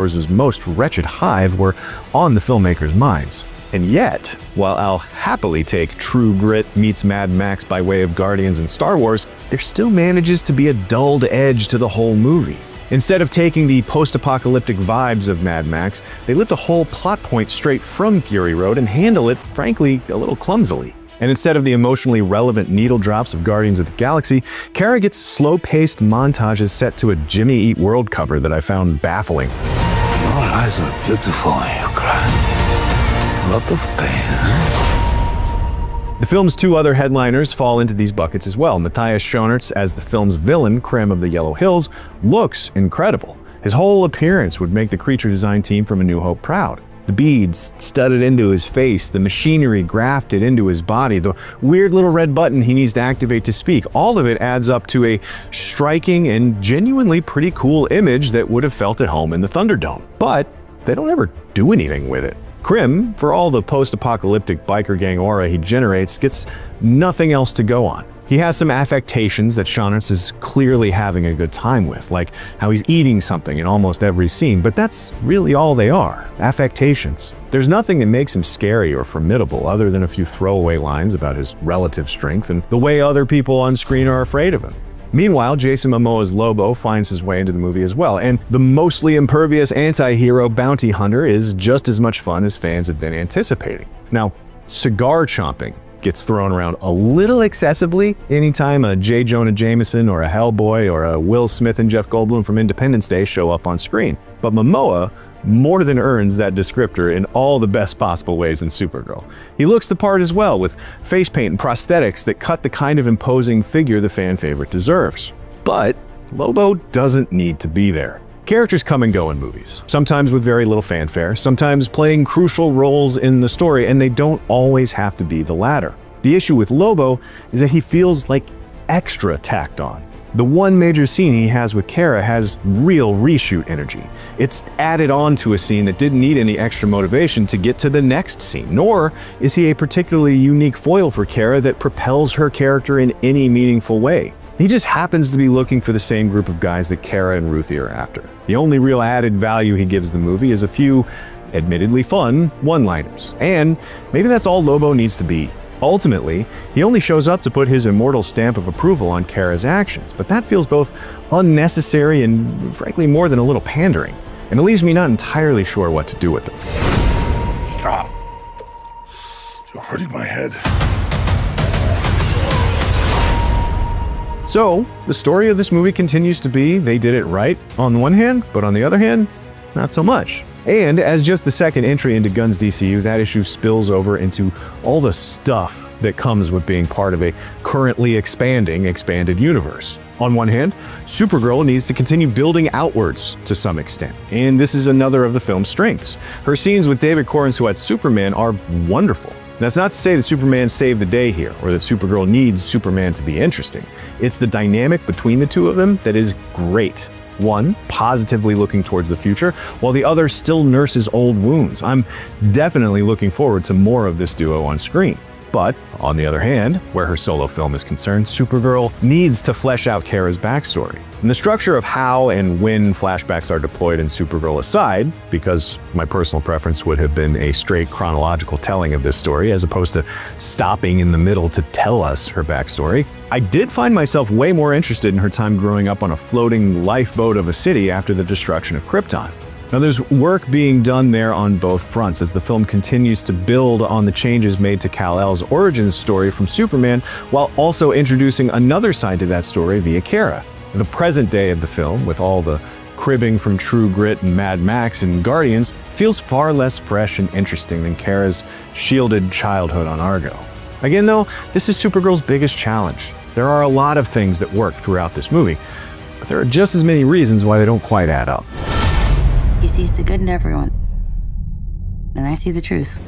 most wretched hive were on the filmmakers' minds. And yet, while I'll happily take True Grit meets Mad Max by way of Guardians and Star Wars, there still manages to be a dulled edge to the whole movie. Instead of taking the post-apocalyptic vibes of Mad Max, they lift a whole plot point straight from Fury Road and handle it, frankly, a little clumsily. And instead of the emotionally relevant needle drops of Guardians of the Galaxy, Kara gets slow-paced montages set to a Jimmy Eat World cover that I found baffling. Your eyes are beautiful when you cry. A lot of pain. The film's two other headliners fall into these buckets as well. Matthias Schoenaerts as the film's villain, Krim of the Yellow Hills, looks incredible. His whole appearance would make the creature design team from A New Hope proud. The beads studded into his face, the machinery grafted into his body, the weird little red button he needs to activate to speak, all of it adds up to a striking and genuinely pretty cool image that would have felt at home in the Thunderdome. But they don't ever do anything with it. Krim, for all the post-apocalyptic biker gang aura he generates, gets nothing else to go on. He has some affectations that Schoenaerts is clearly having a good time with, like how he's eating something in almost every scene, but that's really all they are, affectations. There's nothing that makes him scary or formidable other than a few throwaway lines about his relative strength and the way other people on screen are afraid of him. Meanwhile, Jason Momoa's Lobo finds his way into the movie as well, and the mostly impervious anti-hero bounty hunter is just as much fun as fans had been anticipating. Now, cigar chomping gets thrown around a little excessively anytime a J. Jonah Jameson or a Hellboy or a Will Smith and Jeff Goldblum from Independence Day show up on screen. But Momoa more than earns that descriptor in all the best possible ways in Supergirl. He looks the part as well, with face paint and prosthetics that cut the kind of imposing figure the fan favorite deserves. But Lobo doesn't need to be there. Characters come and go in movies, sometimes with very little fanfare, sometimes playing crucial roles in the story, and they don't always have to be the latter. The issue with Lobo is that he feels like extra tacked on. The one major scene he has with Kara has real reshoot energy. It's added on to a scene that didn't need any extra motivation to get to the next scene, nor is he a particularly unique foil for Kara that propels her character in any meaningful way. He just happens to be looking for the same group of guys that Kara and Ruthie are after. The only real added value he gives the movie is a few, admittedly fun, one-liners. And maybe that's all Lobo needs to be. Ultimately, he only shows up to put his immortal stamp of approval on Kara's actions, but that feels both unnecessary and, frankly, more than a little pandering. And it leaves me not entirely sure what to do with them. Stop. You're hurting my head. So, the story of this movie continues to be they did it right on one hand, but on the other hand, not so much. And as just the second entry into Gunn's DCU, that issue spills over into all the stuff that comes with being part of a currently expanded universe. On one hand, Supergirl needs to continue building outwards to some extent, and this is another of the film's strengths. Her scenes with David Corenswet's Superman are wonderful. That's not to say that Superman saved the day here, or that Supergirl needs Superman to be interesting. It's the dynamic between the two of them that is great. One, positively looking towards the future, while the other still nurses old wounds. I'm definitely looking forward to more of this duo on screen. But, on the other hand, where her solo film is concerned, Supergirl needs to flesh out Kara's backstory. And the structure of how and when flashbacks are deployed in Supergirl aside, because my personal preference would have been a straight chronological telling of this story as opposed to stopping in the middle to tell us her backstory, I did find myself way more interested in her time growing up on a floating lifeboat of a city after the destruction of Krypton. Now, there's work being done there on both fronts as the film continues to build on the changes made to Kal-El's origin story from Superman, while also introducing another side to that story via Kara. The present day of the film, with all the cribbing from True Grit and Mad Max and Guardians, feels far less fresh and interesting than Kara's shielded childhood on Argo. Again, though, this is Supergirl's biggest challenge. There are a lot of things that work throughout this movie, but there are just as many reasons why they don't quite add up. He sees the good in everyone, and I see the truth.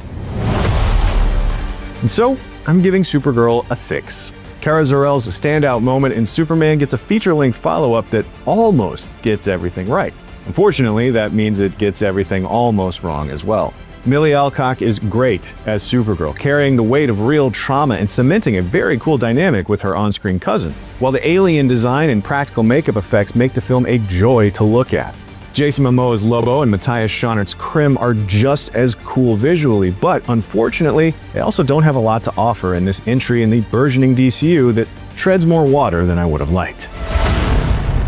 And so, I'm giving Supergirl a 6. Kara Zor-El's standout moment in Superman gets a feature-length follow-up that almost gets everything right. Unfortunately, that means it gets everything almost wrong as well. Millie Alcock is great as Supergirl, carrying the weight of real trauma and cementing a very cool dynamic with her on-screen cousin, while the alien design and practical makeup effects make the film a joy to look at. Jason Momoa's Lobo and Matthias Schoenert's Krim are just as cool visually, but unfortunately, they also don't have a lot to offer in this entry in the burgeoning DCU that treads more water than I would have liked.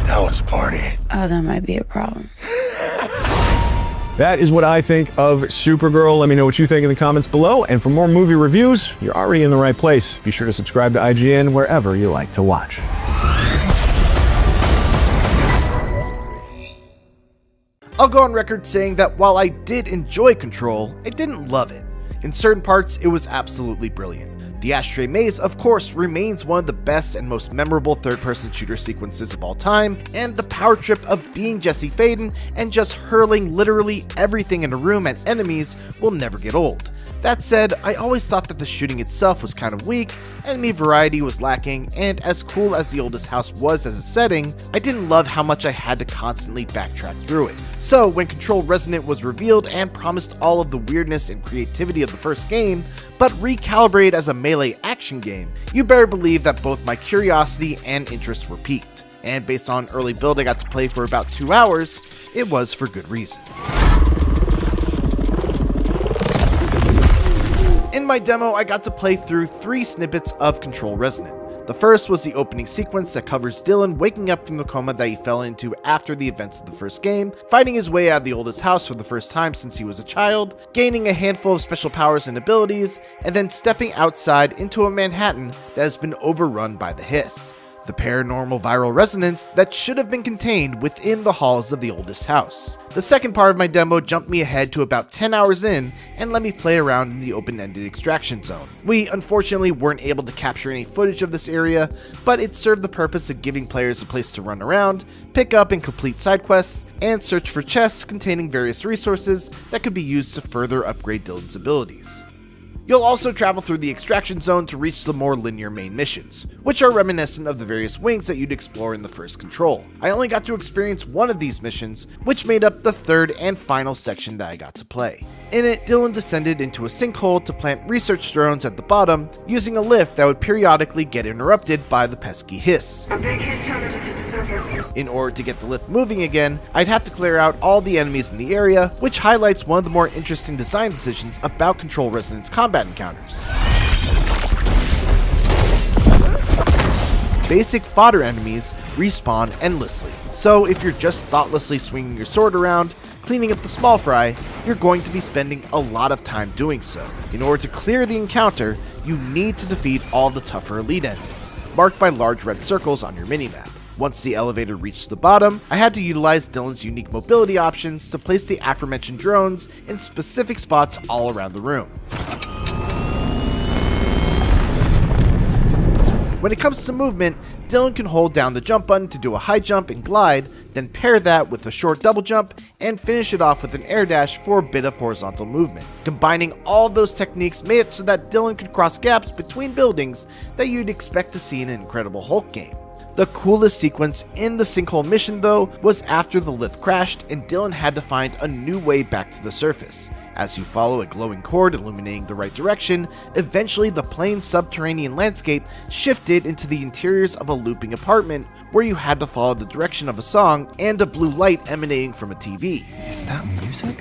Now it's a party. Oh, that might be a problem. That is what I think of Supergirl. Let me know what you think in the comments below. And for more movie reviews, you're already in the right place. Be sure to subscribe to IGN wherever you like to watch. I'll go on record saying that while I did enjoy Control, I didn't love it. In certain parts, it was absolutely brilliant. The Ashtray Maze, of course, remains one of the best and most memorable third-person shooter sequences of all time, and the power trip of being Jesse Faden and just hurling literally everything in a room at enemies will never get old. That said, I always thought that the shooting itself was kind of weak, enemy variety was lacking, and as cool as The Oldest House was as a setting, I didn't love how much I had to constantly backtrack through it. So when Control Resonant was revealed and promised all of the weirdness and creativity of the first game, but recalibrated as a melee action game, you better believe that both my curiosity and interest were piqued. And based on early build I got to play for about 2 hours, it was for good reason. In my demo, I got to play through 3 snippets of Control Resonant. The first was the opening sequence that covers Dylan waking up from the coma that he fell into after the events of the first game, fighting his way out of the oldest house for the first time since he was a child, gaining a handful of special powers and abilities, and then stepping outside into a Manhattan that has been overrun by the Hiss, the paranormal viral resonance that should have been contained within the halls of the oldest house. The second part of my demo jumped me ahead to about 10 hours in and let me play around in the open-ended extraction zone. We unfortunately weren't able to capture any footage of this area, but it served the purpose of giving players a place to run around, pick up and complete side quests, and search for chests containing various resources that could be used to further upgrade Dylan's abilities. You'll also travel through the extraction zone to reach the more linear main missions, which are reminiscent of the various wings that you'd explore in the first Control. I only got to experience one of these missions, which made up the third and final section that I got to play. In it, Dylan descended into a sinkhole to plant research drones at the bottom, using a lift that would periodically get interrupted by the pesky Hiss. A big hit trying to just hit the surface. In order to get the lift moving again, I'd have to clear out all the enemies in the area, which highlights one of the more interesting design decisions about Control Resonant's combat encounters. Basic fodder enemies respawn endlessly, so if you're just thoughtlessly swinging your sword around, cleaning up the small fry, you're going to be spending a lot of time doing so. In order to clear the encounter, you need to defeat all the tougher elite enemies, marked by large red circles on your minimap. Once the elevator reached the bottom, I had to utilize Dylan's unique mobility options to place the aforementioned drones in specific spots all around the room. When it comes to movement, Dylan can hold down the jump button to do a high jump and glide, then pair that with a short double jump, and finish it off with an air dash for a bit of horizontal movement. Combining all of those techniques made it so that Dylan could cross gaps between buildings that you'd expect to see in an Incredible Hulk game. The coolest sequence in the sinkhole mission though was after the lift crashed and Dylan had to find a new way back to the surface. As you follow a glowing cord illuminating the right direction, eventually the plain subterranean landscape shifted into the interiors of a looping apartment where you had to follow the direction of a song and a blue light emanating from a TV. Is that music?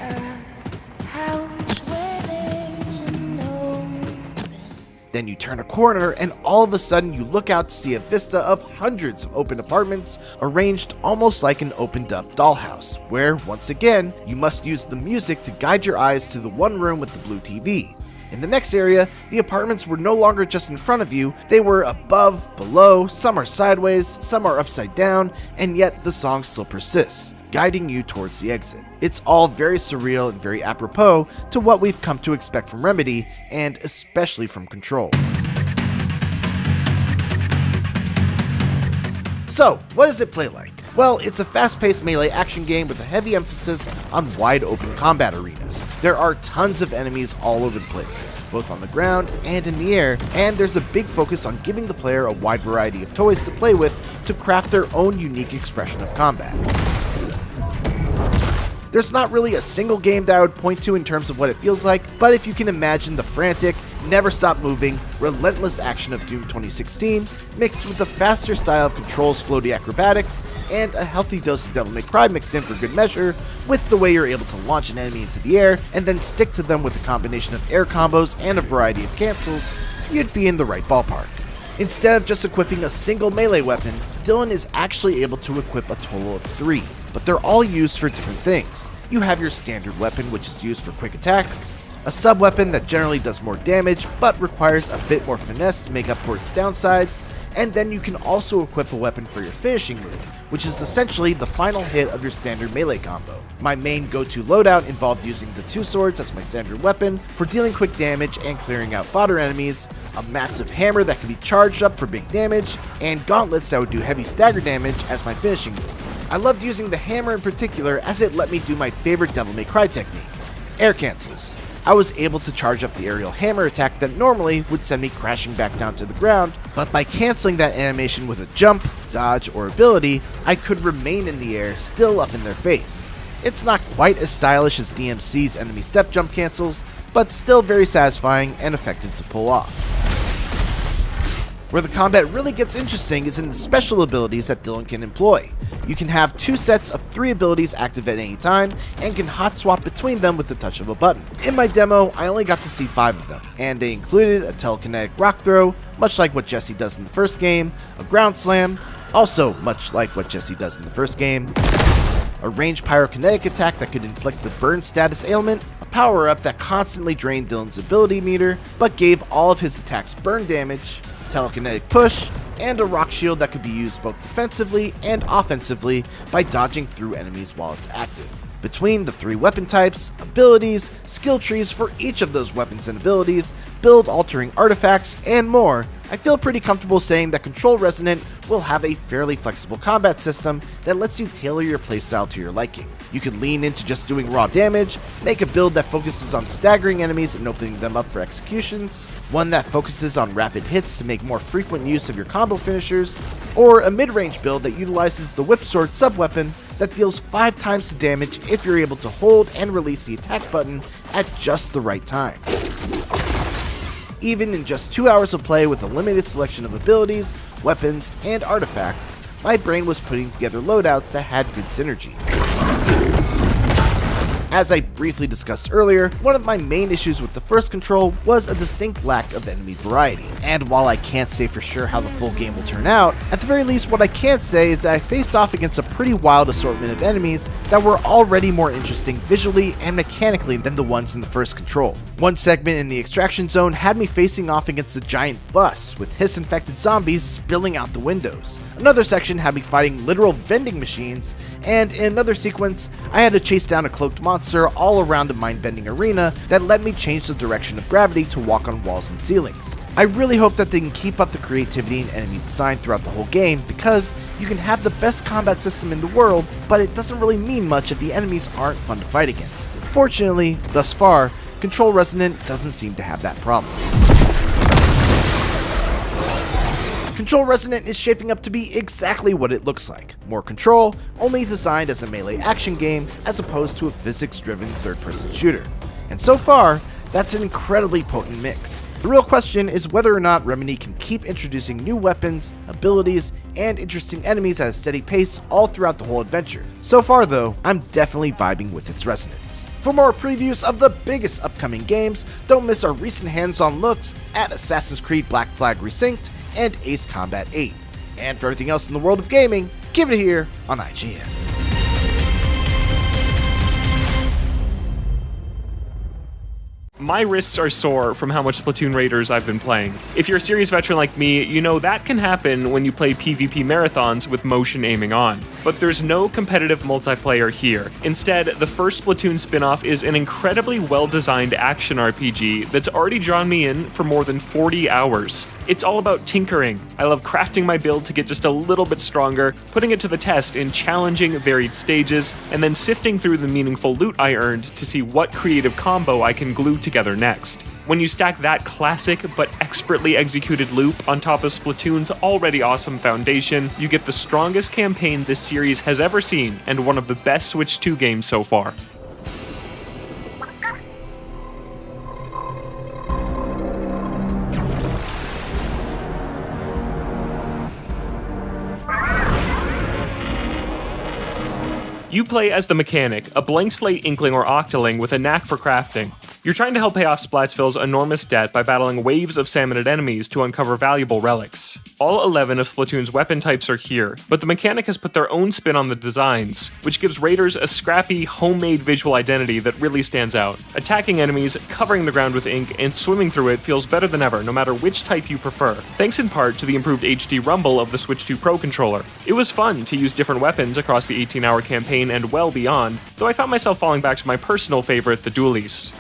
Then you turn a corner and all of a sudden you look out to see a vista of hundreds of open apartments arranged almost like an opened up dollhouse, where once again you must use the music to guide your eyes to the one room with the blue TV. In the next area, the apartments were no longer just in front of you, they were above, below, some are sideways, some are upside down, and yet the song still persists, guiding you towards the exit. It's all very surreal and very apropos to what we've come to expect from Remedy, and especially from Control. So, what does it play like? Well, it's a fast-paced melee action game with a heavy emphasis on wide-open combat arenas. There are tons of enemies all over the place, both on the ground and in the air, and there's a big focus on giving the player a wide variety of toys to play with to craft their own unique expression of combat. There's not really a single game that I would point to in terms of what it feels like, but if you can imagine the frantic, never stop moving, relentless action of Doom 2016, mixed with a faster style of Control's floaty acrobatics, and a healthy dose of Devil May Cry mixed in for good measure, with the way you're able to launch an enemy into the air and then stick to them with a combination of air combos and a variety of cancels, you'd be in the right ballpark. Instead of just equipping a single melee weapon, Dylan is actually able to equip a total of 3, but they're all used for different things. You have your standard weapon, which is used for quick attacks, a sub-weapon that generally does more damage but requires a bit more finesse to make up for its downsides, and then you can also equip a weapon for your finishing move, which is essentially the final hit of your standard melee combo. My main go-to loadout involved using the 2 swords as my standard weapon for dealing quick damage and clearing out fodder enemies, a massive hammer that could be charged up for big damage, and gauntlets that would do heavy stagger damage as my finishing move. I loved using the hammer in particular as it let me do my favorite Devil May Cry technique, air cancels. I was able to charge up the aerial hammer attack that normally would send me crashing back down to the ground, but by canceling that animation with a jump, dodge, or ability, I could remain in the air still up in their face. It's not quite as stylish as DMC's enemy step jump cancels, but still very satisfying and effective to pull off. Where the combat really gets interesting is in the special abilities that Dylan can employ. You can have 2 sets of 3 abilities active at any time, and can hot swap between them with the touch of a button. In my demo, I only got to see 5 of them, and they included a telekinetic rock throw, much like what Jesse does in the first game, a ground slam, also much like what Jesse does in the first game, a ranged pyrokinetic attack that could inflict the burn status ailment, a power-up that constantly drained Dylan's ability meter, but gave all of his attacks burn damage, telekinetic push, and a rock shield that could be used both defensively and offensively by dodging through enemies while it's active. Between the 3 weapon types, abilities, skill trees for each of those weapons and abilities, build-altering artifacts, and more, I feel pretty comfortable saying that Control Resonant will have a fairly flexible combat system that lets you tailor your playstyle to your liking. You can lean into just doing raw damage, make a build that focuses on staggering enemies and opening them up for executions, one that focuses on rapid hits to make more frequent use of your combo finishers, or a mid-range build that utilizes the whip sword sub-weapon that deals 5 times the damage if you're able to hold and release the attack button at just the right time. Even in just 2 hours of play with a limited selection of abilities, weapons, and artifacts, my brain was putting together loadouts that had good synergy. As I briefly discussed earlier, one of my main issues with the first Control was a distinct lack of enemy variety, and while I can't say for sure how the full game will turn out, at the very least what I can say is that I faced off against a pretty wild assortment of enemies that were already more interesting visually and mechanically than the ones in the first Control. One segment in the extraction zone had me facing off against a giant bus with hiss-infected zombies spilling out the windows. Another section had me fighting literal vending machines, and in another sequence, I had to chase down a cloaked monster all around a mind-bending arena that let me change the direction of gravity to walk on walls and ceilings. I really hope that they can keep up the creativity and enemy design throughout the whole game, because you can have the best combat system in the world, but it doesn't really mean much if the enemies aren't fun to fight against. Fortunately, thus far, Control Resonant doesn't seem to have that problem. Control Resonant is shaping up to be exactly what it looks like. More Control, only designed as a melee action game as opposed to a physics-driven third-person shooter. And so far, that's an incredibly potent mix. The real question is whether or not Remedy can keep introducing new weapons, abilities, and interesting enemies at a steady pace all throughout the whole adventure. So far though, I'm definitely vibing with its resonance. For more previews of the biggest upcoming games, don't miss our recent hands-on looks at Assassin's Creed Black Flag Resynced and Ace Combat 8. And for everything else in the world of gaming, keep it here on IGN. My wrists are sore from how much Splatoon Raiders I've been playing. If you're a series veteran like me, you know that can happen when you play PvP marathons with motion aiming on. But there's no competitive multiplayer here. Instead, the first Splatoon spin-off is an incredibly well-designed action RPG that's already drawn me in for more than 40 hours. It's all about tinkering. I love crafting my build to get just a little bit stronger, putting it to the test in challenging, varied stages, and then sifting through the meaningful loot I earned to see what creative combo I can glue together next. When you stack that classic but expertly executed loop on top of Splatoon's already awesome foundation, you get the strongest campaign this series has ever seen and one of the best Switch 2 games so far. You play as the Mechanic, a blank slate Inkling or Octoling with a knack for crafting. You're trying to help pay off Splatsville's enormous debt by battling waves of salmonid enemies to uncover valuable relics. All 11 of Splatoon's weapon types are here, but the Mechanic has put their own spin on the designs, which gives raiders a scrappy, homemade visual identity that really stands out. Attacking enemies, covering the ground with ink, and swimming through it feels better than ever, no matter which type you prefer, thanks in part to the improved HD rumble of the Switch 2 Pro controller. It was fun to use different weapons across the 18-hour campaign and well beyond, though I found myself falling back to my personal favorite, the dualies.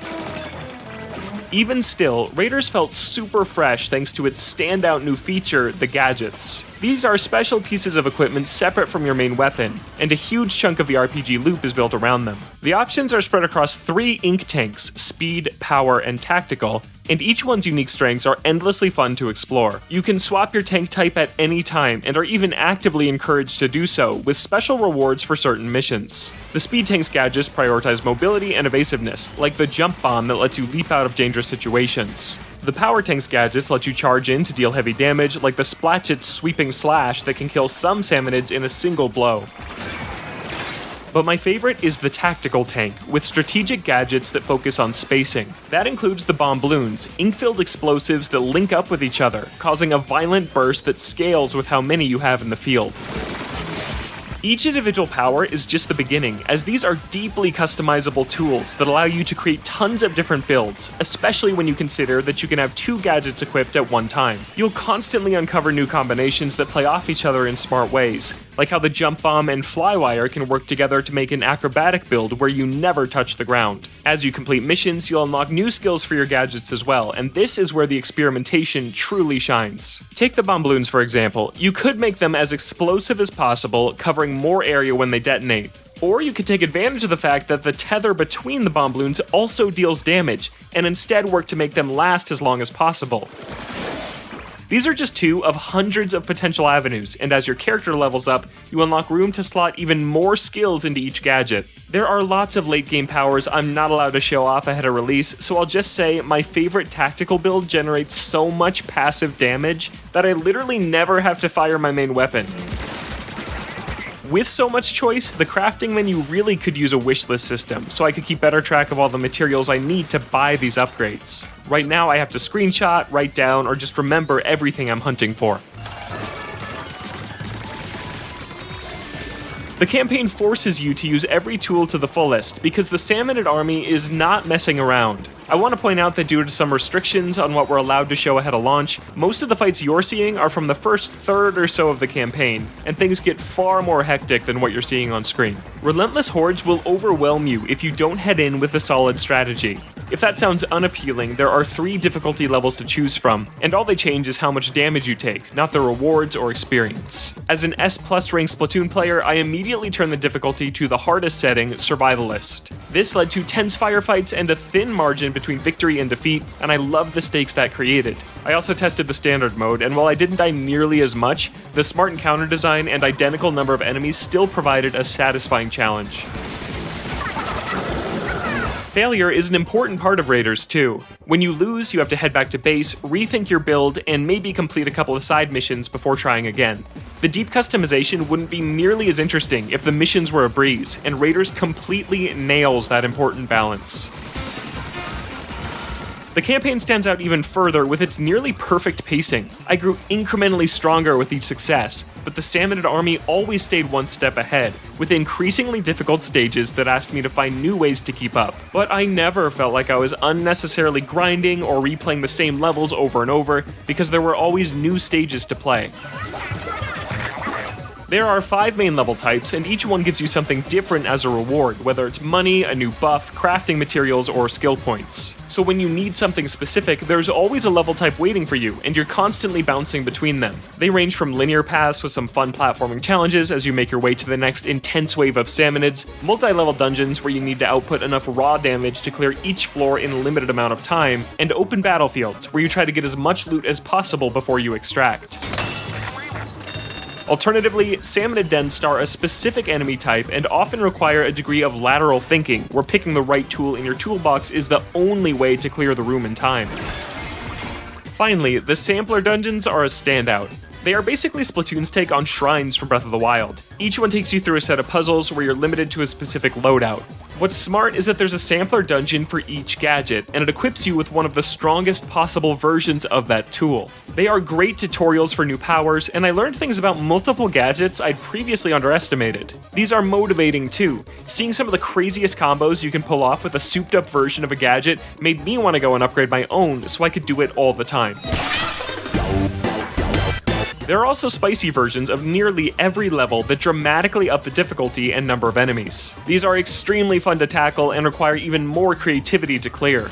Even still, Raiders felt super fresh thanks to its standout new feature, the gadgets. These are special pieces of equipment separate from your main weapon, and a huge chunk of the RPG loop is built around them. The options are spread across 3 ink tanks, speed, power, and tactical, and each one's unique strengths are endlessly fun to explore. You can swap your tank type at any time, and are even actively encouraged to do so, with special rewards for certain missions. The speed tank's gadgets prioritize mobility and evasiveness, like the jump bomb that lets you leap out of dangerous situations. The power tank's gadgets let you charge in to deal heavy damage, like the Splatchet's sweeping slash that can kill some salmonids in a single blow. But my favorite is the tactical tank, with strategic gadgets that focus on spacing. That includes the bomb balloons, ink-filled explosives that link up with each other, causing a violent burst that scales with how many you have in the field. Each individual power is just the beginning, as these are deeply customizable tools that allow you to create tons of different builds, especially when you consider that you can have 2 gadgets equipped at one time. You'll constantly uncover new combinations that play off each other in smart ways, like how the jump bomb and flywire can work together to make an acrobatic build where you never touch the ground. As you complete missions, you'll unlock new skills for your gadgets as well, and this is where the experimentation truly shines. Take the bomb balloons for example. You could make them as explosive as possible, covering more area when they detonate. Or you could take advantage of the fact that the tether between the bomb balloons also deals damage, and instead work to make them last as long as possible. These are just 2 of hundreds of potential avenues, and as your character levels up, you unlock room to slot even more skills into each gadget. There are lots of late game powers I'm not allowed to show off ahead of release, so I'll just say my favorite tactical build generates so much passive damage that I literally never have to fire my main weapon. With so much choice, the crafting menu really could use a wishlist system, so I could keep better track of all the materials I need to buy these upgrades. Right now I have to screenshot, write down, or just remember everything I'm hunting for. The campaign forces you to use every tool to the fullest, because the Salmonid army is not messing around. I want to point out that due to some restrictions on what we're allowed to show ahead of launch, most of the fights you're seeing are from the first third or so of the campaign, and things get far more hectic than what you're seeing on screen. Relentless hordes will overwhelm you if you don't head in with a solid strategy. If that sounds unappealing, there are 3 difficulty levels to choose from, and all they change is how much damage you take, not the rewards or experience. As an S+ ranked Splatoon player, I immediately turned the difficulty to the hardest setting, Survivalist. This led to tense firefights and a thin margin between victory and defeat, and I love the stakes that created. I also tested the standard mode, and while I didn't die nearly as much, the smart encounter design and identical number of enemies still provided a satisfying challenge. Failure is an important part of Raiders too. When you lose, you have to head back to base, rethink your build, and maybe complete a couple of side missions before trying again. The deep customization wouldn't be nearly as interesting if the missions were a breeze, and Raiders completely nails that important balance. The campaign stands out even further with its nearly perfect pacing. I grew incrementally stronger with each success, but the Salmonid army always stayed one step ahead, with increasingly difficult stages that asked me to find new ways to keep up. But I never felt like I was unnecessarily grinding or replaying the same levels over and over, because there were always new stages to play. There are 5 main level types, and each one gives you something different as a reward, whether it's money, a new buff, crafting materials, or skill points. So when you need something specific, there's always a level type waiting for you, and you're constantly bouncing between them. They range from linear paths with some fun platforming challenges as you make your way to the next intense wave of salmonids, multi-level dungeons where you need to output enough raw damage to clear each floor in a limited amount of time, and open battlefields where you try to get as much loot as possible before you extract. Alternatively, Salmonid dens star a specific enemy type and often require a degree of lateral thinking, where picking the right tool in your toolbox is the only way to clear the room in time. Finally, the Sampler dungeons are a standout. They are basically Splatoon's take on shrines from Breath of the Wild. Each one takes you through a set of puzzles where you're limited to a specific loadout. What's smart is that there's a sampler dungeon for each gadget, and it equips you with one of the strongest possible versions of that tool. They are great tutorials for new powers, and I learned things about multiple gadgets I'd previously underestimated. These are motivating too. Seeing some of the craziest combos you can pull off with a souped up version of a gadget made me want to go and upgrade my own so I could do it all the time. There are also spicy versions of nearly every level that dramatically up the difficulty and number of enemies. These are extremely fun to tackle and require even more creativity to clear.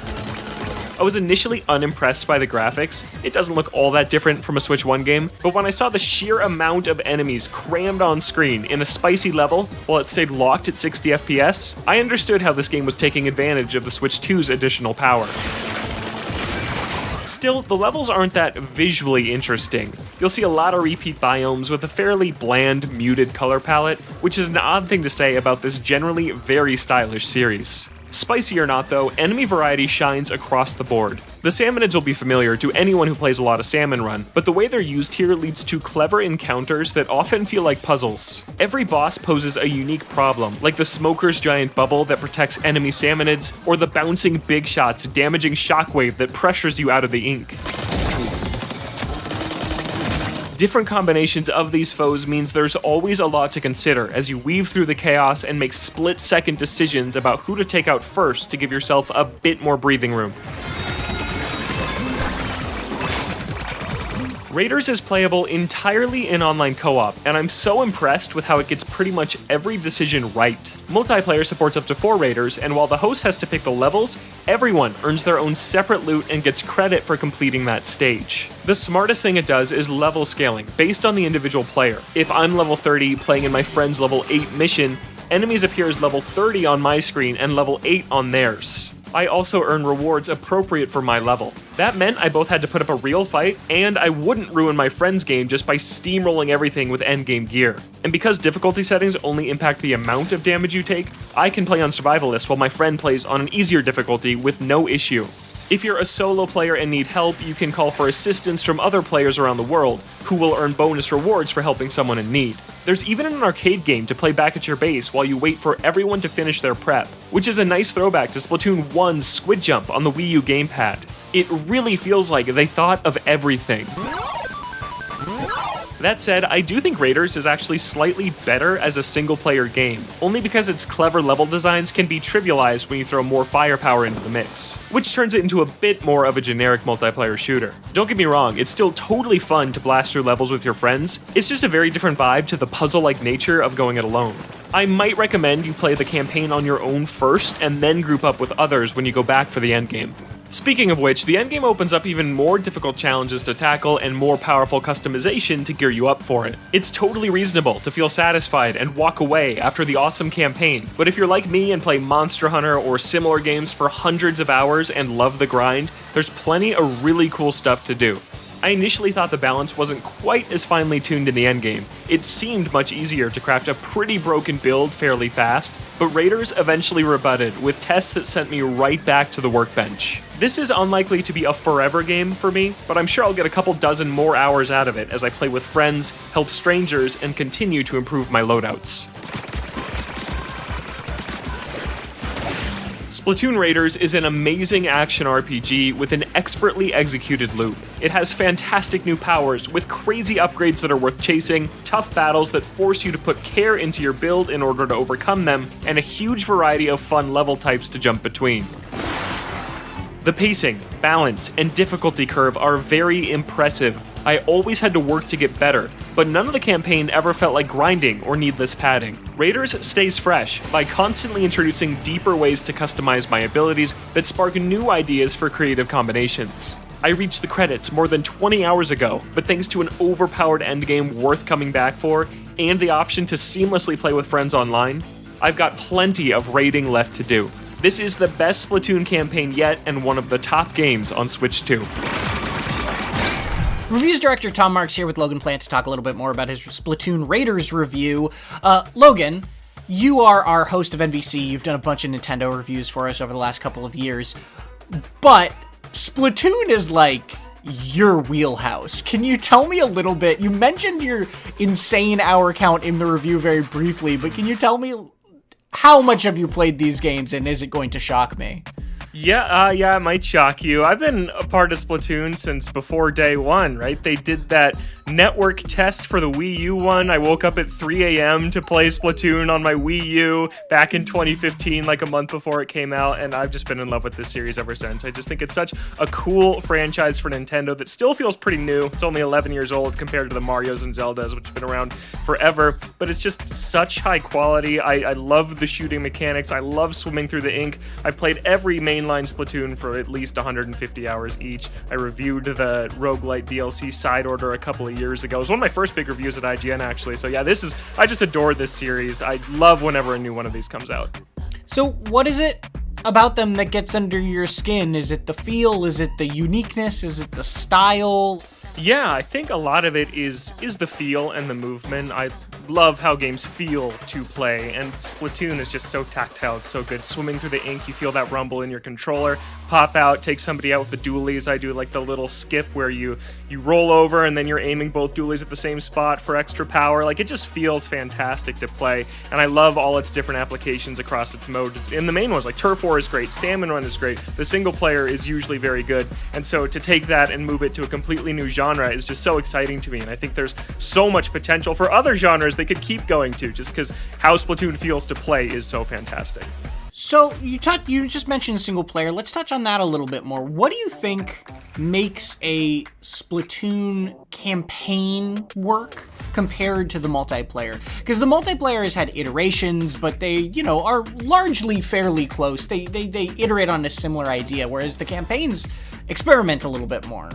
I was initially unimpressed by the graphics. It doesn't look all that different from a Switch 1 game, but when I saw the sheer amount of enemies crammed on screen in a spicy level while it stayed locked at 60 FPS, I understood how this game was taking advantage of the Switch 2's additional power. Still, the levels aren't that visually interesting. You'll see a lot of repeat biomes with a fairly bland, muted color palette, which is an odd thing to say about this generally very stylish series. Spicy or not though, enemy variety shines across the board. The salmonids will be familiar to anyone who plays a lot of Salmon Run, but the way they're used here leads to clever encounters that often feel like puzzles. Every boss poses a unique problem, like the smoker's giant bubble that protects enemy salmonids, or the bouncing big shots damaging shockwave that pressures you out of the ink. Different combinations of these foes means there's always a lot to consider as you weave through the chaos and make split-second decisions about who to take out first to give yourself a bit more breathing room. Raiders is playable entirely in online co-op, and I'm so impressed with how it gets pretty much every decision right. Multiplayer supports up to 4 Raiders, and while the host has to pick the levels, everyone earns their own separate loot and gets credit for completing that stage. The smartest thing it does is level scaling, based on the individual player. If I'm level 30 playing in my friend's level 8 mission, enemies appear as level 30 on my screen and level 8 on theirs. I also earn rewards appropriate for my level. That meant I both had to put up a real fight, and I wouldn't ruin my friend's game just by steamrolling everything with endgame gear. And because difficulty settings only impact the amount of damage you take, I can play on Survivalist while my friend plays on an easier difficulty with no issue. If you're a solo player and need help, you can call for assistance from other players around the world, who will earn bonus rewards for helping someone in need. There's even an arcade game to play back at your base while you wait for everyone to finish their prep, which is a nice throwback to Splatoon 1's Squid Jump on the Wii U gamepad. It really feels like they thought of everything. That said, I do think Raiders is actually slightly better as a single-player game, only because its clever level designs can be trivialized when you throw more firepower into the mix, which turns it into a bit more of a generic multiplayer shooter. Don't get me wrong, it's still totally fun to blast through levels with your friends, it's just a very different vibe to the puzzle-like nature of going it alone. I might recommend you play the campaign on your own first, and then group up with others when you go back for the endgame. Speaking of which, the endgame opens up even more difficult challenges to tackle and more powerful customization to gear you up for it. It's totally reasonable to feel satisfied and walk away after the awesome campaign, but if you're like me and play Monster Hunter or similar games for hundreds of hours and love the grind, there's plenty of really cool stuff to do. I initially thought the balance wasn't quite as finely tuned in the endgame. It seemed much easier to craft a pretty broken build fairly fast, but Raiders eventually rebutted with tests that sent me right back to the workbench. This is unlikely to be a forever game for me, but I'm sure I'll get a couple dozen more hours out of it as I play with friends, help strangers, and continue to improve my loadouts. Splatoon Raiders is an amazing action RPG with an expertly executed loop. It has fantastic new powers with crazy upgrades that are worth chasing, tough battles that force you to put care into your build in order to overcome them, and a huge variety of fun level types to jump between. The pacing, balance, and difficulty curve are very impressive. I always had to work to get better, but none of the campaign ever felt like grinding or needless padding. Raiders stays fresh by constantly introducing deeper ways to customize my abilities that spark new ideas for creative combinations. I reached the credits more than 20 hours ago, but thanks to an overpowered endgame worth coming back for, and the option to seamlessly play with friends online, I've got plenty of raiding left to do. This is the best Splatoon campaign yet and one of the top games on Switch 2. Reviews director Tom Marks here with Logan Plant to talk a little bit more about his Splatoon Raiders review. Logan, you are our host of NBC. You've done a bunch of Nintendo reviews for us over the last couple of years. But Splatoon is like your wheelhouse. Can you tell me a little bit? You mentioned your insane hour count in the review very briefly, but can you tell me how much have you played these games, and is it going to shock me? Yeah, it might shock you. I've been a part of Splatoon since before day one, right? They did that network test for the Wii U one. I woke up at 3 a.m. to play Splatoon on my Wii U back in 2015, like a month before it came out, and I've just been in love with this series ever since. I just think it's such a cool franchise for Nintendo that still feels pretty new. It's only 11 years old compared to the Marios and Zeldas, which have been around forever, but it's just such high quality. I love the shooting mechanics. I love swimming through the ink. I've played every mainline Splatoon for at least 150 hours each. I reviewed the roguelite DLC Side Order a couple of years ago. It was one of my first big reviews at IGN, actually. So yeah, I just adore this series. I love whenever a new one of these comes out. So what is it about them that gets under your skin? Is it the feel? Is it the uniqueness? Is it the style? Yeah, I think a lot of it is the feel and the movement. I love how games feel to play, and Splatoon is just so tactile. It's so good. Swimming through the ink, you feel that rumble in your controller. Pop out, take somebody out with the dualies. I do like the little skip where you roll over and then you're aiming both dualies at the same spot for extra power. Like, it just feels fantastic to play, and I love all its different applications across its modes. And the main ones, like Turf War is great, Salmon Run is great, the single player is usually very good, and so to take that and move it to a completely new genre is just so exciting to me, and I think there's so much potential for other genres they could keep going to, just because how Splatoon feels to play is so fantastic. So you just mentioned single player. Let's touch on that a little bit more. What do you think makes a Splatoon campaign work compared to the multiplayer? Because the multiplayer has had iterations, but they, are largely fairly close. They iterate on a similar idea, whereas the campaigns experiment a little bit more.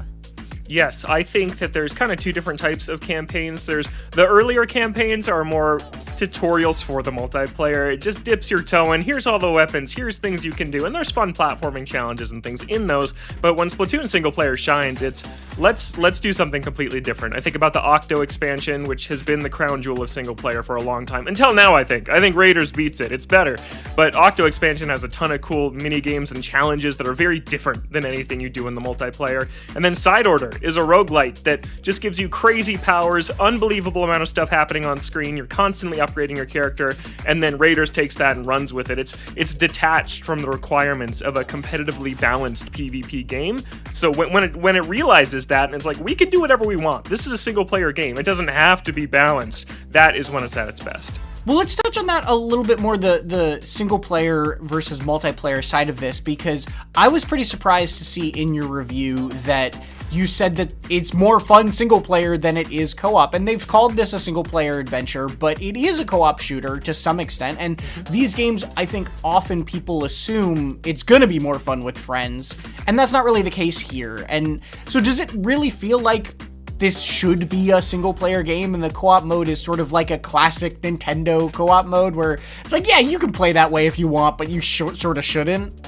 Yes, I think that there's kind of two different types of campaigns. There's the earlier campaigns are more tutorials for the multiplayer. It just dips your toe in. Here's all the weapons. Here's things you can do. And there's fun platforming challenges and things in those. But when Splatoon single player shines, it's let's do something completely different. I think about the Octo expansion, which has been the crown jewel of single player for a long time. Until now, I think. I think Raiders beats it. It's better. But Octo expansion has a ton of cool mini games and challenges that are very different than anything you do in the multiplayer. And then Side Order is a roguelite that just gives you crazy powers, unbelievable amount of stuff happening on screen. You're constantly upgrading your character, and then Raiders takes that and runs with it. It's detached from the requirements of a competitively balanced PvP game. So when it realizes that, and it's like, we can do whatever we want. This is a single player game. It doesn't have to be balanced. That is when it's at its best. Well, let's touch on that a little bit more, the single player versus multiplayer side of this, because I was pretty surprised to see in your review that you said that it's more fun single player than it is co-op, and they've called this a single player adventure, but it is a co-op shooter to some extent, and these games, I think often people assume it's gonna be more fun with friends, and that's not really the case here. And so does it really feel like this should be a single player game, and the co-op mode is sort of like a classic Nintendo co-op mode where it's like, yeah, you can play that way if you want, but you sort of shouldn't?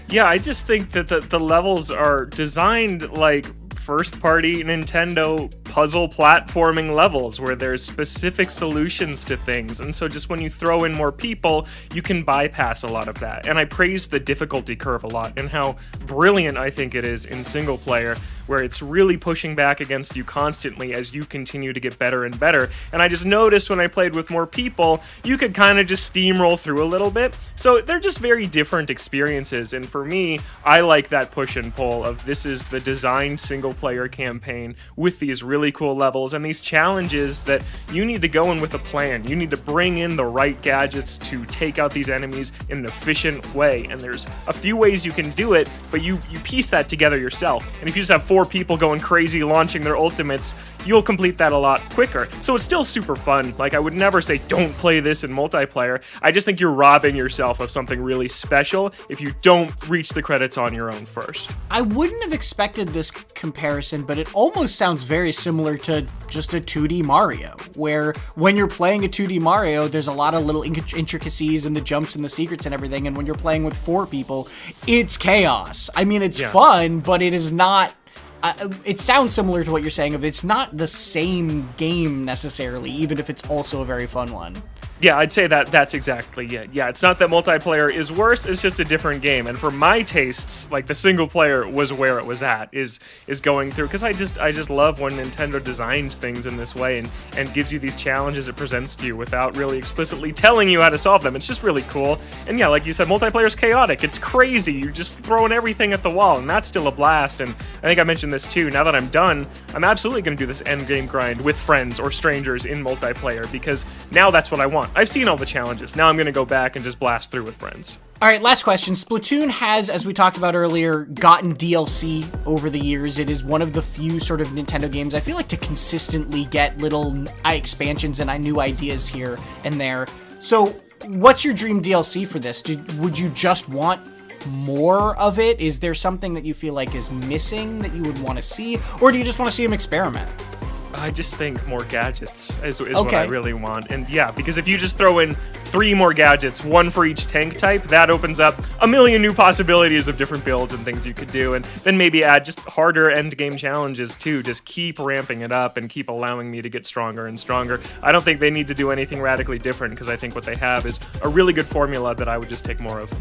Yeah, I just think that the levels are designed like first-party Nintendo puzzle platforming levels where there's specific solutions to things, and so just when you throw in more people, you can bypass a lot of that. And I praise the difficulty curve a lot and how brilliant I think it is in single player, where it's really pushing back against you constantly as you continue to get better and better. And I just noticed when I played with more people, you could kind of just steamroll through a little bit. So they're just very different experiences, and for me, I like that push and pull of this is the designed single player campaign with these really cool levels and these challenges that you need to go in with a plan. You need to bring in the right gadgets to take out these enemies in an efficient way, and there's a few ways you can do it, but you piece that together yourself. And if you just have 4 people going crazy launching their ultimates, you'll complete that a lot quicker. So it's still super fun. Like, I would never say don't play this in multiplayer. I just think you're robbing yourself of something really special if you don't reach the credits on your own first. I wouldn't have expected this comparison, but it almost sounds very similar to just a 2D Mario, where when you're playing a 2D Mario, there's a lot of little intricacies and the jumps and the secrets and everything, and when you're playing with 4 people, it's chaos. I mean, it's fun, but it is not... it sounds similar to what you're saying, of it's not the same game necessarily, even if it's also a very fun one. Yeah, I'd say that's exactly it. Yeah, it's not that multiplayer is worse, it's just a different game. And for my tastes, like the single player was where it was at, is going through, because I just love when Nintendo designs things in this way and gives you these challenges it presents to you without really explicitly telling you how to solve them. It's just really cool. And yeah, like you said, multiplayer is chaotic. It's crazy. You're just throwing everything at the wall, and that's still a blast. And I think I mentioned this too. Now that I'm done, I'm absolutely going to do this end game grind with friends or strangers in multiplayer, because now that's what I want. I've seen all the challenges. Now I'm going to go back and just blast through with friends. All right, last question. Splatoon has, as we talked about earlier, gotten DLC over the years. It is one of the few sort of Nintendo games I feel like to consistently get little expansions and new ideas here and there. So what's your dream DLC for this? Would you just want more of it? Is there something that you feel like is missing that you would want to see? Or do you just want to see them experiment? I just think more gadgets is what I really want. And yeah, because if you just throw in 3 more gadgets, 1 for each tank type, that opens up a million new possibilities of different builds and things you could do. And then maybe add just harder end game challenges too. Just keep ramping it up and keep allowing me to get stronger and stronger. I don't think they need to do anything radically different, because I think what they have is a really good formula that I would just take more of.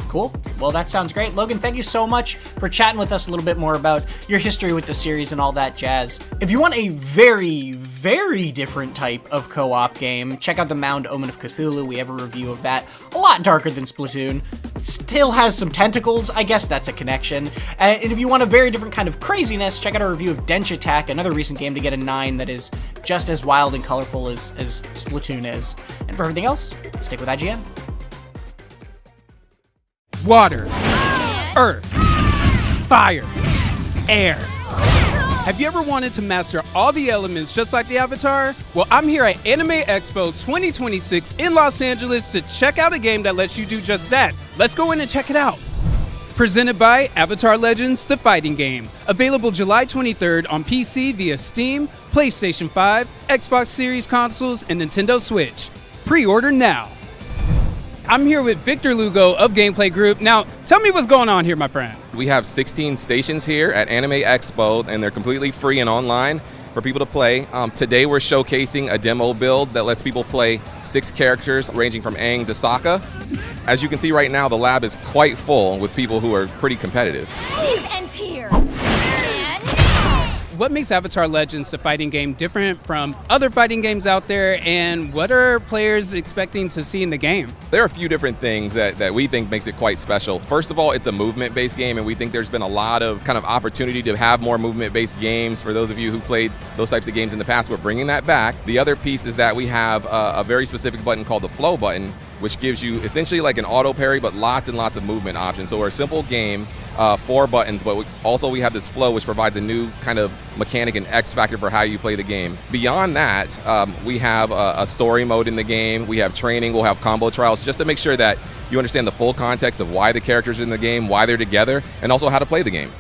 Cool. Well, that sounds great. Logan, thank you so much for chatting with us a little bit more about your history with the series and all that jazz. If you want a very, very different type of co-op game, check out The Mound Omen of Cthulhu. We have a review of that. A lot darker than Splatoon. Still has some tentacles. I guess that's a connection. And if you want a very different kind of craziness, check out our review of Dench Attack, another recent game to get a 9 that is just as wild and colorful as Splatoon is. And for everything else, stick with IGN. Water, earth, fire, air. Have you ever wanted to master all the elements just like the Avatar? Well, I'm here at Anime Expo 2026 in Los Angeles to check out a game that lets you do just that. Let's go in and check it out. Presented by Avatar Legends, the fighting game. Available July 23rd on PC via Steam, PlayStation 5, Xbox Series consoles, and Nintendo Switch. Pre-order now. I'm here with Victor Lugo of Gameplay Group. Now, tell me what's going on here, my friend. We have 16 stations here at Anime Expo, and they're completely free and online for people to play. Today we're showcasing a demo build that lets people play 6 characters ranging from Aang to Sokka. As you can see right now, the lab is quite full with people who are pretty competitive. Please end here. What makes Avatar Legends, the fighting game, different from other fighting games out there, and what are players expecting to see in the game? There are a few different things that we think makes it quite special. First of all, it's a movement-based game, and we think there's been a lot of kind of opportunity to have more movement-based games. For those of you who played those types of games in the past, we're bringing that back. The other piece is that we have a very specific button called the flow button, which gives you essentially like an auto parry, but lots and lots of movement options. So we're a simple game, 4 buttons, but we have this flow, which provides a new kind of mechanic and X factor for how you play the game. Beyond that, we have a story mode in the game. We have training, we'll have combo trials, just to make sure that you understand the full context of why the characters are in the game, why they're together, and also how to play the game.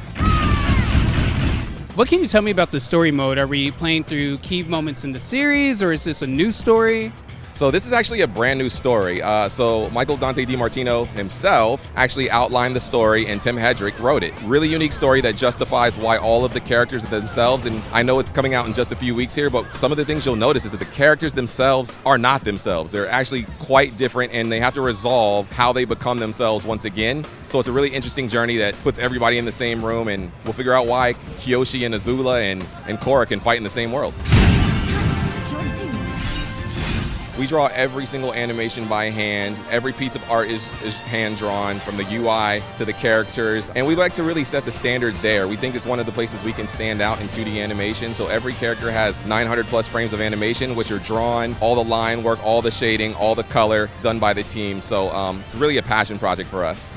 What can you tell me about the story mode? Are we playing through key moments in the series, or is this a new story? So this is actually a brand new story. So Michael Dante DiMartino himself actually outlined the story, and Tim Hedrick wrote it. Really unique story that justifies why all of the characters themselves, and I know it's coming out in just a few weeks here, but some of the things you'll notice is that the characters themselves are not themselves. They're actually quite different, and they have to resolve how they become themselves once again. So it's a really interesting journey that puts everybody in the same room, and we'll figure out why Kyoshi and Azula and Korra can fight in the same world. We draw every single animation by hand. Every piece of art is hand-drawn, from the UI to the characters. And we like to really set the standard there. We think it's one of the places we can stand out in 2D animation. So every character has 900 plus frames of animation, which are drawn, all the line work, all the shading, all the color done by the team. So it's really a passion project for us.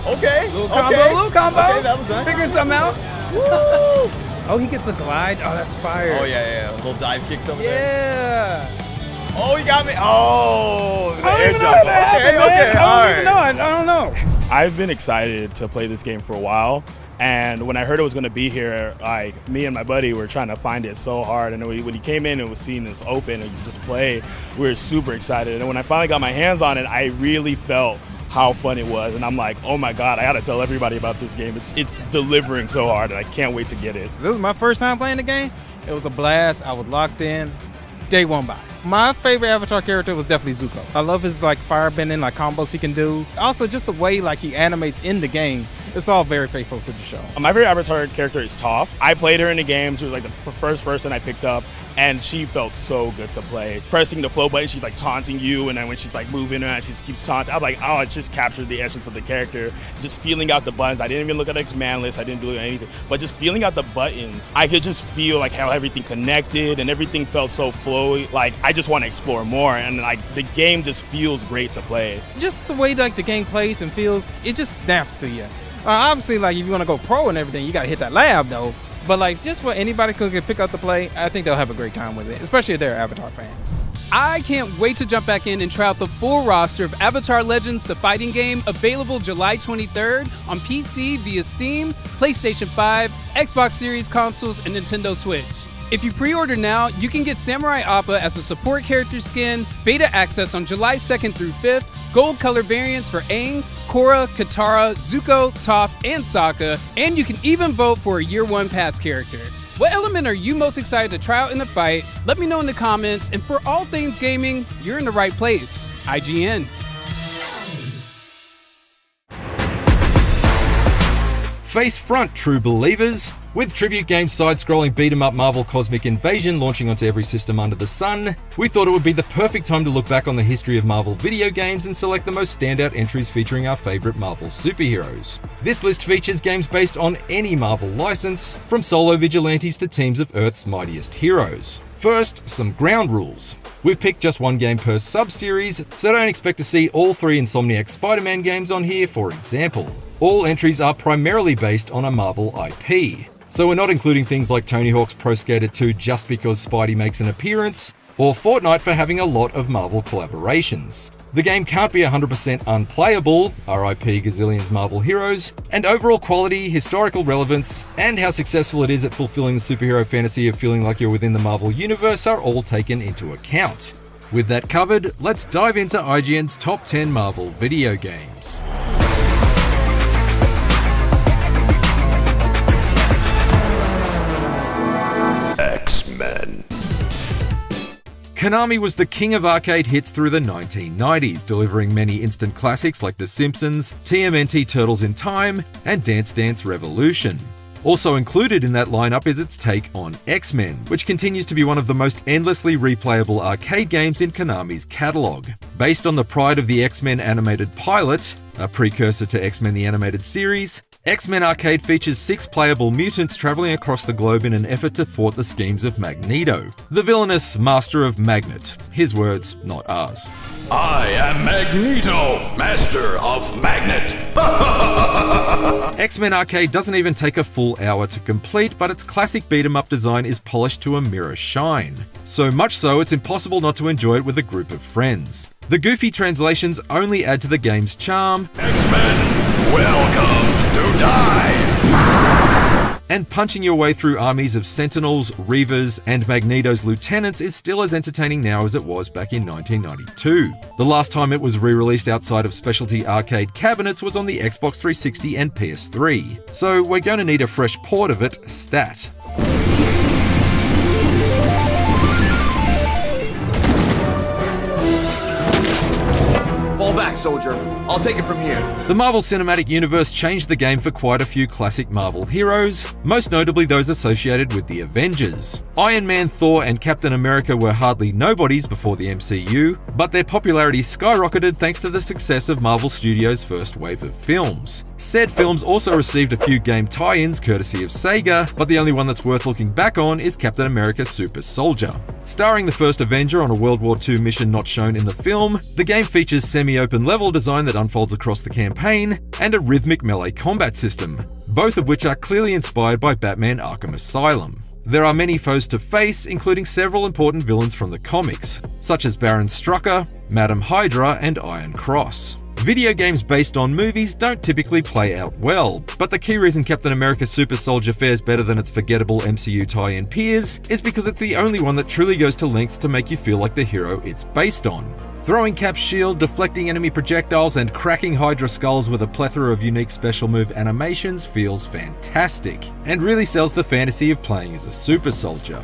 Okay. Little combo. Okay, that was nice. Figuring something out. Woo! Oh, he gets a glide. Oh, that's fire. Oh, yeah. Little dive kicks over there. Yeah. Oh, you got me. Oh, the I don't air even know jump. how that happened, man. All right. I don't know. I've been excited to play this game for a while, and when I heard it was going to be here, like, me and my buddy were trying to find it so hard, and when he came in and was seeing this open and just play, we were super excited. And when I finally got my hands on it, I really felt how fun it was, and I'm like, oh my god, I gotta tell everybody about this game. It's delivering so hard, and I can't wait to get it. This was my first time playing the game. It was a blast. I was locked in. day one buy. My favorite Avatar character was definitely Zuko. I love his like firebending, like combos he can do. Also, just the way like he animates in the game. It's all very faithful to the show. My favorite Avatar character is Toph. I played her in the game. She was like the first person I picked up, and she felt so good to play. Pressing the flow button, she's like taunting you, and then when she's like moving around, she just keeps taunting. I'm like, oh, it just captured the essence of the character. Just feeling out the buttons. I didn't even look at the command list. I didn't do anything. But just feeling out the buttons, I could just feel like how everything connected, and everything felt so flowy. Like, I just want to explore more, and like the game just feels great to play. Just the way like the game plays and feels, it just snaps to you. Obviously, like if you want to go pro and everything, you gotta hit that lab though. But like just for anybody who can pick up the play, I think they'll have a great time with it, especially if they're an Avatar fan. I can't wait to jump back in and try out the full roster of Avatar Legends, the fighting game, available July 23rd on PC via Steam, PlayStation 5, Xbox Series consoles, and Nintendo Switch. If you pre-order now, you can get Samurai Appa as a support character skin, beta access on July 2nd through 5th, gold color variants for Aang, Korra, Katara, Zuko, Toph, and Sokka, and you can even vote for a Year 1 Pass character. What element are you most excited to try out in the fight? Let me know in the comments, and for all things gaming, you're in the right place. IGN. Face front, true believers. With Tribute Games' side-scrolling beat-em-up Marvel Cosmic Invasion launching onto every system under the sun, we thought it would be the perfect time to look back on the history of Marvel video games and select the most standout entries featuring our favourite Marvel superheroes. This list features games based on any Marvel license, from solo vigilantes to teams of Earth's mightiest heroes. First, some ground rules. We've picked just one game per sub-series, so don't expect to see all 3 Insomniac Spider-Man games on here, for example. All entries are primarily based on a Marvel IP. So we're not including things like Tony Hawk's Pro Skater 2 just because Spidey makes an appearance, or Fortnite for having a lot of Marvel collaborations. The game can't be 100% unplayable, RIP Gazillion's Marvel heroes, and overall quality, historical relevance, and how successful it is at fulfilling the superhero fantasy of feeling like you're within the Marvel universe are all taken into account. With that covered, let's dive into IGN's top 10 Marvel video games. X-Men. Konami was the king of arcade hits through the 1990s, delivering many instant classics like The Simpsons, TMNT Turtles in Time, and Dance Dance Revolution. Also included in that lineup is its take on X-Men, which continues to be one of the most endlessly replayable arcade games in Konami's catalog. Based on the pride of the X-Men animated pilot, a precursor to X-Men the Animated Series, X-Men Arcade features 6 playable mutants traveling across the globe in an effort to thwart the schemes of Magneto, the villainous master of Magnet. His words, not ours. I am Magneto, master of Magnet. X-Men Arcade doesn't even take a full hour to complete, but its classic beat-em-up design is polished to a mirror shine. So much so, it's impossible not to enjoy it with a group of friends. The goofy translations only add to the game's charm. X-Men, welcome to die. And punching your way through armies of Sentinels, Reavers, and Magneto's lieutenants is still as entertaining now as it was back in 1992. The last time it was re-released outside of specialty arcade cabinets was on the Xbox 360 and PS3, so we're going to need a fresh port of it, stat. Fall back, soldier. I'll take it from here. The Marvel Cinematic Universe changed the game for quite a few classic Marvel heroes, most notably those associated with the Avengers. Iron Man, Thor, and Captain America were hardly nobodies before the MCU, but their popularity skyrocketed thanks to the success of Marvel Studios' first wave of films. Said films also received a few game tie-ins courtesy of Sega, but the only one that's worth looking back on is Captain America Super Soldier. Starring the first Avenger on a World War II mission not shown in the film, the game features semi-open level design that unfolds across the campaign, and a rhythmic melee combat system, both of which are clearly inspired by Batman Arkham Asylum. There are many foes to face, including several important villains from the comics, such as Baron Strucker, Madam Hydra, and Iron Cross. Video games based on movies don't typically play out well, but the key reason Captain America Super Soldier fares better than its forgettable MCU tie-in peers is because it's the only one that truly goes to lengths to make you feel like the hero it's based on. Throwing Cap's shield, deflecting enemy projectiles, and cracking Hydra skulls with a plethora of unique special move animations feels fantastic, and really sells the fantasy of playing as a super soldier.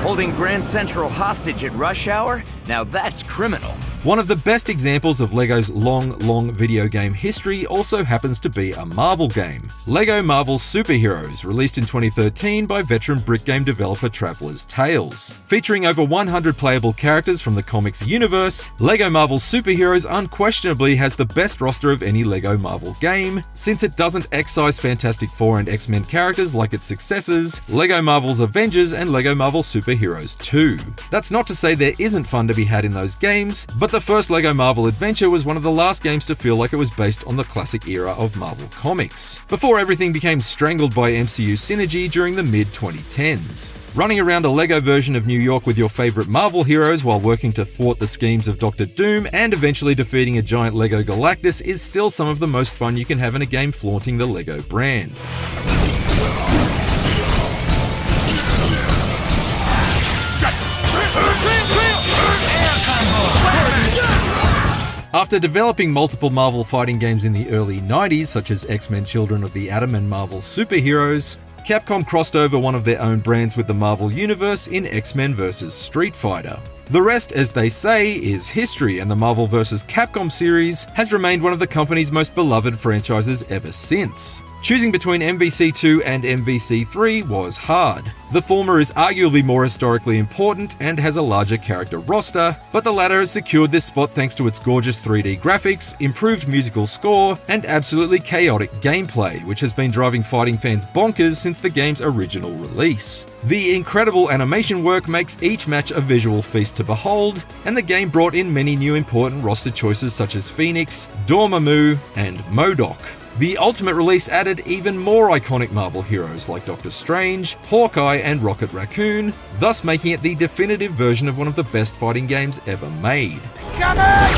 Holding Grand Central hostage at rush hour? Now that's criminal. One of the best examples of LEGO's long video game history also happens to be a Marvel game. LEGO Marvel Superheroes, released in 2013 by veteran brick game developer Traveller's Tales. Featuring over 100 playable characters from the comics universe, LEGO Marvel Superheroes unquestionably has the best roster of any LEGO Marvel game, since it doesn't excise Fantastic Four and X-Men characters like its successors, LEGO Marvel's Avengers and LEGO Marvel Superheroes 2. That's not to say there isn't fun to be had in those games, but the first LEGO Marvel Adventure was one of the last games to feel like it was based on the classic era of Marvel Comics, before everything became strangled by MCU synergy during the mid-2010s. Running around a LEGO version of New York with your favorite Marvel heroes while working to thwart the schemes of Doctor Doom and eventually defeating a giant LEGO Galactus is still some of the most fun you can have in a game flaunting the LEGO brand. After developing multiple Marvel fighting games in the early 90s, such as X-Men Children of the Atom and Marvel Superheroes, Capcom crossed over one of their own brands with the Marvel Universe in X-Men vs. Street Fighter. The rest, as they say, is history, and the Marvel vs. Capcom series has remained one of the company's most beloved franchises ever since. Choosing between MVC2 and MVC3 was hard. The former is arguably more historically important and has a larger character roster, but the latter has secured this spot thanks to its gorgeous 3D graphics, improved musical score, and absolutely chaotic gameplay, which has been driving fighting fans bonkers since the game's original release. The incredible animation work makes each match a visual feast to behold, and the game brought in many new important roster choices such as Phoenix, Dormammu, and MODOK. The Ultimate release added even more iconic Marvel heroes like Doctor Strange, Hawkeye, and Rocket Raccoon, thus making it the definitive version of one of the best fighting games ever made. Come on!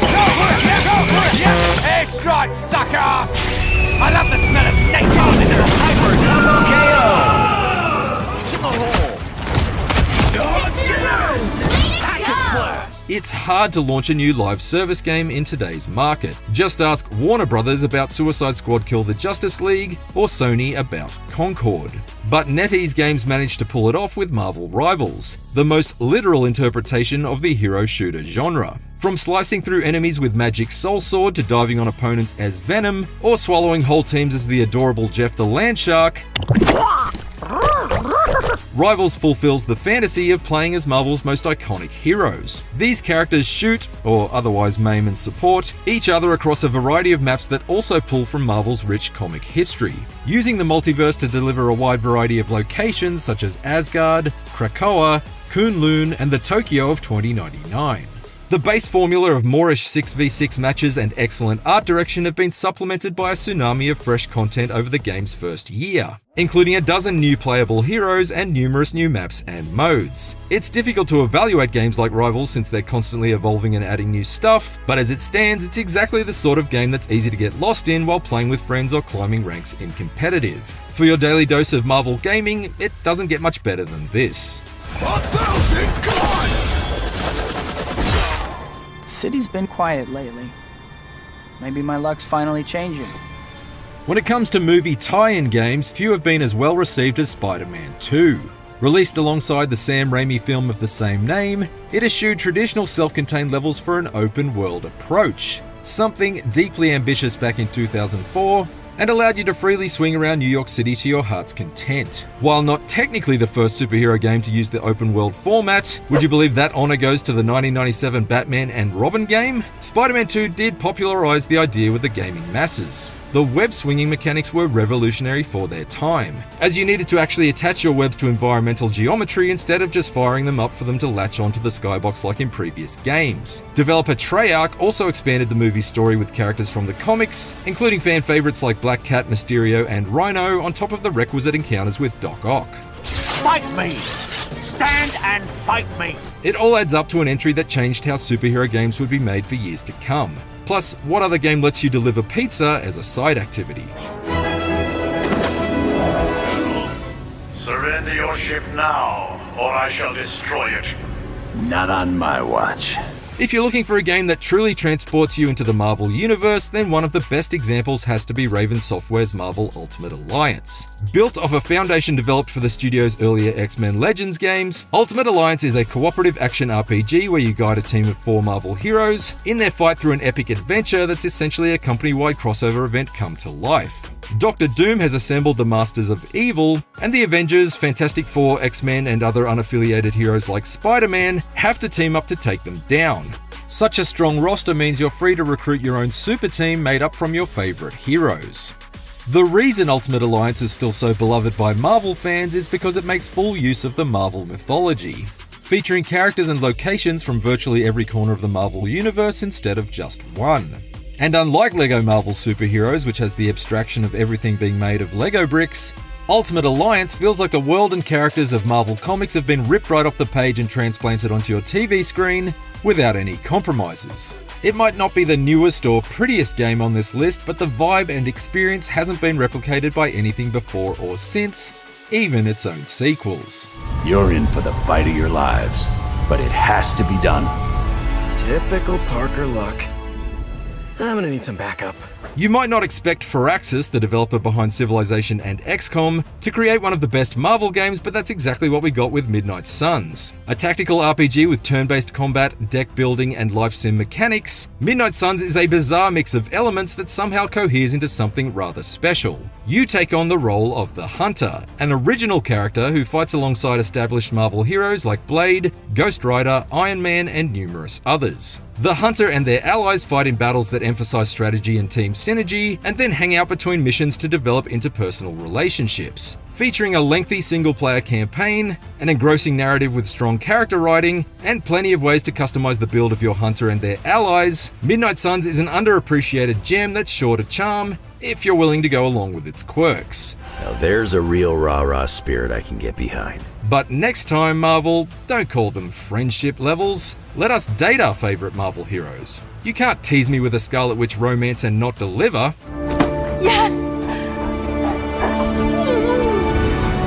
Go for it! Yeah, go for it! Yeah! Airstrike, suckers! I love the smell of napalm in their hyper double KO! It's hard to launch a new live service game in today's market. Just ask Warner Brothers about Suicide Squad Kill the Justice League, or Sony about Concord. But NetEase Games managed to pull it off with Marvel Rivals, the most literal interpretation of the hero shooter genre. From slicing through enemies with Magic Soul Sword to diving on opponents as Venom, or swallowing whole teams as the adorable Jeff the Landshark, Rivals fulfills the fantasy of playing as Marvel's most iconic heroes. These characters shoot, or otherwise maim and support, each other across a variety of maps that also pull from Marvel's rich comic history, using the multiverse to deliver a wide variety of locations such as Asgard, Krakoa, Kunlun, and the Tokyo of 2099. The base formula of Moorish 6v6 matches and excellent art direction have been supplemented by a tsunami of fresh content over the game's first year, including a dozen new playable heroes and numerous new maps and modes. It's difficult to evaluate games like Rivals since they're constantly evolving and adding new stuff, but as it stands, it's exactly the sort of game that's easy to get lost in while playing with friends or climbing ranks in competitive. For your daily dose of Marvel gaming, it doesn't get much better than this. 1,000 gods! City's been quiet lately. Maybe my luck's finally changing. When it comes to movie tie-in games, few have been as well received as Spider-Man 2. Released alongside the Sam Raimi film of the same name, it eschewed traditional self-contained levels for an open-world approach, something deeply ambitious back in 2004, and allowed you to freely swing around New York City to your heart's content. While not technically the first superhero game to use the open world format, would you believe that honor goes to the 1997 Batman and Robin game? Spider-Man 2 did popularize the idea with the gaming masses. The web swinging mechanics were revolutionary for their time, as you needed to actually attach your webs to environmental geometry instead of just firing them up for them to latch onto the skybox like in previous games. Developer Treyarch also expanded the movie's story with characters from the comics, including fan favorites like Black Cat, Mysterio, and Rhino, on top of the requisite encounters with Doc Ock. Fight me! Stand and fight me! It all adds up to an entry that changed how superhero games would be made for years to come. Plus, what other game lets you deliver pizza as a side activity? Surrender your ship now, or I shall destroy it. Not on my watch. If you're looking for a game that truly transports you into the Marvel Universe, then one of the best examples has to be Raven Software's Marvel Ultimate Alliance. Built off a foundation developed for the studio's earlier X-Men Legends games, Ultimate Alliance is a cooperative action RPG where you guide a team of 4 Marvel heroes in their fight through an epic adventure that's essentially a company-wide crossover event come to life. Dr. Doom has assembled the Masters of Evil, and the Avengers, Fantastic Four, X-Men, and other unaffiliated heroes like Spider-Man have to team up to take them down. Such a strong roster means you're free to recruit your own super team made up from your favorite heroes. The reason Ultimate Alliance is still so beloved by Marvel fans is because it makes full use of the Marvel mythology, featuring characters and locations from virtually every corner of the Marvel universe instead of just one. And unlike LEGO Marvel Superheroes, which has the abstraction of everything being made of LEGO bricks, Ultimate Alliance feels like the world and characters of Marvel Comics have been ripped right off the page and transplanted onto your TV screen without any compromises. It might not be the newest or prettiest game on this list, but the vibe and experience hasn't been replicated by anything before or since, even its own sequels. You're in for the fight of your lives, but it has to be done. Typical Parker luck. I'm gonna need some backup. You might not expect Firaxis, the developer behind Civilization and XCOM, to create one of the best Marvel games, but that's exactly what we got with Midnight Suns. A tactical RPG with turn-based combat, deck building, and life sim mechanics, Midnight Suns is a bizarre mix of elements that somehow coheres into something rather special. You take on the role of the Hunter, an original character who fights alongside established Marvel heroes like Blade, Ghost Rider, Iron Man, and numerous others. The Hunter and their allies fight in battles that emphasize strategy and team synergy, and then hang out between missions to develop interpersonal relationships. Featuring a lengthy single-player campaign, an engrossing narrative with strong character writing, and plenty of ways to customize the build of your Hunter and their allies, Midnight Suns is an underappreciated gem that's sure to charm if you're willing to go along with its quirks. Now there's a real rah-rah spirit I can get behind. But next time, Marvel, don't call them friendship levels. Let us date our favorite Marvel heroes. You can't tease me with a Scarlet Witch romance and not deliver. Yes!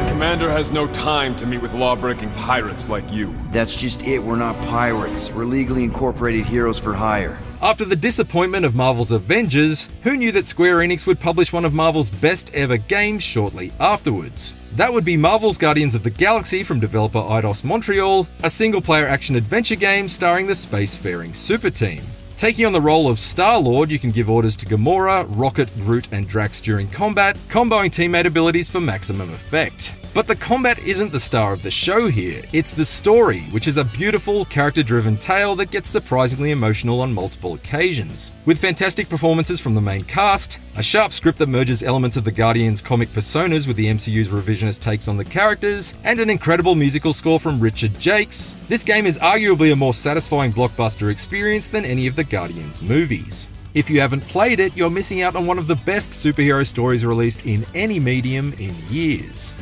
The commander has no time to meet with law-breaking pirates like you. That's just it, we're not pirates. We're legally incorporated heroes for hire. After the disappointment of Marvel's Avengers, who knew that Square Enix would publish one of Marvel's best ever games shortly afterwards? That would be Marvel's Guardians of the Galaxy from developer Eidos Montreal, a single-player action-adventure game starring the spacefaring super team. Taking on the role of Star-Lord, you can give orders to Gamora, Rocket, Groot, and Drax during combat, comboing teammate abilities for maximum effect. But the combat isn't the star of the show here, it's the story, which is a beautiful, character-driven tale that gets surprisingly emotional on multiple occasions. With fantastic performances from the main cast, a sharp script that merges elements of the Guardians' comic personas with the MCU's revisionist takes on the characters, and an incredible musical score from Richard Jakes, this game is arguably a more satisfying blockbuster experience than any of the Guardians movies. If you haven't played it, you're missing out on one of the best superhero stories released in any medium in years.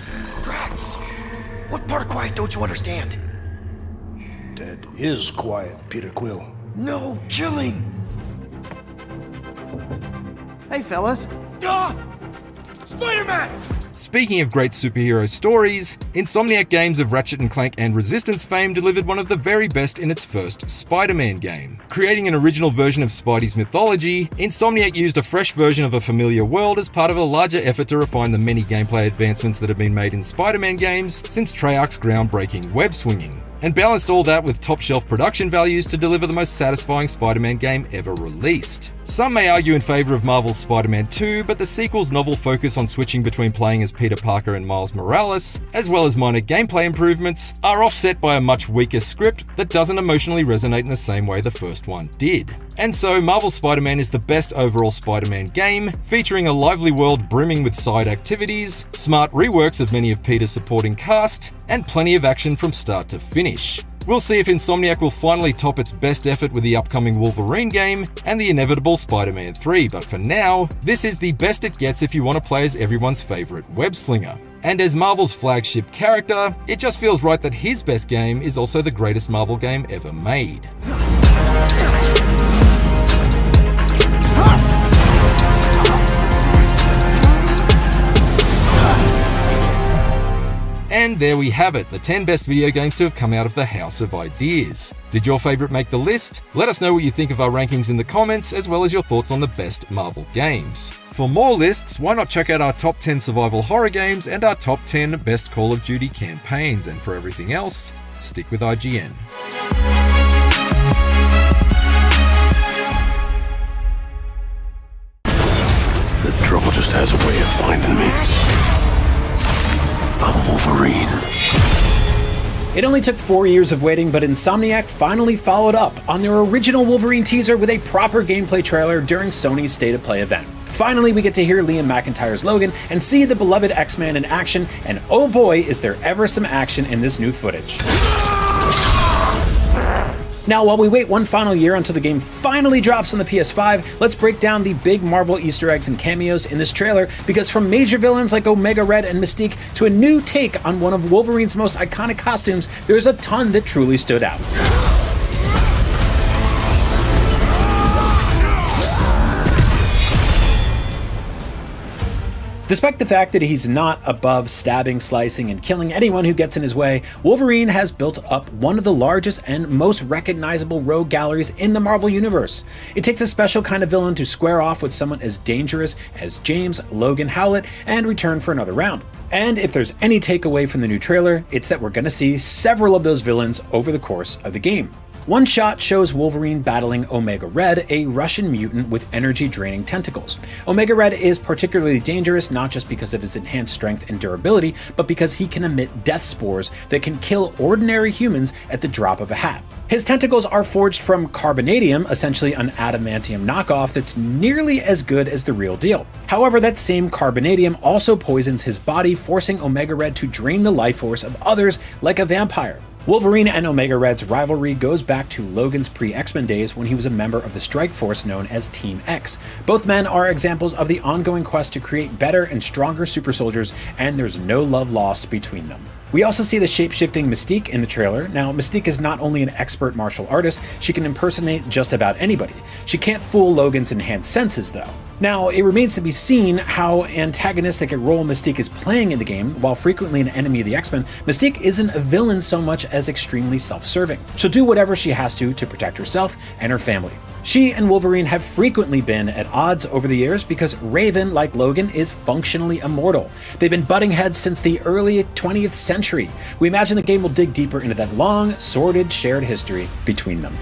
Drax, what part of quiet don't you understand? That is quiet, Peter Quill. No killing! Hey, fellas. Spider-Man! Speaking of great superhero stories, Insomniac Games of Ratchet & Clank and Resistance fame delivered one of the very best in its first Spider-Man game. Creating an original version of Spidey's mythology, Insomniac used a fresh version of a familiar world as part of a larger effort to refine the many gameplay advancements that have been made in Spider-Man games since Treyarch's groundbreaking web swinging, and balanced all that with top-shelf production values to deliver the most satisfying Spider-Man game ever released. Some may argue in favor of Marvel's Spider-Man 2, but the sequel's novel focus on switching between playing as Peter Parker and Miles Morales, as well as minor gameplay improvements, are offset by a much weaker script that doesn't emotionally resonate in the same way the first one did. And so, Marvel's Spider-Man is the best overall Spider-Man game, featuring a lively world brimming with side activities, smart reworks of many of Peter's supporting cast, and plenty of action from start to finish. We'll see if Insomniac will finally top its best effort with the upcoming Wolverine game and the inevitable Spider-Man 3, but for now, this is the best it gets if you want to play as everyone's favorite web-slinger. And as Marvel's flagship character, it just feels right that his best game is also the greatest Marvel game ever made. And there we have it, the 10 best video games to have come out of the House of Ideas. Did your favourite make the list? Let us know what you think of our rankings in the comments, as well as your thoughts on the best Marvel games. For more lists, why not check out our top 10 survival horror games and our top 10 best Call of Duty campaigns, and for everything else, stick with IGN. The trouble just has a way of finding me. I'm Wolverine. It only took 4 years of waiting, but Insomniac finally followed up on their original Wolverine teaser with a proper gameplay trailer during Sony's State of Play event. Finally, we get to hear Liam McIntyre's Logan and see the beloved X-Man in action, and oh boy, is there ever some action in this new footage. Now, while we wait one final year until the game finally drops on the PS5, let's break down the big Marvel Easter eggs and cameos in this trailer, because from major villains like Omega Red and Mystique to a new take on one of Wolverine's most iconic costumes, there's a ton that truly stood out. Despite the fact that he's not above stabbing, slicing, and killing anyone who gets in his way, Wolverine has built up one of the largest and most recognizable rogue galleries in the Marvel Universe. It takes a special kind of villain to square off with someone as dangerous as James Logan Howlett and return for another round. And if there's any takeaway from the new trailer, it's that we're going to see several of those villains over the course of the game. One shot shows Wolverine battling Omega Red, a Russian mutant with energy-draining tentacles. Omega Red is particularly dangerous not just because of his enhanced strength and durability, but because he can emit death spores that can kill ordinary humans at the drop of a hat. His tentacles are forged from carbonadium, essentially an adamantium knockoff that's nearly as good as the real deal. However, that same carbonadium also poisons his body, forcing Omega Red to drain the life force of others like a vampire. Wolverine and Omega Red's rivalry goes back to Logan's pre-X-Men days when he was a member of the strike force known as Team X. Both men are examples of the ongoing quest to create better and stronger super soldiers, and there's no love lost between them. We also see the shape-shifting Mystique in the trailer. Now, Mystique is not only an expert martial artist, she can impersonate just about anybody. She can't fool Logan's enhanced senses, though. Now, it remains to be seen how antagonistic a role Mystique is playing in the game. While frequently an enemy of the X-Men, Mystique isn't a villain so much as extremely self-serving. She'll do whatever she has to protect herself and her family. She and Wolverine have frequently been at odds over the years because Raven, like Logan, is functionally immortal. They've been butting heads since the early 20th century. We imagine the game will dig deeper into that long, sordid, shared history between them.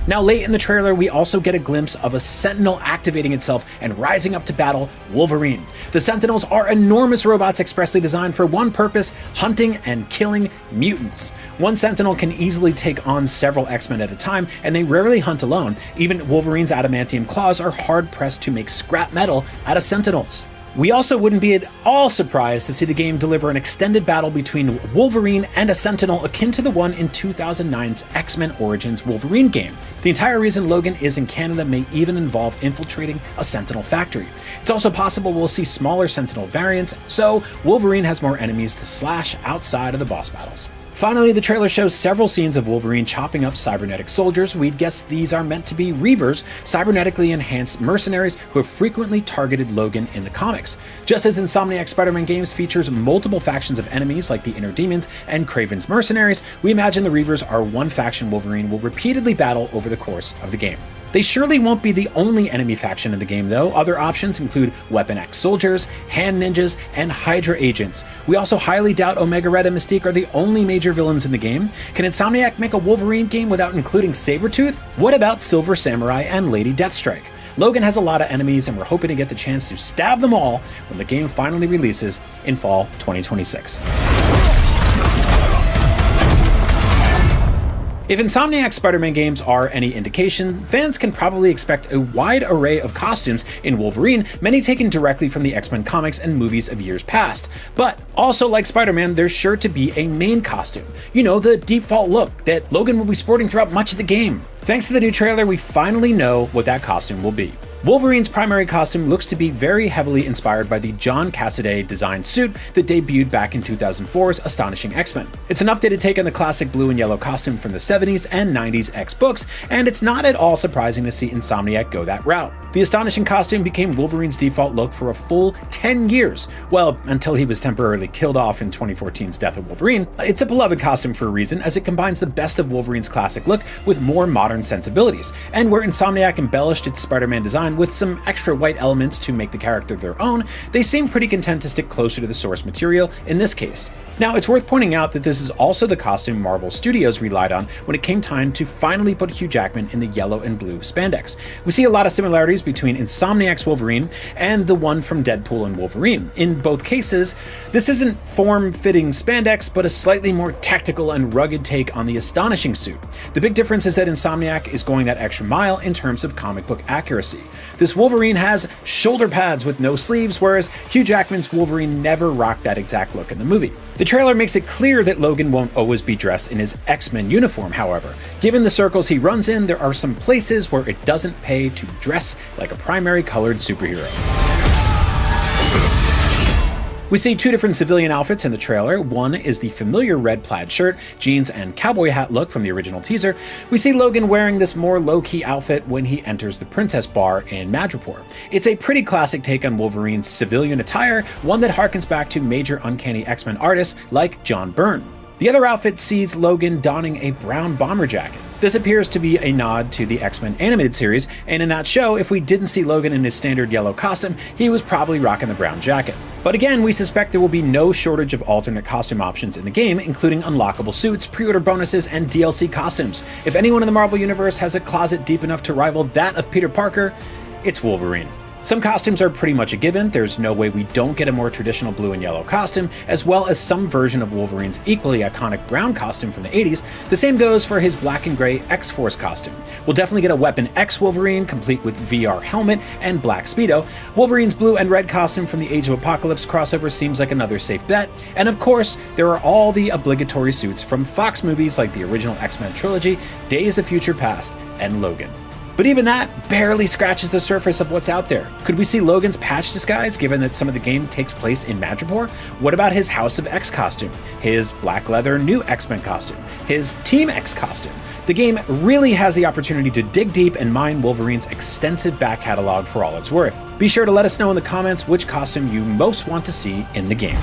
Now, late in the trailer, we also get a glimpse of a Sentinel activating itself and rising up to battle Wolverine. The Sentinels are enormous robots expressly designed for one purpose: hunting and killing mutants. One Sentinel can easily take on several X-Men at a time, and they rarely hunt alone. Even Wolverine's adamantium claws are hard-pressed to make scrap metal out of Sentinels. We also wouldn't be at all surprised to see the game deliver an extended battle between Wolverine and a Sentinel akin to the one in 2009's X-Men Origins Wolverine game. The entire reason Logan is in Canada may even involve infiltrating a Sentinel factory. It's also possible we'll see smaller Sentinel variants, so Wolverine has more enemies to slash outside of the boss battles. Finally, the trailer shows several scenes of Wolverine chopping up cybernetic soldiers. We'd guess these are meant to be Reavers, cybernetically enhanced mercenaries who have frequently targeted Logan in the comics. Just as Insomniac Spider-Man games features multiple factions of enemies like the Inner Demons and Kraven's mercenaries, we imagine the Reavers are one faction Wolverine will repeatedly battle over the course of the game. They surely won't be the only enemy faction in the game, though. Other options include Weapon X soldiers, hand ninjas, and Hydra agents. We also highly doubt Omega Red and Mystique are the only major villains in the game. Can Insomniac make a Wolverine game without including Sabretooth? What about Silver Samurai and Lady Deathstrike? Logan has a lot of enemies, and we're hoping to get the chance to stab them all when the game finally releases in fall 2026. If Insomniac's Spider-Man games are any indication, fans can probably expect a wide array of costumes in Wolverine, many taken directly from the X-Men comics and movies of years past. But also like Spider-Man, there's sure to be a main costume. You know, the default look that Logan will be sporting throughout much of the game. Thanks to the new trailer, we finally know what that costume will be. Wolverine's primary costume looks to be very heavily inspired by the John Cassaday designed suit that debuted back in 2004's Astonishing X-Men. It's an updated take on the classic blue and yellow costume from the 70s and 90s X books, and it's not at all surprising to see Insomniac go that route. The astonishing costume became Wolverine's default look for a full 10 years, well, until he was temporarily killed off in 2014's Death of Wolverine. It's a beloved costume for a reason, as it combines the best of Wolverine's classic look with more modern sensibilities, and where Insomniac embellished its Spider-Man design with some extra white elements to make the character their own, they seem pretty content to stick closer to the source material in this case. Now, it's worth pointing out that this is also the costume Marvel Studios relied on when it came time to finally put Hugh Jackman in the yellow and blue spandex. We see a lot of similarities between Insomniac's Wolverine and the one from Deadpool and Wolverine. In both cases, this isn't form-fitting spandex, but a slightly more tactical and rugged take on the astonishing suit. The big difference is that Insomniac is going that extra mile in terms of comic book accuracy. This Wolverine has shoulder pads with no sleeves, whereas Hugh Jackman's Wolverine never rocked that exact look in the movie. The trailer makes it clear that Logan won't always be dressed in his X-Men uniform, however. Given the circles he runs in, there are some places where it doesn't pay to dress like a primary colored superhero. We see two different civilian outfits in the trailer. One is the familiar red plaid shirt, jeans, and cowboy hat look from the original teaser. We see Logan wearing this more low-key outfit when he enters the Princess Bar in Madripoor. It's a pretty classic take on Wolverine's civilian attire, one that harkens back to major Uncanny X-Men artists like John Byrne. The other outfit sees Logan donning a brown bomber jacket. This appears to be a nod to the X-Men animated series, and in that show, if we didn't see Logan in his standard yellow costume, he was probably rocking the brown jacket. But again, we suspect there will be no shortage of alternate costume options in the game, including unlockable suits, pre-order bonuses, and DLC costumes. If anyone in the Marvel Universe has a closet deep enough to rival that of Peter Parker, it's Wolverine. Some costumes are pretty much a given. There's no way we don't get a more traditional blue and yellow costume, as well as some version of Wolverine's equally iconic brown costume from the 80s. The same goes for his black and gray X-Force costume. We'll definitely get a Weapon X Wolverine, complete with VR helmet and black Speedo. Wolverine's blue and red costume from the Age of Apocalypse crossover seems like another safe bet. And of course, there are all the obligatory suits from Fox movies like the original X-Men trilogy, Days of Future Past, and Logan. But even that barely scratches the surface of what's out there. Could we see Logan's patch disguise, given that some of the game takes place in Madripoor? What about his House of X costume, his black leather new X-Men costume, his Team X costume? The game really has the opportunity to dig deep and mine Wolverine's extensive back catalog for all it's worth. Be sure to let us know in the comments which costume you most want to see in the game.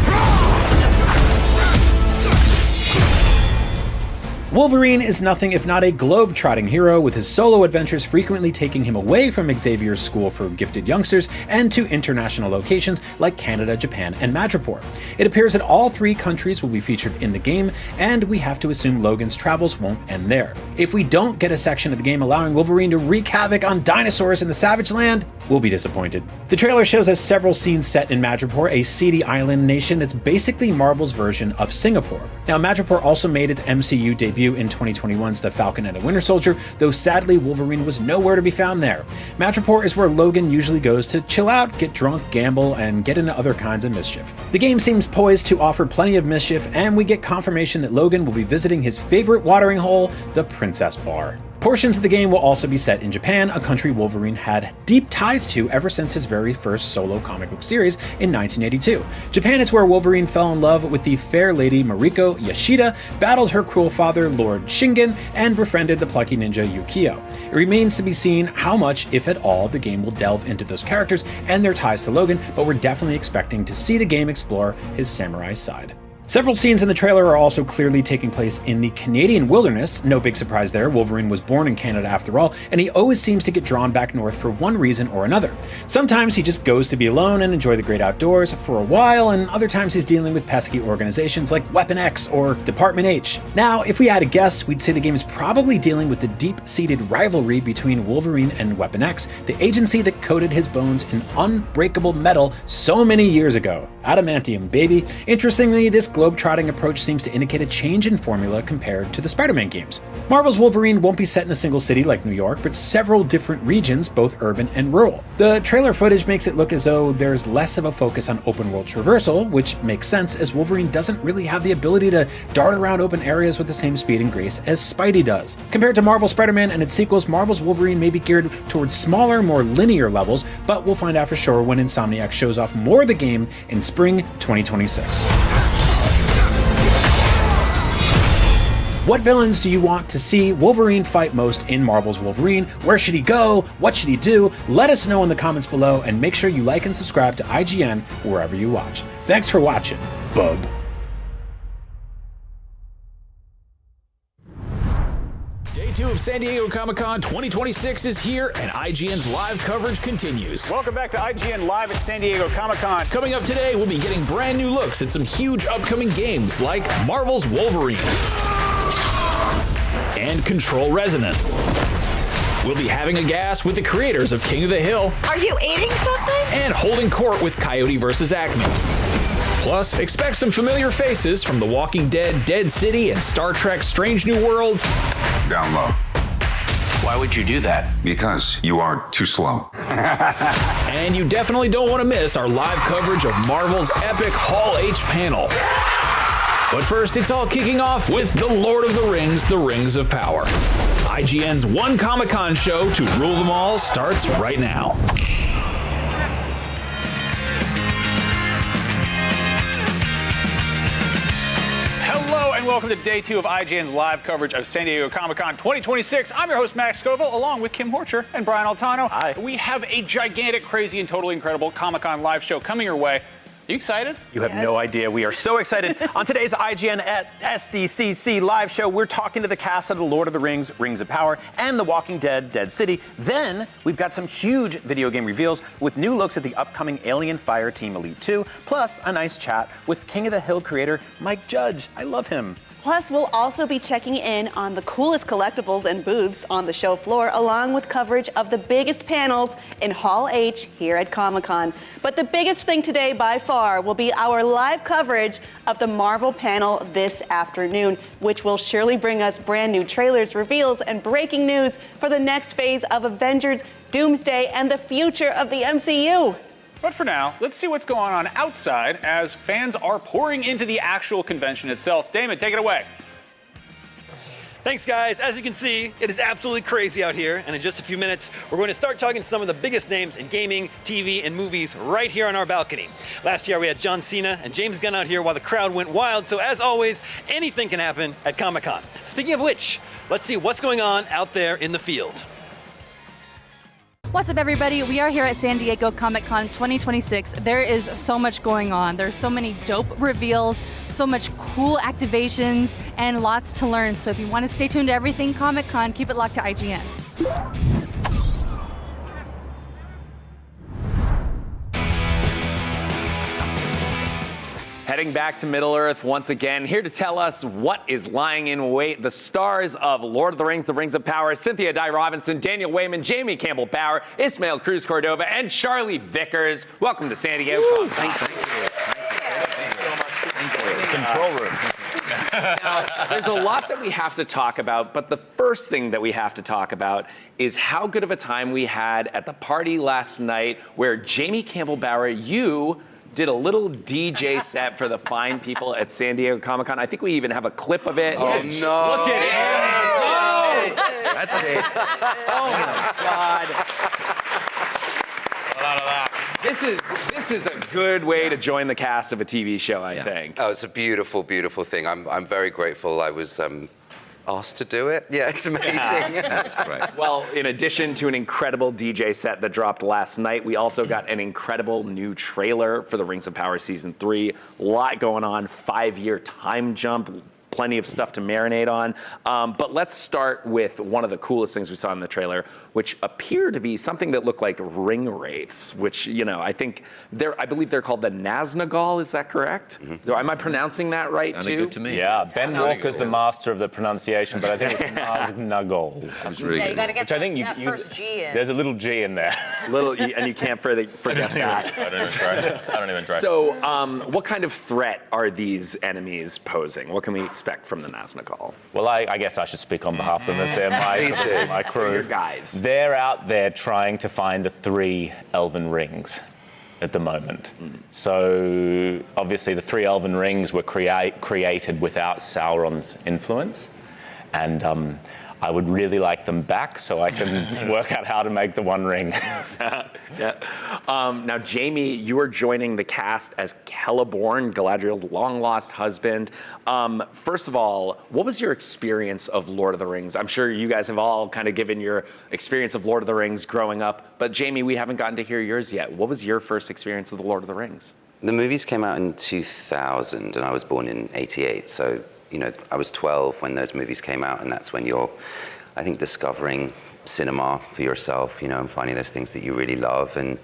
Wolverine is nothing if not a globe-trotting hero, with his solo adventures frequently taking him away from Xavier's school for gifted youngsters and to international locations like Canada, Japan, and Madripoor. It appears that all three countries will be featured in the game, and we have to assume Logan's travels won't end there. If we don't get a section of the game allowing Wolverine to wreak havoc on dinosaurs in the Savage Land, we'll be disappointed. The trailer shows us several scenes set in Madripoor, a seedy island nation that's basically Marvel's version of Singapore. Now, Madripoor also made its MCU debut in 2021's The Falcon and the Winter Soldier, though sadly Wolverine was nowhere to be found there. Madripoor is where Logan usually goes to chill out, get drunk, gamble, and get into other kinds of mischief. The game seems poised to offer plenty of mischief, and we get confirmation that Logan will be visiting his favorite watering hole, the Princess Bar. Portions of the game will also be set in Japan, a country Wolverine had deep ties to ever since his very first solo comic book series in 1982. Japan is where Wolverine fell in love with the fair lady Mariko Yashida, battled her cruel father Lord Shingen, and befriended the plucky ninja Yukio. It remains to be seen how much, if at all, the game will delve into those characters and their ties to Logan, but we're definitely expecting to see the game explore his samurai side. Several scenes in the trailer are also clearly taking place in the Canadian wilderness. No big surprise there, Wolverine was born in Canada after all, and he always seems to get drawn back north for one reason or another. Sometimes he just goes to be alone and enjoy the great outdoors for a while, and other times he's dealing with pesky organizations like Weapon X or Department H. Now, if we had to guess, we'd say the game is probably dealing with the deep-seated rivalry between Wolverine and Weapon X, the agency that coated his bones in unbreakable metal so many years ago. Adamantium, baby. Interestingly, this globe-trotting approach seems to indicate a change in formula compared to the Spider-Man games. Marvel's Wolverine won't be set in a single city like New York, but several different regions, both urban and rural. The trailer footage makes it look as though there's less of a focus on open-world traversal, which makes sense as Wolverine doesn't really have the ability to dart around open areas with the same speed and grace as Spidey does. Compared to Marvel's Spider-Man and its sequels, Marvel's Wolverine may be geared towards smaller, more linear levels, but we'll find out for sure when Insomniac shows off more of the game in spring 2026. What villains do you want to see Wolverine fight most in Marvel's Wolverine? Where should he go? What should he do? Let us know in the comments below, and make sure you like and subscribe to IGN wherever you watch. Thanks for watching, bub. Day 2 of San Diego Comic-Con 2026 is here, and IGN's live coverage continues. Welcome back to IGN Live at San Diego Comic-Con. Coming up today, we'll be getting brand new looks at some huge upcoming games like Marvel's Wolverine and Control Resonant. We'll be having a gas with the creators of King of the Hill. Are you eating something? And holding court with Coyote vs. Acme. Plus, expect some familiar faces from The Walking Dead, Dead City, and Star Trek Strange New Worlds. Down low. Why would you do that? Because you are too slow. And you definitely don't want to miss our live coverage of Marvel's epic Hall H panel. But first, it's all kicking off with The Lord of the Rings, The Rings of Power. IGN's one Comic-Con show to rule them all starts right now. Hello and welcome to Day 2 of IGN's live coverage of San Diego Comic-Con 2026. I'm your host, Max Scoville, along with Kim Horcher and Brian Altano. Hi. We have a gigantic, crazy, and totally incredible Comic-Con live show coming your way. Are you excited? You have no idea. We are so excited. On today's IGN at SDCC live show, we're talking to the cast of The Lord of the Rings, Rings of Power, and The Walking Dead, Dead City. Then, we've got some huge video game reveals with new looks at the upcoming Alien Fire Team Elite 2, plus a nice chat with King of the Hill creator Mike Judge. I love him. Plus, we'll also be checking in on the coolest collectibles and booths on the show floor, along with coverage of the biggest panels in Hall H here at Comic-Con. But the biggest thing today, by far, will be our live coverage of the Marvel panel this afternoon, which will surely bring us brand new trailers, reveals, and breaking news for the next phase of Avengers, Doomsday, and the future of the MCU. But for now, let's see what's going on outside as fans are pouring into the actual convention itself. Damon, take it away. Thanks, guys. As you can see, it is absolutely crazy out here, and in just a few minutes, we're going to start talking to some of the biggest names in gaming, TV, and movies right here on our balcony. Last year, we had John Cena and James Gunn out here while the crowd went wild, so as always, anything can happen at Comic-Con. Speaking of which, let's see what's going on out there in the field. What's up, everybody? We are here at San Diego Comic-Con 2026. There is so much going on. There's so many dope reveals, so much cool activations, and lots to learn. So if you want to stay tuned to everything Comic-Con, keep it locked to IGN. Heading back to Middle-earth once again, here to tell us what is lying in wait. The stars of Lord of the Rings, The Rings of Power, Cynthia Dye Robinson, Daniel Wayman, Jamie Campbell-Bower, Ismael Cruz Cordova, and Charlie Vickers. Welcome to San Diego. Thank you. Thanks so much. Thank you. Control room. Now, there's a lot that we have to talk about, but the first thing that we have to talk about is how good of a time we had at the party last night where Jamie Campbell-Bower, you did a little DJ set for the fine people at San Diego Comic-Con. I think we even have a clip of it. Oh, Yes. no. Look at it. Oh. That's it. Oh, my God. This is a good way to join the cast of a TV show, I think. Oh, it's a beautiful, beautiful thing. I'm very grateful I was asked to do it. Yeah, it's amazing. That's great. Well, in addition to an incredible DJ set that dropped last night, we also got an incredible new trailer for the Rings of Power Season 3. A lot going on, 5-year time jump, plenty of stuff to marinate on. But let's start with one of the coolest things we saw in the trailer, which appeared to be something that looked like ring wraiths, which, you know, I believe they're called the Naznagal, is that correct? Mm-hmm. Am I pronouncing that right, Sounded too? good to me. Yeah, Ben Walker's the master of the pronunciation, but I think it's Naznagal. That's really Yeah, you gotta get Which I think that first G in. There's a little G in there. And you can't forget that. I don't even try. So, what kind of threat are these enemies posing? What can we expect from the Naznagal? Well, I guess I should speak on behalf of them as they're my crew. Your guys. They're out there trying to find the 3 elven rings at the moment. So obviously the 3 elven rings were created without Sauron's influence. And I would really like them back so I can work out how to make the One Ring. Now, Jamie, you are joining the cast as Celeborn, Galadriel's long-lost husband. First of all, what was your experience of Lord of the Rings? I'm sure you guys have all kind of given your experience of Lord of the Rings growing up, but Jamie, we haven't gotten to hear yours yet. What was your first experience of the Lord of the Rings? The movies came out in 2000, and I was born in '88, so I was 12 when those movies came out, and that's when you're, I think, discovering cinema for yourself, and finding those things that you really love. And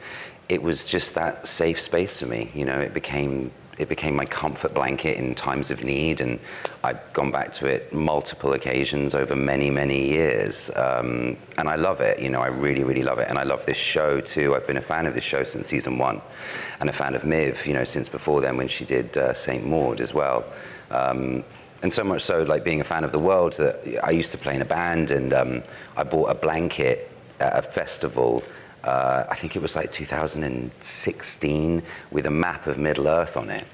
it was just that safe space for me. It became my comfort blanket in times of need, and I've gone back to it multiple occasions over many, many years. And I love it. I really, really love it. And I love this show too. I've been a fan of this show since season 1, and a fan of Miv, since before then when she did Saint Maud as well. And so much so, like being a fan of the world, that I used to play in a band, and I bought a blanket at a festival, I think it was like 2016, with a map of Middle-earth on it.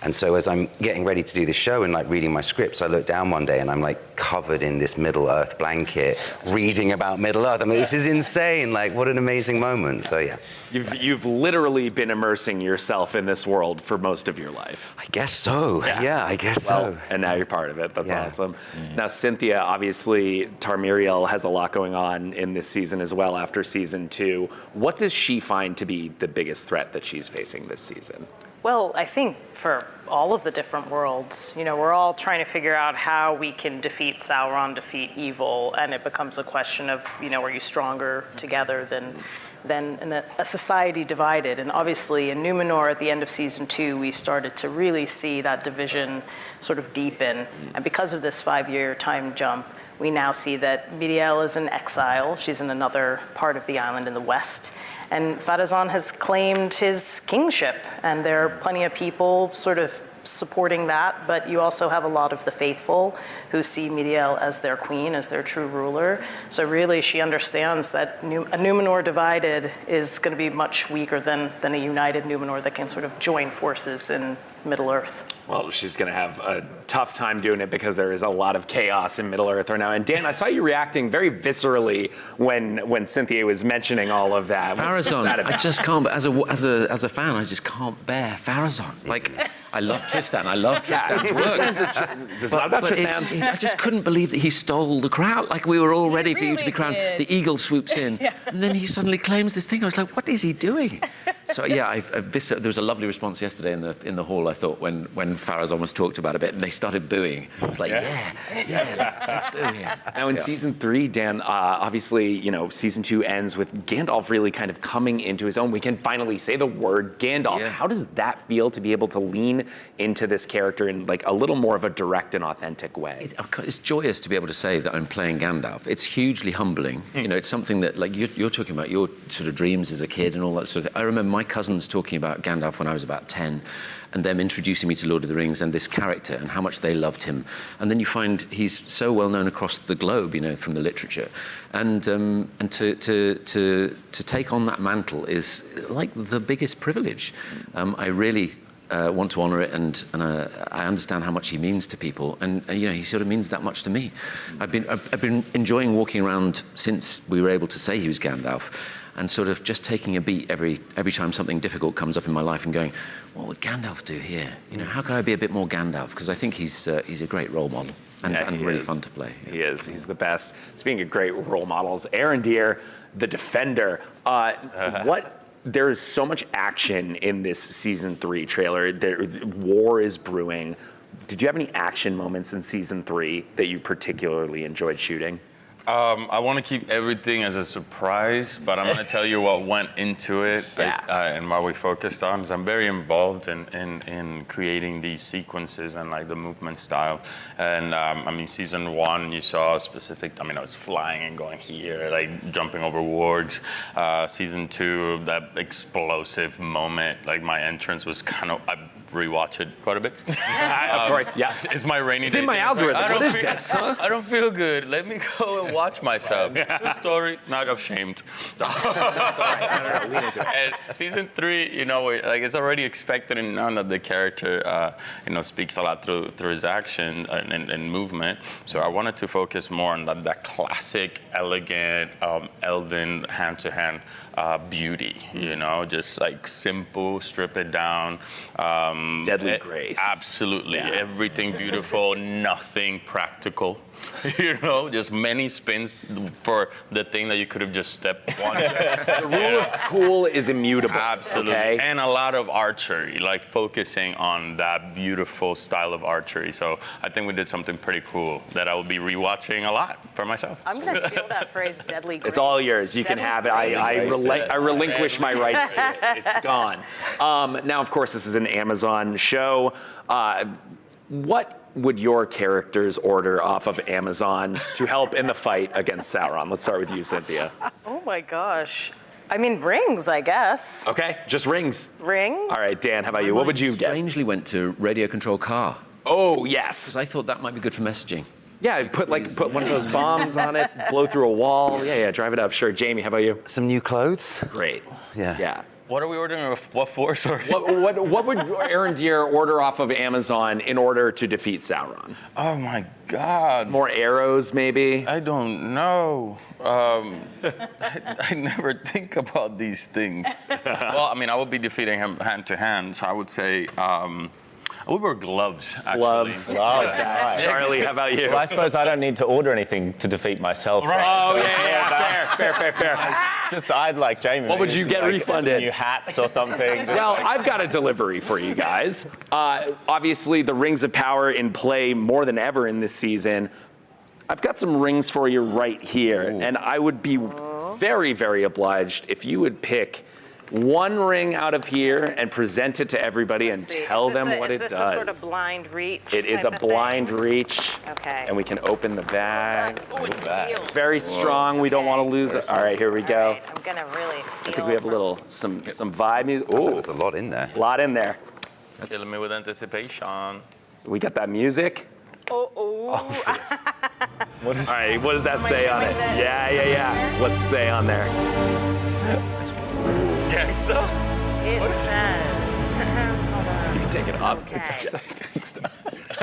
And so as I'm getting ready to do this show and like reading my scripts, I look down one day and I'm like covered in this Middle-earth blanket, reading about Middle-earth. I mean, this is insane. Like, what an amazing moment. So yeah. You've literally been immersing yourself in this world for most of your life. I guess so. Yeah, I guess so. And now you're part of it. That's awesome. Now, Cynthia, obviously, Tarmiriel has a lot going on in this season as well after season 2. What does she find to be the biggest threat that she's facing this season? Well, I think for all of the different worlds, we're all trying to figure out how we can defeat Sauron, defeat evil, and it becomes a question of, are you stronger together than in a society divided? And obviously in Numenor at the end of season 2, we started to really see that division sort of deepen. And because of this 5-year time jump, we now see that Miriel is in exile. She's in another part of the island in the west. And Farazan has claimed his kingship, and there are plenty of people sort of supporting that, but you also have a lot of the faithful who see Miriel as their queen, as their true ruler. So really she understands that a Numenor divided is going to be much weaker than a united Numenor that can sort of join forces in Middle-earth. Well, she's going to have a tough time doing it because there is a lot of chaos in Middle-earth right now. And Dan, I saw you reacting very viscerally when Cynthia was mentioning all of that. Farazan, I just can't. As a fan, I just can't bear Farazan. Like, I love Tristan. I love Tristan's work. I just couldn't believe that he stole the crown. Like, we were all ready for you to be crowned. The eagle swoops in, and then he suddenly claims this thing. I was like, what is he doing? So yeah, there was a lovely response yesterday in the hall. I thought when Farazan was talked about a bit, and they started booing. I was like, let's boo him. Now in season 3, Dan, obviously, season 2 ends with Gandalf really kind of coming into his own. We can finally say the word Gandalf. Yeah. How does that feel to be able to lean into this character in like a little more of a direct and authentic way? It's joyous to be able to say that I'm playing Gandalf. It's hugely humbling. It's something that like you're talking about your sort of dreams as a kid and all that sort of thing. I remember my cousins talking about Gandalf when I was about 10, and them introducing me to Lord of the Rings and this character and how much they loved him. And then you find he's so well known across the globe, from the literature, and to take on that mantle is like the biggest privilege. I really want to honour it, and I understand how much he means to people, and he sort of means that much to me. I've been enjoying walking around since we were able to say he was Gandalf, and sort of just taking a beat every time something difficult comes up in my life and going, what would Gandalf do here? How can I be a bit more Gandalf? Because I think he's a great role model and really fun to play. He is. He's the best. Speaking of great role models, Arondir, the Defender. There is so much action in this season 3 trailer. War is brewing. Did you have any action moments in season 3 that you particularly enjoyed shooting? I want to keep everything as a surprise, but I'm going to tell you what went into it and what we focused on. So I'm very involved in creating these sequences and like the movement style. And season 1, you saw a specific, I was flying and going here, like jumping over wargs. Season 2, that explosive moment, like my entrance was kind of, rewatch it quite a bit. Of course, yeah. It's my rainy It's day in my thing. algorithm. Like, What is this, huh? I don't feel good. Let me go and watch myself. True story, not ashamed. That's all right. No, lean into it. And season 3, you know, like it's already expected and known that the character, you know, speaks a lot through his action and movement. So I wanted to focus more on that classic, elegant, elven hand-to-hand beauty. You know, just like simple, strip it down. Deadly grace. Absolutely, everything beautiful, nothing practical. You know, just many spins for the thing that you could have just stepped on. The rule of cool is immutable. Absolutely. Okay? And a lot of archery, like focusing on that beautiful style of archery. So I think we did something pretty cool that I will be rewatching a lot for myself. I'm going to steal that phrase, deadly grace. It's all yours. You can have it. I relinquish my rights to it. It's gone. Now, of course, this is an Amazon show. What would your characters order off of Amazon to help in the fight against Sauron? Let's start with you, Cynthia. Oh my gosh. I mean, rings, I guess. Okay, just rings. Rings? All right, Dan, how about you? What would you get? Strangely went to radio control car. Oh, yes. Because I thought that might be good for messaging. Yeah, put one of those bombs on it, blow through a wall. Yeah, drive it up. Sure. Jamie, how about you? Some new clothes. Great. Yeah. What are we ordering? What for? Sorry. What would Aaron Deere order off of Amazon in order to defeat Sauron? Oh my God. More arrows, maybe? I don't know. I never think about these things. Well, I mean, I would be defeating him hand to hand, so I would say I would wear gloves, actually. Gloves. Oh, right. Charlie, how about you? Well, I suppose I don't need to order anything to defeat myself. Right. So Oh, it's more yeah. about- Fair. Just, I'd like Jamie. What would you just get like refunded? Some new hats or something. Just Well, like- I've got a delivery for you guys. Obviously, the Rings of Power in play more than ever in this season. I've got some rings for you right here, and I would be very, very obliged if you would pick one ring out of here and present it to everybody and tell them what it does. Is this a sort of blind reach? It is a blind reach. Okay. And we can open the bag. Oh, it's sealed. Very strong. We don't want to lose it. All right, here we go. Right, I'm gonna really I think we have a little some vibe music. Sounds like Oh, there's a lot in there. a lot in there. Killing me with anticipation. We got that music. Oh. All right, what does that say on it? Yeah. What's it say on there? Gangsta? It says. Hold on. You can take it off. Okay.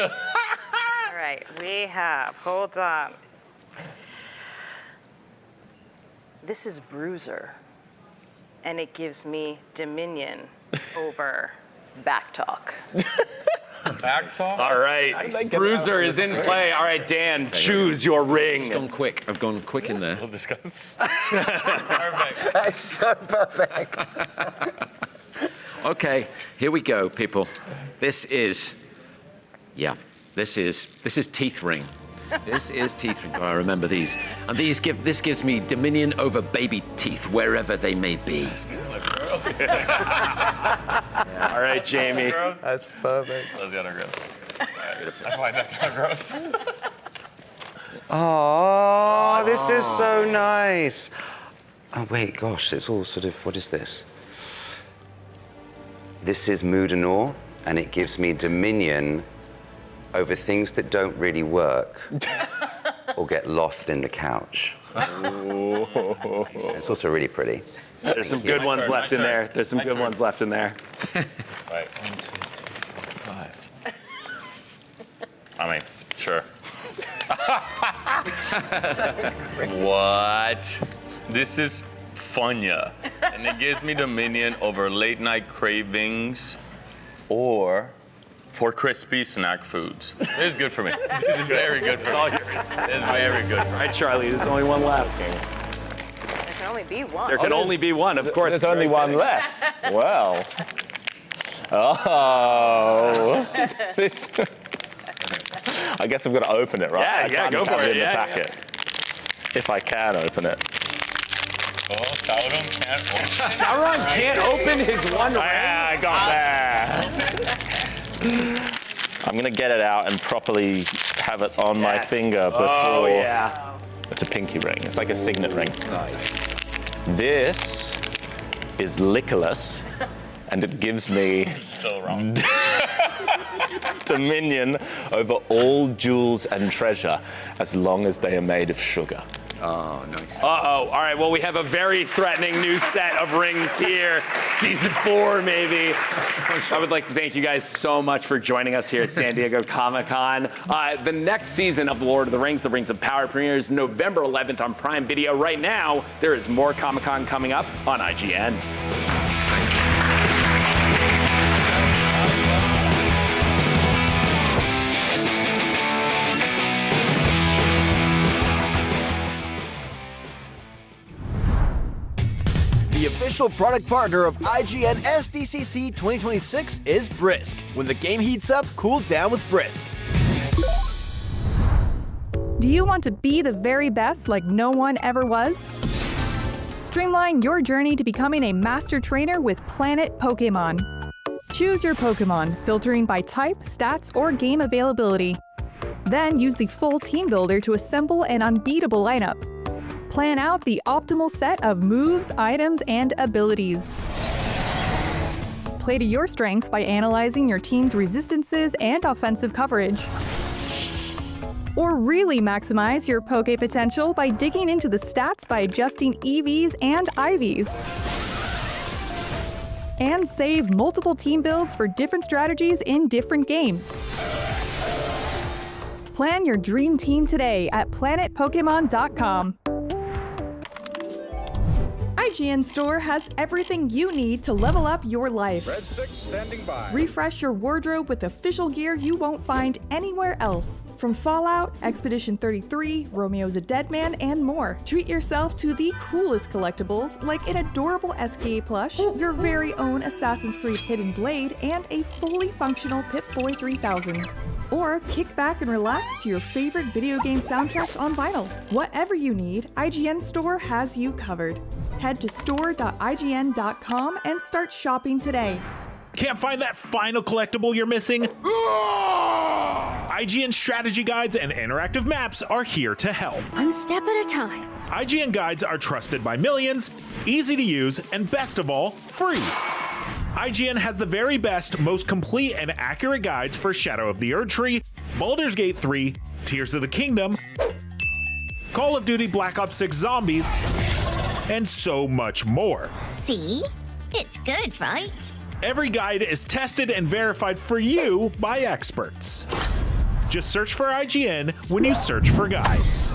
All right, we have. Hold on. This is Bruiser, and it gives me dominion over backtalk. Back talk? All right, Bruiser is in play. All right, Dan, choose your ring. It's gone quick. I've gone quick in there. We'll discuss. Perfect. That's so perfect. Okay, here we go, people. This is teeth ring. This is teeth ring. Oh, I remember these. And this gives me dominion over baby teeth wherever they may be. All right, Jamie. That's perfect. That's kind of gross. I find that kind of gross. Oh, this is so nice. Oh, wait, gosh, it's all sort of, what is this? This is Mudanor, and it gives me dominion over things that don't really work or get lost in the couch. It's also really pretty. There's some good ones left in there. There's some good ones left in there. Right. 1, 2, 3, 4, 5. I mean, sure. What? This is Funya, and it gives me dominion over late night cravings or for crispy snack foods. This is good for me. This is very good for me. This is very good. All right, Charlie, there's only one left. There can only be one. There can only be one, of course. There's only one left. Well. Oh. This. I guess I'm going to open it, right? Yeah, I can't go just for have it. in the Yeah, packet. If I can open it. Oh, Sauron can't open. Sauron can't open his one ring. I got there. I'm going to get it out and properly have it on my finger before. Oh, yeah. It's a pinky ring. It's like a signet ring. This is Licorice, and it gives me So wrong. dominion over all jewels and treasure, as long as they are made of sugar. Oh, nice. Uh-oh. All right, well, we have a very threatening new set of rings here. Season 4, maybe. I would like to thank you guys so much for joining us here at San Diego Comic-Con. The next season of The Lord of the Rings of Power, premieres November 11th on Prime Video. Right now, there is more Comic-Con coming up on IGN. The official product partner of IGN SDCC 2026 is Brisk. When the game heats up, cool down with Brisk. Do you want to be the very best like no one ever was? Streamline your journey to becoming a master trainer with Planet Pokemon. Choose your Pokemon, filtering by type, stats, or game availability. Then use the full team builder to assemble an unbeatable lineup. Plan out the optimal set of moves, items, and abilities. Play to your strengths by analyzing your team's resistances and offensive coverage. Or really maximize your Poke potential by digging into the stats by adjusting EVs and IVs. And save multiple team builds for different strategies in different games. Plan your dream team today at planetpokemon.com. IGN Store has everything you need to level up your life. Red 6 standing by. Refresh your wardrobe with official gear you won't find anywhere else. From Fallout, Expedition 33, Romeo's a Dead Man, and more. Treat yourself to the coolest collectibles like an adorable SKA plush, your very own Assassin's Creed Hidden Blade, and a fully functional Pip-Boy 3000. Or kick back and relax to your favorite video game soundtracks on vinyl. Whatever you need, IGN Store has you covered. Head to store.ign.com and start shopping today. Can't find that final collectible you're missing? IGN strategy guides and interactive maps are here to help. One step at a time. IGN guides are trusted by millions, easy to use, and best of all, free. IGN has the very best, most complete and accurate guides for Shadow of the Erdtree, Baldur's Gate 3, Tears of the Kingdom, Call of Duty Black Ops 6 Zombies, and so much more. See? It's good, right? Every guide is tested and verified for you by experts. Just search for IGN when you search for guides.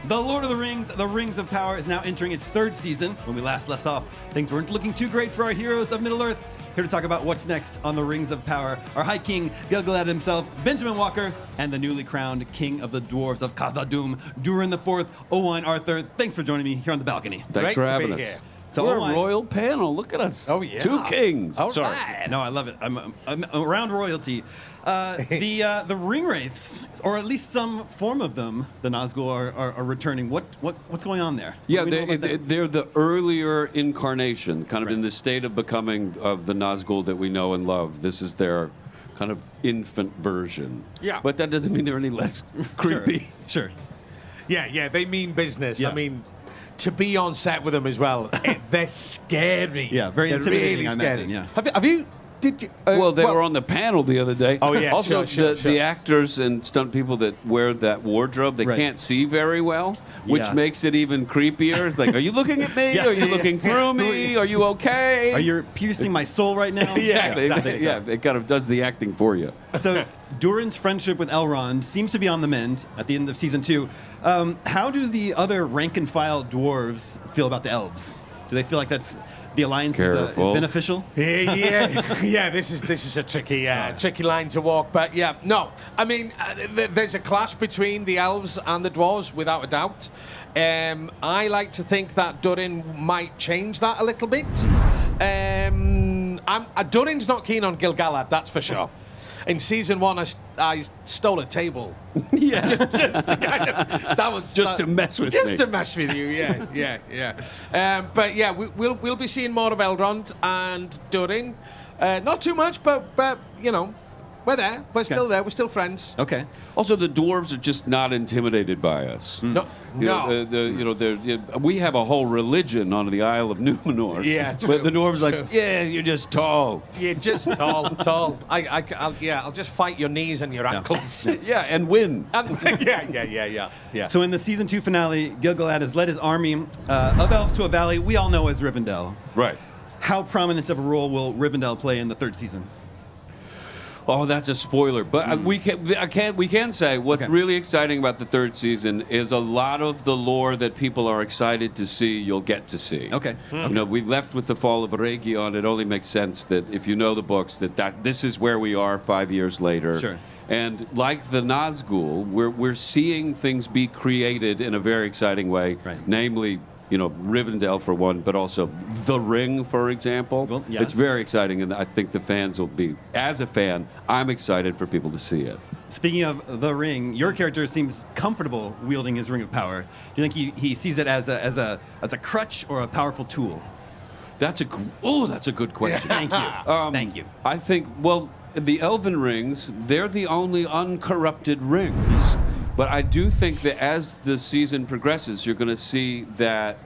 The Lord of the Rings of Power is now entering its 3rd season. When we last left off, things weren't looking too great for our heroes of Middle-earth. Here to talk about what's next on the Rings of Power, our High King, Gil-galad himself, Benjamin Walker, and the newly crowned King of the Dwarves of Khazad-dûm, Durin IV, Owain Arthur. Thanks for joining me here on the balcony. Thanks for having us. Here. So we're Owain, a royal panel. Look at us. Oh yeah, 2 kings. All Sorry. right. No, I love it. I'm around royalty. The ring wraiths, or at least some form of them, the Nazgul are returning. What's going on there? Yeah, they're the earlier incarnation, kind of in the state of becoming of the Nazgul that we know and love. This is their kind of infant version. Yeah. But that doesn't mean they're any less creepy. Sure. Yeah, they mean business. Yeah. I mean, to be on set with them as well, they're scary. Yeah, very they're intimidating, really I scary. imagine, yeah. Have you? Did you? Well, they were on the panel the other day. Oh, yeah, Also, sure. the actors and stunt people that wear that wardrobe, they can't see very well, which Yeah. makes it even creepier. It's like, are you looking at me? Yeah, Are you yeah, looking yeah. through me? Are you okay? Are you piercing my soul right now? Yeah, exactly. it kind of does the acting for you. So Durin's friendship with Elrond seems to be on the mend at the end of season 2. How do the other rank and file dwarves feel about the elves? Do they feel like the alliance is beneficial? Yeah. This is a tricky line to walk. But yeah, no. I mean, there's a clash between the elves and the dwarves, without a doubt. I like to think that Durin might change that a little bit. Durin's not keen on Gil-galad, that's for sure. In season 1, I stole a table. Yeah, just to kind of that was just to mess with just me. to mess with you. Yeah. But yeah, we'll be seeing more of Elrond and Durin. Not too much, but you know, We're there. We're still there. We're still friends. Okay. Also, the dwarves are just not intimidated by us. No. We have a whole religion on the Isle of Numenor. Yeah, true, But the dwarves are true. like, yeah, you're just tall. You're just tall. I'll just fight your knees and your ankles. Yeah, and win. Yeah. So in the season 2 finale, Gil-galad has led his army of elves to a valley we all know as Rivendell. Right. How prominent of a role will Rivendell play in the 3rd season? Oh, that's a spoiler. But we can say what's really exciting about the 3rd season is a lot of the lore that people are excited to see, you'll get to see. Okay. You know, we left with the fall of Rhaegon. It only makes sense that if you know the books, that this is where we are 5 years later. Sure. And like the Nazgul, we're seeing things be created in a very exciting way. Right. Namely, you know, Rivendell for one, but also The Ring, for example. Well, yeah. It's very exciting, and I think the fans will be. As a fan, I'm excited for people to see it. Speaking of the ring, your character seems comfortable wielding his ring of power. Do you think he sees it as a crutch or a powerful tool? That's a good question. Thank you. Thank you. I think, well, the Elven rings, they're the only uncorrupted rings. But I do think that as the season progresses, you're going to see that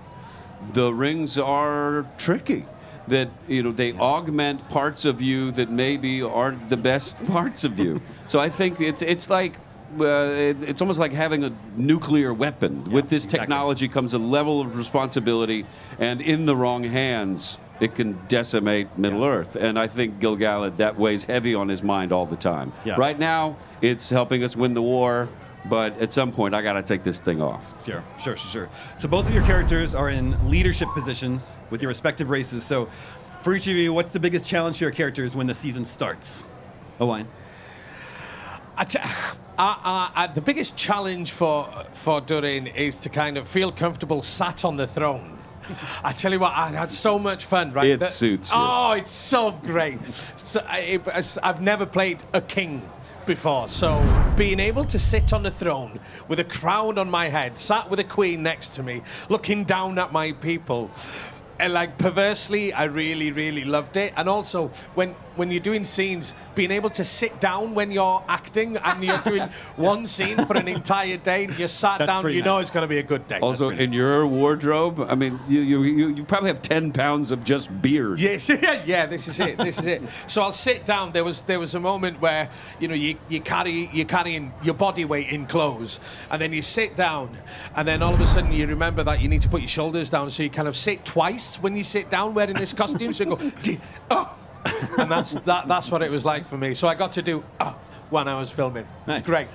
the rings are tricky. That, you know, they augment parts of you that maybe aren't the best parts of you. So I think it's like it's almost like having a nuclear weapon. With this technology comes a level of responsibility, and in the wrong hands, it can decimate Middle Earth. And I think Gil-galad, that weighs heavy on his mind all the time. Yeah. Right now, it's helping us win the war. But at some point, I got to take this thing off. Sure. So both of your characters are in leadership positions with your respective races. So for each of you, what's the biggest challenge for your characters when the season starts? Owain. The biggest challenge for Durin is to kind of feel comfortable sat on the throne. I tell you what, I had so much fun, right? It suits you. Oh, it's so great. So I've never played a king before, so being able to sit on the throne with a crown on my head, sat with a queen next to me, looking down at my people, and like perversely, I really, really loved it. And also, when you're doing scenes, being able to sit down when you're acting and you're doing one scene for an entire day, and you're sat down, you know it's going to be a good day. Also, in your wardrobe, I mean, you probably have 10 pounds of just beard. Yes, yeah, this is it. So I'll sit down. There was a moment where, you know, you're carrying your body weight in clothes, and then you sit down, and then all of a sudden you remember that you need to put your shoulders down, so you kind of sit twice when you sit down wearing this costume. So you go, and that's what it was like for me. So I got to do when I was filming. Nice. Great.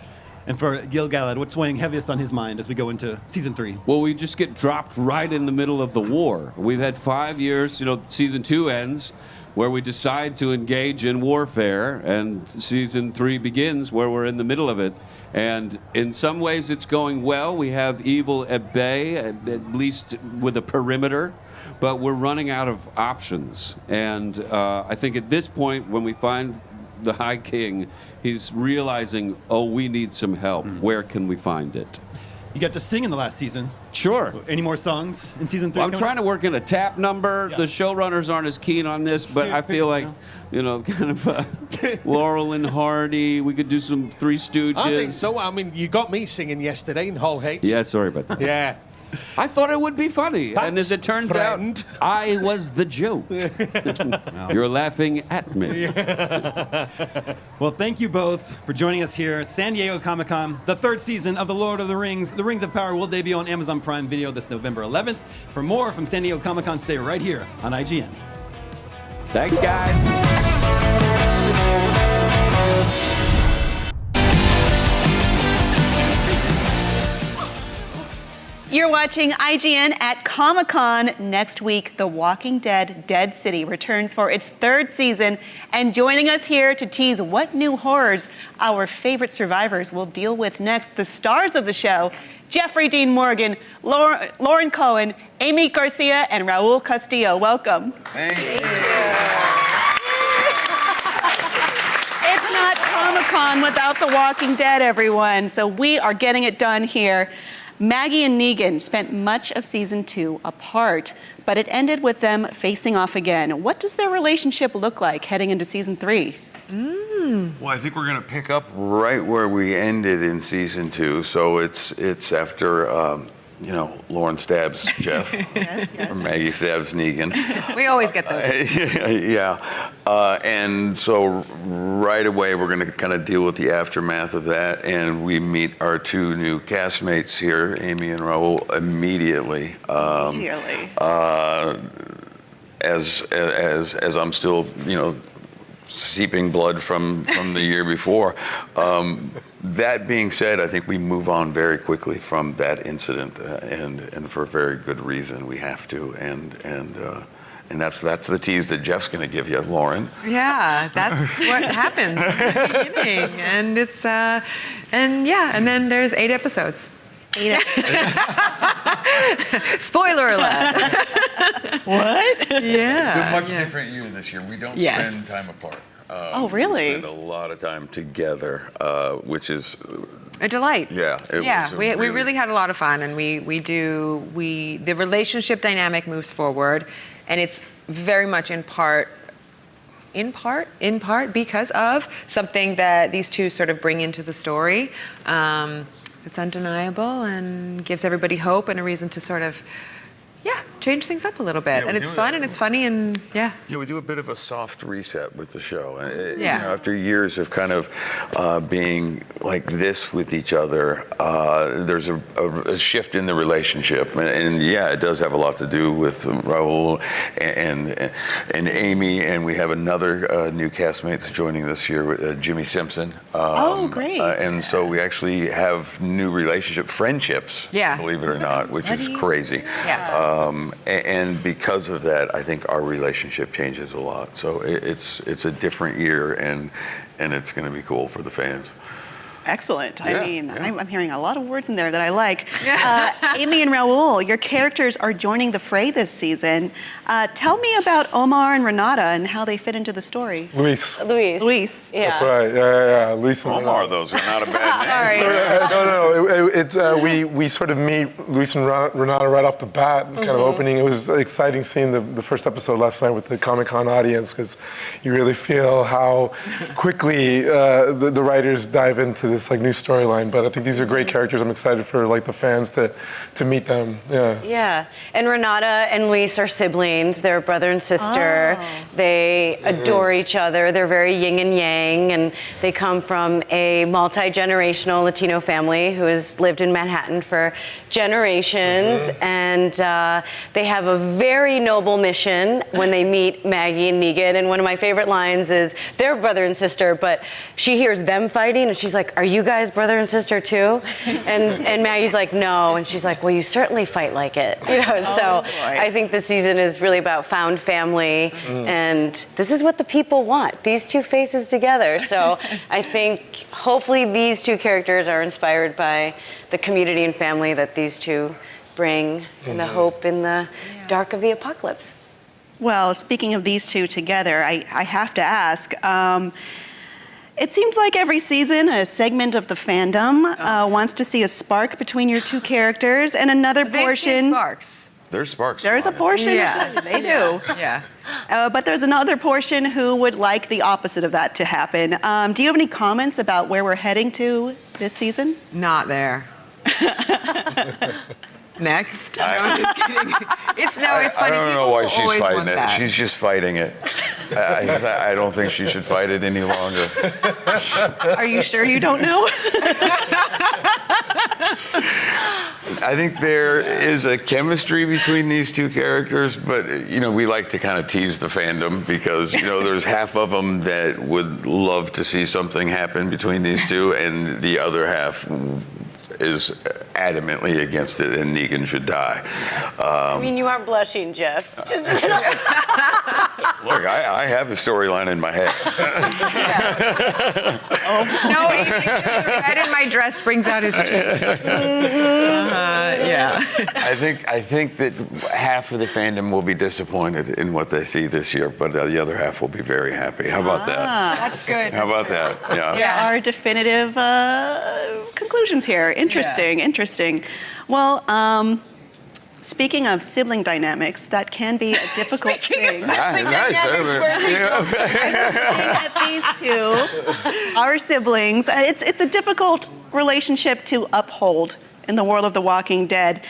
And for Gil-galad, what's weighing heaviest on his mind as we go into season 3? Well, we just get dropped right in the middle of the war. We've had 5 years, you know, season 2 ends, where we decide to engage in warfare, and season 3 begins where we're in the middle of it. And in some ways it's going well. We have evil at bay, at least with a perimeter, but we're running out of options. And I think at this point, when we find the High King, he's realizing, oh, we need some help. Where can we find it? You got to sing in the last season. Sure. Any more songs in season 3? Well, I'm trying to work in a tap number. Yeah. The showrunners aren't as keen on this, but I feel like, you know, kind of Laurel and Hardy. We could do some Three Stooges. I think so. I mean, you got me singing yesterday in Hall H. Yeah, sorry about that. Yeah. I thought it would be funny, and as it turns out, I was the joke. You're laughing at me. Well, thank you both for joining us here at San Diego Comic-Con. The 3rd season of The Lord of the Rings, The Rings of Power, will debut on Amazon Prime Video this November 11th. For more from San Diego Comic-Con, stay right here on IGN. Thanks, guys. You're watching IGN at Comic-Con. Next week, The Walking Dead: Dead City returns for its 3rd season. And joining us here to tease what new horrors our favorite survivors will deal with next, the stars of the show, Jeffrey Dean Morgan, Lauren Cohen, Amy Garcia, and Raul Castillo. Welcome. Thank you. It's not Comic-Con without The Walking Dead, everyone. So we are getting it done here. Maggie and Negan spent much of season 2 apart, but it ended with them facing off again. What does their relationship look like heading into season 3? Well, I think we're going to pick up right where we ended in season 2. So it's after, Lauren stabs Jeff, or Maggie stabs Negan. We always get those. Yeah. And so right away, we're going to kind of deal with the aftermath of that. And we meet our 2 new castmates here, Amy and Raul, immediately. As I'm still, seeping blood from the year before. That being said, I think we move on very quickly from that incident, and for a very good reason we have to, and that's the tease that Jeff's going to give you, Lauren. Yeah, that's what happens in the beginning, and it's and then there's 8 episodes. Spoiler alert. What? Yeah. It's a much different year this year. We don't spend time apart. Oh, really? We spend a lot of time together, which is a delight. Yeah. We really had a lot of fun, and the relationship dynamic moves forward, and it's very much in part because of something that these 2 sort of bring into the story. It's undeniable and gives everybody hope and a reason to sort of, change things up a little bit. And it's fun and it's funny and Yeah, we do a bit of a soft reset with the show. Yeah. After years of kind of being like this with each other, there's a shift in the relationship. And it does have a lot to do with Raul and Amy. And we have another new castmate that's joining this year, Jimmy Simpson. Great. And so we actually have new friendships, believe it or not, which is crazy. Yeah. And because of that, I think our relationship changes a lot. So it's a different year, and it's going to be cool for the fans. Excellent. I'm hearing a lot of words in there that I like. Amy and Raul, your characters are joining the fray this season. Tell me about Omar and Renata and how they fit into the story. Luis. Yeah. That's right. Yeah. Luis and Omar, those are not a bad name. No. It's we sort of meet Luis and Renata right off the bat, kind of opening. It was exciting seeing the first episode last night with the Comic-Con audience, because you really feel how quickly the writers dive into this new storyline. But I think these are great characters. I'm excited for the fans to meet them. Yeah, and Renata and Luis are siblings. They're brother and sister. They adore each other. They're very yin and yang, and they come from a multi-generational Latino family who has lived in Manhattan for generations, and they have a very noble mission when they meet Maggie and Negan. And one of my favorite lines is, they're brother and sister, but she hears them fighting, and she's like, are you guys brother and sister too? And Maggie's like, no. And she's like, well, you certainly fight like it. So I think this season is really about found family, and this is what the people want, these 2 faces together. So I think hopefully these 2 characters are inspired by the community and family that these 2 bring, and the hope in the dark of the apocalypse. Well, speaking of these 2 together, I have to ask, it seems like every season a segment of the fandom wants to see a spark between your 2 characters, and another portion. Sparks. There's sparks. There's a portion. Yeah, they do. Yeah. But there's another portion who would like the opposite of that to happen. Do you have any comments about where we're heading to this season? Not there. Next. No, I'm just kidding. It's funny. I don't know why she's fighting it. That. She's just fighting it. I don't think she should fight it any longer. Are you sure you don't know? I think there is a chemistry between these 2 characters, but we like to kind of tease the fandom because there's half of them that would love to see something happen between these 2, and the other half is adamantly against it, and Negan should die. I mean, you aren't blushing, Jeff. Look, I have a storyline in my head. No, the red in my dress brings out his cheeks. I think that half of the fandom will be disappointed in what they see this year, but the other half will be very happy. How about that? That's good. How about that? Yeah. There are definitive conclusions here. Interesting. Well, Speaking of sibling dynamics, that can be a difficult thing. At these two, our siblings, it's a difficult relationship to uphold in the world of The Walking Dead.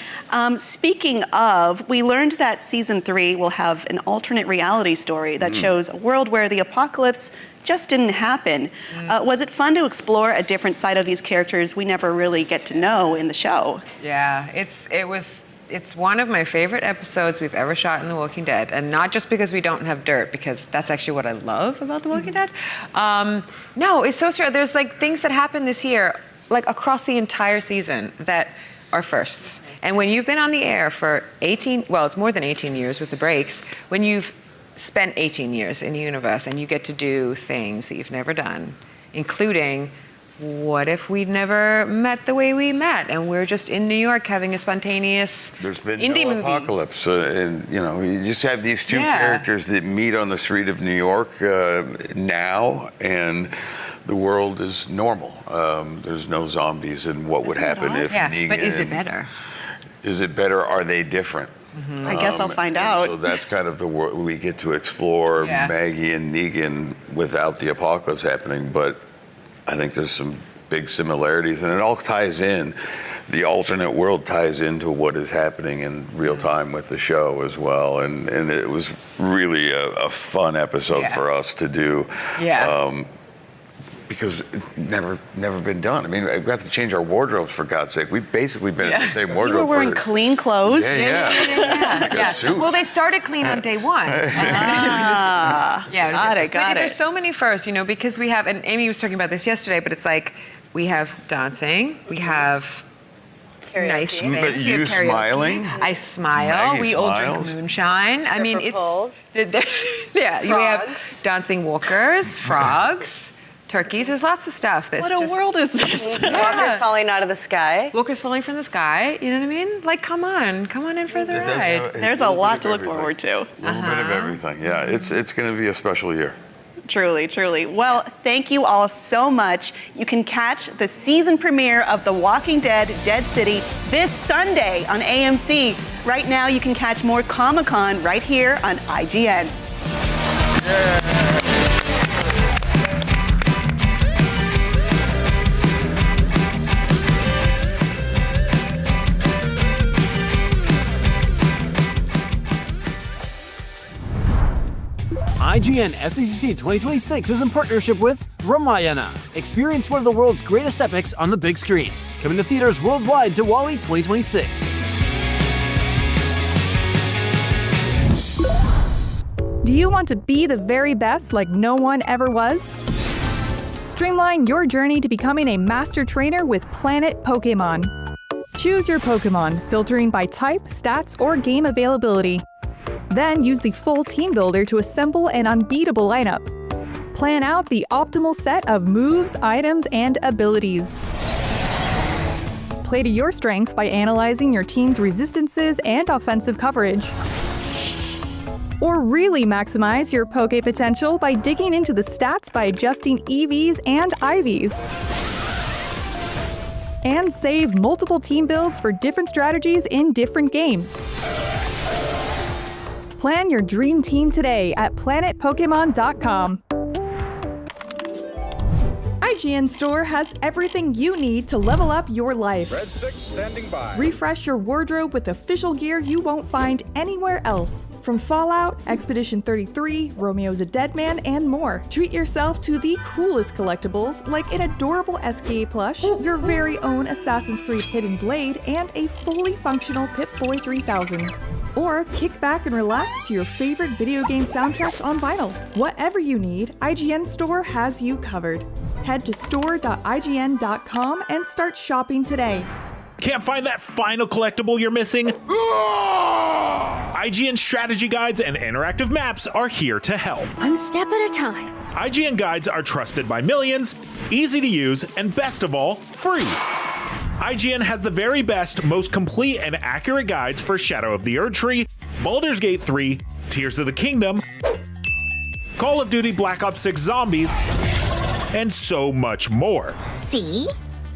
Speaking of, we learned that season 3 will have an alternate reality story that shows a world where the apocalypse just didn't happen. Was it fun to explore a different side of these characters we never really get to know in the show? Yeah, it's one of my favorite episodes we've ever shot in The Walking Dead, and not just because we don't have dirt, because that's actually what I love about The Walking Dead. No, it's so strange. There's like things that happen this year, like across the entire season, that are firsts. And when you've been on the air for 18, well, it's more than 18 years with the breaks, when you've spent 18 years in the universe and you get to do things that you've never done, including what if we'd never met the way we met and we're just in New York having a spontaneous There's been indie no movie. apocalypse, and you just have these two characters that meet on the street of New York now, and the world is normal. There's no zombies, and what would happen if Negan? But is it better? Is it better? Are they different? I guess I'll find out. So that's kind of the world we get to explore, Maggie and Negan without the apocalypse happening. But I think there's some big similarities, and it all ties in. The alternate world ties into what is happening in real time with the show as well, and it was really a fun episode for us to do. Because it's never been done. I mean, we have to change our wardrobes, for God's sake. We've basically been in the same wardrobe. You were wearing clean clothes. Like a suit. Well, they started clean on day one. Got it. There's so many firsts, because we have, and Amy was talking about this yesterday, but it's like we have dancing, we have nice things. But we you have karaoke. smiling? I smile. Maggie we all smiles. drink moonshine. I mean, we have dancing walkers, frogs. Turkeys, there's lots of stuff. That's What a world is this? Walkers falling out of the sky. Walkers falling from the sky, you know what I mean? Like, come on in for the ride. There's a lot to look forward to. A little bit of everything. Yeah, it's going to be a special year. Truly, truly. Well, thank you all so much. You can catch the season premiere of The Walking Dead: Dead City this Sunday on AMC. Right now, you can catch more Comic-Con right here on IGN. IGN SDCC 2026 is in partnership with Ramayana. Experience one of the world's greatest epics on the big screen. Coming to theaters worldwide Diwali 2026. Do you want to be the very best like no one ever was? Streamline your journey to becoming a master trainer with Planet Pokemon. Choose your Pokemon, filtering by type, stats, or game availability. Then use the full team builder to assemble an unbeatable lineup. Plan out the optimal set of moves, items, and abilities. Play to your strengths by analyzing your team's resistances and offensive coverage. Or really maximize your Poke potential by digging into the stats by adjusting EVs and IVs. And save multiple team builds for different strategies in different games. Plan your dream team today at planetpokemon.com. IGN Store has everything you need to level up your life. Red 6 standing by. Refresh your wardrobe with official gear you won't find anywhere else. From Fallout, Expedition 33, Romeo's a Dead Man, and more. Treat yourself to the coolest collectibles like an adorable SKA plush, your very own Assassin's Creed Hidden Blade, and a fully functional Pip-Boy 3000. Or kick back and relax to your favorite video game soundtracks on vinyl. Whatever you need, IGN Store has you covered. Head to store.ign.com and start shopping today. Can't find that final collectible you're missing? IGN strategy guides and interactive maps are here to help. One step at a time. IGN guides are trusted by millions, easy to use, and best of all, free. IGN has the very best, most complete and accurate guides for Shadow of the Erdtree, Baldur's Gate 3, Tears of the Kingdom, Call of Duty Black Ops 6 Zombies, and so much more. See?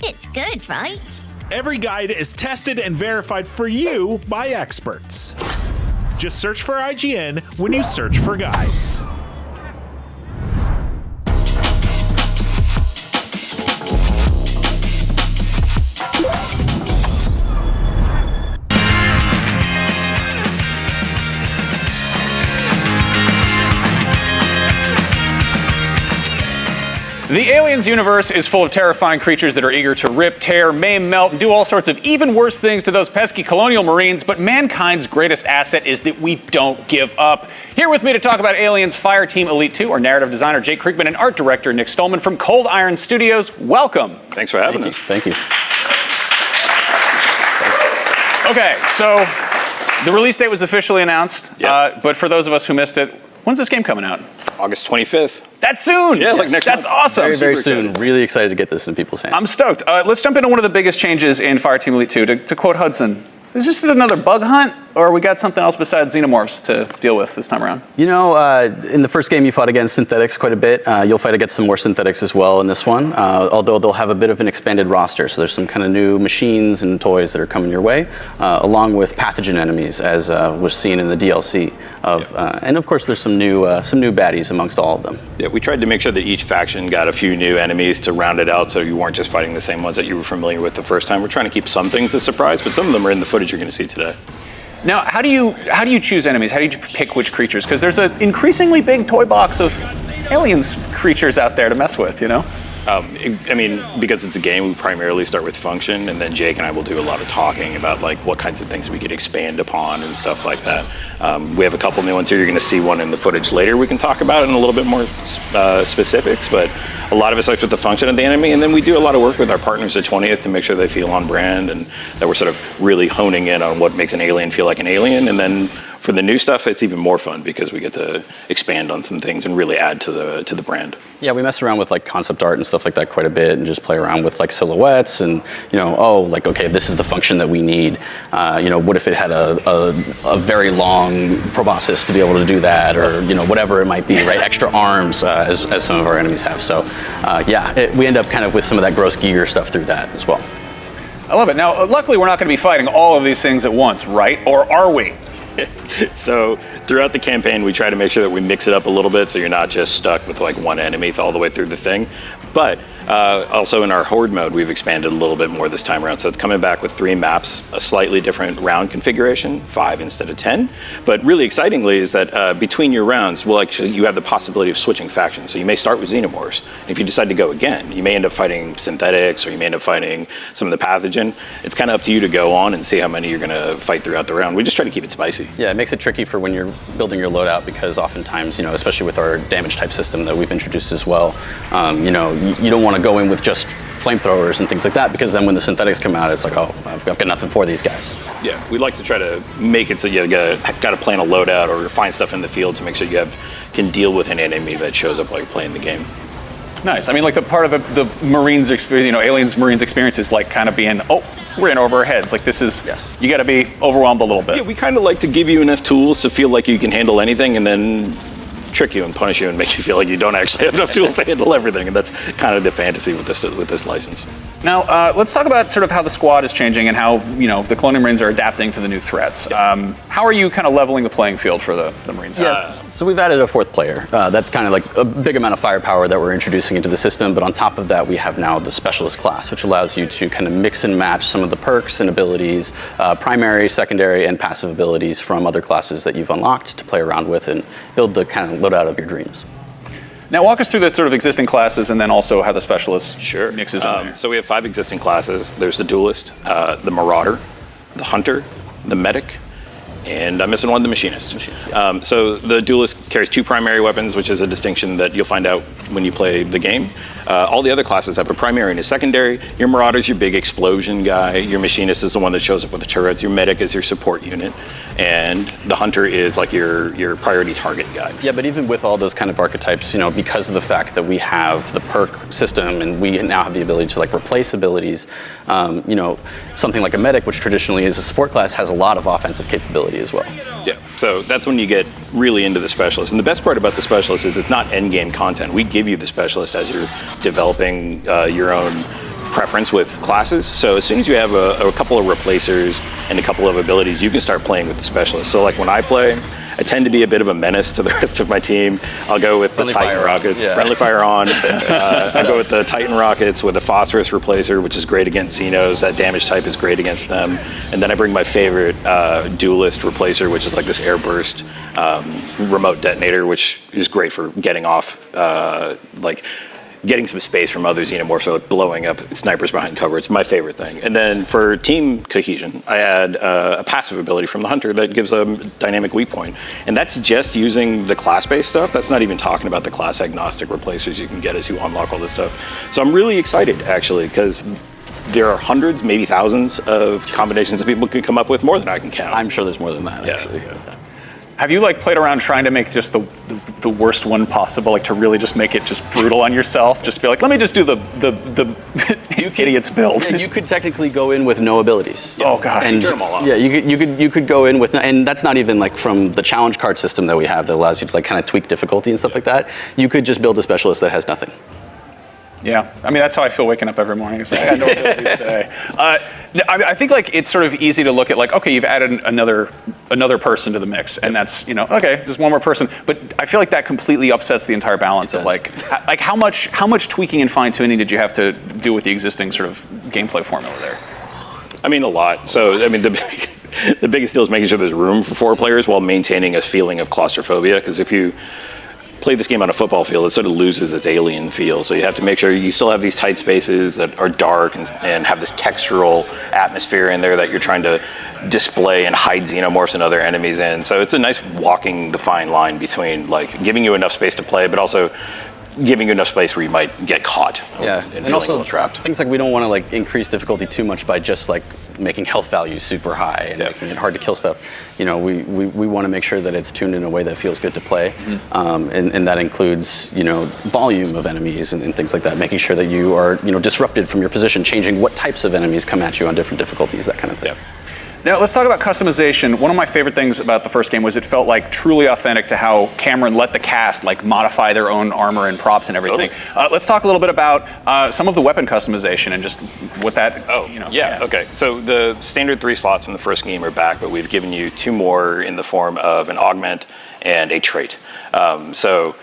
It's good, right? Every guide is tested and verified for you by experts. Just search for IGN when you search for guides. The Aliens universe is full of terrifying creatures that are eager to rip, tear, maim, melt, and do all sorts of even worse things to those pesky colonial marines, but mankind's greatest asset is that we don't give up. Here with me to talk about Aliens Fireteam Elite 2 are narrative designer Jake Kriegman and art director Nick Stolman from Cold Iron Studios. Welcome. Thanks for having us. Thank you. Okay, so the release date was officially announced, but for those of us who missed it, when's this game coming out? August 25th. That's soon. Yeah, like next That's month. awesome. Very, very Super soon. excited. Really excited to get this in people's hands. I'm stoked. Let's jump into one of the biggest changes in Fireteam Elite 2. To quote Hudson, is this another bug hunt, or we got something else besides xenomorphs to deal with this time around? You know, in the first game you fought against synthetics quite a bit. You'll fight against some more synthetics as well in this one, although they'll have a bit of an expanded roster. So there's some kind of new machines and toys that are coming your way, along with pathogen enemies, as was seen in the DLC. And of course, there's some new baddies amongst all of them. Yeah, we tried to make sure that each faction got a few new enemies to round it out, so you weren't just fighting the same ones that you were familiar with the first time. We're trying to keep some things a surprise, but some of them are in the footage you're going to see today. Now, how do you choose enemies? How do you pick which creatures? Because there's an increasingly big toy box of aliens creatures out there to mess with, you know? I mean, because it's a game, we primarily start with function, and then Jake and I will do a lot of talking about like what kinds of things we could expand upon and stuff like that. We have a couple new ones here. You're going to see one in the footage later. We can talk about it in a little bit more specifics, but a lot of it starts with the function of the enemy, and then we do a lot of work with our partners at 20th to make sure they feel on brand and that we're sort of really honing in on what makes an alien feel like an alien. And then for the new stuff, it's even more fun because we get to expand on some things and really add to the brand. Yeah, we mess around with like concept art and stuff like that quite a bit, and just play around with like silhouettes and, you know, okay, this is the function that we need. You know, what if it had a very long proboscis to be able to do that, or, you know, whatever it might be, right? Extra arms, as some of our enemies have. So, we end up kind of with some of that gross gear stuff through that as well. I love it. Now, luckily, we're not going to be fighting all of these things at once, right? Or are we? So throughout the campaign, we try to make sure that we mix it up a little bit so you're not just stuck with like one enemy all the way through the thing. But also in our horde mode, we've expanded a little bit more this time around. So it's coming back with 3 maps, a slightly different round configuration, 5 instead of 10. But really excitingly is that between your rounds, you have the possibility of switching factions. So you may start with xenomorphs. If you decide to go again, you may end up fighting synthetics, or you may end up fighting some of the pathogen. It's kind of up to you to go on and see how many you're going to fight throughout the round. We just try to keep it spicy. Yeah, it makes it tricky for when you're building your loadout, because oftentimes, you know, especially with our damage type system that we've introduced as well, you know, you don't want to go in with just flamethrowers and things like that, because then when the synthetics come out, it's like, oh, I've got nothing for these guys. Yeah, we like to try to make it so you got to plan a loadout or find stuff in the field to make sure you can deal with an enemy that shows up while you're playing the game. Nice. I mean, like the part of the Marines experience, you know, Aliens Marines experience is like kind of being, we're in over our heads. Like this is, you got to be overwhelmed a little bit. Yeah, we kind of like to give you enough tools to feel like you can handle anything, and then trick you and punish you and make you feel like you don't actually have enough tools to handle everything. And that's kind of the fantasy with this license. Now, let's talk about sort of how the squad is changing and how, you know, the Colonial Marines are adapting to the new threats. How are you kind of leveling the playing field for the Marines? Yeah, so we've added a 4th player. That's kind of like a big amount of firepower that we're introducing into the system, but on top of that, we have now the Specialist class, which allows you to kind of mix and match some of the perks and abilities, primary, secondary, and passive abilities from other classes that you've unlocked to play around with and build the kind of loadout of your dreams. Now walk us through the sort of existing classes and then also how the Specialist mixes in there. So we have 5 existing classes. There's the Duelist, the Marauder, the Hunter, the Medic, and I'm missing one, the Machinist. So the Duelist carries 2 primary weapons, which is a distinction that you'll find out when you play the game. All the other classes have a primary and a secondary. Your Marauder's your big explosion guy. Your Machinist is the one that shows up with the turrets. Your Medic is your support unit. And the Hunter is like your priority target guy. Yeah, but even with all those kind of archetypes, you know, because of the fact that we have the perk system and we now have the ability to like replace abilities, you know, something like a Medic, which traditionally is a support class, has a lot of offensive capability as well. Yeah, so that's when you get really into the Specialist. And the best part about the Specialist is it's not end game content. We give you the Specialist as you're developing your own preference with classes. So as soon as you have a couple of replacers and a couple of abilities, you can start playing with the specialists. So like when I play, I tend to be a bit of a menace to the rest of my team. I'll go with the Titan Rockets, friendly fire on. I go with the Titan Rockets with a Phosphorus replacer, which is great against Xenos. That damage type is great against them. And then I bring my favorite duelist replacer, which is like this airburst remote detonator, which is great for getting off, getting some space from other xenomorphs, so like blowing up snipers behind cover. It's my favorite thing. And then for team cohesion, I add a passive ability from the Hunter that gives a dynamic weak point. And that's just using the class-based stuff. That's not even talking about the class-agnostic replacers you can get as you unlock all this stuff. So I'm really excited, actually, because there are hundreds, maybe thousands of combinations that people can come up with, more than I can count. I'm sure there's more than that, actually. Have you played around trying to make just the worst one possible, to really just make it just brutal on yourself? Just be like, let me just do the you idiot's build. Yeah, you could technically go in with no abilities. Oh god, and turn them all off. Yeah, you could go in with, and that's not even from the challenge card system that we have that allows you to kind of tweak difficulty and stuff like that. You could just build a specialist that has nothing. Yeah, I mean, that's how I feel waking up every morning. I got no abilities today. I think it's sort of easy to look at okay, you've added another person to the mix, and that's okay, just one more person. But I feel like that completely upsets the entire balance of how much tweaking and fine tuning did you have to do with the existing sort of gameplay formula there? I mean, a lot. So I mean, the biggest deal is making sure there's room for 4 players while maintaining a feeling of claustrophobia. Because if you play this game on a football field, it sort of loses its alien feel. So you have to make sure you still have these tight spaces that are dark and have this textural atmosphere in there that you're trying to display and hide xenomorphs and other enemies in. So it's a nice walking the fine line between giving you enough space to play, but also giving you enough space where you might get caught. Yeah, and also a little trapped. Things we don't want to increase difficulty too much by just making health values super high and making it hard to kill stuff. We want to make sure that it's tuned in a way that feels good to play, and that includes volume of enemies and things like that. Making sure that you are disrupted from your position, changing what types of enemies come at you on different difficulties, that kind of thing. Now let's talk about customization. One of my favorite things about the first game was it felt truly authentic to how Cameron let the cast modify their own armor and props and everything. Let's talk a little bit about some of the weapon customization and just what that. Okay. So the standard 3 slots from the first game are back, but we've given you 2 more in the form of an augment and a trait. So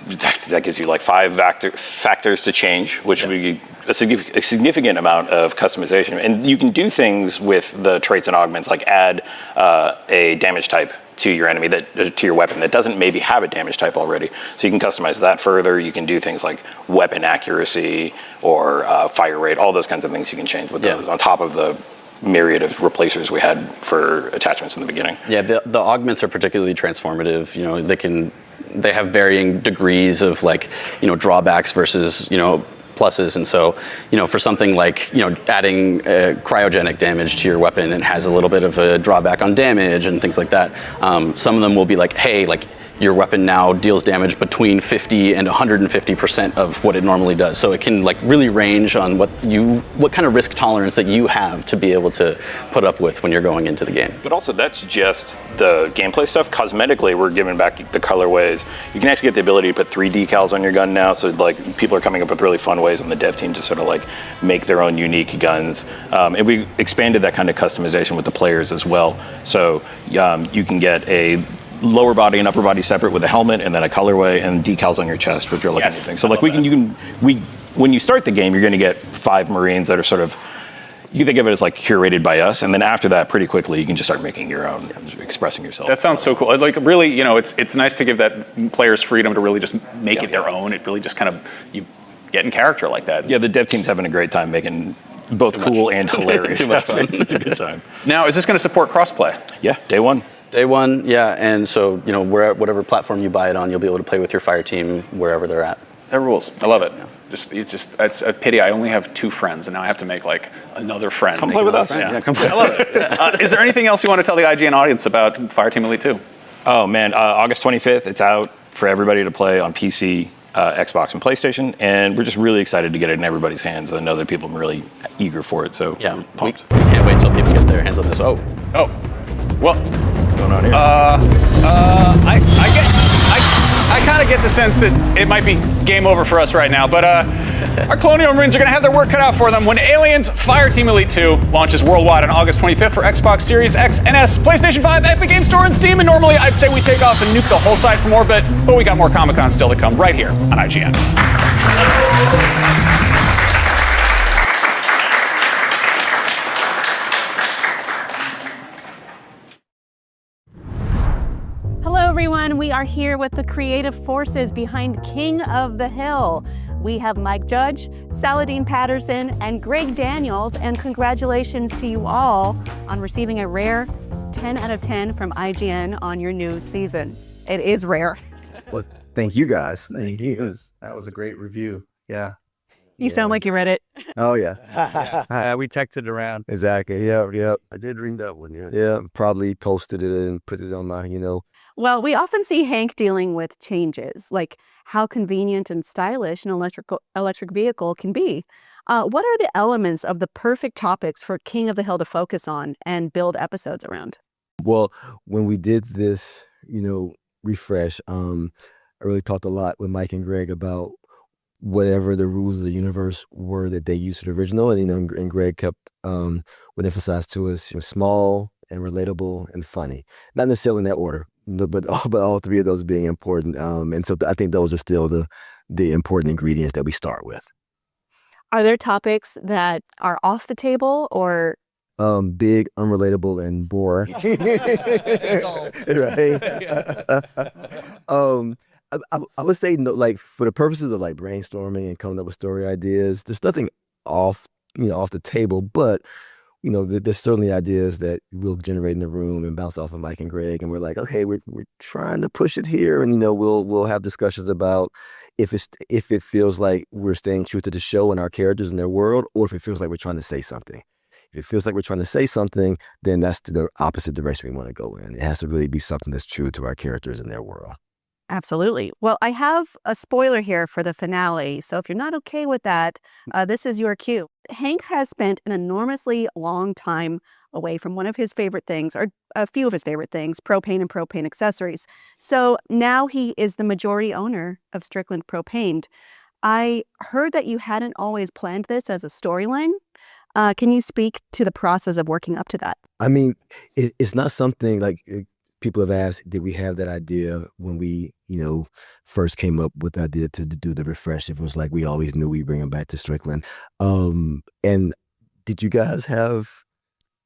that gives you 5 factors to change, which would be a significant amount of customization. And you can do things with the traits and augments, like add a damage type to your enemy, to your weapon that doesn't maybe have a damage type already. So you can customize that further. You can do things like weapon accuracy or fire rate, all those kinds of things you can change with those on top of the myriad of replacers we had for attachments in the beginning. Yeah, the augments are particularly transformative. They have varying degrees of drawbacks versus pluses, and so for something adding cryogenic damage to your weapon, it has a little bit of a drawback on damage and things like that. Some of them will be hey, your weapon now deals damage between 50 and 150% of what it normally does. So it can really range on what kind of risk tolerance that you have to be able to put up with when you're going into the game. But also that's just the gameplay stuff. Cosmetically, we're giving back the colorways. You can actually get the ability to put 3 decals on your gun now. So people are coming up with really fun ways on the dev team to sort of make their own unique guns. And we expanded that kind of customization with the players as well. So you can get a lower body and upper body separate with a helmet, and then a colorway and decals on your chest, which are looking at things. So when you start the game, you're going to get 5 Marines that are sort of, you can think of it as curated by us, and then after that, pretty quickly, you can just start making your own, expressing yourself. That sounds so cool. Really, it's nice to give that players freedom to really just make it their own. It really just kind of, you get in character like that. Yeah, the dev team's having a great time making both cool and hilarious. Too much fun. It's a good time. Now, is this going to support crossplay? Yeah, day one. Day one, yeah, and so whatever platform you buy it on, you'll be able to play with your fire team wherever they're at. That rules. I love it. Yeah. It's a pity. I only have 2 friends, and now I have to make another friend. Come play with us. Yeah, come play. I love it. Is there anything else you want to tell the IGN audience about Fireteam Elite 2? Oh man, August 25th. It's out for everybody to play on PC, Xbox, and PlayStation, and we're just really excited to get it in everybody's hands. I know that people are really eager for it, so yeah, we're pumped. We can't wait until people get their hands on this. Well. What's going on here? I kind of get the sense that it might be game over for us right now, but Our Colonial Marines are going to have their work cut out for them when Aliens Fireteam Elite 2 launches worldwide on August 25th for Xbox Series X and S, PlayStation 5, Epic Game Store, and Steam. And normally I'd say we take off and nuke the whole site from orbit, but we got more Comic-Con still to come right here on IGN. Hello, everyone. We are here with the creative forces behind King of the Hill. We have Mike Judge, Saladin Patterson, and Greg Daniels, and congratulations to you all on receiving a rare 10 out of 10 from IGN on your new season. It is rare. Well, thank you guys. Thank you. That was a great review. Yeah. You sound like you read it. Oh, yeah. We texted around. Exactly. Yep. I did read that one, yeah. Yeah. Probably posted it and put it on my, Well, we often see Hank dealing with changes, like how convenient and stylish an electric vehicle can be. What are the elements of the perfect topics for King of the Hill to focus on and build episodes around? Well, when we did this, refresh, I really talked a lot with Mike and Greg about whatever the rules of the universe were that they used for the original. And, and Greg would emphasize to us, small and relatable and funny. Not necessarily in that order, but all three of those being important. And so I think those are still the important ingredients that we start with. Are there topics that are off the table or? Big, unrelatable, and boring. Right? I would say, like, for the purposes of like brainstorming and coming up with story ideas, there's nothing off the table, but there's certainly ideas that we'll generate in the room and bounce off of Mike and Greg, and we're like, okay, we're trying to push it here, and we'll have discussions about if it feels like we're staying true to the show and our characters and their world, or if it feels like we're trying to say something. If it feels like we're trying to say something, then that's the opposite direction we want to go in. It has to really be something that's true to our characters and their world. Absolutely. Well, I have a spoiler here for the finale, so if you're not okay with that, this is your cue. Hank has spent an enormously long time away from one of his favorite things, or a few of his favorite things, propane and propane accessories. So now he is the majority owner of Strickland Propane. I heard that you hadn't always planned this as a storyline. Can you speak to the process of working up to that? I mean, it's not something like people have asked, did we have that idea when we, first came up with the idea to do the refresh? It was like we always knew we'd bring him back to Strickland. And did you guys have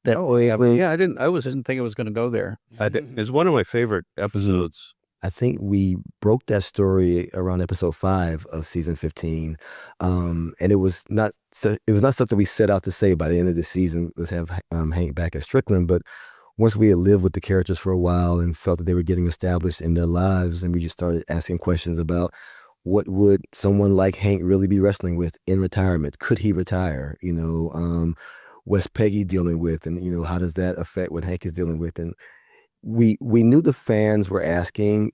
that? Oh, yeah. I didn't think it was going to go there. It's one of my favorite episodes. I think we broke that story around episode 5 of season 15. And it was not something we set out to say by the end of the season, let's have Hank back at Strickland. But once we had lived with the characters for a while and felt that they were getting established in their lives, and we just started asking questions about what would someone like Hank really be wrestling with in retirement? Could he retire? What's Peggy dealing with? And, how does that affect what Hank is dealing with? And we knew the fans were asking,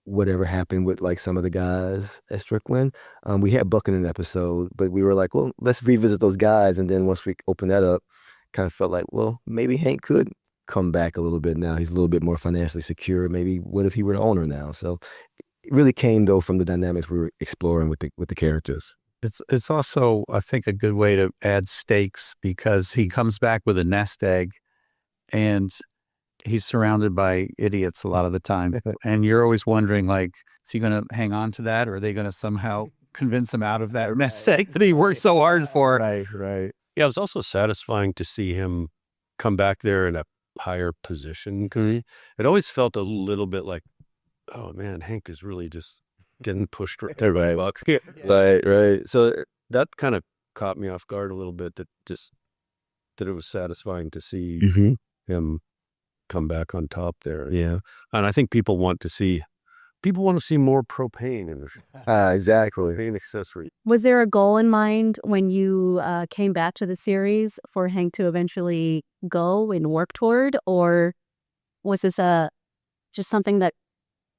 whatever happened with like some of the guys at Strickland. We had Buck in an episode, but we were like, well, let's revisit those guys. And then once we opened that up, kind of felt like, well, maybe Hank could come back a little bit now. He's a little bit more financially secure. Maybe what if he were the owner now? So it really came though from the dynamics we were exploring with the characters. It's also, I think, a good way to add stakes because he comes back with a nest egg and he's surrounded by idiots a lot of the time. And you're always wondering, like, is he going to hang on to that, or are they going to somehow convince him out of that nest egg that he worked so hard for? Right. Yeah, it was also satisfying to see him come back there in a higher position. It always felt a little bit like, oh man, Hank is really just getting pushed right. Right. So that kind of caught me off guard a little bit, that it was satisfying to see him come back on top there. Yeah. And I think people want to see more propane in the show. Exactly. Propane accessory. Was there a goal in mind when you came back to the series for Hank to eventually go and work toward, or was this just something that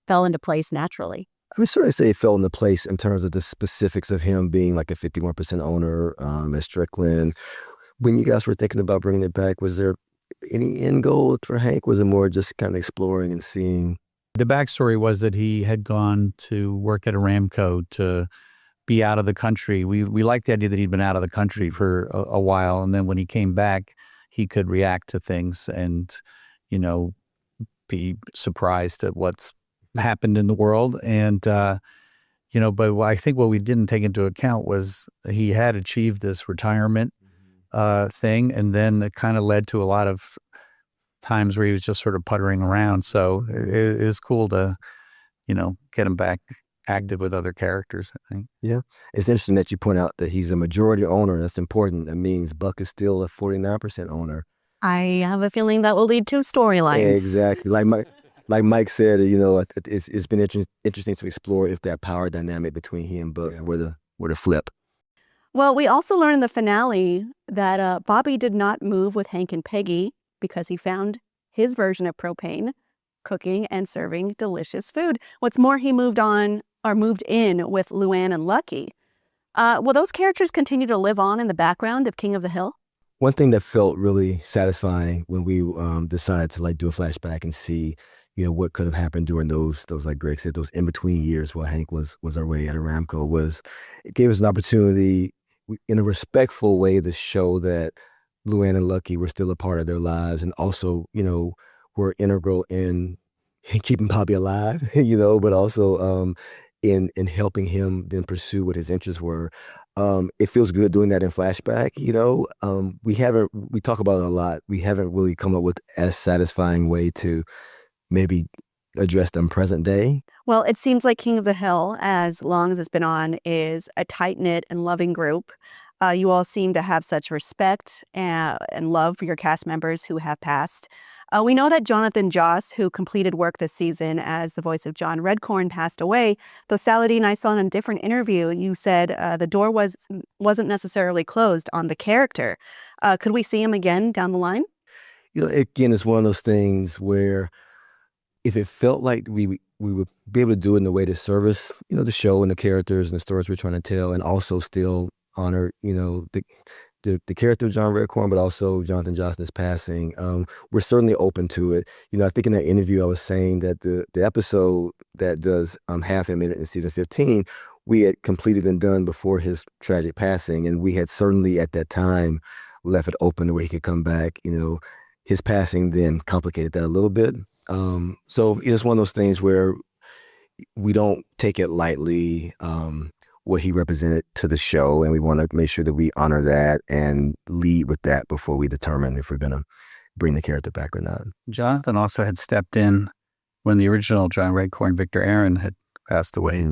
fell into place naturally? I would certainly say it fell into place in terms of the specifics of him being like a 51% owner at Strickland. When you guys were thinking about bringing it back, was there any end goal for Hank? Was it more just kind of exploring and seeing? The backstory was that he had gone to work at Aramco to be out of the country. We liked the idea that he'd been out of the country for a while, and then when he came back, he could react to things and, be surprised at what's happened in the world. And but I think what we didn't take into account was he had achieved this retirement thing, and then it kind of led to a lot of times where he was just sort of puttering around. So it is cool to, get him back active with other characters, I think. Yeah. It's interesting that you point out that he's a majority owner. That's important. That means Buck is still a 49% owner. I have a feeling that will lead to storylines. Exactly. Like Mike said, it's been interesting to explore if that power dynamic between he and Buck were to flip. Well, we also learned in the finale that Bobby did not move with Hank and Peggy because he found his version of propane, cooking and serving delicious food. What's more, he moved in with Luann and Lucky. Will those characters continue to live on in the background of King of the Hill? One thing that felt really satisfying when we decided to do a flashback and see, what could have happened during those like Greg said, those in between years while Hank was away at Aramco, was it gave us an opportunity in a respectful way to show that Luann and Lucky were still a part of their lives, and also, were integral in keeping Bobby alive, but also in helping him then pursue what his interests were. It feels good doing that in flashback, we talk about it a lot. We haven't really come up with as satisfying way to maybe address them present day. Well, it seems like King of the Hill, as long as it's been on, is a tight-knit and loving group. You all seem to have such respect and love for your cast members who have passed. We know that Jonathan Joss, who completed work this season as the voice of John Redcorn, passed away. Though Saladin, I saw in a different interview, you said the door wasn't necessarily closed on the character. Could we see him again down the line? Again, it's one of those things where if it felt like we would be able to do it in a way to service, the show and the characters and the stories we're trying to tell, and also still honor, the character of John Redcorn, but also Jonathan Joss's passing, we're certainly open to it. I think in that interview I was saying that the episode that does half a minute in season 15, we had completed and done before his tragic passing, and we had certainly at that time left it open to where he could come back. His passing then complicated that a little bit. So it's one of those things where we don't take it lightly, what he represented to the show, and we want to make sure that we honor that and lead with that before we determine if we're going to bring the character back or not. Jonathan also had stepped in when the original John Redcorn, Victor Aaron, had passed away.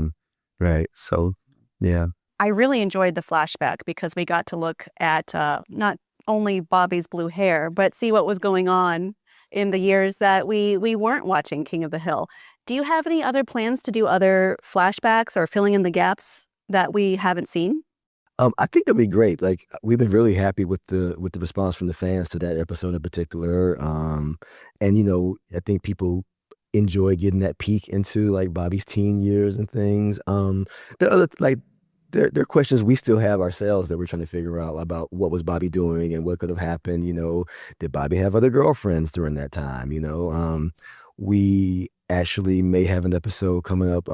Right. So, yeah. I really enjoyed the flashback because we got to look at not only Bobby's blue hair, but see what was going on in the years that we weren't watching King of the Hill. Do you have any other plans to do other flashbacks or filling in the gaps that we haven't seen? I think that'd be great. We've been really happy with the response from the fans to that episode in particular. And I think people enjoy getting that peek into Bobby's teen years and things. There are other there are questions we still have ourselves that we're trying to figure out about what was Bobby doing and what could have happened. Did Bobby have other girlfriends during that time? We actually may have an episode coming up,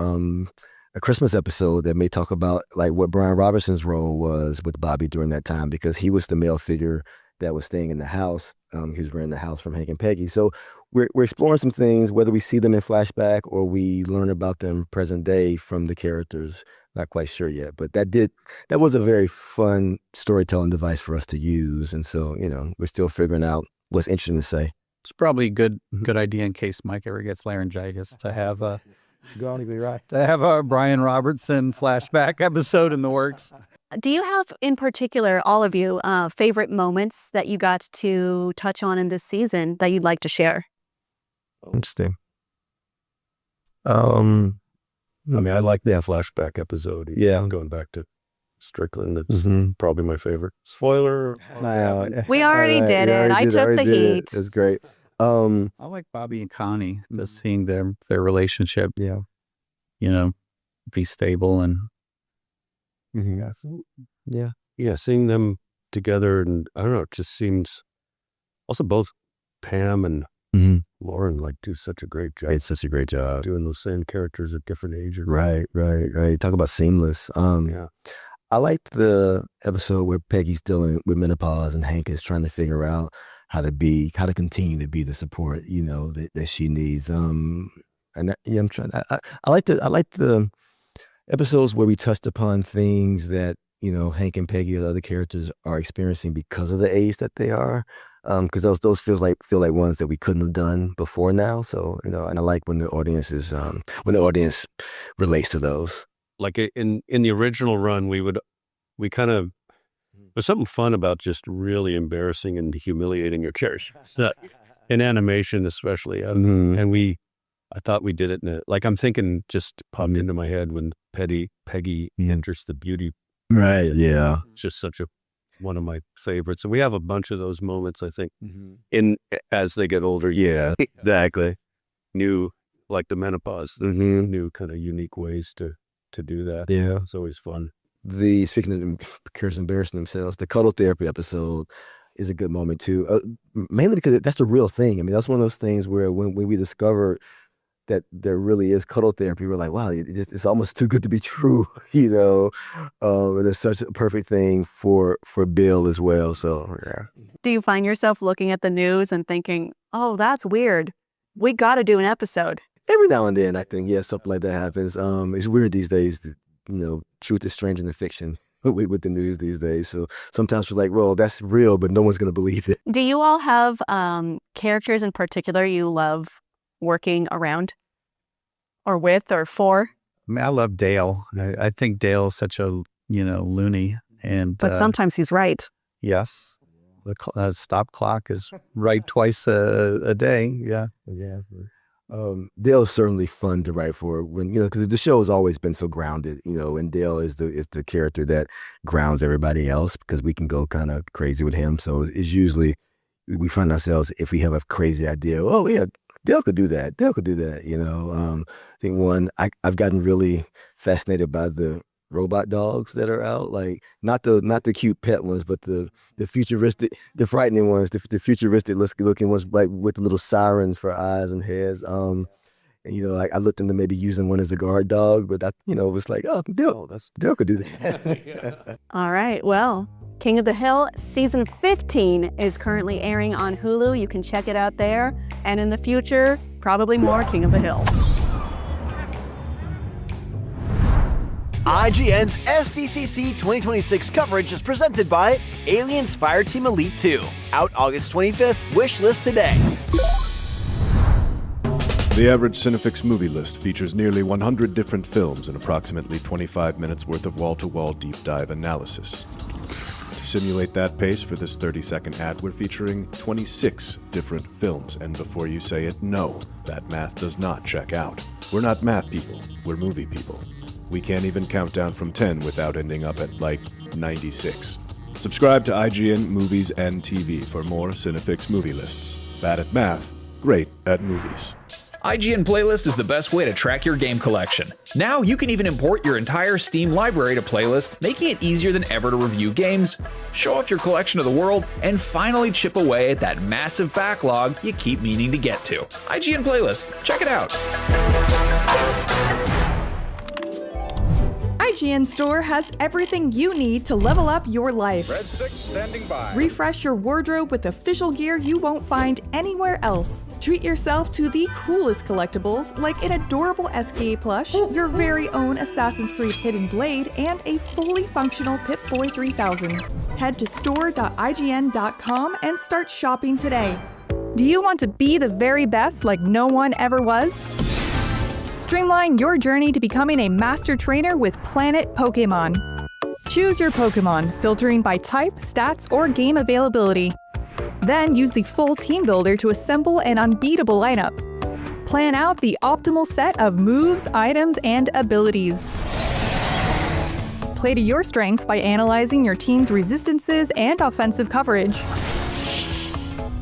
a Christmas episode that may talk about what Brian Robertson's role was with Bobby during that time, because he was the male figure that was staying in the house. He was renting the house from Hank and Peggy. So we're exploring some things, whether we see them in flashback or we learn about them present day from the characters. Not quite sure yet, but that was a very fun storytelling device for us to use. And so, we're still figuring out what's interesting to say. it's probably a good idea in case Mike ever gets laryngitis to have a Brian Robertson flashback episode in the works. Do you have, in particular, all of you, favorite moments that you got to touch on in this season that you'd like to share? Interesting. I like that flashback episode. Yeah. Going back to Strickland, that's probably my favorite. Spoiler. We already did it. I took the heat. It's great. I like Bobby and Connie, just seeing their relationship, be stable and yeah, seeing them together, and I don't know, it just seems also both Pam and Lauren do such a great job. It's such a great job doing those same characters at different ages. Right. Talk about seamless. Yeah. I liked the episode where Peggy's dealing with menopause and Hank is trying to figure out how to continue to be the support, that she needs. I'm trying. I like the episodes where we touched upon things that Hank and Peggy and other characters are experiencing because of the age that they are. Because those feel like ones that we couldn't have done before now. So and I like when the audience relates to those. Like in the original run, we kind of, there's something fun about just really embarrassing and humiliating your characters. In animation, especially, and I thought we did it I'm thinking just popped into my head when Peggy enters the beauty. Right. Yeah. It's just one of my favorites. And we have a bunch of those moments, I think, as they get older. Yeah, exactly. New, like the menopause, new kind of unique ways to do that. Yeah. It's always fun. Speaking of characters embarrassing themselves, the cuddle therapy episode is a good moment too. Mainly because that's the real thing. I mean, that's one of those things where when we discovered that there really is cuddle therapy, we're like, wow, it's almost too good to be true, and it's such a perfect thing for Bill as well. So yeah. Do you find yourself looking at the news and thinking, oh, that's weird, we got to do an episode? Every now and then I think, something like that happens. It's weird these days, truth is stranger than fiction with the news these days. So sometimes we're like, well, that's real, but no one's going to believe it. Do you all have characters in particular you love working around or with or for? I love Dale. I think Dale's such a, loony. But sometimes he's right. Yes. The stop clock is right twice a day. Yeah. Yeah. Dale's certainly fun to write for when, because the show has always been so grounded, and Dale is the character that grounds everybody else because we can go kind of crazy with him. So it's usually, we find ourselves, if we have a crazy idea, oh yeah, Dale could do that. I think I've gotten really fascinated by the robot dogs that are out, like not the cute pet ones, but the futuristic, the frightening ones, the futuristic looking ones, like with the little sirens for eyes and heads. I looked into maybe using one as a guard dog, but it was like, oh, Dale could do that. All right, well, King of the Hill season 15 is currently airing on Hulu. You can check it out there, and in the future, probably more King of the Hill. IGN's SDCC 2026 coverage is presented by Aliens Fireteam Elite 2. Out August 25th, wishlist today. The average Cinefix movie list features nearly 100 different films and approximately 25 minutes worth of wall-to-wall deep dive analysis. To simulate that pace for this 30-second ad, we're featuring 26 different films, and before you say it, no, that math does not check out. We're not math people, we're movie people. We can't even count down from 10 without ending up at, 96. Subscribe to IGN Movies and TV for more Cinefix movie lists. Bad at math, great at movies. IGN Playlist is the best way to track your game collection. Now you can even import your entire Steam library to Playlist, making it easier than ever to review games, show off your collection of the world, and finally chip away at that massive backlog you keep meaning to get to. IGN Playlist, check it out. IGN Store has everything you need to level up your life. Red 6 standing by. Refresh your wardrobe with official gear you won't find anywhere else. Treat yourself to the coolest collectibles like an adorable SKA plush, your very own Assassin's Creed Hidden Blade, and a fully functional Pip-Boy 3000. Head to store.ign.com and start shopping today. Do you want to be the very best like no one ever was? Streamline your journey to becoming a master trainer with Planet Pokemon. Choose your Pokemon, filtering by type, stats, or game availability. Then use the full team builder to assemble an unbeatable lineup. Plan out the optimal set of moves, items, and abilities. Play to your strengths by analyzing your team's resistances and offensive coverage.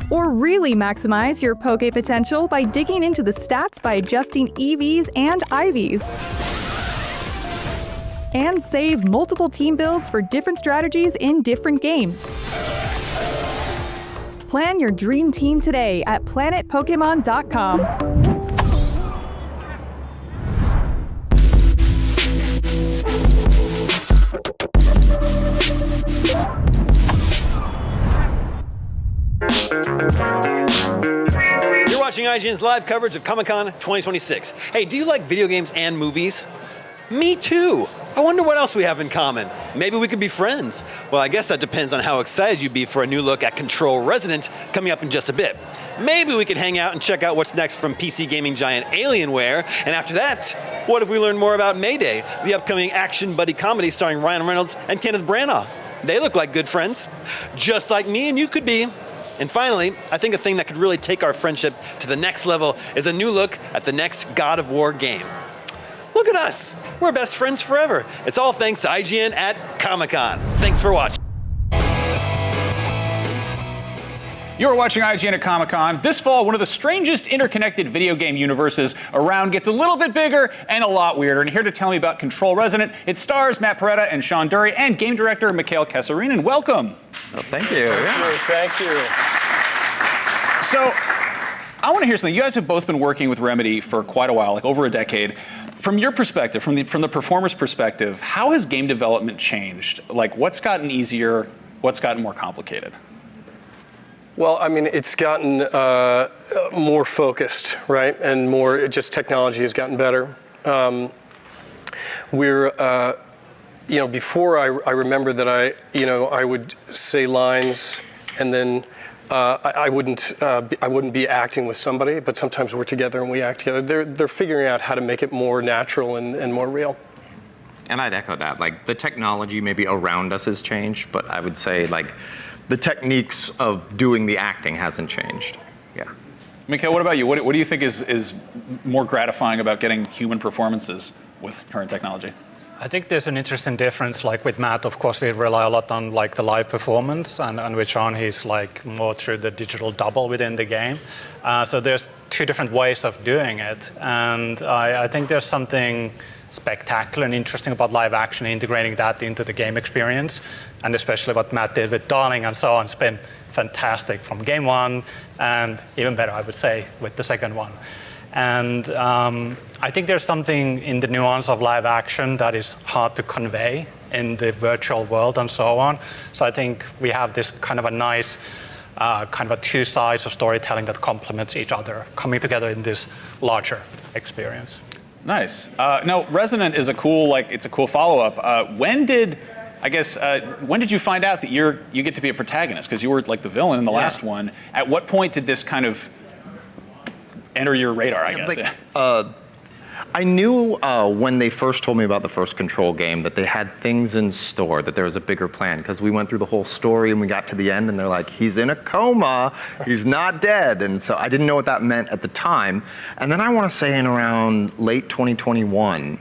Or really maximize your Poke potential by digging into the stats by adjusting EVs and IVs. And save multiple team builds for different strategies in different games. Plan your dream team today at planetpokemon.com. You're watching IGN's live coverage of Comic-Con 2026. Hey, do you like video games and movies? Me too. I wonder what else we have in common. Maybe we could be friends. Well, I guess that depends on how excited you'd be for a new look at Control Resonant coming up in just a bit. Maybe we could hang out and check out what's next from PC gaming giant Alienware. And after that, what if we learn more about Mayday, the upcoming action buddy comedy starring Ryan Reynolds and Kenneth Branagh? They look like good friends, just like me and you could be. And finally, I think a thing that could really take our friendship to the next level is a new look at the next God of War game. Look at us. We're best friends forever. It's all thanks to IGN at Comic-Con. Thanks for watching. You're watching IGN at Comic-Con. This fall, one of the strangest interconnected video game universes around gets a little bit bigger and a lot weirder. And here to tell me about Control Resonant, it stars Matt Peretta and Sean Dury and game director Mikhail Kesarinen. Welcome. Oh, thank you. Thank you. So, I want to hear something. You guys have both been working with Remedy for quite a while, like over a decade. From your perspective, from the performer's perspective, how has game development changed? Like, what's gotten easier? What's gotten more complicated? Well, I mean, it's gotten more focused, right? And more, just technology has gotten better. Before I remember that I would say lines and then I wouldn't be acting with somebody, but sometimes we're together and we act together. They're figuring out how to make it more natural and more real. And I'd echo that. Like, the technology maybe around us has changed, but I would say, like, the techniques of doing the acting hasn't changed. Yeah. Mikhail, what about you? What do you think is more gratifying about getting human performances with current technology? I think there's an interesting difference. Like with Matt, of course, we rely a lot on like the live performance, and with Sean, he's like more through the digital double within the game. So there's two different ways of doing it, and I think there's something spectacular and interesting about live action, integrating that into the game experience, and especially what Matt did with Darling and so on. It's been fantastic from game one, and even better, I would say, with the second one. And I think there's something in the nuance of live action that is hard to convey in the virtual world and so on. So I think we have this kind of a nice kind of a two sides of storytelling that complements each other, coming together in this larger experience. Nice. Now, Resonant is a cool, it's a cool follow-up. When did you find out that you get to be a protagonist? Because you were like the villain in the last one. At what point did this kind of enter your radar, I guess? I knew when they first told me about the first Control game that they had things in store, that there was a bigger plan, because we went through the whole story and we got to the end and they're like, he's in a coma, he's not dead. And so I didn't know what that meant at the time. And then I want to say in around late 2021,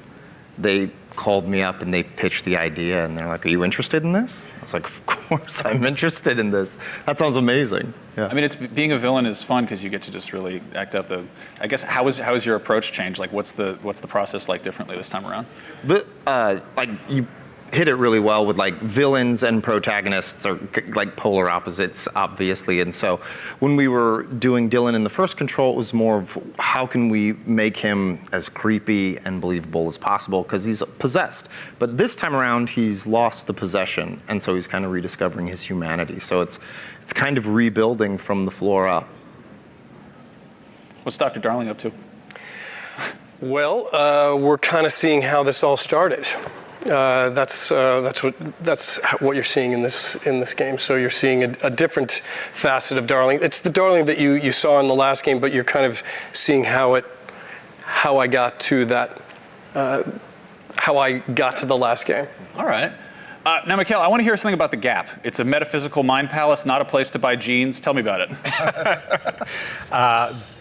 they called me up and they pitched the idea and they're like, are you interested in this? I was like, of course I'm interested in this. That sounds amazing. Yeah. I mean, being a villain is fun because you get to just really act out I guess, how is your approach changed? Like, what's the process like differently this time around? You hit it really well with like villains and protagonists are like polar opposites, obviously. And so when we were doing Dylan in the first Control, it was more of how can we make him as creepy and believable as possible because he's possessed. But this time around, he's lost the possession. And so he's kind of rediscovering his humanity. So it's kind of rebuilding from the floor up. What's Dr. Darling up to? Well, we're kind of seeing how this all started. That's what you're seeing in this game. So you're seeing a different facet of Darling. It's the Darling that you saw in the last game, but you're kind of seeing how I got to that, how I got to the last game. All right. Now, Mikhail, I want to hear something about the Gap. It's a metaphysical mind palace, not a place to buy jeans. Tell me about it.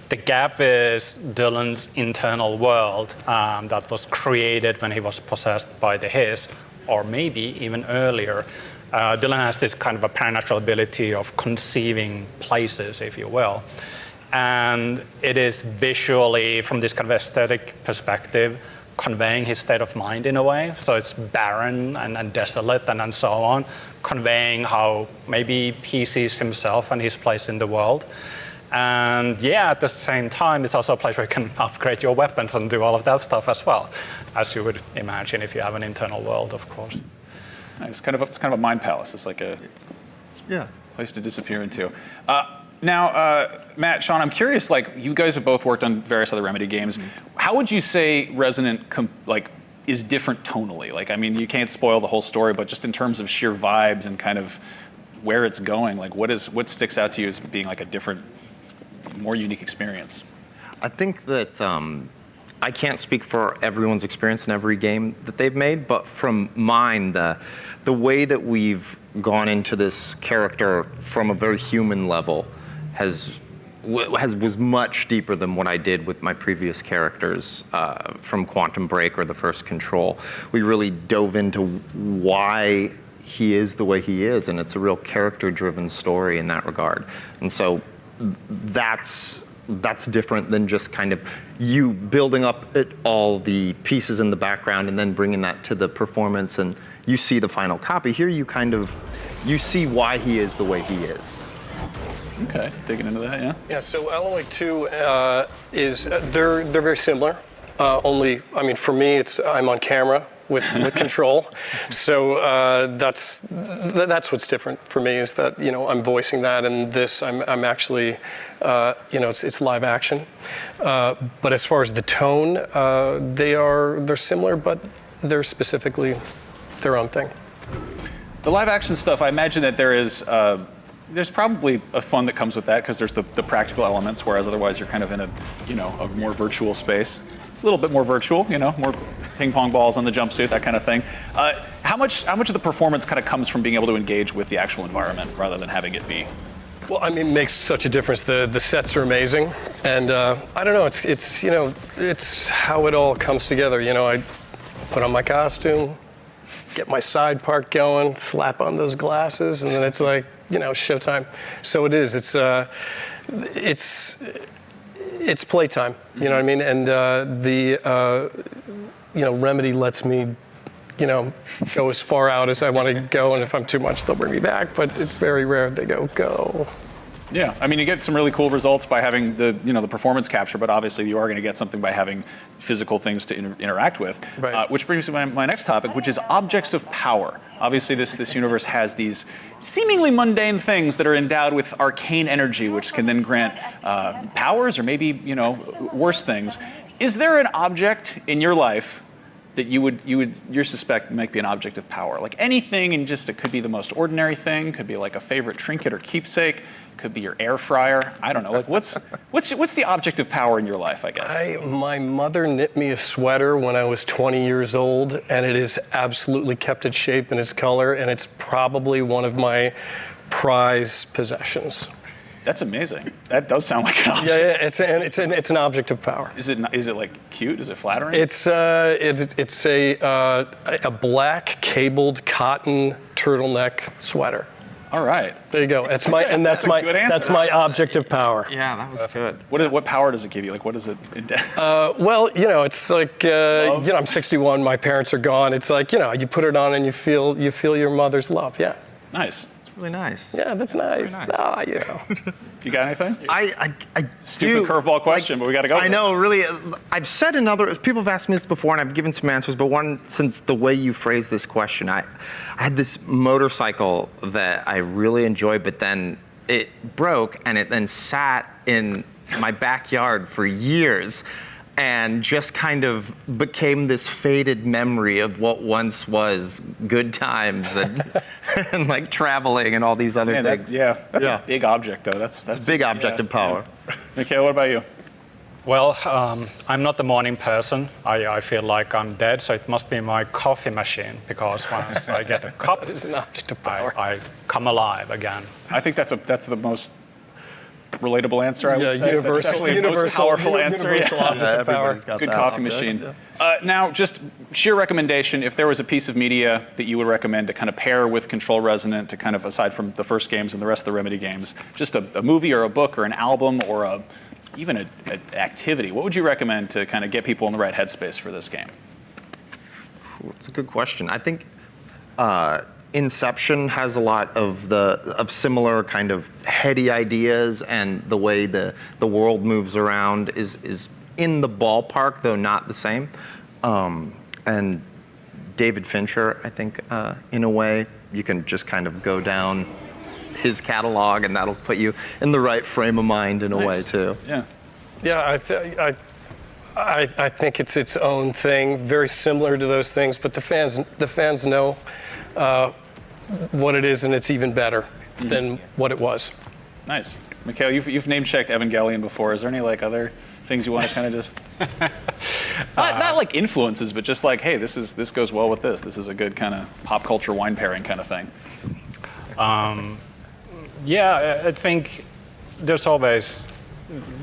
The Gap is Dylan's internal world that was created when he was possessed by the Hiss, or maybe even earlier. Dylan has this kind of a paranatural ability of conceiving places, if you will. And it is visually, from this kind of aesthetic perspective, conveying his state of mind in a way. So it's barren and desolate and so on, conveying how maybe he sees himself and his place in the world. And yeah, at the same time, it's also a place where you can upgrade your weapons and do all of that stuff as well, as you would imagine if you have an internal world, of course. It's kind of a mind palace. It's like a place to disappear into. Now, Matt, Sean, I'm curious. Like, you guys have both worked on various other Remedy games. How would you say Resonant is different tonally? Like, I mean, you can't spoil the whole story, but just in terms of sheer vibes and kind of where it's going, like, what sticks out to you as being like a different, more unique experience? I think that I can't speak for everyone's experience in every game that they've made, but from mine, the way that we've gone into this character from a very human level was much deeper than what I did with my previous characters from Quantum Break or the first Control. We really dove into why he is the way he is, and it's a real character-driven story in that regard. And so that's different than just kind of you building up all the pieces in the background and then bringing that to the performance, and you see the final copy. Here you see why he is the way he is. Okay, digging into that, yeah. Yeah, so Alan Wake 2 they're very similar. Only, I mean, for me, I'm on camera with Control, so that's what's different for me, is that I'm voicing that, and this I'm actually it's live action. But as far as the tone, they're similar, but they're specifically their own thing. The live action stuff, I imagine that there's probably a fun that comes with that, because there's the practical elements, whereas otherwise you're kind of in a more virtual space. A little bit more virtual, more ping pong balls on the jumpsuit, that kind of thing. How much of the performance kind of comes from being able to engage with the actual environment rather than having it be? Well, I mean, it makes such a difference. The sets are amazing, and I don't know. It's how it all comes together. I put on my costume, get my side part going, slap on those glasses, and then it's like showtime. So it is. It's playtime. You know what I mean? And Remedy lets me go as far out as I want to go, and if I'm too much, they'll bring me back. But it's very rare they go. Yeah, I mean, you get some really cool results by having the performance capture, but obviously you are going to get something by having physical things to interact with. Right. Which brings me to my next topic, which is objects of power. Obviously, this universe has these seemingly mundane things that are endowed with arcane energy, which can then grant powers or maybe worse things. Is there an object in your life that you suspect might be an object of power? Like anything, and just it could be the most ordinary thing, could be like a favorite trinket or keepsake, could be your air fryer. I don't know. Like what's the object of power in your life, I guess? My mother knit me a sweater when I was 20 years old, and it has absolutely kept its shape and its color, and it's probably one of my prized possessions. That's amazing. That does sound like an object. Yeah, it's an object of power. Is it like cute? Is it flattering? It's a black cabled cotton turtleneck sweater. All right. There you go. That's my object of power. Yeah, that was good. What power does it give you? Like, what is it? Well, it's like I'm 61. My parents are gone. It's like you put it on and you feel your mother's love. Yeah. Nice. Really nice. Yeah, that's nice. You got anything? I Stupid curveball question, but we got to go. I know, really. I've said people have asked me this before, and I've given some answers. But since the way you phrased this question, I had this motorcycle that I really enjoyed, but then it broke, and it then sat in my backyard for years, and just kind of became this faded memory of what once was good times and like traveling and all these other things. That's a big object, though. That's a big object of power. Yeah. Mikhail, what about you? Well, I'm not the morning person. I feel like I'm dead, so it must be my coffee machine, because once I get a cup, it's an object of power. I come alive again. I think that's the most relatable answer, I would say. Universal, most powerful answer. Object of power. Good coffee machine. Now, just sheer recommendation, if there was a piece of media that you would recommend to kind of pair with Control Resonant, to kind of, aside from the first games and the rest of the Remedy games, just a movie or a book or an album or even an activity, what would you recommend to kind of get people in the right headspace for this game? It's a good question. I think Inception has a lot of similar kind of heady ideas, and the way the world moves around is in the ballpark, though not the same. And David Fincher, I think, in a way, you can just kind of go down his catalog, and that'll put you in the right frame of mind in a way too. Yeah, I think it's its own thing, very similar to those things, but the fans know what it is, and it's even better than what it was. Nice. Mikhail, you've name-checked Evangelion before. Is there any like other things you want to kind of just not like influences, but just like, hey, this goes well with this. This is a good kind of pop culture wine pairing kind of thing. Yeah, I think there's always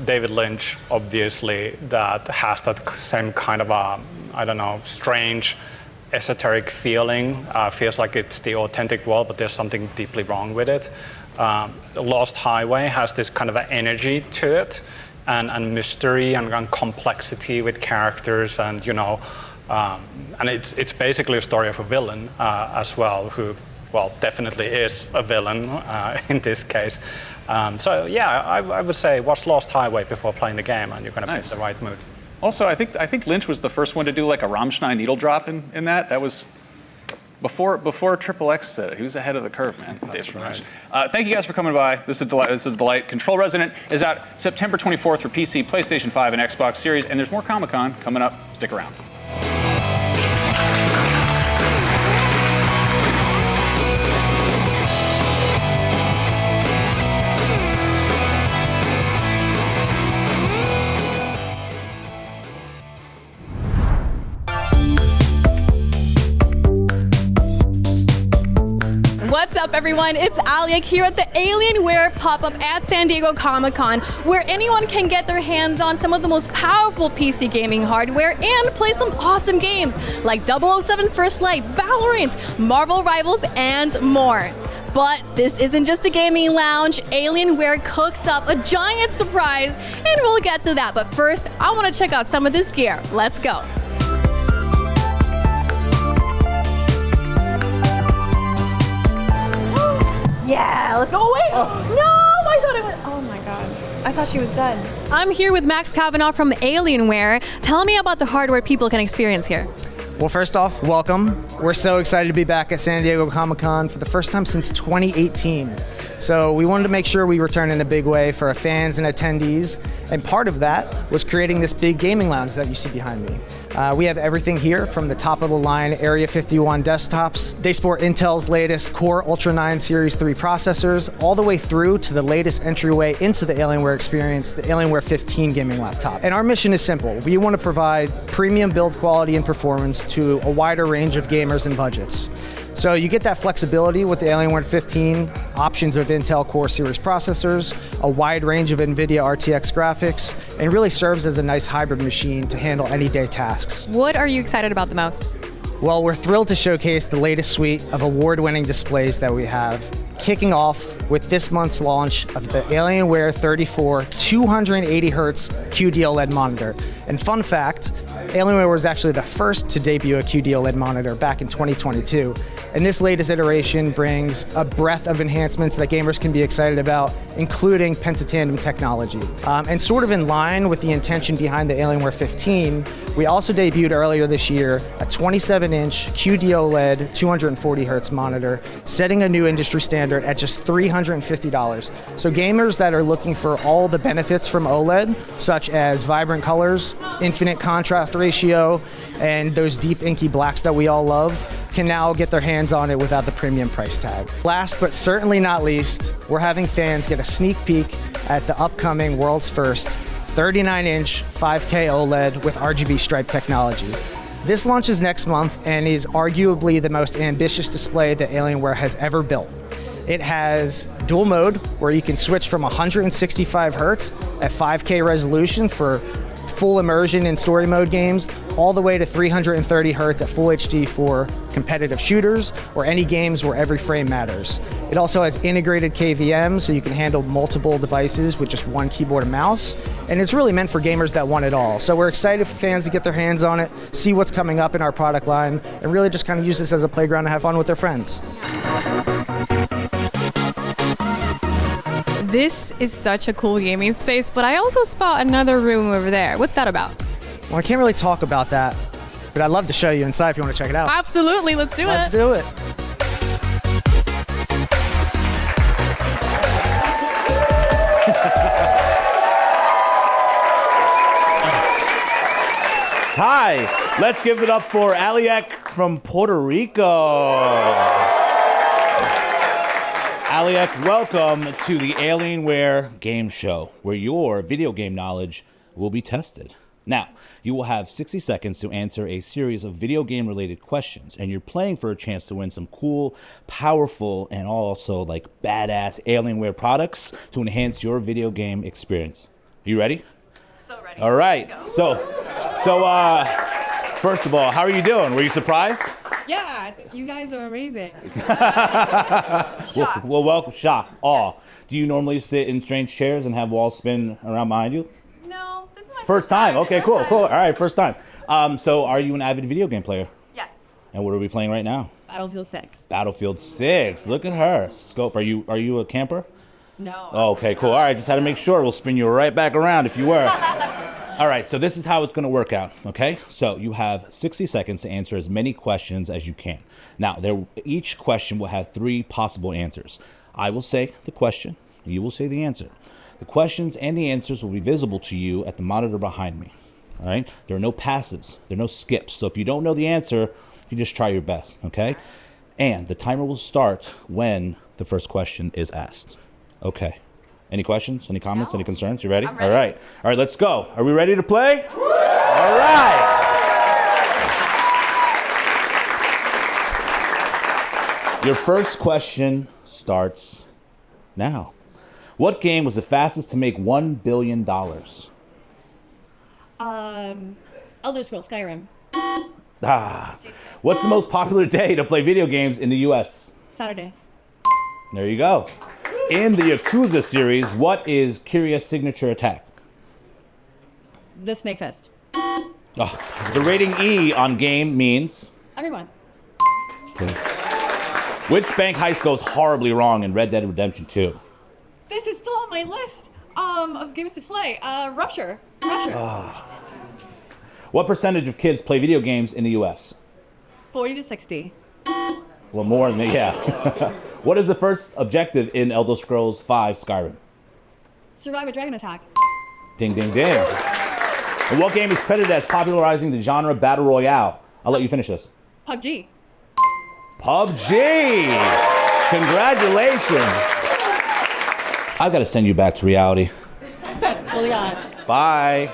David Lynch, obviously, that has that same kind of I don't know, strange, esoteric feeling. Feels like it's the authentic world, but there's something deeply wrong with it. Lost Highway has this kind of an energy to it, and mystery and complexity with characters, and and it's basically a story of a villain as well, who, well, definitely is a villain in this case. So yeah, I would say watch Lost Highway before playing the game, and you're going to be in the right mood. Also, I think Lynch was the first one to do like a Rammstein needle drop in that. That was before XXX did it. He was ahead of the curve, man. That's right. Thank you guys for coming by. This is a delight. This is a delight. Control Resonant is out September 24th for PC, PlayStation 5, and Xbox Series. And there's more Comic-Con coming up. Stick around. What's up, everyone? It's Aliak here at the Alienware pop-up at San Diego Comic-Con, where anyone can get their hands on some of the most powerful PC gaming hardware and play some awesome games like 007 First Light, Valorant, Marvel Rivals, and more. But this isn't just a gaming lounge. Alienware cooked up a giant surprise, and we'll get to that. But first, I want to check out some of this gear. Let's go. Yeah, let's go. Wait, no, I thought it was, oh my God. I thought she was dead. I'm here with Max Kavanaugh from Alienware. Tell me about the hardware people can experience here. Well, first off, welcome. We're so excited to be back at San Diego Comic-Con for the first time since 2018. So we wanted to make sure we return in a big way for our fans and attendees. And part of that was creating this big gaming lounge that you see behind me. We have everything here from the top of the line Area 51 desktops. They sport Intel's latest Core Ultra 9 Series 3 processors, all the way through to the latest entryway into the Alienware experience, the Alienware 15 gaming laptop. And our mission is simple. We want to provide premium build quality and performance to a wider range of gamers and budgets. So you get that flexibility with the Alienware 15, options of Intel Core Series processors, a wide range of NVIDIA RTX graphics, and really serves as a nice hybrid machine to handle any day tasks. What are you excited about the most? Well, we're thrilled to showcase the latest suite of award-winning displays that we have, kicking off with this month's launch of the Alienware 34 280Hz QD-OLED monitor. And fun fact, Alienware was actually the first to debut a QD-OLED monitor back in 2022. And this latest iteration brings a breadth of enhancements that gamers can be excited about, including pentatandem technology. And sort of in line with the intention behind the Alienware 15, we also debuted earlier this year a 27-inch QD-OLED 240Hz monitor, setting a new industry standard at just $350. So gamers that are looking for all the benefits from OLED, such as vibrant colors, infinite contrast ratio, and those deep inky blacks that we all love, can now get their hands on it without the premium price tag. Last but certainly not least, we're having fans get a sneak peek at the upcoming world's first 39-inch 5K OLED with RGB stripe technology. This launches next month and is arguably the most ambitious display that Alienware has ever built. It has dual mode, where you can switch from 165 Hz at 5K resolution for full immersion in story mode games, all the way to 330 Hz at full HD for competitive shooters or any games where every frame matters. It also has integrated KVM, so you can handle multiple devices with just one keyboard and mouse. And it's really meant for gamers that want it all. So we're excited for fans to get their hands on it, see what's coming up in our product line, and really just kind of use this as a playground to have fun with their friends. This is such a cool gaming space, but I also spot another room over there. What's that about? Well, I can't really talk about that, but I'd love to show you inside if you want to check it out. Absolutely, let's do it. Let's do it. Hi, let's give it up for Aliak from Puerto Rico. Aliak, welcome to the Alienware Game Show, where your video game knowledge will be tested. Now, you will have 60 seconds to answer a series of video game related questions, and you're playing for a chance to win some cool, powerful, and also like badass Alienware products to enhance your video game experience. Are you ready? So ready. All right. So, first of all, how are you doing? Were you surprised? Yeah, you guys are amazing. Well, welcome. Shock. Awe. Do you normally sit in strange chairs and have walls spin around behind you? No, this is my First time. Okay, cool. All right, first time. So are you an avid video game player? Yes. And what are we playing right now? Battlefield 6. Battlefield 6. Look at her. Scope. Are you a camper? No. Oh, okay, cool. All right, just had to make sure. We'll spin you right back around if you were. All right, so this is how it's going to work out, okay? So you have 60 seconds to answer as many questions as you can. Now, each question will have 3 possible answers. I will say the question, you will say the answer. The questions and the answers will be visible to you at the monitor behind me, all right? There are no passes, there are no skips. So if you don't know the answer, you just try your best, okay? And the timer will start when the first question is asked. Okay. Any questions? Any comments? Any concerns? You ready? I'm ready. All right. All right, let's go. Are we ready to play? All right. Your first question starts now. What game was the fastest to make $1 billion? Elder Scrolls Skyrim. What's the most popular day to play video games in the U.S.? Saturday. There you go. In the Yakuza series, what is Kiria's signature attack? The Snake Fist. The rating E on game means? Everyone. Okay. Which bank heist goes horribly wrong in Red Dead Redemption 2? This is still on my list of games to play. Rupture. What percentage of kids play video games in the U.S.? 40 to 60. Well, more than yeah. What is the first objective in Elder Scrolls V Skyrim? Survive a dragon attack. Ding, ding, ding. And what game is credited as popularizing the genre Battle Royale? I'll let you finish this. PUBG. PUBG! Congratulations. I've got to send you back to reality. Fully on. Bye.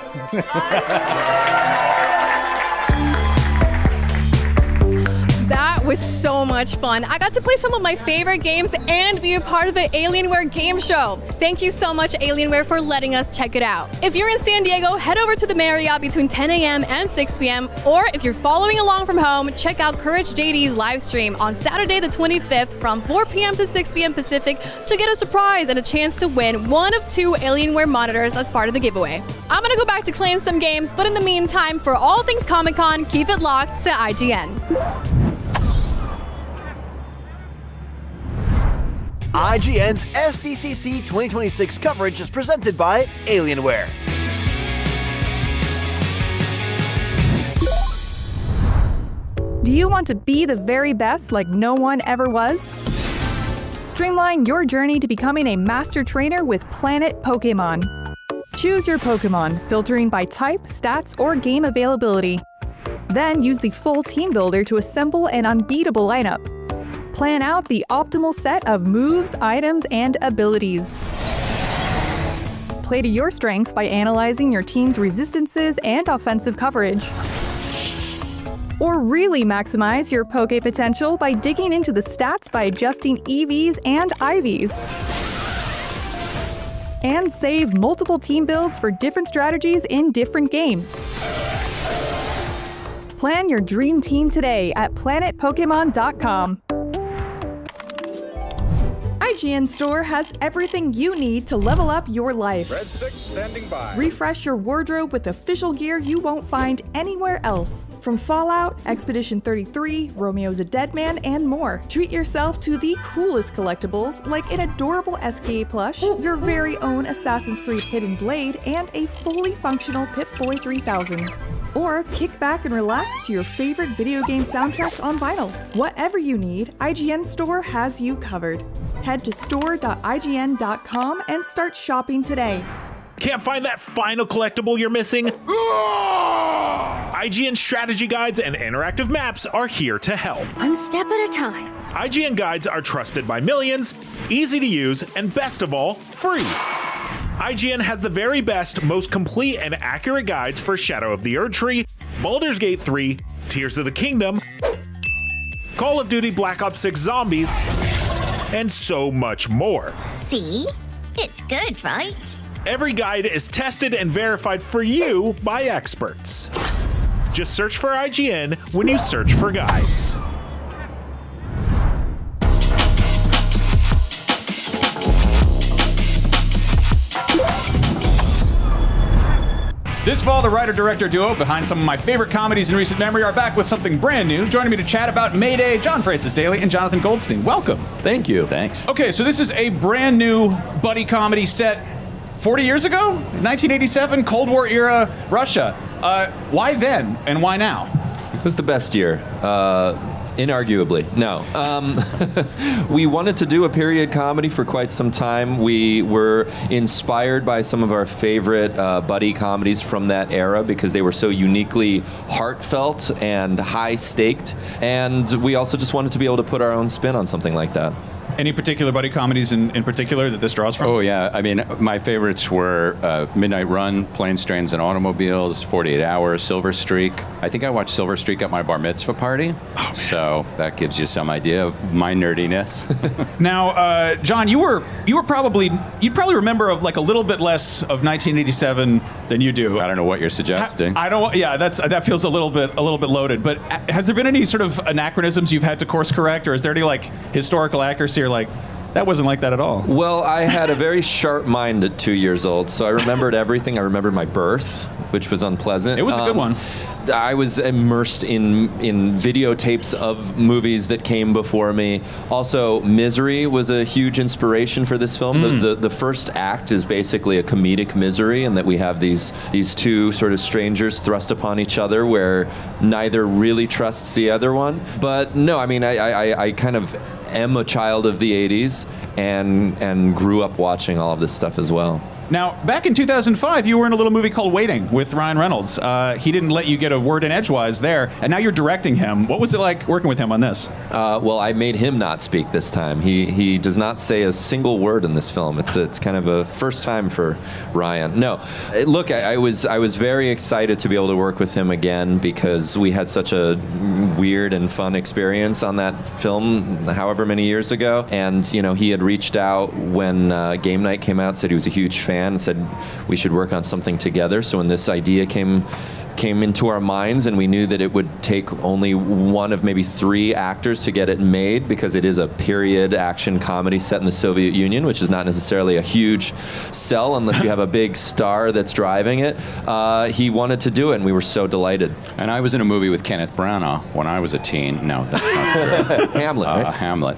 That was so much fun. I got to play some of my favorite games and be a part of the Alienware game show. Thank you so much, Alienware, for letting us check it out. If you're in San Diego, head over to the Marriott between 10 a.m. and 6 p.m. Or if you're following along from home, check out Courage JD's live stream on Saturday the 25th from 4 p.m. to 6 p.m. Pacific to get a surprise and a chance to win one of 2 Alienware monitors as part of the giveaway. I'm gonna go back to playing some games, but in the meantime, for all things Comic-Con, keep it locked to IGN. IGN's SDCC 2026 coverage is presented by Alienware. Do you want to be the very best like no one ever was? Streamline your journey to becoming a master trainer with Planet Pokemon. Choose your Pokemon, filtering by type, stats, or game availability. Then use the full team builder to assemble an unbeatable lineup. Plan out the optimal set of moves, items, and abilities. Play to your strengths by analyzing your team's resistances and offensive coverage. Or really maximize your Poké potential by digging into the stats by adjusting EVs and IVs. And save multiple team builds for different strategies in different games. Plan your dream team today at planetpokemon.com. IGN Store has everything you need to level up your life. Red 6 standing by. Refresh your wardrobe with official gear you won't find anywhere else. From Fallout, Expedition 33, Romeo's a Dead Man, and more. Treat yourself to the coolest collectibles like an adorable SKA plush, your very own Assassin's Creed Hidden Blade, and a fully functional Pip-Boy 3000. Or kick back and relax to your favorite video game soundtracks on vinyl. Whatever you need, IGN Store has you covered. Head to store.ign.com and start shopping today. Can't find that final collectible you're missing? IGN strategy guides and interactive maps are here to help. One step at a time. IGN guides are trusted by millions, easy to use, and best of all, free. IGN has the very best, most complete and accurate guides for Shadow of the Erdtree, Baldur's Gate 3, Tears of the Kingdom, Call of Duty Black Ops 6 Zombies, and so much more. See? It's good, right? Every guide is tested and verified for you by experts. Just search for IGN when you search for guides. This fall, the writer-director duo behind some of my favorite comedies in recent memory are back with something brand new. Joining me to chat about Mayday, John Francis Daly and Jonathan Goldstein. Welcome. Thank you. Thanks. Okay, so this is a brand new buddy comedy set 40 years ago? 1987, Cold War era Russia. Why then and why now? It was the best year. Inarguably. No. We wanted to do a period comedy for quite some time. We were inspired by some of our favorite buddy comedies from that era because they were so uniquely heartfelt and high-staked. And we also just wanted to be able to put our own spin on something like that. Any particular buddy comedies in particular that this draws from? Oh, yeah. I mean, my favorites were Midnight Run, Planes, Trains, and Automobiles, 48 Hours, Silver Streak. I think I watched Silver Streak at my bar mitzvah party. Oh, so that gives you some idea of my nerdiness. Now, John, you'd probably remember of like a little bit less of 1987 than you do. I don't know what you're suggesting. I don't. Yeah, that feels a little bit loaded. But has there been any sort of anachronisms you've had to course correct, or is there any like historical accuracy? You're like, that wasn't like that at all. Well, I had a very sharp mind at 2 years old, so I remembered everything. I remembered my birth, which was unpleasant. It was a good one. I was immersed in videotapes of movies that came before me. Also, Misery was a huge inspiration for this film. The first act is basically a comedic misery, and that we have these two sort of strangers thrust upon each other where neither really trusts the other one. But no, I mean, I kind of am a child of the 80s and grew up watching all of this stuff as well. Now, back in 2005, you were in a little movie called Waiting with Ryan Reynolds. He didn't let you get a word in edgewise there, and now you're directing him. What was it like working with him on this? Well, I made him not speak this time. He does not say a single word in this film. It's kind of a first time for Ryan. No, look, I was very excited to be able to work with him again because we had such a weird and fun experience on that film however many years ago. And he had reached out when Game Night came out, said he was a huge fan, and said we should work on something together. So when this idea came into our minds, and we knew that it would take only one of maybe 3 actors to get it made, because it is a period action comedy set in the Soviet Union, which is not necessarily a huge sell unless you have a big star that's driving it. He wanted to do it, and we were so delighted. And I was in a movie with Kenneth Branagh when I was a teen. No, that's not true. Hamlet, right? Hamlet.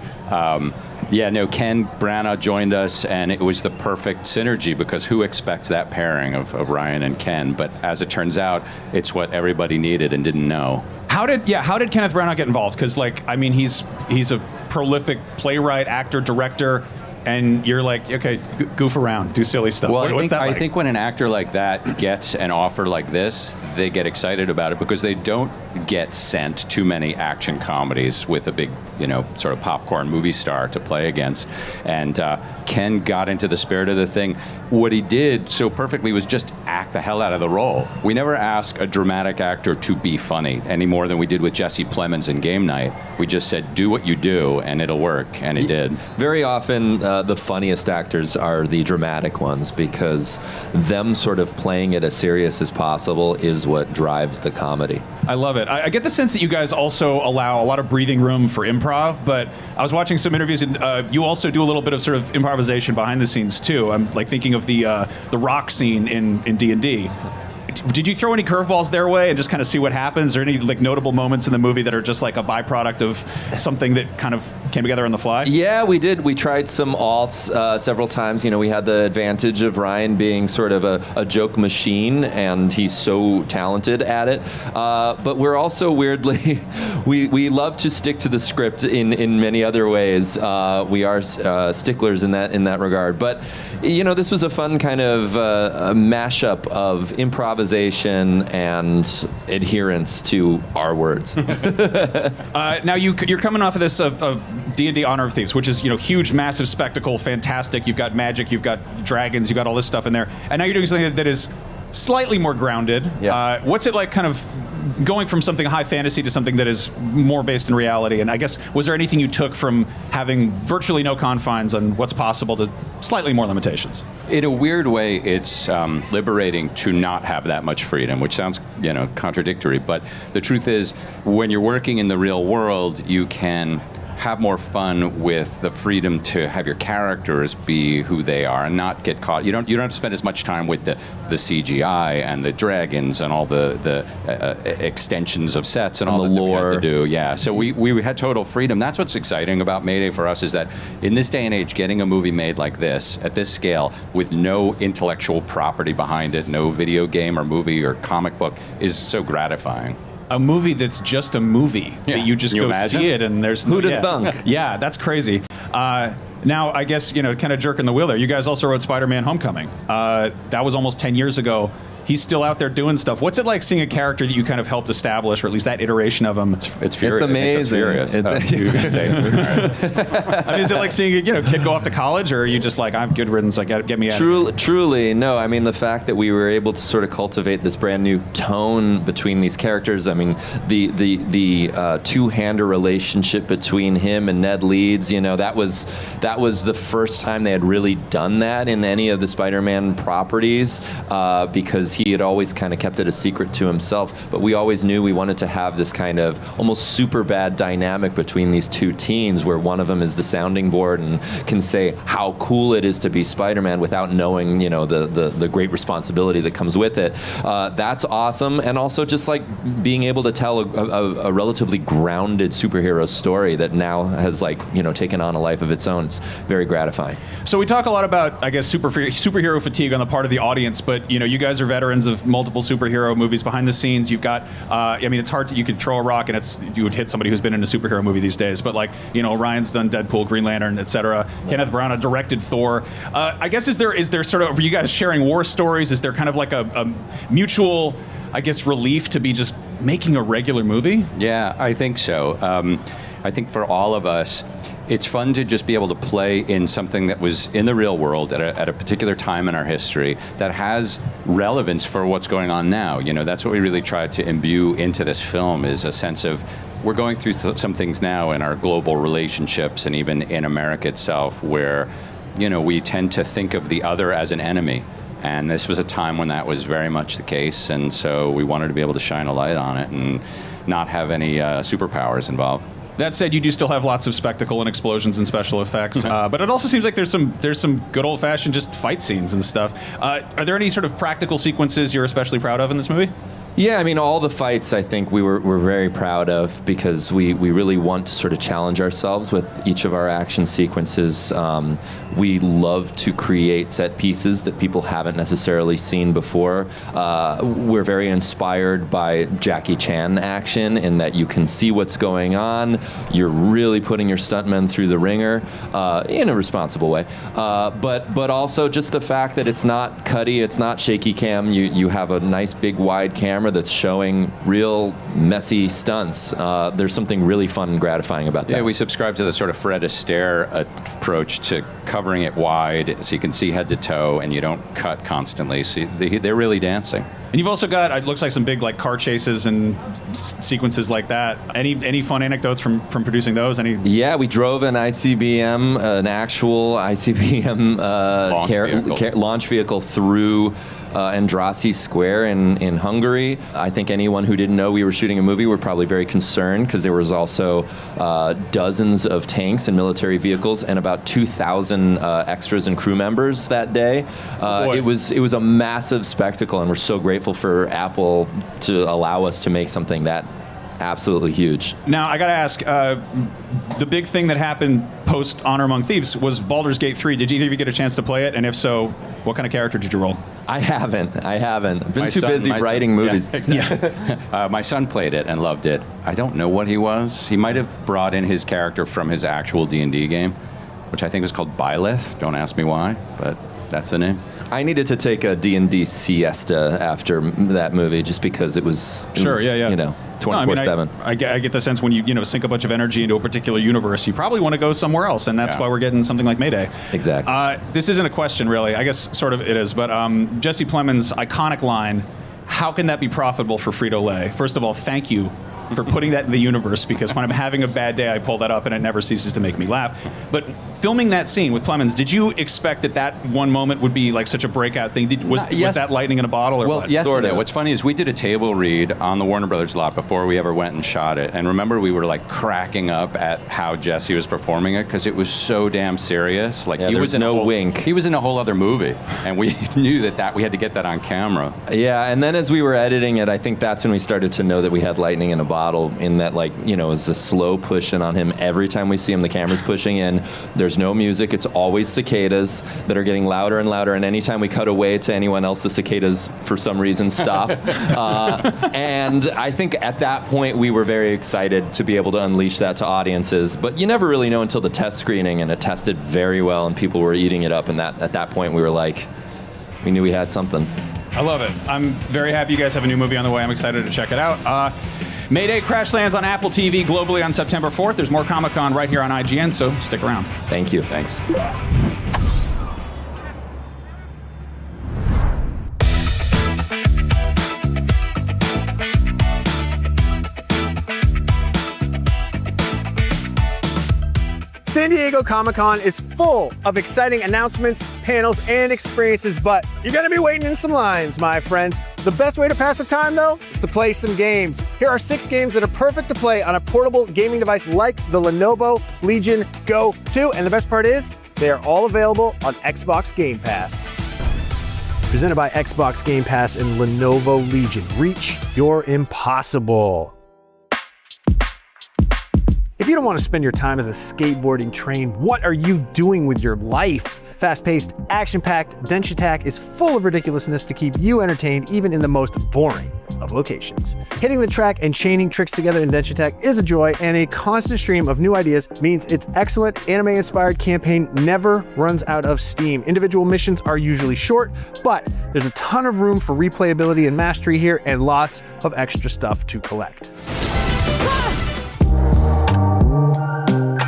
Yeah, no, Ken Branagh joined us, and it was the perfect synergy because who expects that pairing of Ryan and Ken? But as it turns out, it's what everybody needed and didn't know. How did Kenneth Branagh get involved? Because he's a prolific playwright, actor, director. And you're like, okay, goof around, do silly stuff. Well, What's that like? I think when an actor like that gets an offer like this, they get excited about it because they don't get sent too many action comedies with a big, sort of popcorn movie star to play against. And Ken got into the spirit of the thing. What he did so perfectly was just act the hell out of the role. We never ask a dramatic actor to be funny any more than we did with Jesse Plemons in Game Night. We just said, do what you do, and it'll work, and it did. Very often, the funniest actors are the dramatic ones, because them sort of playing it as serious as possible is what drives the comedy. I love it. I get the sense that you guys also allow a lot of breathing room for improv, but I was watching some interviews, and you also do a little bit of sort of improvisation behind the scenes too. I'm like thinking of the rock scene in D&D. Did you throw any curveballs their way and just kind of see what happens? Or any like notable moments in the movie that are just like a byproduct of something that kind of came together on the fly? Yeah, we did. We tried some alts several times. You know, we had the advantage of Ryan being sort of a joke machine, and he's so talented at it. But we're also weirdly, we love to stick to the script in many other ways. We are sticklers in that regard. But you know, this was a fun kind of a mashup of improvisation and adherence to our words. Now you're coming off of this D&D Honor of Thieves, which is, you know, huge, massive spectacle, fantastic. You've got magic, you've got dragons, you've got all this stuff in there, and now you're doing something that is slightly more grounded. Yeah. What's it like, kind of going from something high fantasy to something that is more based in reality? And I guess, was there anything you took from having virtually no confines on what's possible to slightly more limitations? In a weird way, it's liberating to not have that much freedom, which sounds, you know, contradictory. But the truth is, when you're working in the real world, you can have more fun with the freedom to have your characters be who they are and not get caught. You don't have to spend as much time with the CGI and the dragons and all the extensions of sets and all the lore. We had to do. Yeah, so we had total freedom. That's what's exciting about Mayday for us, is that in this day and age, getting a movie made like this at this scale with no intellectual property behind it, no video game or movie or comic book, is so gratifying. A movie that's just a movie that you just go see it, and there's who'd have thunk? Yeah, that's crazy. Now, I guess, you know, kind of jerking the wheel there. You guys also wrote Spider-Man: Homecoming. That was almost 10 years ago. He's still out there doing stuff. What's it like seeing a character that you kind of helped establish, or at least that iteration of him? It's amazing. I mean, is it like seeing a kid go off to college, or are you just like, I'm good riddance, get me out? Truly, no. I mean, the fact that we were able to sort of cultivate this brand new tone between these characters. I mean, the two-hander relationship between him and Ned Leeds. You know, that was the first time they had really done that in any of the Spider-Man properties, because he had always kind of kept it a secret to himself. But we always knew we wanted to have this kind of almost super bad dynamic between these two teens, where one of them is the sounding board and can say how cool it is to be Spider-Man without knowing, you know, the great responsibility that comes with it. That's awesome. And also just like being able to tell a relatively grounded superhero story that now has, like, you know, taken on a life of its own. It's very gratifying. So we talk a lot about, I guess, superhero fatigue on the part of the audience, but, you know, you guys are veterans of multiple superhero movies behind the scenes. You've got, I mean, it's hard you could throw a rock and you would hit somebody who's been in a superhero movie these days, but, like, you know, Ryan's done Deadpool, Green Lantern, etc. Kenneth Branagh directed Thor. I guess, is there sort of, are you guys sharing war stories? Is there kind of like a mutual, I guess, relief to be just making a regular movie? Yeah, I think so. I think for all of us, it's fun to just be able to play in something that was in the real world at a particular time in our history that has relevance for what's going on now. You know, that's what we really tried to imbue into this film, is a sense of, we're going through some things now in our global relationships and even in America itself where, you know, we tend to think of the other as an enemy. And this was a time when that was very much the case, and so we wanted to be able to shine a light on it and not have any superpowers involved. That said, you do still have lots of spectacle and explosions and special effects, but it also seems like there's some good old-fashioned just fight scenes and stuff. Are there any sort of practical sequences you're especially proud of in this movie? Yeah, I mean, all the fights I think we're very proud of, because we really want to sort of challenge ourselves with each of our action sequences. We love to create set pieces that people haven't necessarily seen before. We're very inspired by Jackie Chan action in that you can see what's going on. You're really putting your stuntmen through the ringer in a responsible way. But also just the fact that it's not cutty, it's not shaky cam. You have a nice big wide camera camera that's showing real messy stunts. There's something really fun and gratifying about that. Yeah, we subscribe to the sort of Fred Astaire approach to covering it wide so you can see head to toe and you don't cut constantly. So they're really dancing. And you've also got, it looks like some big like car chases and sequences like that. Any fun anecdotes from producing those? Yeah, we drove an ICBM, an actual ICBM launch vehicle through Andrassy Square in Hungary. I think anyone who didn't know we were shooting a movie were probably very concerned because there was also dozens of tanks and military vehicles and about 2,000 extras and crew members that day. It was a massive spectacle, and we're so grateful for Apple to allow us to make something that absolutely huge. Now, I got to ask, the big thing that happened post Honor Among Thieves was Baldur's Gate 3. Did either of you get a chance to play it? And if so, what kind of character did you roll? I haven't. I've been too busy writing movies. Yeah, exactly. My son played it and loved it. I don't know what he was. He might have brought in his character from his actual D&D game, which I think was called Byleth. Don't ask me why, but that's the name. I needed to take a D&D siesta after that movie just because it was 24/7. I get the sense when you sink a bunch of energy into a particular universe, you probably want to go somewhere else, and that's why we're getting something like Mayday. Exactly. This isn't a question, really. I guess sort of it is, but Jesse Plemons' iconic line, how can that be profitable for Frito-Lay? First of all, thank you for putting that in the universe, because when I'm having a bad day, I pull that up and it never ceases to make me laugh. But filming that scene with Plemons, did you expect that one moment would be like such a breakout thing? Was that lightning in a bottle or what? Yes, sort of. What's funny is we did a table read on the Warner Brothers lot before we ever went and shot it. And remember, we were like cracking up at how Jesse was performing it because it was so damn serious. Like he was in wink. He was in a whole other movie, and we knew that we had to get that on camera. Yeah, and then as we were editing it, I think that's when we started to know that we had lightning in a bottle. In that, it's a slow pushing on him. Every time we see him, the camera's pushing in. There's no music. It's always cicadas that are getting louder and louder. And anytime we cut away to anyone else, the cicadas, for some reason, stop. And I think at that point, we were very excited to be able to unleash that to audiences. But you never really know until the test screening, and it tested very well, and people were eating it up. And at that point, we were like, we knew we had something. I love it. I'm very happy you guys have a new movie on the way. I'm excited to check it out. Mayday crash lands on Apple TV globally on September 4th. There's more Comic-Con right here on IGN, so stick around. Thank you. Thanks. San Diego Comic-Con is full of exciting announcements, panels, and experiences, but you're gonna be waiting in some lines, my friends. The best way to pass the time, though, is to play some games. Here are 6 games that are perfect to play on a portable gaming device like the Lenovo Legion Go 2, and the best part is, they are all available on Xbox Game Pass. Presented by Xbox Game Pass and Lenovo Legion. Reach your impossible. If you don't want to spend your time as a skateboarding train, what are you doing with your life? Fast-paced, action-packed, Dench Attack is full of ridiculousness to keep you entertained even in the most boring of locations. Hitting the track and chaining tricks together in Dench Attack is a joy, and a constant stream of new ideas means its excellent anime-inspired campaign never runs out of steam. Individual missions are usually short, but there's a ton of room for replayability and mastery here, and lots of extra stuff to collect.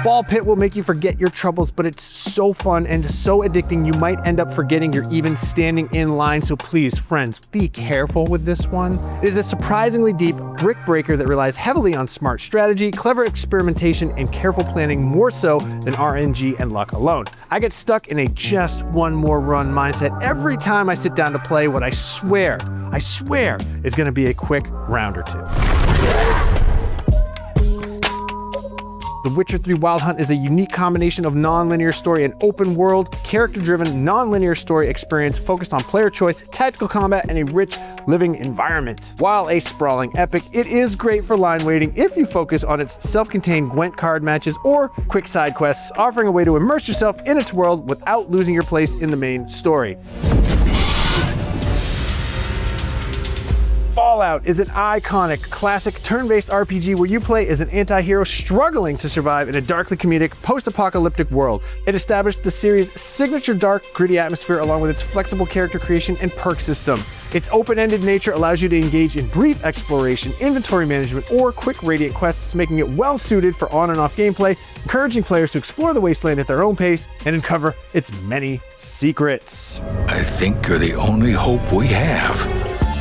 Ball Pit will make you forget your troubles, but it's so fun and so addicting you might end up forgetting you're even standing in line. So please, friends, be careful with this one. It is a surprisingly deep brick breaker that relies heavily on smart strategy, clever experimentation, and careful planning, more so than RNG and luck alone. I get stuck in a just one more run mindset every time I sit down to play what I swear is gonna be a quick round or two. The Witcher 3 Wild Hunt is a unique combination of non-linear story and open world, character-driven, non-linear story experience focused on player choice, tactical combat, and a rich living environment. While a sprawling epic, it is great for line waiting if you focus on its self-contained Gwent card matches or quick side quests, offering a way to immerse yourself in its world without losing your place in the main story. Fallout is an iconic, classic turn-based RPG where you play as an anti-hero struggling to survive in a darkly comedic, post-apocalyptic world. It established the series' signature dark, gritty atmosphere along with its flexible character creation and perk system. Its open-ended nature allows you to engage in brief exploration, inventory management, or quick radiant quests, making it well-suited for on and off gameplay, encouraging players to explore the wasteland at their own pace and uncover its many secrets. I think you're the only hope we have.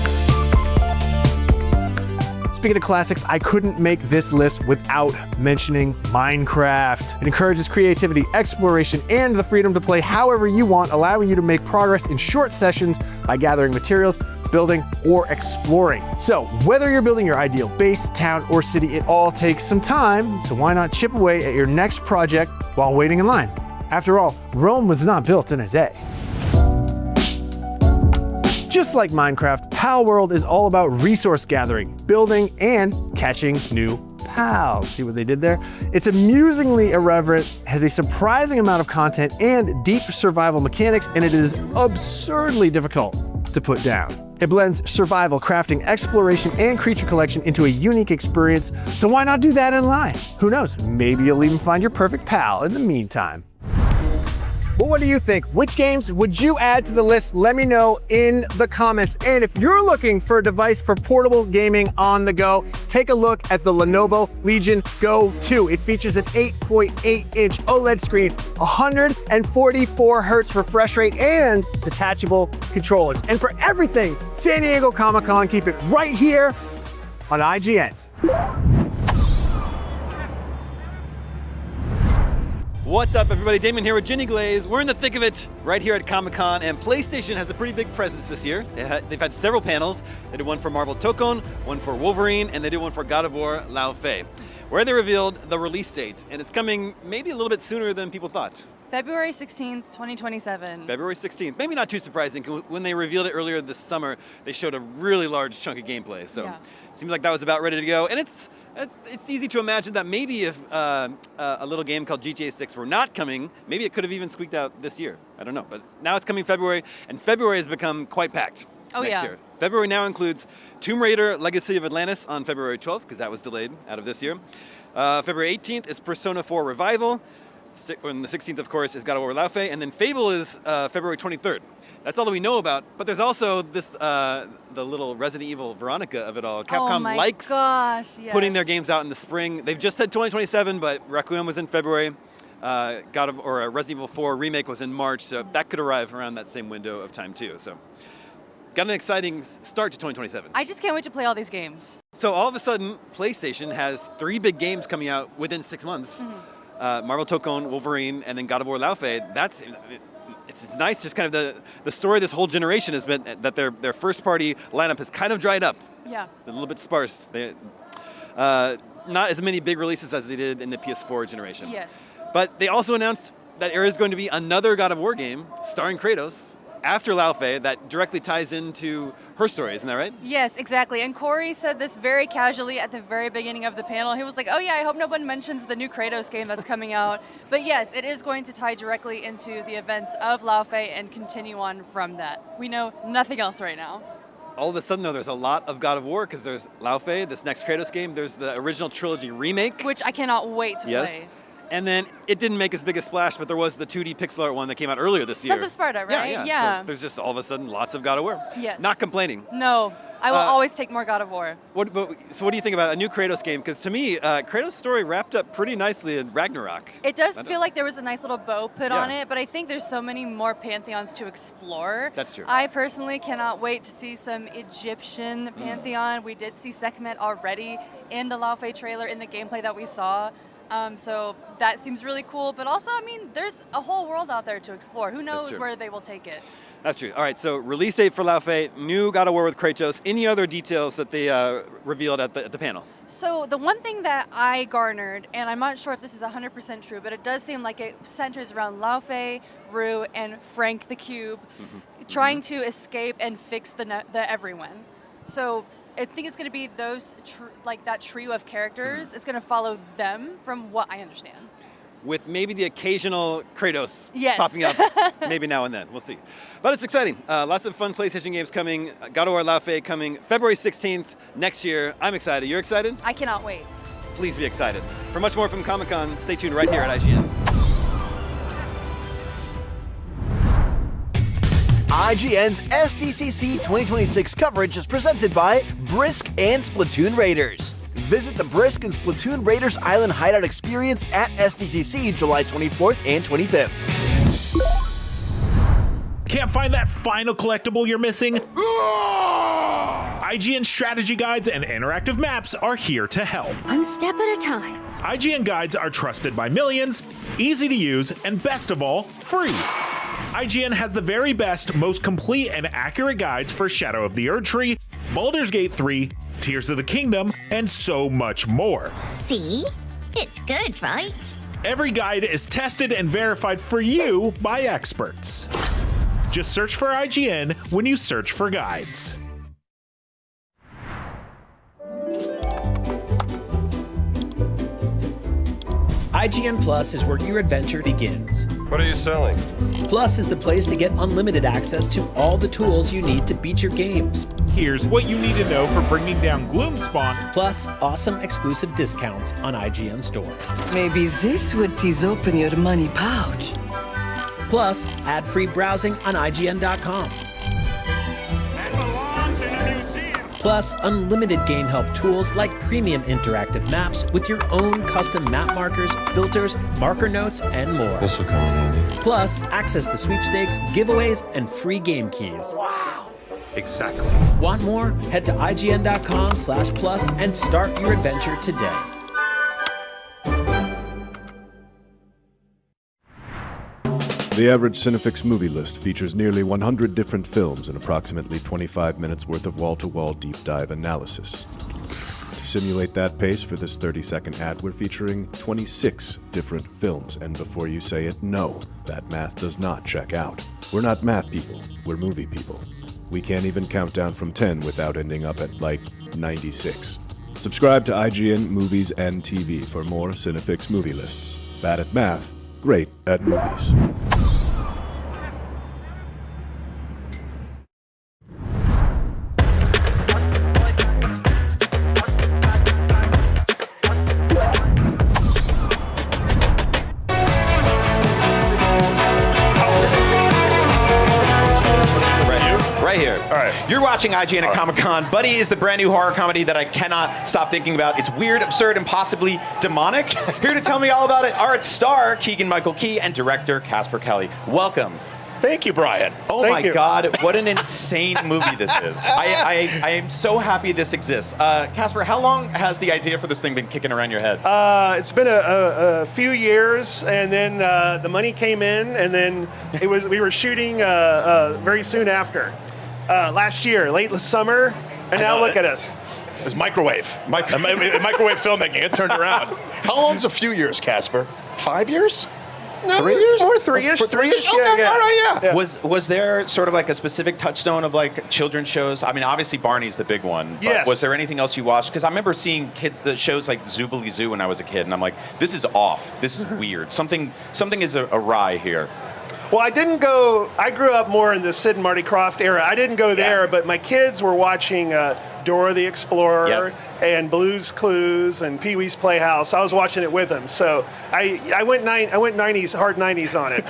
Speaking of classics, I couldn't make this list without mentioning Minecraft. It encourages creativity, exploration, and the freedom to play however you want, allowing you to make progress in short sessions by gathering materials, building, or exploring. So whether you're building your ideal base, town, or city, it all takes some time, so why not chip away at your next project while waiting in line? After all, Rome was not built in a day. Just like Minecraft, Pal World is all about resource gathering, building, and catching new pals. See what they did there? It's amusingly irreverent, has a surprising amount of content and deep survival mechanics, and it is absurdly difficult to put down. It blends survival, crafting, exploration, and creature collection into a unique experience, so why not do that in line? Who knows, maybe you'll even find your perfect pal in the meantime. But what do you think? Which games would you add to the list? Let me know in the comments. And if you're looking for a device for portable gaming on the go, take a look at the Lenovo Legion Go 2. It features an 8.8-inch OLED screen, 144 Hz refresh rate, and detachable controllers. And for everything San Diego Comic-Con, keep it right here on IGN. What's up, everybody? Damon here with Ginny Glaze. We're in the thick of it right here at Comic-Con, and PlayStation has a pretty big presence this year. They've had several panels. They did one for Marvel Tokon, one for Wolverine, and they did one for God of War Lao Fei, where they revealed the release date, and it's coming maybe a little bit sooner than people thought. February 16th, 2027. February 16th. Maybe not too surprising. When they revealed it earlier this summer, they showed a really large chunk of gameplay. So it seems like that was about ready to go. And it's easy to imagine that maybe if a little game called GTA 6 were not coming, maybe it could have even squeaked out this year. I don't know. But now it's coming February, and February has become quite packed next year. February now includes Tomb Raider Legacy of Atlantis on February 12th, because that was delayed out of this year. February 18th is Persona 4 Revival. On the 16th, of course, is God of War Lao Fei, and then Fable is February 23rd. That's all that we know about, but there's also this, the little Resident Evil Veronica of it all. Capcom likes putting their games out in the spring. They've just said 2027, but Requiem was in February. Resident Evil 4 Remake was in March, so that could arrive around that same window of time too. So, got an exciting start to 2027. I just can't wait to play all these games. So all of a sudden, PlayStation has 3 big games coming out within 6 months. Marvel Tokon, Wolverine, and then God of War Lao Fei. It's nice, just kind of the story of this whole generation has been that their first party lineup has kind of dried up. Yeah. A little bit sparse. Not as many big releases as they did in the PS4 generation. Yes. But they also announced that there is going to be another God of War game starring Kratos after Lao Fei that directly ties into her story, isn't that right? Yes, exactly. And Corey said this very casually at the very beginning of the panel. He was like, oh yeah, I hope no one mentions the new Kratos game that's coming out. But yes, it is going to tie directly into the events of Lao Fei and continue on from that. We know nothing else right now. All of a sudden, though, there's a lot of God of War because there's Lao Fei, this next Kratos game. There's the original trilogy remake. Which I cannot wait to play. And then it didn't make as big a splash, but there was the 2D pixel art one that came out earlier this year. Sons of Sparta, right? Yeah. So there's just all of a sudden lots of God of War. Yes. Not complaining. No, I will always take more God of War. So what do you think about a new Kratos game? Because to me, Kratos' story wrapped up pretty nicely in Ragnarok. It does feel like there was a nice little bow put on it, but I think there's so many more pantheons to explore. That's true. I personally cannot wait to see some Egyptian pantheon. We did see Sekhmet already in the Lao Fei trailer in the gameplay that we saw. So that seems really cool, but also, I mean, there's a whole world out there to explore. Who knows where they will take it? That's true. All right, so release date for Lao Fei, new God of War with Kratos. Any other details that they revealed at the panel? So the one thing that I garnered, and I'm not sure if this is 100% true, but it does seem like it centers around Lao Fei, Rue, and Frank the Cube, trying to escape and fix the everyone. So I think it's going to be those that trio of characters. It's going to follow them, from what I understand. with maybe the occasional Kratos Yes. popping up maybe now and then. We'll see. But it's exciting. Lots of fun PlayStation games coming. God of War La Fey coming February 16th next year. I'm excited. You're excited? I cannot wait. Please be excited. For much more from Comic-Con, stay tuned right here at IGN. IGN's SDCC 2026 coverage is presented by Brisk and Splatoon Raiders. Visit the Brisk and Splatoon Raiders Island Hideout Experience at SDCC July 24th and 25th. Can't find that final collectible you're missing? IGN strategy guides and interactive maps are here to help. One step at a time. IGN guides are trusted by millions, easy to use, and best of all, free. IGN has the very best, most complete and accurate guides for Shadow of the Erdtree, Baldur's Gate 3, Tears of the Kingdom, and so much more. See? It's good, right? Every guide is tested and verified for you by experts. Just search for IGN when you search for guides. IGN Plus is where your adventure begins. What are you selling? Plus is the place to get unlimited access to all the tools you need to beat your games. Here's what you need to know for bringing down Gloomspawn. Plus, awesome exclusive discounts on IGN Store. Maybe this would tease open your money pouch. Plus, ad-free browsing on IGN.com. Plus, unlimited game help tools like premium interactive maps with your own custom map markers, filters, marker notes, and more. This will come in handy. Plus, access to sweepstakes, giveaways, and free game keys. Wow! Exactly. Want more? Head to IGN.com/plus and start your adventure today. The average Cinefix movie list features nearly 100 different films and approximately 25 minutes worth of wall-to-wall deep dive analysis. To simulate that pace for this 30-second ad, we're featuring 26 different films, and before you say it, no, that math does not check out. We're not math people, we're movie people. We can't even count down from 10 without ending up at, 96. Subscribe to IGN Movies and TV for more Cinefix movie lists. Bad at math, great at movies. Right here. All right. You're watching IGN at Comic-Con. Buddy is the brand new horror comedy that I cannot stop thinking about. It's weird, absurd, and possibly demonic. Here to tell me all about it are its star, Keegan-Michael Key, and director, Casper Kelly. Welcome. Thank you, Brian. Oh my God, what an insane movie this is. I am so happy this exists. Casper, how long has the idea for this thing been kicking around your head? It's been a few years, and then the money came in, and then we were shooting very soon after. Last year, late summer, and now look at us. It's microwave filmmaking. It turned around. How long's a few years, Casper? 5 years? No, 3 years? More three-ish. For 3 years? Yeah, Okay, yeah. all right, yeah. Was there sort of like a specific touchstone of like children's shows? I mean, obviously Barney's the big one. But Yes. was there anything else you watched? Because I remember seeing the shows like Zoobly Zoo when I was a kid, and I'm like, this is off. This is weird. Something is awry here. Well, I grew up more in the Sid and Marty Krofft era. I didn't go there, but my kids were watching Dora the Explorer and Blue's Clues and Pee-wee's Playhouse. I was watching it with them. So I went 90s, hard 90s on it.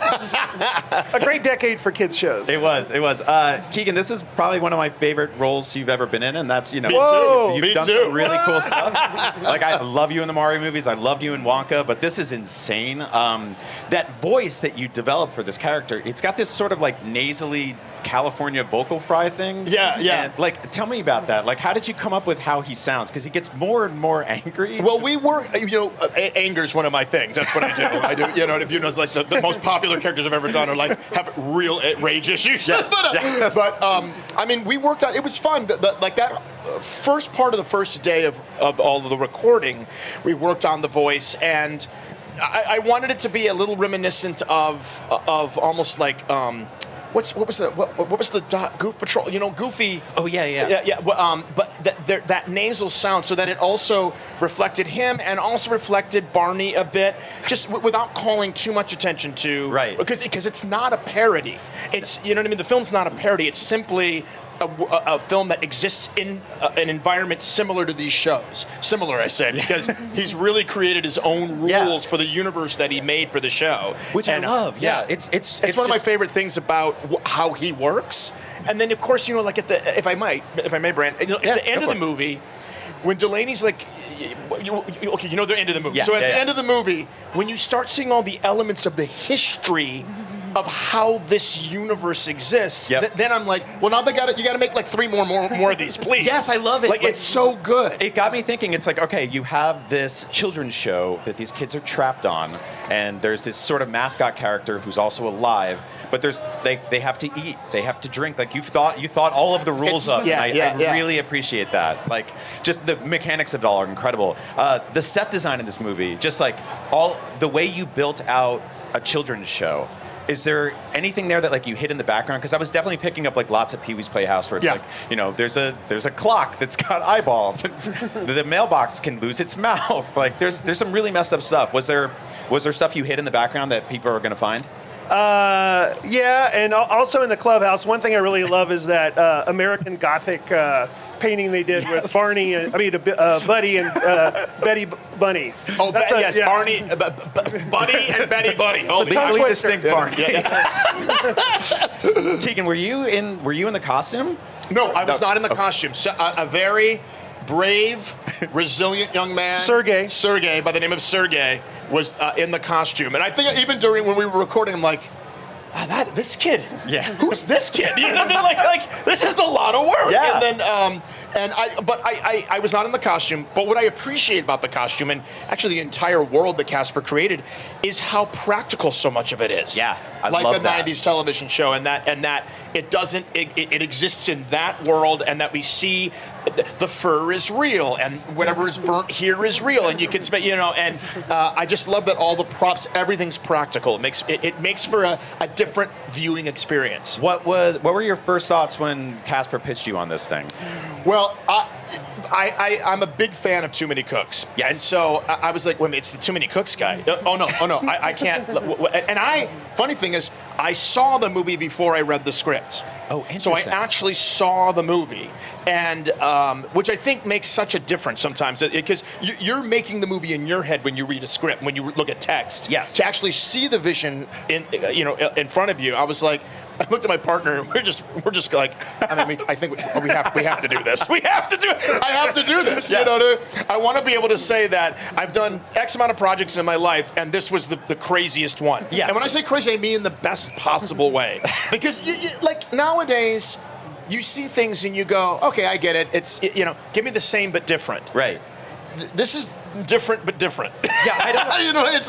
A great decade for kids shows. It was. Keegan, this is probably one of my favorite roles you've ever been in, and that's, you've done some really cool stuff. Like, I love you in the Mario movies. I loved you in Wonka, but this is insane. That voice that you developed for this character, it's got this sort of like nasally California vocal fry thing. Yeah. And, like, tell me about that. Like, how did you come up with how he sounds? Because he gets more and more angry. Well, we were, anger is one of my things. That's what I do. If you know, it's like the most popular characters I've ever done are like have real rage issues. Yes. But we worked on. It was fun. That first part of the first day of all of the recording, we worked on the voice, and I wanted it to be a little reminiscent of almost like. what was the Goof Patrol? You know, Goofy. Oh yeah. But that nasal sound, so that it also reflected him and also reflected Barney a bit, just without calling too much attention to. Right. Because it's not a parody. It's, you know what I mean. The film's not a parody. It's simply a film that exists in an environment similar to these shows. Similar, I say, because he's really created his own rules for the universe that he made for the show, which I love. It's one of my favorite things about how he works. And then, of course, you know, like if I may, Brand, at the end of the movie, when Delaney's like, okay, you know they're into the movie. So at the end of the movie, when you start seeing all the elements of the history of how this universe exists, then I'm like, well, now you got to make like 3 more of these, please. Yes, I love it. Like, it's so good. It got me thinking. It's like, okay, you have this children's show that these kids are trapped on, and there's this sort of mascot character who's also alive, but they have to eat, they have to drink. Like you thought all of the rules up. I really appreciate that. Like, just the mechanics of it all are incredible. The set design in this movie, just like all the way you built out a children's show. Is there anything there that like you hid in the background? Because I was definitely picking up like lots of Pee-wee's Playhouse where it's like, you know, there's a clock that's got eyeballs. The mailbox can lose its mouth. Like there's some really messed up stuff. Was there stuff you hid in the background that people are going to find? Yeah, and also in the clubhouse, one thing I really love is that American Gothic painting they did with Barney and Buddy and Betty Bunny. Oh, yes, Barney, Buddy and Betty Bunny. Oh, legally distinct Barney. Keegan, were you in the costume? No, I was not in the costume. So, a very brave, resilient young man, Sergey, by the name of Sergey, was in the costume. And I think even during when we were recording, I'm like, this kid. Yeah. Who's this kid? You know what I mean? Like this is a lot of work. Yeah. And then I was not in the costume, but what I appreciate about the costume and actually the entire world that Casper created is how practical so much of it is. Yeah. I like love a 90s television show, and that it exists in that world, and that we see the fur is real, and whatever is burnt here is real, and you can spend, you know, and I just love that all the props, everything's practical. It makes for a different viewing experience. What were your first thoughts when Casper pitched you on this thing? Well, I'm a big fan of Too Many Cooks. Yes. And so I was like, wait a minute, it's the Too Many Cooks guy. Oh no, I can't. And funny thing is, I saw the movie before I read the script. Oh, interesting. So I actually saw the movie, and which I think makes such a difference sometimes, because you're making the movie in your head when you read a script, when you look at text. Yes. To actually see the vision in front of you, I was like, I looked at my partner, and we're just like, I mean, I think we have to do this. We have to do it. I have to do this. Yeah. You know, I want to be able to say that I've done X amount of projects in my life, and this was the craziest one. Yes. And when I say crazy, I mean in the best possible way, because like nowadays, you see things and you go, okay, I get it. It's give me the same but different. Right. This is different but different. Yeah, I don't. You know, it's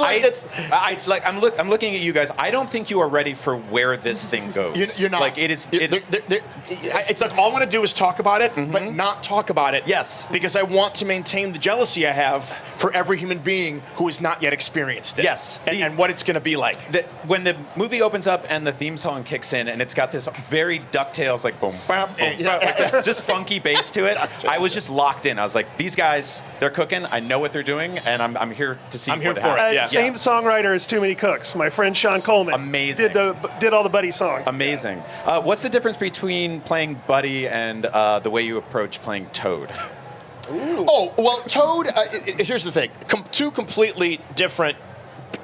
like I'm looking at you guys. I don't think you are ready for where this thing goes. You're not. Like it is. It's like all I want to do is talk about it, but not talk about it. Yes. Because I want to maintain the jealousy I have for every human being who has not yet experienced it. Yes. And what it's going to be like. When the movie opens up and the theme song kicks in, and it's got this very DuckTales like boom, bam, boom, bam, like this just funky bass to it. I was just locked in. I was like, these guys, they're cooking. I know what they're doing, and I'm here to see. I'm here what for happens. it. Same songwriter as Too Many Cooks. My friend Sean Coleman. Amazing. Did all the Buddy songs. Amazing. What's the difference between playing Buddy and the way you approach playing Toad? Ooh. Oh, well, Toad, here's the thing. Two completely different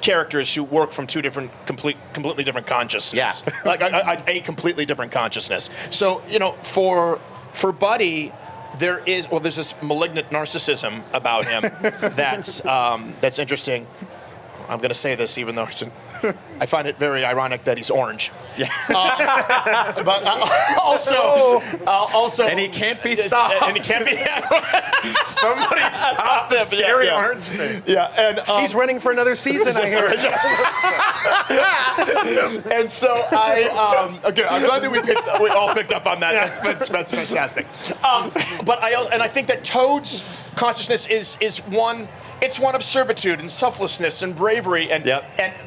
characters who work from two different, completely different consciousness. Yeah. Like a completely different consciousness. So, for Buddy, there's this malignant narcissism about him that's interesting. I'm going to say this even though I find it very ironic that he's orange. Yeah. But also, and he can't be stopped. And he can't be. Somebody stop the scary orange thing. Yeah, and he's running for another season. I hear. And so I'm glad that we all picked up on that. That's fantastic. But I think that Toad's consciousness is one. It's one of servitude and selflessness and bravery,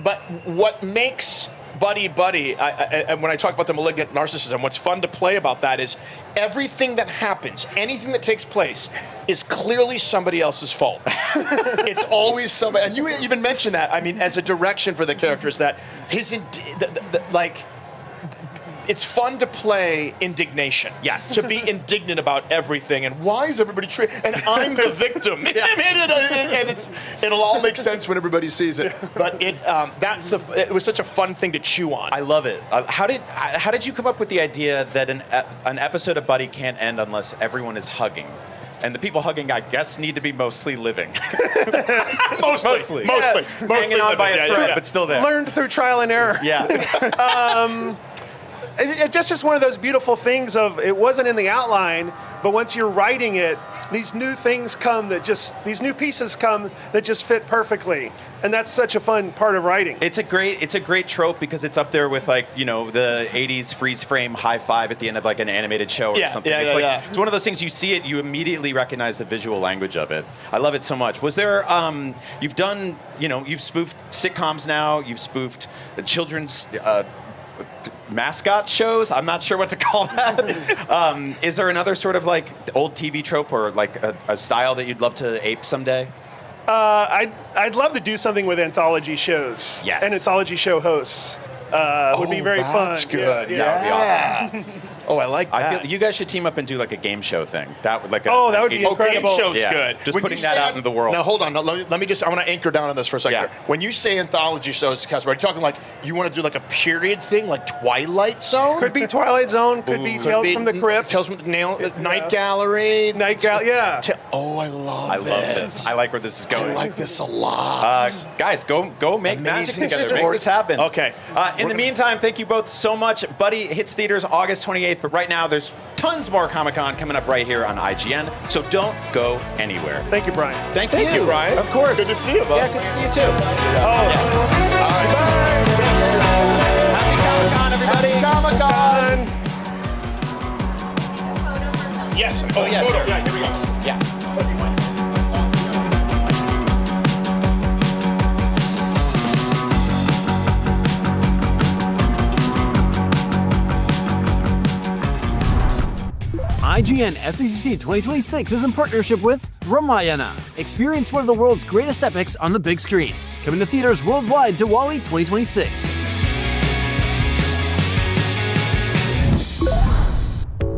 but what makes buddy. And when I talk about the malignant narcissism, what's fun to play about that is everything that happens, anything that takes place, is clearly somebody else's fault. It's always somebody, and you even mentioned that. I mean, as a direction for the characters, that it's fun to play indignation. Yes. To be indignant about everything, and why is everybody and I'm the victim. And it'll all make sense when everybody sees it. But it was such a fun thing to chew on. I love it. How did you come up with the idea that an episode of Buddy can't end unless everyone is hugging? And the people hugging, I guess, need to be mostly living. Mostly. Hanging on by a thread, but still there. Learned through trial and error. Yeah. It's just one of those beautiful things of, it wasn't in the outline, but once you're writing it, these new things come these new pieces come that just fit perfectly. And that's such a fun part of writing. It's a great trope because it's up there with, like, you know, the 80s freeze frame high five at the end of like an animated show or something. It's one of those things, you see it, you immediately recognize the visual language of it. I love it so much. Was there, you've spoofed sitcoms now, you've spoofed the children's mascot shows. I'm not sure what to call that. Is there another sort of like old TV trope or like a style that you'd love to ape someday? I'd love to do something with anthology shows. Yes. And anthology show hosts would be very fun. That's good. Yeah. That would be awesome. Oh, I like that. I feel you guys should team up and do like a game show thing. That would that would be incredible. Game show's good. Just When putting you that say out into the world. Now hold on. Let me just. I want to anchor down on this for a second. Yeah. Here. When you say anthology shows, Casper, are you talking like you want to do like a period thing, like Twilight Zone? Could be Twilight Zone. Could be Tales from the Crypt. Tales from the Night Gallery. Yeah. I love this. I like where this is going. I like this a lot. Guys, go make magic together. Make this happen. Okay. In the meantime, thank you both so much. Buddy hits theaters August 28th, but right now there's tons more Comic-Con coming up right here on IGN, so don't go anywhere. Thank you, Brian. Thank you, Brian. Of course. Good to see you, bud. Yeah, good to see you too. All right. Happy Comic-Con, everybody. Comic-Con. Yes. Oh, yeah, photo. sure. Yeah, here we go. Yeah. IGN SDCC 2026 is in partnership with Ramayana. Experience one of the world's greatest epics on the big screen. Coming to theaters worldwide Diwali 2026.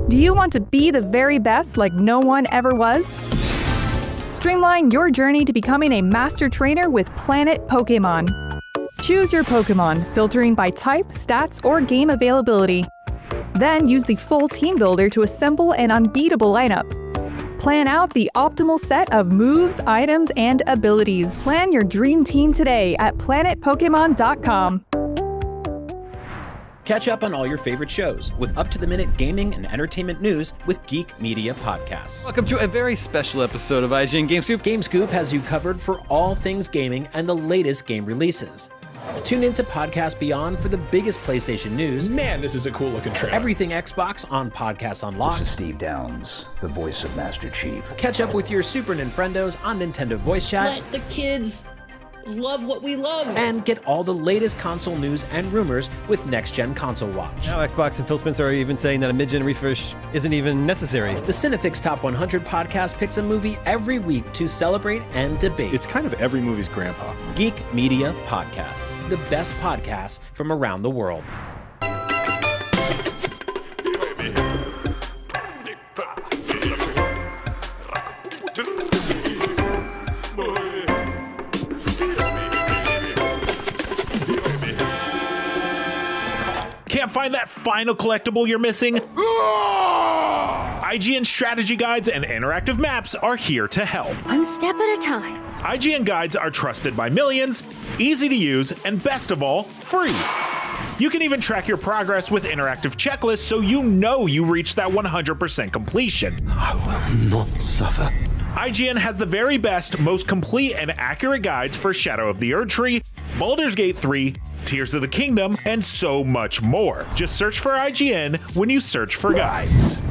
Do you want to be the very best like no one ever was? Streamline your journey to becoming a master trainer with Planet Pokemon. Choose your Pokemon, filtering by type, stats, or game availability. Then use the full team builder to assemble an unbeatable lineup. Plan out the optimal set of moves, items, and abilities. Plan your dream team today at planetpokemon.com. Catch up on all your favorite shows with up-to-the-minute gaming and entertainment news with Geek Media Podcasts. Welcome to a very special episode of IGN Game Scoop. Game Scoop has you covered for all things gaming and the latest game releases. Tune into Podcast Beyond for the biggest PlayStation news. Man, this is a cool looking trailer. Everything Xbox on Podcasts Unlocked. This is Steve Downs, the voice of Master Chief. Catch up with your Super Nintendos on Nintendo Voice Chat. Let the kids love what we love. And get all the latest console news and rumors with Next Gen Console Watch. Now Xbox and Phil Spencer are even saying that a mid-gen refresh isn't even necessary. The Cinefix Top 100 podcast picks a movie every week to celebrate and debate. It's kind of every movie's grandpa. Geek Media Podcasts, the best podcasts from around the world. Can't find that final collectible you're missing? IGN strategy guides and interactive maps are here to help. One step at a time. IGN guides are trusted by millions, easy to use, and best of all, free. You can even track your progress with interactive checklists so you know you reached that 100% completion. I will not suffer. IGN has the very best, most complete and accurate guides for Shadow of the Erdtree, Baldur's Gate 3, Tears of the Kingdom, and so much more. Just search for IGN when you search for guides.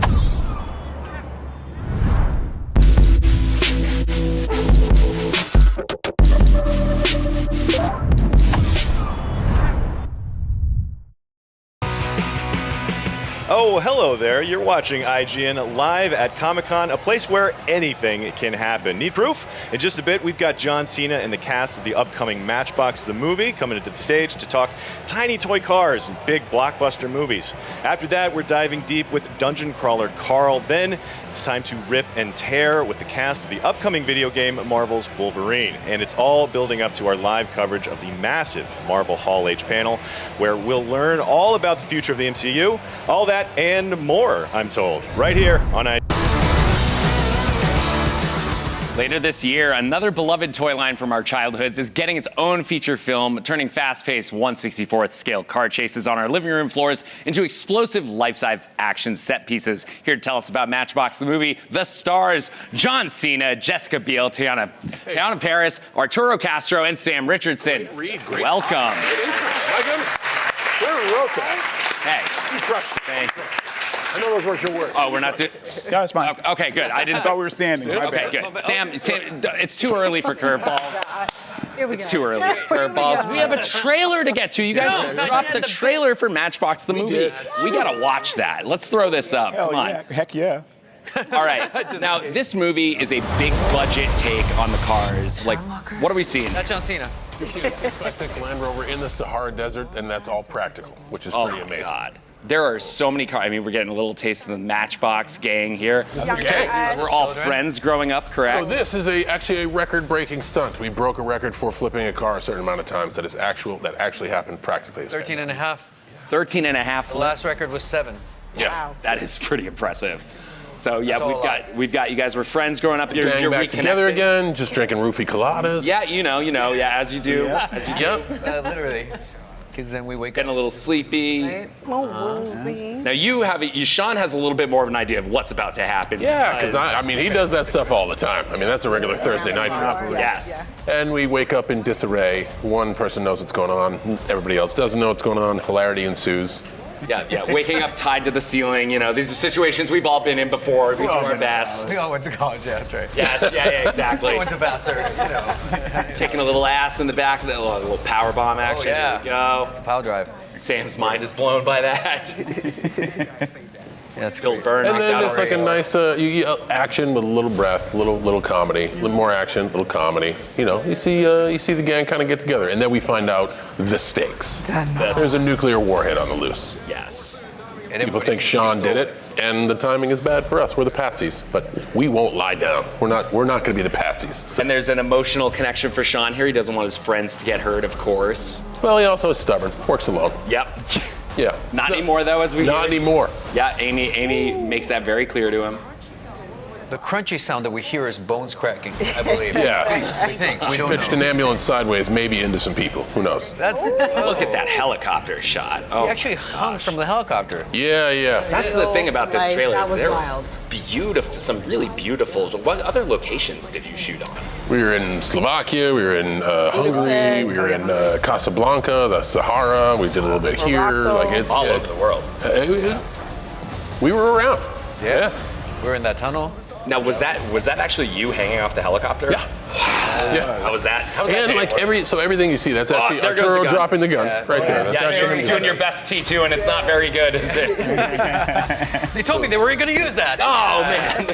Oh, hello there. You're watching IGN live at Comic-Con, a place where anything can happen. Need proof? In just a bit, we've got John Cena and the cast of the upcoming Matchbox the movie coming into the stage to talk tiny toy cars and big blockbuster movies. After that, we're diving deep with dungeon crawler Carl. Then it's time to rip and tear with the cast of the upcoming video game Marvel's Wolverine. And it's all building up to our live coverage of the massive Marvel Hall H panel, where we'll learn all about the future of the MCU, all that and more, I'm told, right here on Later this year, another beloved toy line from our childhoods is getting its own feature film, turning fast-paced 1/64th scale car chases on our living room floors into explosive life-size action set pieces. Here to tell us about Matchbox the movie, the stars, John Cena, Jessica Biel, Tiana Paris, Arturo Castro, and Sam Richardson. Great. Welcome. My goodness. Very well done. Hey. You crushed it. Thank you. I know those weren't your words. Oh, we're not doing. No, it's fine. Okay, good. I thought we were standing. Okay, good. Sam, it's too early for curveballs. Here we It's too early for curveballs. We have a trailer to get to. You guys dropped the trailer for Matchbox the movie. We gotta watch that. Let's throw this up. Come on. Yeah. Heck yeah. All right. Now, this movie is a big budget take on the cars. Like, what are we seeing? That's John Cena. You see a 6x6 Land Rover in the Sahara Desert, and that's all practical, which is pretty amazing. Oh, God. There are so many cars. I mean, we're getting a little taste of the Matchbox gang here. We're all friends growing up, correct? So this is actually a record-breaking stunt. We broke a record for flipping a car a certain amount of times that actually happened practically. 13 and a half. 13 and a half. The last record was 7. Yeah. Wow. That is pretty impressive. So yeah, That's we've got you guys were friends growing up. You're Gang back reconnected together again, just drinking roofie coladas. Yeah, you know, yeah, as you do, as you do. Literally. Because then we wake Getting up. a little sleepy. Right. Now Sean has a little bit more of an idea of what's about to happen. Yeah, because I mean, he does that stuff all the time. I mean, that's a regular Thursday night for him. Yes. And we wake up in disarray. One person knows what's going on. Everybody else doesn't know what's going on. Hilarity ensues. Yeah. Waking up tied to the ceiling. You know, these are situations we've all been in before. We do our best. We all went to college, yeah, that's right. Yes, yeah, exactly. I went to Vassar, you know. Kicking a little ass in the back of the little power bomb action. Oh, yeah. There we go. It's a power drive. Sam's mind is blown by that. Yeah, it's Bill Burr knocked And then out just like a nice action with a little breath, little comedy, a little more action, little comedy. You know, you see the gang kind of get together, and then we find out the stakes. There's a nuclear warhead on the loose. Yes. And People think Sean did it, and the timing is bad for us. We're the patsies, but we won't lie down. We're not going to be the patsies. So. And there's an emotional connection for Sean here. He doesn't want his friends to get hurt, of course. Well, he also is stubborn. Works alone. Yep. Yeah. Not anymore, though, as we Not anymore. Yeah, Amy makes that very clear to him. The crunchy sound that we hear is bones cracking, I believe. Yeah. We think. We pitched an ambulance sideways, maybe into some people. Who knows? Look at that helicopter shot. Oh, He actually hung from the helicopter. Yeah. That's the thing about this trailer. That was They're wild. Beautiful, some really beautiful. What other locations did you shoot on? We were in Slovakia, we were in Hungary, we were in Casablanca, the Sahara. We did a little bit here. Like it's all over the world. We were around. Yeah. We were in that tunnel. Now, was that actually you hanging off the helicopter? Yeah. Yeah. How was that? And like everything you see, that's actually there goes the Arturo gun. dropping the gun right there. That's actually you're him doing your best T2, and it's not very good, is it? They told me they weren't going to use that. Oh man.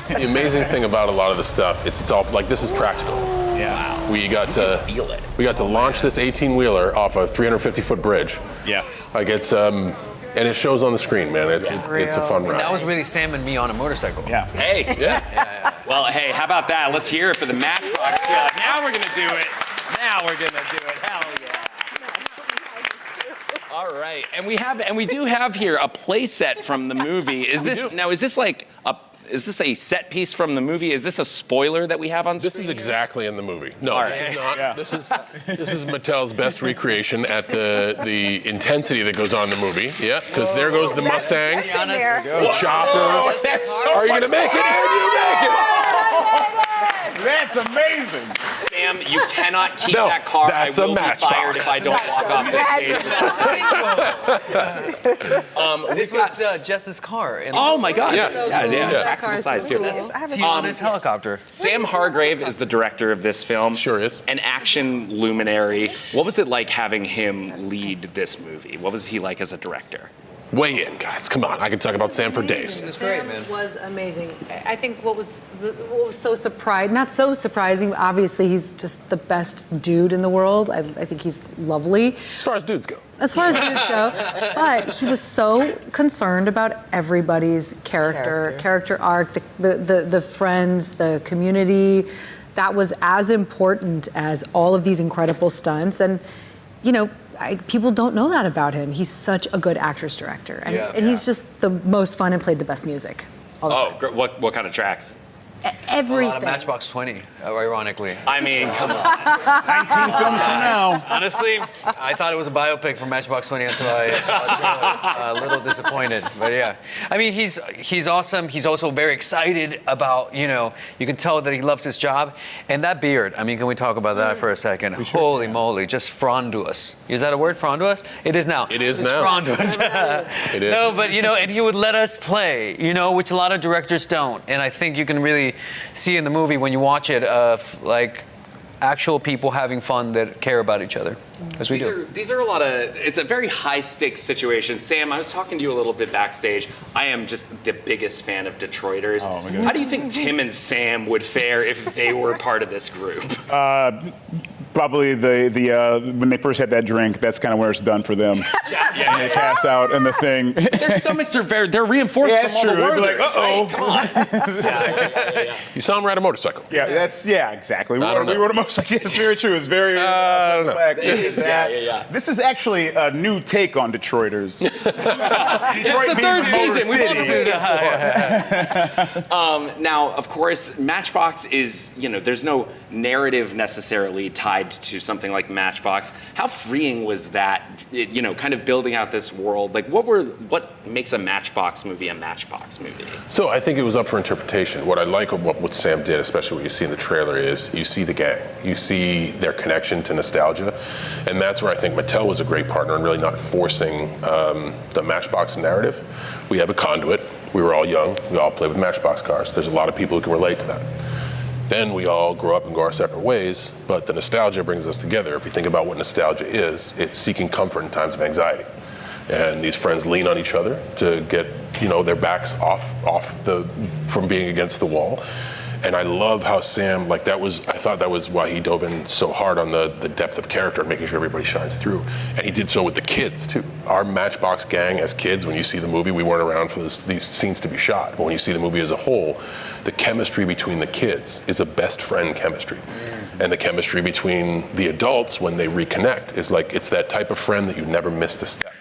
The amazing thing about a lot of the stuff is it's all like this is practical. Yeah. We got to feel it. We got to launch this 18-wheeler off a 350-foot bridge. Yeah. Like it's and it shows on the screen, man. It's a fun ride. That was really Sam and me on a motorcycle. Yeah. Hey. Yeah. Well, hey, how about that? Let's hear it for the Matchbox. Yeah, now we're gonna do it. Hell yeah. All right, and we do have here a play set from the movie. Is this a set piece from the movie? Is this a spoiler that we have on screen? This is exactly in the movie. No, All this right. is not. Yeah. This is Mattel's best recreation at the intensity that goes on in the movie. Yeah, because there goes the Mustang, the chopper. Are you gonna make it? And you make it! That's amazing. Sam, you cannot keep that car. That's I will a be Matchbox. fired if I don't walk off the stage. This was Jess's car. Oh my God! Yes. Yeah. Practical size too. Tiana's helicopter. Sam Hargrave is the director of this film. Sure is. An action luminary. What was it like having him lead this movie? What was he like as a director? Weigh in, guys. Come on. I can talk about Sam for days. Sam was amazing. I think what was so surprising, not so surprising, obviously he's just the best dude in the world. I think he's lovely. As far as dudes go. As far as dudes go. But he was so concerned about everybody's character arc, the friends, the community. That was as important as all of these incredible stunts. And, you know, people don't know that about him. He's such a good actress-director. And he's just the most fun and played the best music all the time. What kind of tracks? Everything. A lot of Matchbox 20, ironically. I mean, come on. 19 films from now. Honestly, I thought it was a biopic from Matchbox 20 until I saw the trailer. A little disappointed, but yeah. I mean, he's awesome. He's also very excited about, you know, you can tell that he loves his job. And that beard, I mean, can we talk about that for a second? Holy moly, just frondous. Is that a word, frondous? It is now. It is It's now. frondous. It is. No, but, you know, and he would let us play, you know, which a lot of directors don't. And I think you can really see in the movie when you watch it of like actual people having fun that care about each other, as we do. These are a lot of, it's a very high stakes situation. Sam, I was talking to you a little bit backstage. I am just the biggest fan of Detroiters. Oh my God. How do you think Tim and Sam would fare if they were part of this group? Probably the when they first had that drink, that's kind of where it's done for them. And they pass out and the thing. Their stomachs are they're reinforced Yeah, from all true. the They'd be Werthers, like, uh-oh. right? Come on. You saw him ride a motorcycle. Yeah, exactly. We I don't know. rode a motorcycle. It's very true. It's very. I don't know. Back. It is, yeah. This is actually a new take on Detroiters. Detroit It's the third season. We've all City. Now, of course, Matchbox is, you know, there's no narrative necessarily tied to something like Matchbox. How freeing was that, you know, kind of building out this world? Like, what makes a Matchbox movie a Matchbox movie? So I think it was up for interpretation. What I like of what Sam did, especially what you see in the trailer, is you see the gang. You see their connection to nostalgia. And that's where I think Mattel was a great partner in really not forcing the Matchbox narrative. We have a conduit. We were all young. We all played with Matchbox cars. There's a lot of people who can relate to that. Then we all grow up and go our separate ways, but the nostalgia brings us together. If we think about what nostalgia is, it's seeking comfort in times of anxiety. And these friends lean on each other to get, you know, their backs from being against the wall. And I love how Sam, I thought that was why he dove in so hard on the depth of character and making sure everybody shines through. And he did so with the kids too. Our Matchbox gang as kids, when you see the movie, we weren't around for these scenes to be shot. But when you see the movie as a whole, the chemistry between the kids is a best friend chemistry. And the chemistry between the adults when they reconnect is it's that type of friend that you never missed a step.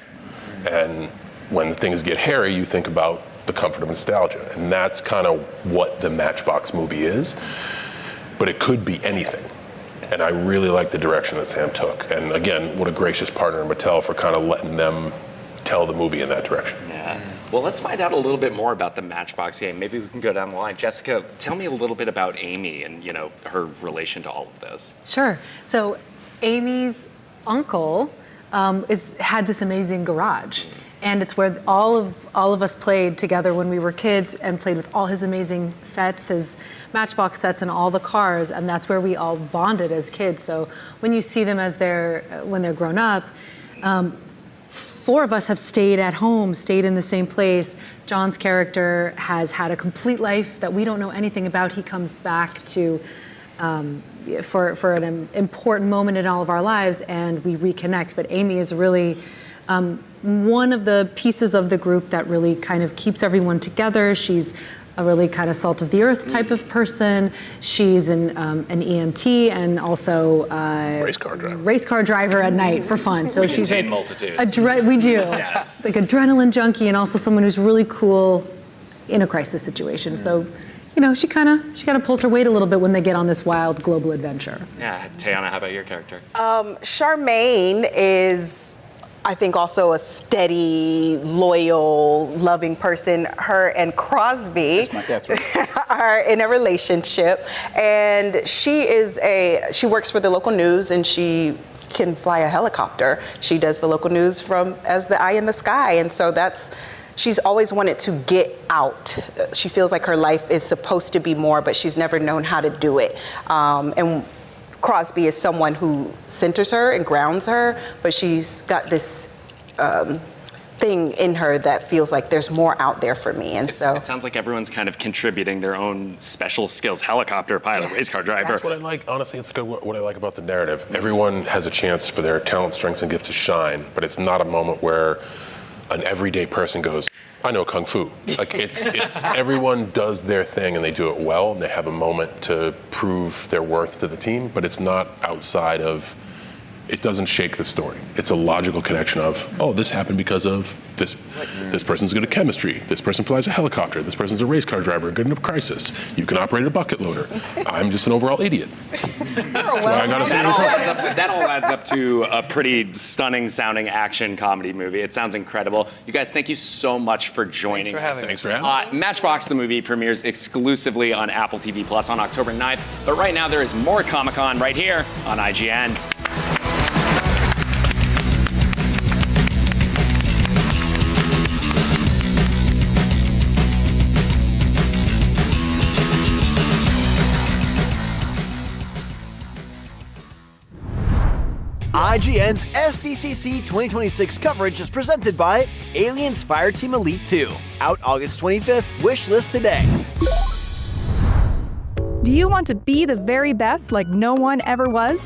And when things get hairy, you think about the comfort of nostalgia. And that's kind of what the Matchbox movie is. But it could be anything. And I really like the direction that Sam took. And again, what a gracious partner in Mattel for kind of letting them tell the movie in that direction. Yeah. Well, let's find out a little bit more about the Matchbox game. Maybe we can go down the line. Jessica, tell me a little bit about Amy and, you know, her relation to all of this. Sure. So Amy's uncle had this amazing garage. And it's where all of us played together when we were kids and played with all his amazing sets, his Matchbox sets and all the cars. And that's where we all bonded as kids. So when you see them when they're grown up, 4 of us have stayed at home, stayed in the same place. John's character has had a complete life that we don't know anything about. He comes back to for an important moment in all of our lives, and we reconnect. But Amy is really one of the pieces of the group that really kind of keeps everyone together. She's a really kind of salt of the earth type of person. She's an EMT and also race car driver at night for fun. So she's like multitudes. We do. Yes. Like adrenaline junkie and also someone who's really cool in a crisis situation. So, you know, she kind of pulls her weight a little bit when they get on this wild global adventure. Yeah, Tayana, how about your character? Charmaine is, I think, also a steady, loyal, loving person. Her and Crosby are in a relationship, and she works for the local news, and she can fly a helicopter. She does the local news as the eye in the sky, and so she's always wanted to get out. She feels like her life is supposed to be more, but she's never known how to do it. And Crosby is someone who centers her and grounds her, but she's got this thing in her that feels like there's more out there for me. And it sounds like everyone's kind of contributing their own special skills. Helicopter pilot, race car driver. That's what I like. Honestly, it's what I like about the narrative. Everyone has a chance for their talent, strengths, and gifts to shine, but it's not a moment where an everyday person goes, I know Kung Fu. Like it's everyone does their thing and they do it well and they have a moment to prove their worth to the team, but it's not outside of, it doesn't shake the story. It's a logical connection of, oh, this happened because of this. This person's good at chemistry. This person flies a helicopter. This person's a race car driver, good in a crisis. You can operate a bucket loader. I'm just an overall idiot. That all adds up to a pretty stunning sounding action comedy movie. It sounds incredible. You guys, thank you so much for joining us. Thanks for having us. Matchbox the movie premieres exclusively on Apple TV Plus on October 9th. But right now there is more Comic-Con right here on IGN. IGN's SDCC 2026 coverage is presented by Aliens Fireteam Elite 2. Out August 25th, wishlist today. Do you want to be the very best like no one ever was?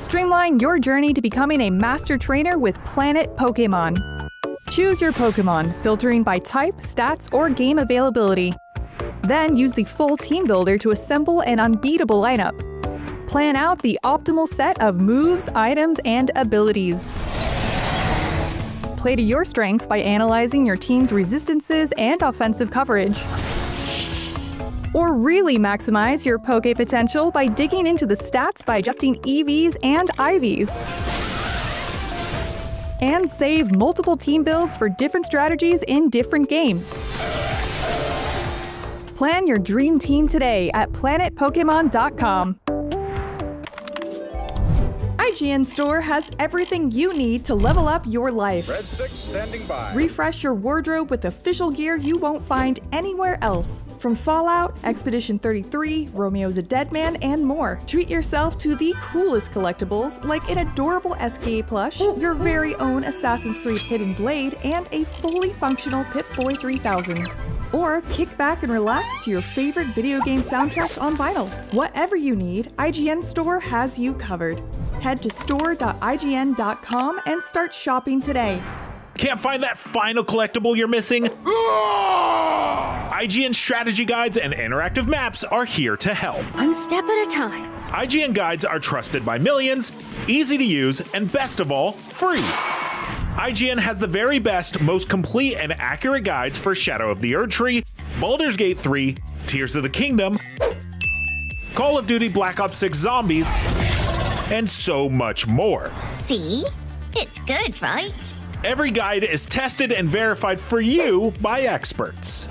Streamline your journey to becoming a master trainer with Planet Pokemon. Choose your Pokemon, filtering by type, stats, or game availability. Then use the full team builder to assemble an unbeatable lineup. Plan out the optimal set of moves, items, and abilities. Play to your strengths by analyzing your team's resistances and offensive coverage. Or really maximize your Poke potential by digging into the stats by adjusting EVs and IVs. And save multiple team builds for different strategies in different games. Plan your dream team today at planetpokemon.com. IGN Store has everything you need to level up your life. Red 6 standing by. Refresh your wardrobe with official gear you won't find anywhere else. From Fallout, Expedition 33, Romeo's a Dead Man, and more. Treat yourself to the coolest collectibles like an adorable SKA plush, your very own Assassin's Creed Hidden Blade, and a fully functional Pip-Boy 3000. Or kick back and relax to your favorite video game soundtracks on vinyl. Whatever you need, IGN Store has you covered. Head to store.ign.com and start shopping today. Can't find that final collectible you're missing? IGN strategy guides and interactive maps are here to help. One step at a time. IGN guides are trusted by millions, easy to use, and best of all, free. IGN has the very best, most complete and accurate guides for Shadow of the Erdtree, Baldur's Gate 3, Tears of the Kingdom, Call of Duty Black Ops 6 Zombies, and so much more. See? It's good, right? Every guide is tested and verified for you by experts.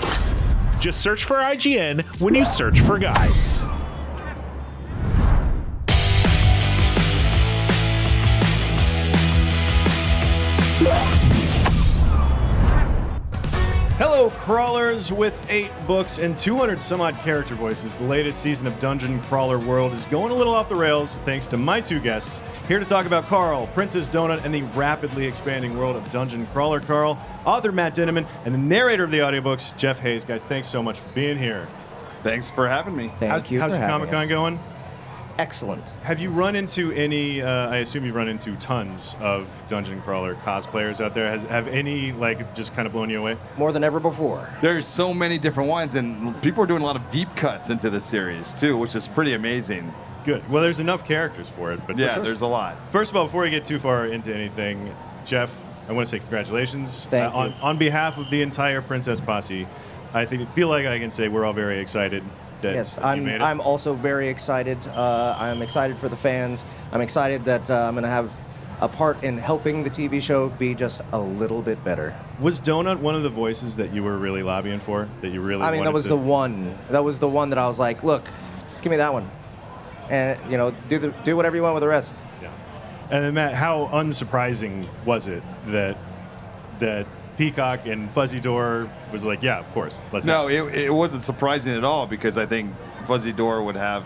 Just search for IGN when you search for guides. Hello, crawlers with 8 books and 200 some odd character voices. The latest season of Dungeon Crawler World is going a little off the rails thanks to my 2 guests here to talk about Carl, Princess Donut, and the rapidly expanding world of Dungeon Crawler. Carl, author Matt Dinneman, and the narrator of the audiobooks, Jeff Hayes. Guys, thanks so much for being here. Thanks for having me. How's your Comic-Con going? Excellent. Have you run into any, I assume you've run into tons of Dungeon Crawler cosplayers out there. Have any, just kind of blown you away? More than ever before. There's so many different ones, and people are doing a lot of deep cuts into the series, too, which is pretty amazing. Good. Well, there's enough characters for it. But yeah, there's a lot. First of all, before we get too far into anything, Jeff, I want to say congratulations. Thank you. On behalf of the entire Princess Posse, feel like I can say we're all very excited. Yes, I'm also very excited. I'm excited for the fans. I'm excited that I'm going to have a part in helping the TV show be just a little bit better. Was Donut one of the voices that you were really lobbying for? That you really wanted that was the one. That was the one that I was like, look, just give me that one. And, do whatever you want with the rest. Yeah. And then, Matt, how unsurprising was it that Peacock and Fuzzy Door was like, yeah, of course. It wasn't surprising at all because I think Fuzzy Door would have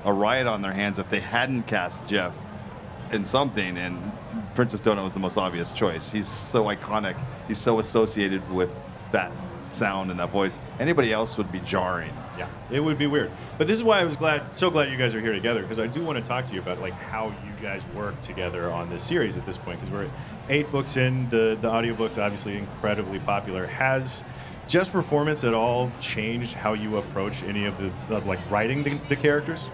a riot on their hands if they hadn't cast Jeff in something, and Princess Donut was the most obvious choice. He's so iconic. He's so associated with that sound and that voice. Anybody else would be jarring. Yeah, it would be weird. But this is why I was so glad you guys are here together, because I do want to talk to you about like how you guys work together on this series at this point, because we're 8 books in. The audiobook's obviously incredibly popular. Has just performance at all changed how you approach any of the like writing the characters?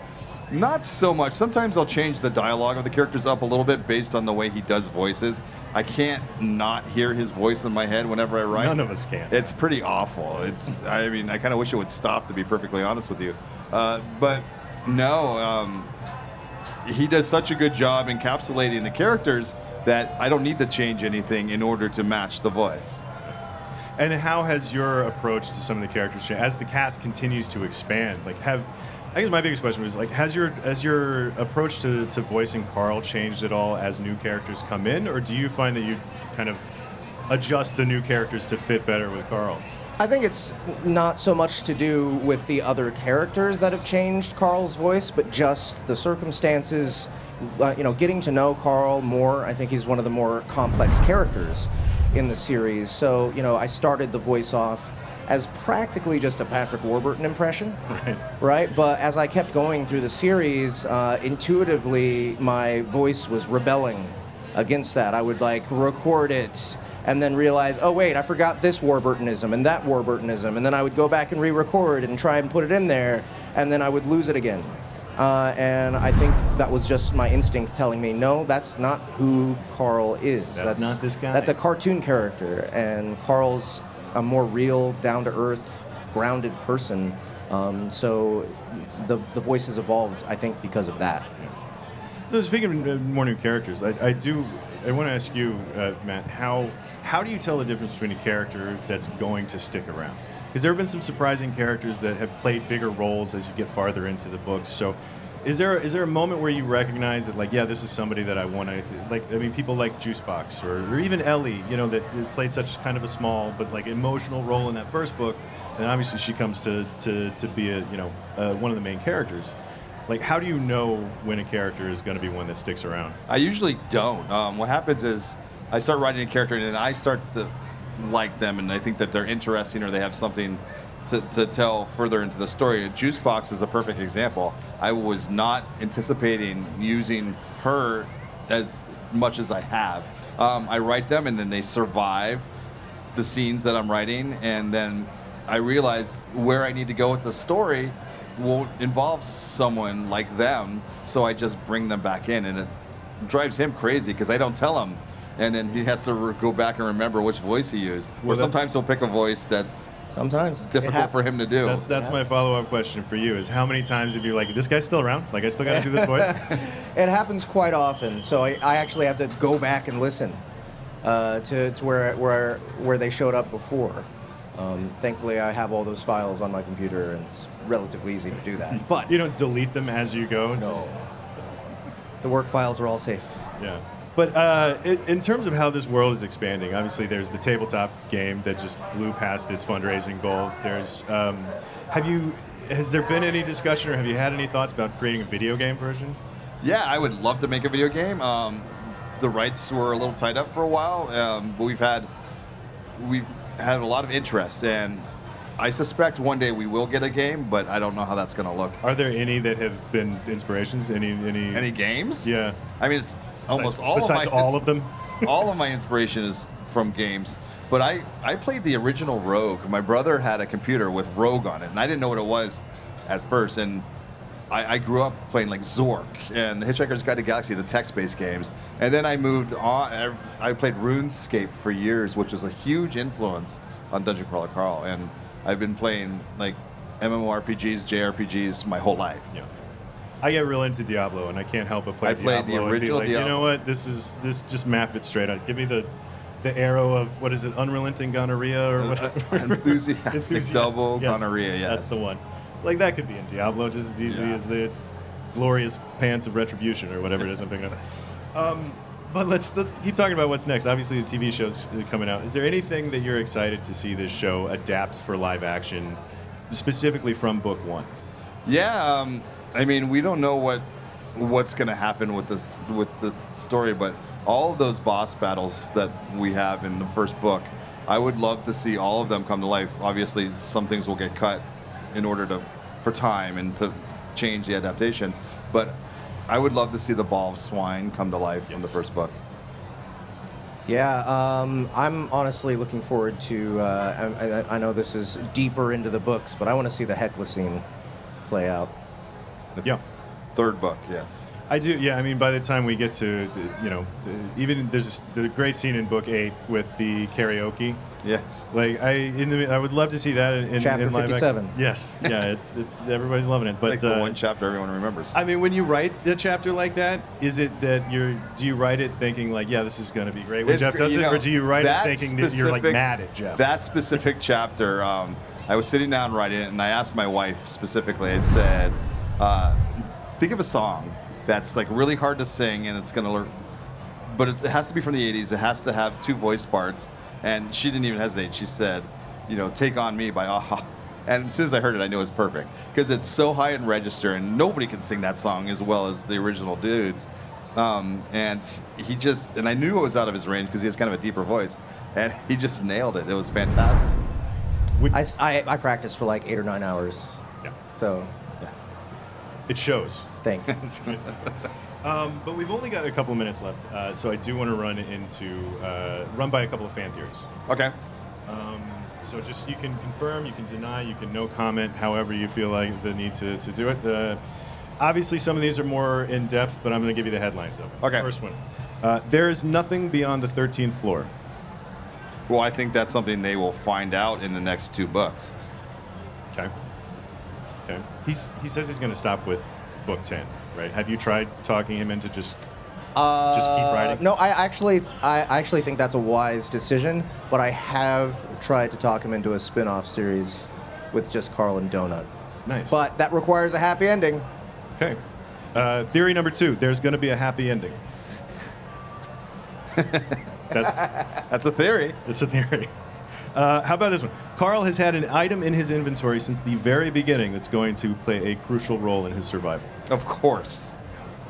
Not so much. Sometimes I'll change the dialogue of the characters up a little bit based on the way he does voices. I can't not hear his voice in my head whenever I write. None of us can. It's pretty awful. I mean, I kind of wish it would stop, to be perfectly honest with you. But no, he does such a good job encapsulating the characters that I don't need to change anything in order to match the voice. And how has your approach to some of the characters changed as the cast continues to expand? Like, I guess my biggest question was like, has your approach to voicing Carl changed at all as new characters come in, or do you find that you kind of adjust the new characters to fit better with Carl? I think it's not so much to do with the other characters that have changed Carl's voice, but just the circumstances. Getting to know Carl more. I think he's one of the more complex characters in the series. So, I started the voice off as practically just a Patrick Warburton impression, right? But as I kept going through the series, intuitively my voice was rebelling against that. I would record it and then realize, oh wait, I forgot this Warburtonism and that Warburtonism, and then I would go back and re-record and try and put it in there, and then I would lose it again. And I think that was just my instincts telling me, no, that's not who Carl is. That's not this guy. That's a cartoon character, and Carl's a more real, down-to-earth, grounded person. So the voice has evolved, I think, because of that. So speaking of more new characters, I want to ask you, Matt, how do you tell the difference between a character that's going to stick around? Because there have been some surprising characters that have played bigger roles as you get farther into the books. So is there a moment where you recognize that, this is somebody that I want to, people like Juicebox or even Ellie, that played such kind of a small but emotional role in that first book, and obviously she comes to be one of the main characters. How do you know when a character is going to be one that sticks around? I usually don't. What happens is I start writing a character and then I start to like them, and I think that they're interesting or they have something to tell further into the story. Juicebox is a perfect example. I was not anticipating using her as much as I have. I write them and then they survive the scenes that I'm writing, and then I realize where I need to go with the story will involve someone like them, so I just bring them back in, and it drives him crazy because I don't tell him, and then he has to go back and remember which voice he used. Or sometimes he'll pick a voice that's difficult for him to do. That's my follow-up question for you, is how many times have you this guy's still around? I still got to do this voice? It happens quite often, so I actually have to go back and listen to where they showed up before. Thankfully, I have all those files on my computer, and it's relatively easy to do that. But you don't delete them as you go? No. The work files are all safe. Yeah. But in terms of how this world is expanding, obviously there's the tabletop game that just blew past its fundraising goals. There's, has there been any discussion, or have you had any thoughts about creating a video game version? Yeah, I would love to make a video game. The rights were a little tied up for a while, but we've had a lot of interest, and I suspect one day we will get a game, but I don't know how that's going to look. Are there any that have been inspirations? Any games? Yeah. I mean, it's almost besides all of them. All of my inspiration is from games, but I played the original Rogue. My brother had a computer with Rogue on it, and I didn't know what it was at first, and I grew up playing Zork and the Hitchhiker's Guide to the Galaxy, the text-based games, and then I moved on. I played RuneScape for years, which was a huge influence on Dungeon Crawler Carl, and I've been playing MMORPGs, JRPGs my whole life. Yeah. I get real into Diablo, and I can't help but play Diablo. I played the original and be Diablo. You know what? This just map it straight out. Give me the arrow of, what is it, unrelenting gonorrhea or whatever. Enthusiastic double gonorrhea, yes. That's the one. That could be in Diablo just as easily as the glorious pants of retribution or whatever it is I'm thinking of. But let's keep talking about what's next. Obviously, the TV show's coming out. Is there anything that you're excited to see this show adapt for live action, specifically from book one? Yeah, I mean, we don't know what what's going to happen with this with the story, but all of those boss battles that we have in the first book, I would love to see all of them come to life. Obviously, some things will get cut in order for time and to change the adaptation, but I would love to see the Ball of Swine come to life from the first book. Yeah, I'm honestly looking forward to. I know this is deeper into the books, but I want to see the Hecla scene play out. Yeah. Third book, yes. I do, yeah. I mean, by the time we get to, even there's the great scene in book 8 with the karaoke. Yes. Like I would love to see that in Chapter in live 57. action. Yes. Yeah. It's everybody's loving it. It's But like the one chapter everyone remembers. I mean, when you write a chapter like that, is it that do you write it thinking like, yeah, this is going to be great when Jeff does it, or do you write it thinking that you're like mad at Jeff? That specific chapter, I was sitting down writing it, and I asked my wife specifically. I said, think of a song that's like really hard to sing, and it's going to learn, but it has to be from the 80s. It has to have 2 voice parts. And she didn't even hesitate. She said, Take On Me by A-ha. And as soon as I heard it, I knew it was perfect. Because it's so high in register, and nobody can sing that song as well as the original dudes. And I knew it was out of his range because he has kind of a deeper voice. And he just nailed it. It was fantastic. I practiced for like 8 or 9 hours. Yeah. So, yeah. It shows. Thank you. But we've only got a couple of minutes left, so I do want to run by a couple of fan theories. Okay. So just you can confirm, you can deny, you can no comment, however you feel like the need to do it. Obviously, some of these are more in depth, but I'm going to give you the headlines of them. Okay. First one: there is nothing beyond the 13th floor. Well, I think that's something they will find out in the next 2 books. Okay. Okay. He says he's going to stop with book 10. Right? Have you tried talking him into just keep writing? No, I actually think that's a wise decision, but I have tried to talk him into a spin-off series with just Carl and Donut. Nice. But that requires a happy ending. Okay. Theory number 2, there's going to be a happy ending. That's a theory. It's a theory. How about this one? Carl has had an item in his inventory since the very beginning that's going to play a crucial role in his survival. Of course.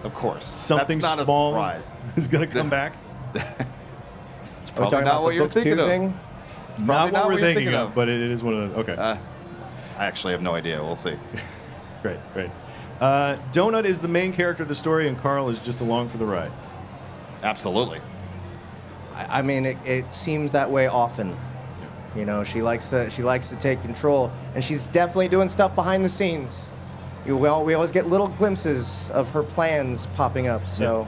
Of course. Something that's not small a surprise. is going to come back. It's probably not what you're thinking of. Thing? It's not what we're thinking of, but it is one of the... Okay. I actually have no idea. We'll see. Great. Donut is the main character of the story, and Carl is just along for the ride. Absolutely. I mean, it seems that way often. She likes to take control, and she's definitely doing stuff behind the scenes. We always get little glimpses of her plans popping up. So,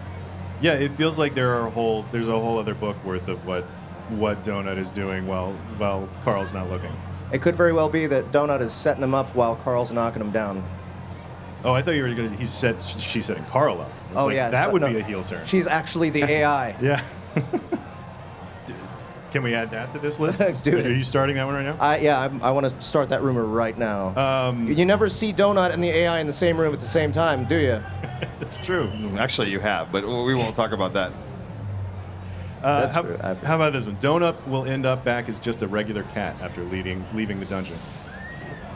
yeah, it feels like there's a whole other book worth of what Donut is doing while Carl's not looking. It could very well be that Donut is setting him up while Carl's knocking him down. Oh, I thought you were going to. She's setting Carl up. Yeah, that would be a heel turn. She's actually the AI. Yeah. Can we add that to this list? Dude. Are you starting that one right now? Yeah, I want to start that rumor right now. You never see Donut and the AI in the same room at the same time, do you? It's true. Actually, you have, but we won't talk about that. That's true. How about this one? Donut will end up back as just a regular cat after leaving the dungeon.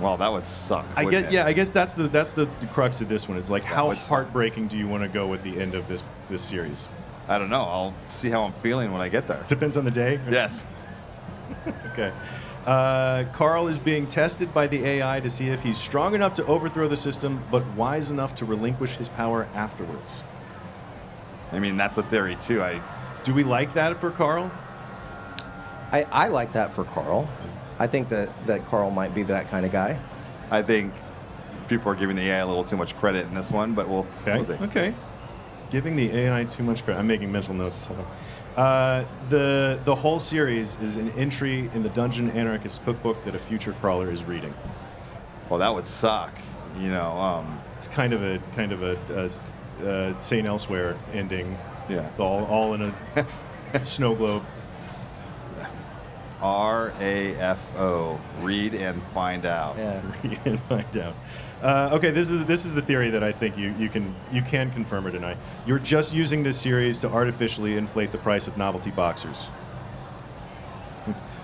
Well, that would suck. I guess that's the crux of this one. Is like, how heartbreaking do you want to go with the end of this series? I don't know. I'll see how I'm feeling when I get there. Depends on the day? Yes. Okay. Carl is being tested by the AI to see if he's strong enough to overthrow the system, but wise enough to relinquish his power afterwards. I mean, that's a theory, too. Do we like that for Carl? I like that for Carl. I think that Carl might be that kind of guy. I think people are giving the AI a little too much credit in this one, but we'll see. Okay. Giving the AI too much credit. I'm making mental notes. Hold on. The whole series is an entry in the Dungeon Anarchist cookbook that a future crawler is reading. Well, that would suck. It's kind of a Saint Elsewhere ending. Yeah. It's all in a snow globe. RAFO. Read and find out. Yeah. Read and find out. Okay, this is the theory that I think you can confirm or deny. You're just using this series to artificially inflate the price of novelty boxers.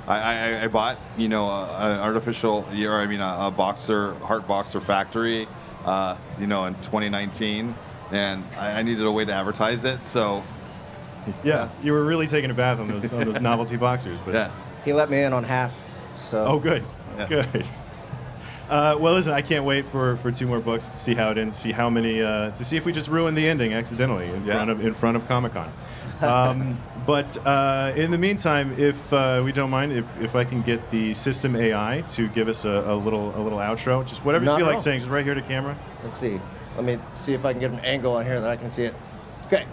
I bought an artificial, a boxer, heart boxer factory, in 2019, and I needed a way to advertise it. So, Yeah, you were really taking a bath on those novelty boxers. But yes. He let me in on half. So. Oh, good. Good. Well, listen, I can't wait for 2 more books to see how it ends, see how many, to see if we just ruined the ending accidentally in front of Comic-Con. But in the meantime, if we don't mind, if I can get the system AI to give us a little outro, just whatever you feel like saying, just right here to camera. Let's see. Let me see if I can get an angle on here that I can see it. Okay.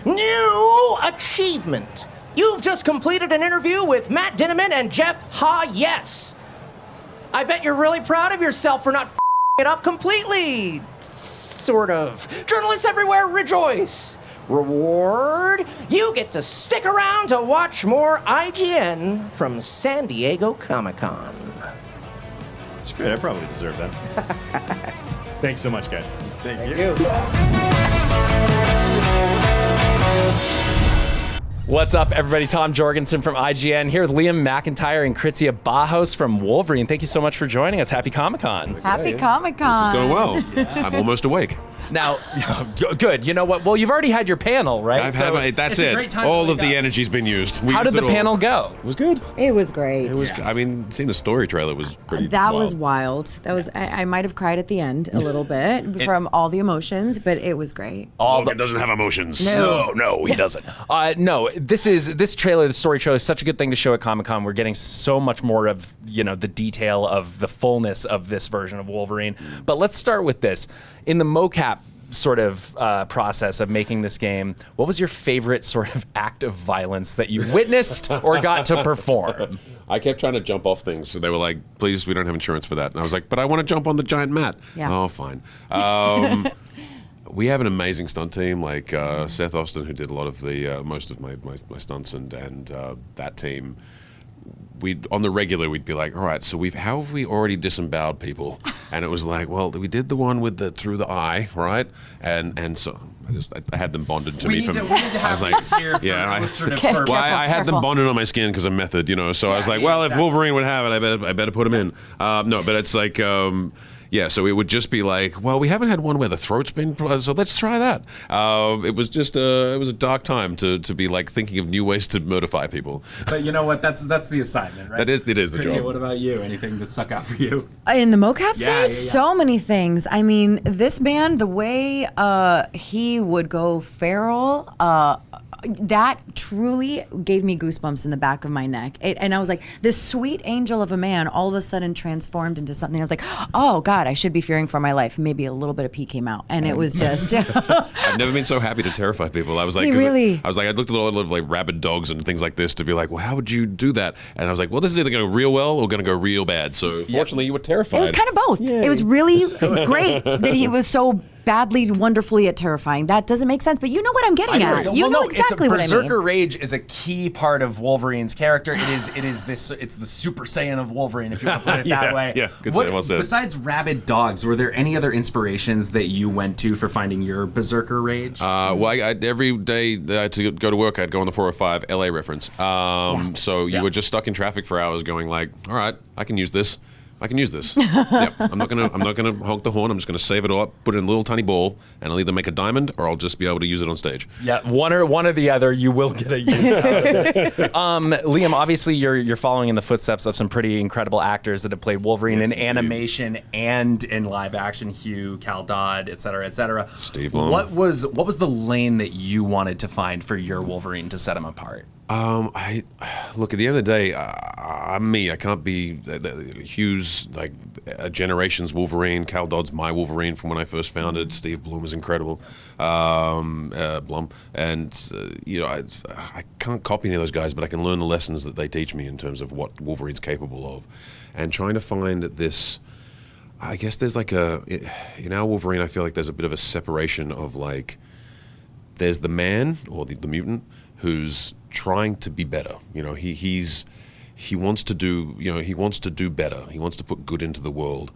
New achievement. You've just completed an interview with Matt Dinneman and Jeff Yes. I bet you're really proud of yourself for not f***ing it up completely. Sort of. Journalists everywhere rejoice. Reward, you get to stick around to watch more IGN from San Diego Comic-Con. It's great. I probably deserve that. Thanks so much, guys. Thank you. What's up, everybody? Tom Jorgensen from IGN here with Liam McIntyre and Kritzia Bajos from Wolverine. Thank you so much for joining us. Happy Comic-Con. Happy Comic-Con. This is going well. I'm almost awake. Now, good. You know what? Well, you've already had your panel, right? I've had my, that's it's a it. great time All to of the energy's been used. We How did used the it all. panel go? It was good. It was great. It was. I mean, seeing the story trailer was pretty. That wild. was wild. That was. I might have cried at the end a little bit from all the emotions, but it was great. Logan doesn't have emotions. No, he doesn't. No, this trailer, the story trailer, is such a good thing to show at Comic-Con. We're getting so much more of the detail of the fullness of this version of Wolverine. But let's start with this. In the mocap sort of process of making this game, what was your favorite sort of act of violence that you witnessed or got to perform? I kept trying to jump off things, so they were like, "Please, we don't have insurance for that." And I was like, "But I want to jump on the giant mat." Yeah. Oh, fine. We have an amazing stunt team, like Seth Austin, who did a lot of the most of my stunts, and that team. On the regular, we'd be like, all right, so how have we already disemboweled people? And it was like, well, we did the one with through the eye, right? And so I had them bonded to me. I was like, I had them bonded on my skin because of method, So I was like, well, if Wolverine would have it, I better put him in. No, but it's like. Yeah, so it would just be like, well, we haven't had one where the throat's been, so let's try that. It was just it was a dark time to be like thinking of new ways to mortify people. But you know what? That's the assignment, right? It is the Kritzia, job. what about you? Anything that stuck out for you? In the mocap stage, Yeah. so many things. I mean, this man, the way he would go feral, that truly gave me goosebumps in the back of my neck. And I was like, this sweet angel of a man all of a sudden transformed into something. I was like, oh God, I should be fearing for my life. Maybe a little bit of pee came out, and it was just. I've never been so happy to terrify people. I was like, Really? I looked at a lot of like rabid dogs and things like this to be like, well, how would you do that? And I was like, well, this is either going to go real well or going to go real bad. So fortunately, you were terrified. It was kind of both. It was really great that he was so badly, wonderfully at terrifying. That doesn't make sense, but you know what I'm getting at. You know exactly what I mean. Berserker Rage is a key part of Wolverine's character. It's the Super Saiyan of Wolverine, if you want to put it that way. Yeah, good say, well said. Besides rabid dogs, were there any other inspirations that you went to for finding your Berserker Rage? Well, every day to go to work, I'd go on the 405 LA reference. So you were just stuck in traffic for hours, going like, all right, I can use this. Yep. I'm not gonna honk the horn. I'm just gonna save it all up, put it in a little tiny ball, and I'll either make a diamond or I'll just be able to use it on stage. Yeah, one or the other, you will get a use out of it. Liam, obviously you're following in the footsteps of some pretty incredible actors that have played Wolverine in animation and in live action. Hugh, Cal Dodd, et cetera. Steve Blum. What was the lane that you wanted to find for your Wolverine to set him apart? I look, at the end of the day, I'm me. I can't be Hugh's like a generation's Wolverine. Cal Dodd's my Wolverine from when I first found it. Steve Blum is incredible. Blum, and I can't copy any of those guys, but I can learn the lessons that they teach me in terms of what Wolverine's capable of, and trying to find this. I guess there's like in our Wolverine, I feel like there's a bit of a separation of like, there's the man or the mutant who's trying to be better. He wants to do better. He wants to put good into the world,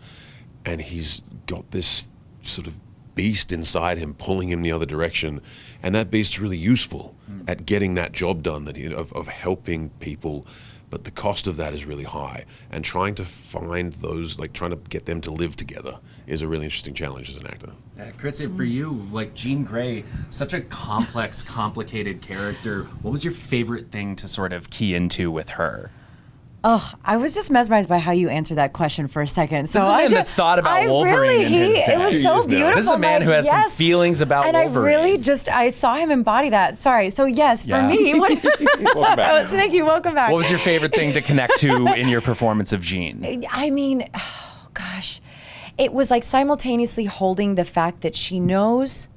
and he's got this sort of beast inside him pulling him the other direction, and that beast's really useful at getting that job done, of helping people but the cost of that is really high. And trying to find those, like trying to get them to live together, is a really interesting challenge as an actor. Chris, for you, like Jean Grey, such a complex, complicated character. What was your favorite thing to sort of key into with her? Oh, I was just mesmerized by how you answered that question for a second. So This is a man that's thought about Wolverine in his day. It was so beautiful. This is a man who has some feelings about and Wolverine. And I really I saw him embody that. Sorry. So yes, for me. Welcome back. Thank you. Welcome back. What was your favorite thing to connect to in your performance of Jean? I mean, oh gosh. It was like simultaneously holding the fact that she knows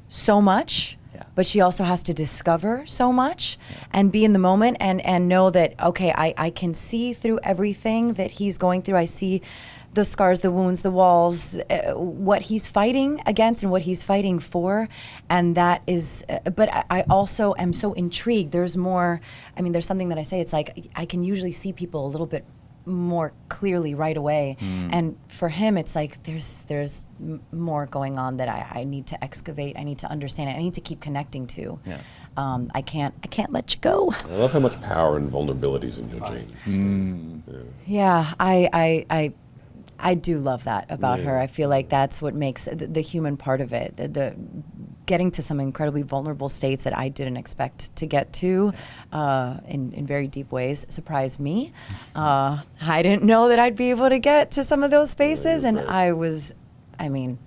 so much, but she also has to discover so much and be in the moment and know that, okay, I can see through everything that he's going through. I see the scars, the wounds, the walls, what he's fighting against and what he's fighting for. And that is, but I also am so intrigued. There's more, I mean, there's something that I say, it's like I can usually see people a little bit more clearly right away, and for him it's like there's more going on that I need to excavate, I need to understand it, I need to keep connecting to. I can't let you go. I love how much power and vulnerabilities in your Jean. Yeah, I do love that about her. I feel like that's what makes the human part of it, the getting to some incredibly vulnerable states that I didn't expect to get to in very deep ways surprised me. I didn't know that I'd be able to get to some of those spaces, and I mean,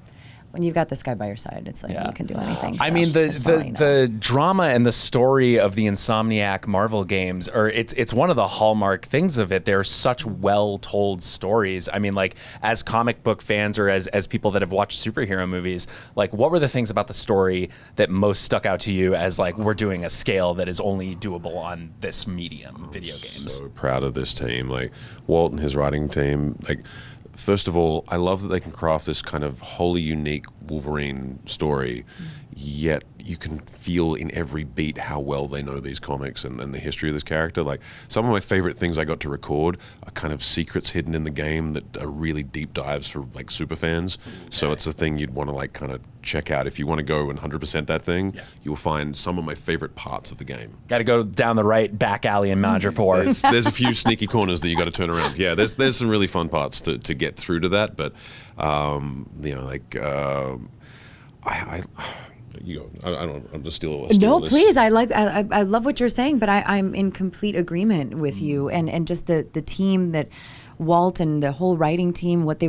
when you've got this guy by your side, it's like you can do anything. I mean, the drama and the story of the Insomniac Marvel games, it's one of the hallmark things of it. They're such well-told stories. I mean, like, as comic book fans or as people that have watched superhero movies, like, what were the things about the story that most stuck out to you as, like, we're doing a scale that is only doable on this medium, video games? So proud of this team, like Walt and his writing team, like. First of all, I love that they can craft this kind of wholly unique Wolverine story, yet you can feel in every beat how well they know these comics and the history of this character. Like, some of my favorite things I got to record are kind of secrets hidden in the game that are really deep dives for like super fans. So it's a thing you'd want to like kind of check out. If you want to go 100% that thing, you'll find some of my favorite parts of the game. Got to go down the right back alley in Madripoor. There's a few sneaky corners that you got to turn around. Yeah, there's some really fun parts to get through to that, but you know, like I'm just still. No, please. I love what you're saying, but I'm in complete agreement with you, and just the team that Walt and the whole writing team, what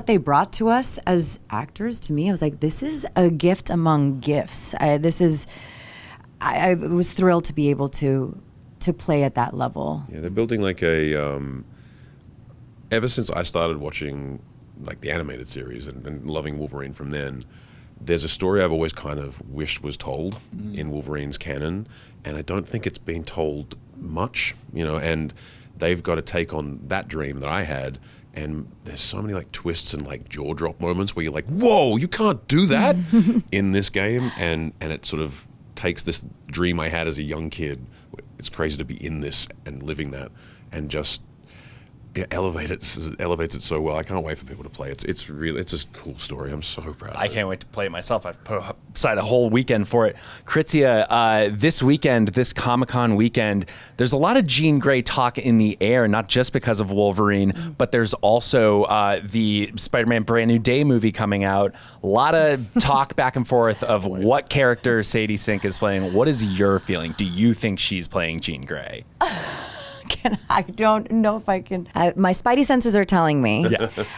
they brought to us as actors. To me, I was like, this is a gift among gifts. I was thrilled to be able to play at that level. Yeah, they're building like a. Ever since I started watching like the animated series and loving Wolverine from then, there's a story I've always kind of wished was told in Wolverine's canon, and I don't think it's been told much, you know, and they've got to take on that dream that I had, and there's so many like twists and like jaw drop moments where you're like, whoa, you can't do that in this game, and it sort of takes this dream I had as a young kid. It's crazy to be in this and living that, and just elevates it so well. I can't wait for people to play it. It's a cool story. I'm so proud of it. I can't wait to play it myself. I've put aside a whole weekend for it. Kritzia, this weekend, this Comic-Con weekend, there's a lot of Jean Grey talk in the air, not just because of Wolverine, but there's also the Spider-Man Brand New Day movie coming out. A lot of talk back and forth of what character Sadie Sink is playing. What is your feeling? Do you think she's playing Jean Grey? I don't know if I can. My spidey senses are telling me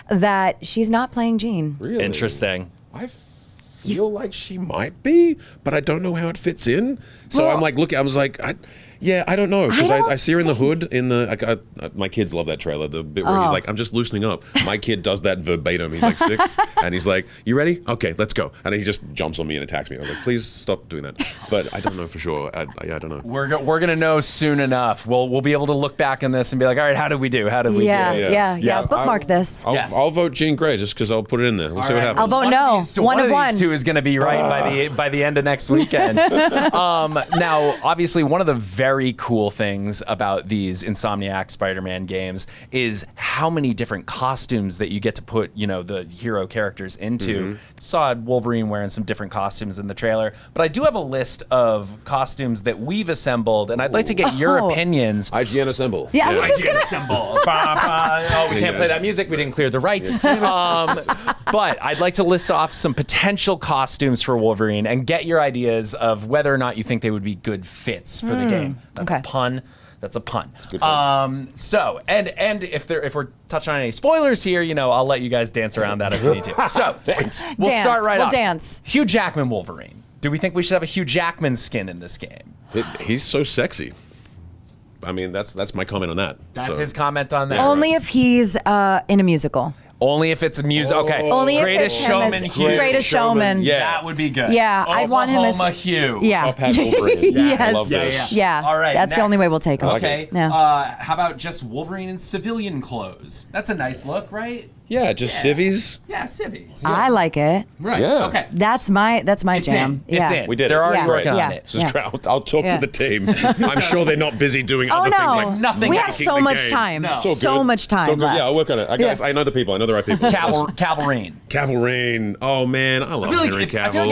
that she's not playing Jean. Really? Interesting. I feel like she might be, but I don't know how it fits in. So I'm like, look, I was like, I don't know, because I see her in the hood in the. My kids love that trailer. The bit where he's like, I'm just loosening up. My kid does that verbatim. He's like 6, and he's like, you ready? Okay, let's go. And he just jumps on me and attacks me. I was like, please stop doing that. But I don't know for sure. I don't know. We're gonna know soon enough. We'll be able to look back on this and be like, all right, how did we do? How did we do? Yeah. Bookmark this. I'll vote Jean Grey just because I'll put it in there. We'll see what happens. I'll vote no. One of one. Two is going to be right by the end of next weekend. Now, obviously, one of the very cool things about these Insomniac Spider-Man games is how many different costumes that you get to put, the hero characters into. Saw Wolverine wearing some different costumes in the trailer, but I do have a list of costumes that we've assembled, and I'd like to get your opinions. IGN Assemble. Yeah, I was just IGN Assemble. Oh, we can't play that music. We didn't clear the rights. But I'd like to list off some potential costumes for Wolverine and get your ideas of whether or not you think they would be good fits for the game. That's a pun. That's a pun. So, and if we're touching on any spoilers here, I'll let you guys dance around that if we need to. So, thanks. We'll start right off. Dance. Hugh Jackman Wolverine. Do we think we should have a Hugh Jackman skin in this game? He's so sexy. I mean, that's my comment on that. That's his comment on that. Only if he's in a musical. Only if it's a music. Okay. Only if Greatest it's him Showman as Hugh. Greatest Showman. Yeah. That would be good. Yeah, I'd want him as Oklahoma Hugh. Yeah. Up hat Wolverine. Yes. I love this. Yeah. All right. That's the only way we'll take him. Okay. Yeah. How about just Wolverine in civilian clothes? That's a nice look, right? Yeah, just civvies. Yeah, civvies. I like it. Right. Yeah. Okay. That's my jam. It's yeah. in. We did They're it. already working Yeah. on it. This is I'll talk to the team. I'm sure they're not busy doing Oh other no, things like nothing. we have making so the much game. time. No. So much time. So good. left. Yeah, I'll work on it. Guys, I know the people. I know the right people. Cavalrine. Cavalrine. Oh man, I love Henry Cavill. I feel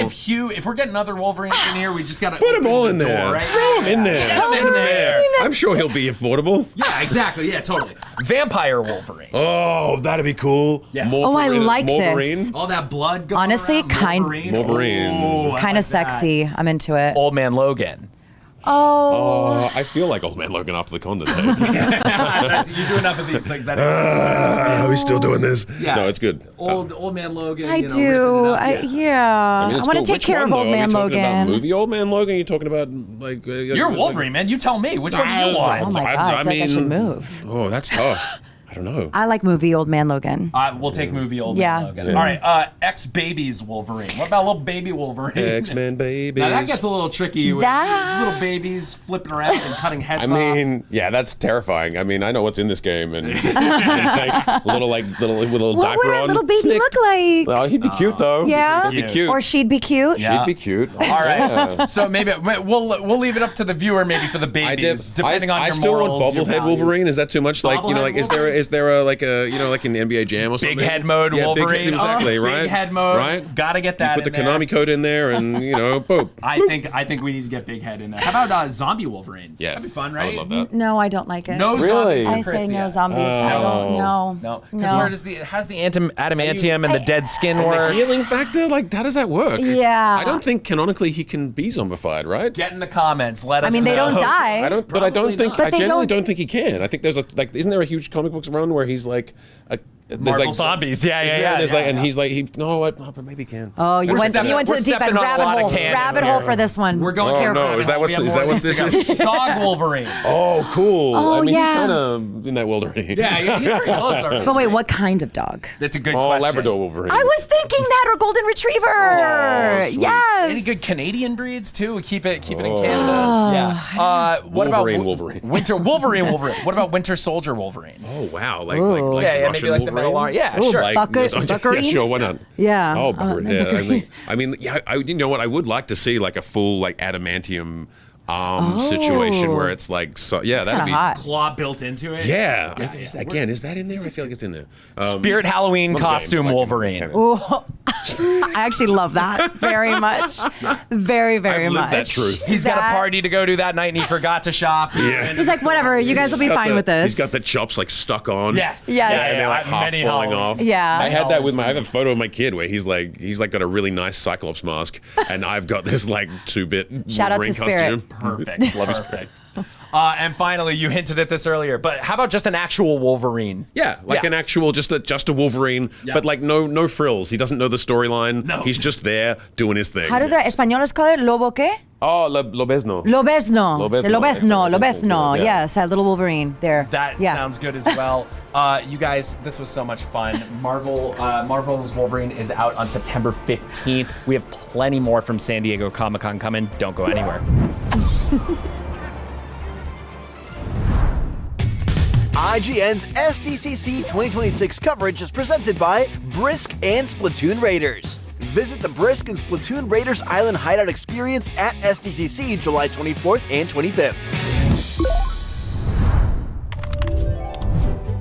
like if we're getting other Wolverines in here, we just gotta Put them all in the there. door, right? Throw them in there. Get 'em in there. I'm sure he'll be affordable. Yeah, exactly. Yeah, totally. Vampire Wolverine. Oh, that'd be cool. Yeah. Oh, I like Wolverine. this. All that blood going Honestly, around. Wolverine. Ooh, I kind like of sexy. I'm into it. Old Man Logan. Oh. I feel like Old Man Logan after the Condor Day. You do enough of these things. Are we still doing this? Yeah. No, it's good. Old Man Logan. I do. I it's want to cool. take Which care one, of Old though? Man Are we talking about Logan. movie Old Man Logan? Are you talking about like? You're Wolverine, man. You tell me. Which one do you want? Oh my God, I feel like I should move. Oh, that's tough. I don't know. I like movie Old Man Logan. We'll take movie Old Yeah. Man Logan. Yeah. All right, ex-babies Wolverine. What about little baby Wolverine? X-Men babies. Now that gets a little tricky with That- little babies flipping around and cutting heads I mean, yeah, that's terrifying. I mean, I know what's in this game, and little What diaper would a on. little baby Snick. look like? Oh, he'd be cute though. Yeah? he'd be cute. Or she'd be cute? Yeah. She'd be cute. All right. Yeah. So maybe we'll leave it up to the viewer, maybe for the babies, depending on I your still morals, want your bobblehead values. Wolverine. Is that too much? Like, Bobblehead like, Wolverine? is there a like a like an NBA Jam or something? Big head mode Yeah, Wolverine. Big, exactly. Oh, right. Big head mode. Right. Gotta get that. You put the in there. Konami code in there, and boom. I think we need to get big head in there. How about zombie Wolverine? Yeah, that'd be fun, I right? would love that. No, I don't like it. No Really? zombies. I for say no Pritzia. zombies. I don't know. No, because how does the adamantium and the dead skin And work? the healing factor, like, how does that work? Yeah. I don't think canonically he can be zombified, right? Get in the comments. Let us I mean, they know. don't die. I don't, but I don't think. But I they genuinely don't- don't think he can. I think there's isn't there a huge comic books run where he's like, there's Marvel like zombies. Yeah, isn't yeah, there? yeah. And there's yeah, like, and yeah. he's like, but maybe he can. Oh, you went to the deep end. Rabbit hole for this one. We're going Oh, careful. no, is that what this is? Dog Wolverine. Oh, cool. Oh, I mean, yeah. he's kind of in that world already. Yeah, he's pretty close already. But wait, what kind of dog? That's a good Oh, question. Labrador Wolverine. I was thinking that, or golden retriever. Oh, sweet. Yes. Any good Canadian breeds too? We keep it in Oh. Canada. Yeah. What Wolverine, about Wolverine. Wolverine? What about Winter Soldier Wolverine? Oh wow, like Yeah, Russian maybe like the Metal Wolverine? Arm. Yeah, sure. Like, Buckarine? yeah, sure, why not? Yeah. Oh, Buckarine. Yeah, Buckarine. I mean, you know what? I would like to see like a full like adamantium situation where it's like, so yeah, that'd be hot. Claw built into it. Yeah. Again, is that in there? I feel like it's in there. Spirit Halloween Another costume game, Wolverine. Ooh. I actually love that very much. Very, very I've much. lived that truth. He's got a party to go to that night and he forgot to shop. Yeah. He's like, whatever, you guys will be He's got fine the- with this. He's got the chops like stuck on. Yes. Yes. Yeah, and they're like half Many falling Halloweens. off. Yeah. I had that with Halloweens I have a photo of my kid where he's like got a really nice Cyclops mask, and I've got this like 2-bit Shout out Wolverine to Spirit. costume. Perfect. Love his Perfect. And finally, you hinted at this earlier, but how about just an actual Wolverine? Yeah, like an actual just a Wolverine, but like no frills. He doesn't know the storyline. No. He's just there doing his thing. How do the Españoles call it? Lobo qué? Oh, Lobezno. Lobezno. Lobezno. Lobezno. Yeah. Yes, that little Wolverine there. That yeah. sounds good as well. You guys, this was so much fun. Marvel's Wolverine is out on September 15th. We have plenty more from San Diego Comic-Con coming. Don't go anywhere. IGN's SDCC 2026 coverage is presented by Brisk and Splatoon Raiders. Visit the Brisk and Splatoon Raiders Island Hideout Experience at SDCC July 24th and 25th.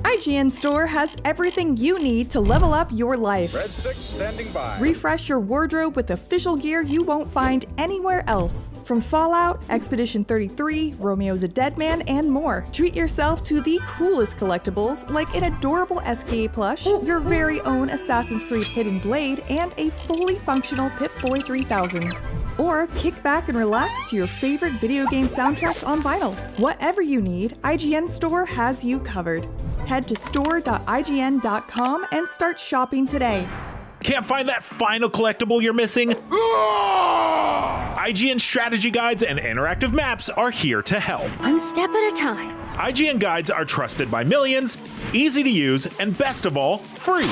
IGN Store has everything you need to level up your life. Red 6 standing by. Refresh your wardrobe with official gear you won't find anywhere else. From Fallout, Expedition 33, Romeo's a Dead Man, and more. Treat yourself to the coolest collectibles like an adorable SKA plush, your very own Assassin's Creed Hidden Blade, and a fully functional Pip-Boy 3000. Or kick back and relax to your favorite video game soundtracks on vinyl. Whatever you need, IGN Store has you covered. Head to store.ign.com and start shopping today. Can't find that final collectible you're missing? IGN strategy guides and interactive maps are here to help. One step at a time. IGN guides are trusted by millions, easy to use, and best of all, free.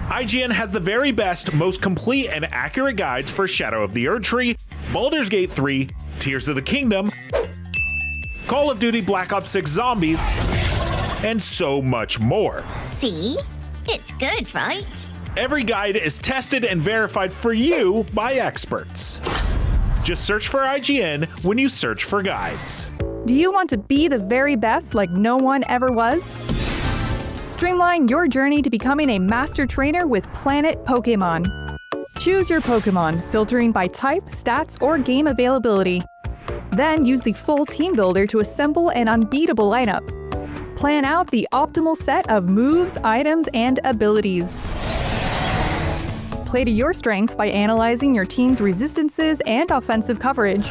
IGN has the very best, most complete and accurate guides for Shadow of the Erdtree, Baldur's Gate 3, Tears of the Kingdom, Call of Duty Black Ops 6 Zombies, and so much more. See? It's good, right? Every guide is tested and verified for you by experts. Just search for IGN when you search for guides. Do you want to be the very best like no one ever was? Streamline your journey to becoming a master trainer with Planet Pokemon. Choose your Pokemon, filtering by type, stats, or game availability. Then use the full team builder to assemble an unbeatable lineup. Plan out the optimal set of moves, items, and abilities. Play to your strengths by analyzing your team's resistances and offensive coverage.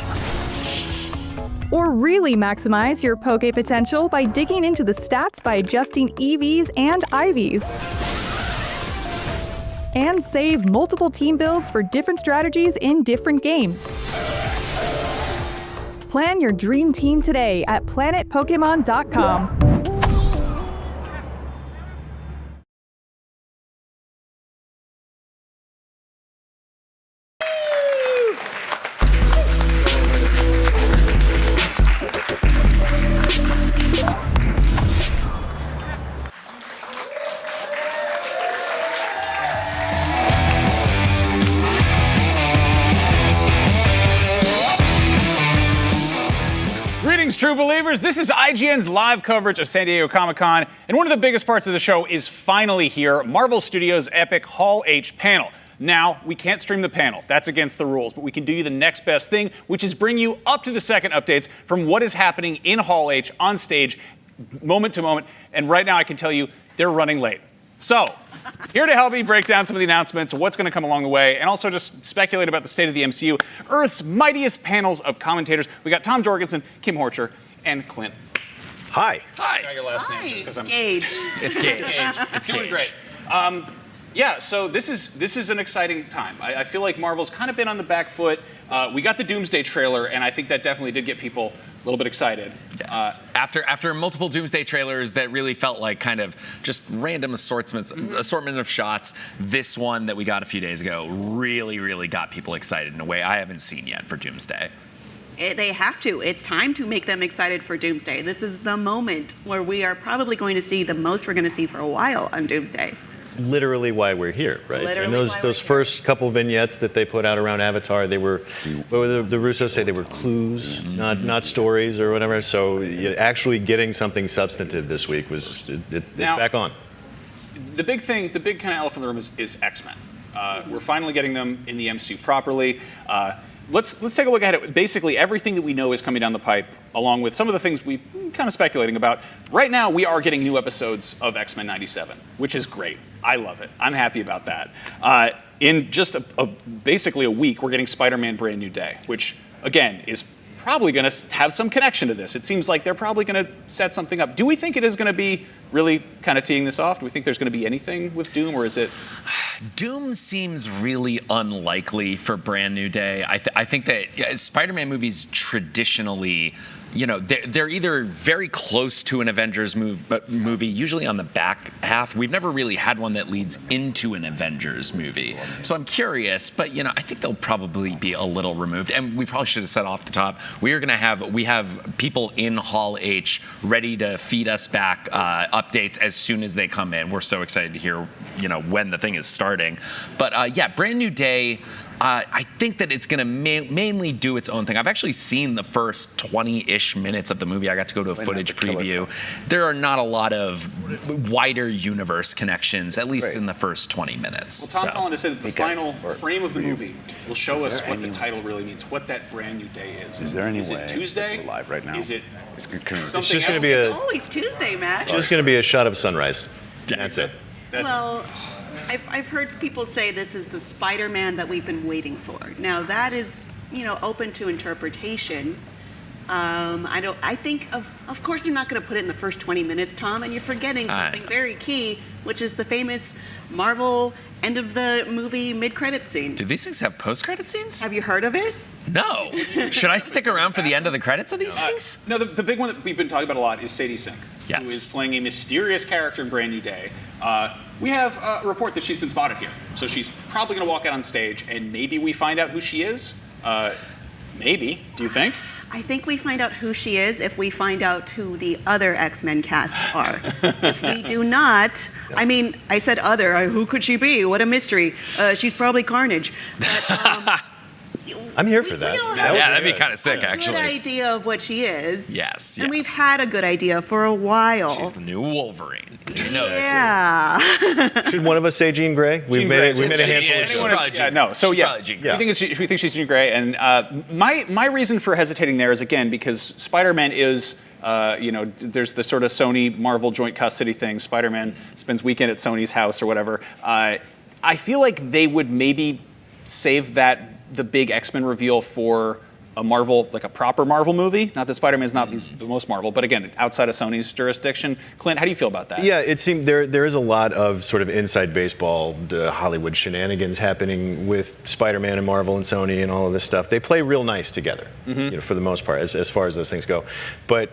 Or really maximize your Poke potential by digging into the stats by adjusting EVs and IVs. And save multiple team builds for different strategies in different games. Plan your dream team today at planetpokemon.com. Greetings, true believers. This is IGN's live coverage of San Diego Comic-Con, and one of the biggest parts of the show is finally here, Marvel Studios' epic Hall H panel. Now, we can't stream the panel. That's against the rules, but we can do you the next best thing, which is bring you up-to-the-second updates from what is happening in Hall H on stage, moment to moment, and right now I can tell you they're running late. So, here to help me break down some of the announcements, what's going to come along the way, and also just speculate about the state of the MCU, Earth's mightiest panels of commentators. We got Tom Jorgensen, Kim Horcher, and Clint. Hi. Hi. I got your last name just because I'm... Gage. It's Gage. It's doing great. Yeah, so this is an exciting time. I feel like Marvel's kind of been on the back foot. We got the Doomsday trailer, and I think that definitely did get people a little bit excited. Yes. After multiple Doomsday trailers that really felt like kind of just random assortment of shots, this one that we got a few days ago really got people excited in a way I haven't seen yet for Doomsday. They have to. It's time to make them excited for Doomsday. This is the moment where we are probably going to see the most we're going to see for a while on Doomsday. Literally why we're here, right? Literally And those first couple vignettes that they put out around Avatar, they were, what would the Russos say? They were clues, not stories or whatever. So actually getting something substantive this week was it's back on. The big kind of elephant in the room is X-Men. We're finally getting them in the MCU properly. Let's take a look at it. Basically, everything that we know is coming down the pipe, along with some of the things we kind of speculating about. Right now, we are getting new episodes of X-Men 97, which is great. I love it. I'm happy about that. In just basically a week, we're getting Spider-Man Brand New Day, which, again, is probably going to have some connection to this. It seems like they're probably going to set something up. Do we think it is going to be really kind of teeing this off? Do we think there's going to be anything with Doom, or is it... Doom seems really unlikely for Brand New Day. I think that Spider-Man movies traditionally, they're either very close to an Avengers movie, usually on the back half. We've never really had one that leads into an Avengers movie. So I'm curious, but I think they'll probably be a little removed. And we probably should have said off the top, we have people in Hall H ready to feed us back updates updates as soon as they come in. We're so excited to hear, when the thing is starting. But yeah, Brand New Day. I think that it's going to mainly do its own thing. I've actually seen the first 20-ish minutes of the movie. I got to go to a footage preview. There are not a lot of wider universe connections, at least in the first 20 minutes. Well, Tom Holland has said that the final frame of the movie will show us what the title really means, what that brand new day is. Is there any way? Is it Tuesday? We're live right now. Is it something It's just going else? to be It's always Tuesday, Matt. just going to be a shot of sunrise. That's it. Well, I've heard people say this is the Spider-Man that we've been waiting for. Now that is, open to interpretation. I think of course they're not going to put it in the first 20 minutes, Tom, and you're forgetting something very key, which is the famous Marvel end of the movie mid-credit scene. Do these things have post-credit scenes? Have you heard of it? No. Should I stick around for the end of the credits of these things? No, the big one that we've been talking about a lot is Sadie Sink, Yes. who is playing a mysterious character in Brand New Day. We have a report that she's been spotted here, so she's probably going to walk out on stage, and maybe we find out who she is. Maybe. Do you think? I think we find out who she is if we find out who the other X-Men cast are. If we do not, I said other, who could she be? What a mystery. She's probably Carnage. But, I'm here for that. Yeah, that'd be kind of sick, actually. Good idea of what she is. Yes. And we've had a good idea for a while. She's the new Wolverine. You know Yeah. Should one of us say Jean Grey? We've made a handful of Yeah, no. So yeah, we think she's Jean Grey, and my reason for hesitating there is again because Spider-Man is. There's the sort of Sony Marvel joint custody thing. Spider-Man spends weekend at Sony's house or whatever. I feel like they would maybe save the big X-Men reveal for a Marvel, like a proper Marvel movie. Not that Spider-Man's not the most Marvel, but again, outside of Sony's jurisdiction. Clint, how do you feel about that? Yeah, it seemed there is a lot of sort of inside baseball, Hollywood shenanigans happening with Spider-Man and Marvel and Sony and all of this stuff. They play real nice together, for the most part, as far as those things go. But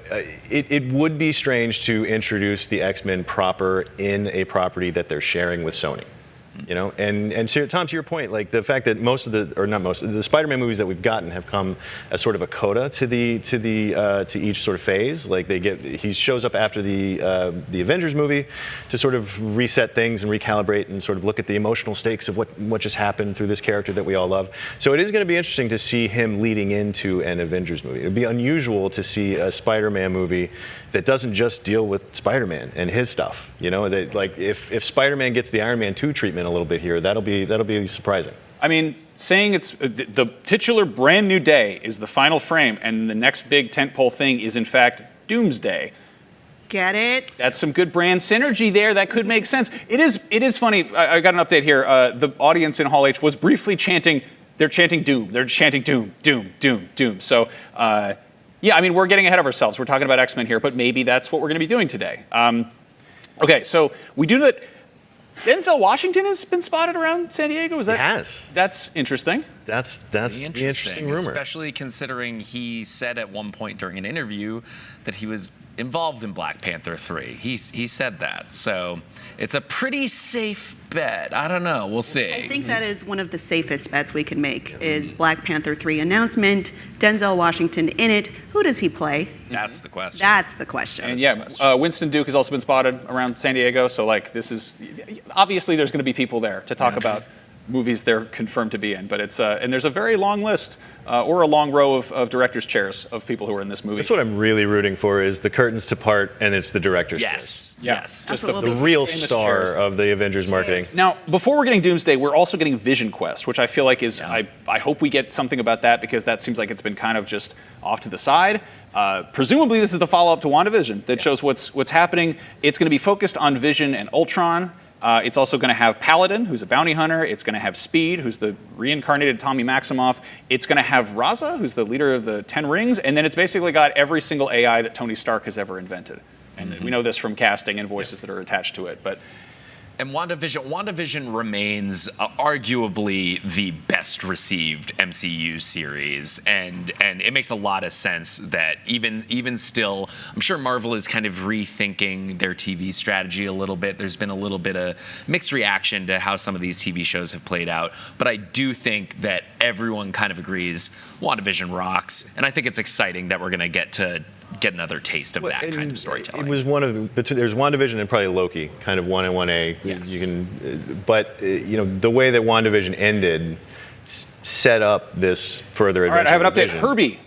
it would be strange to introduce the X-Men proper in a property that they're sharing with Sony. And so, Tom, to your point, like the fact that the Spider-Man movies that we've gotten have come as sort of a coda to each sort of phase. Like he shows up after the Avengers movie to sort of reset things and recalibrate and sort of look at the emotional stakes of what just happened through this character that we all love. So it is going to be interesting to see him leading into an Avengers movie. It would be unusual to see a Spider-Man movie that doesn't just deal with Spider-Man and his stuff. That like if Spider-Man gets the Iron Man 2 treatment a little bit here, that'll be surprising. I mean, saying it's the titular Brand New Day is the final frame, and the next big tentpole thing is in fact Doomsday. Get it? That's some good brand synergy there. That could make sense. It is funny. I got an update here. The audience in Hall H was briefly chanting. They're chanting Doom. They're chanting Doom, Doom, Doom, Doom. So. Yeah, I mean, we're getting ahead of ourselves. We're talking about X-Men here, but maybe that's what we're going to be doing today. Okay, so we do that. Denzel Washington has been spotted around San Diego. Is that? He has. That's interesting. That's the interesting rumor. Especially considering he said at one point during an interview that he was involved in Black Panther 3. He said that. So it's a pretty safe bet. I don't know. We'll see. I think that is one of the safest bets we can make is Black Panther 3 announcement, Denzel Washington in it. Who does he play? That's the question. That's the question. And yeah, Winston Duke has also been spotted around San Diego. So like this is, obviously there's going to be people there to talk about movies they're confirmed to be in. But it's, and there's a very long list or a long row of director's chairs of people who are in this movie. That's what I'm really rooting for is the curtains to part and it's the director's chairs. Yes. Just the real star of the Avengers marketing. Now, before we're getting Doomsday, we're also getting Vision Quest, which I feel like is, I hope we get something about that because that seems like it's been kind of just off to the side. Presumably this is the follow-up to WandaVision that shows what's happening. It's going to be focused on Vision and Ultron. It's also going to have Paladin, who's a bounty hunter. It's going to have Speed, who's the reincarnated Tommy Maximoff. It's going to have Raza, who's the leader of the Ten Rings. And then it's basically got every single AI that Tony Stark has ever invented. And we know this from casting and voices that are attached to it. But And WandaVision remains arguably the best received MCU series, and it makes a lot of sense that even still, I'm sure Marvel is kind of rethinking their TV strategy a little bit. There's been a little bit of mixed reaction to how some of these TV shows have played out, but I do think that everyone kind of agrees WandaVision rocks, and I think it's exciting that we're going to get another taste of that kind of storytelling. It was one of there's WandaVision and probably Loki, kind of 1 and 1A. Yes. You can, but the way that WandaVision ended set up this further. All right, I have an update. Vision. Herbie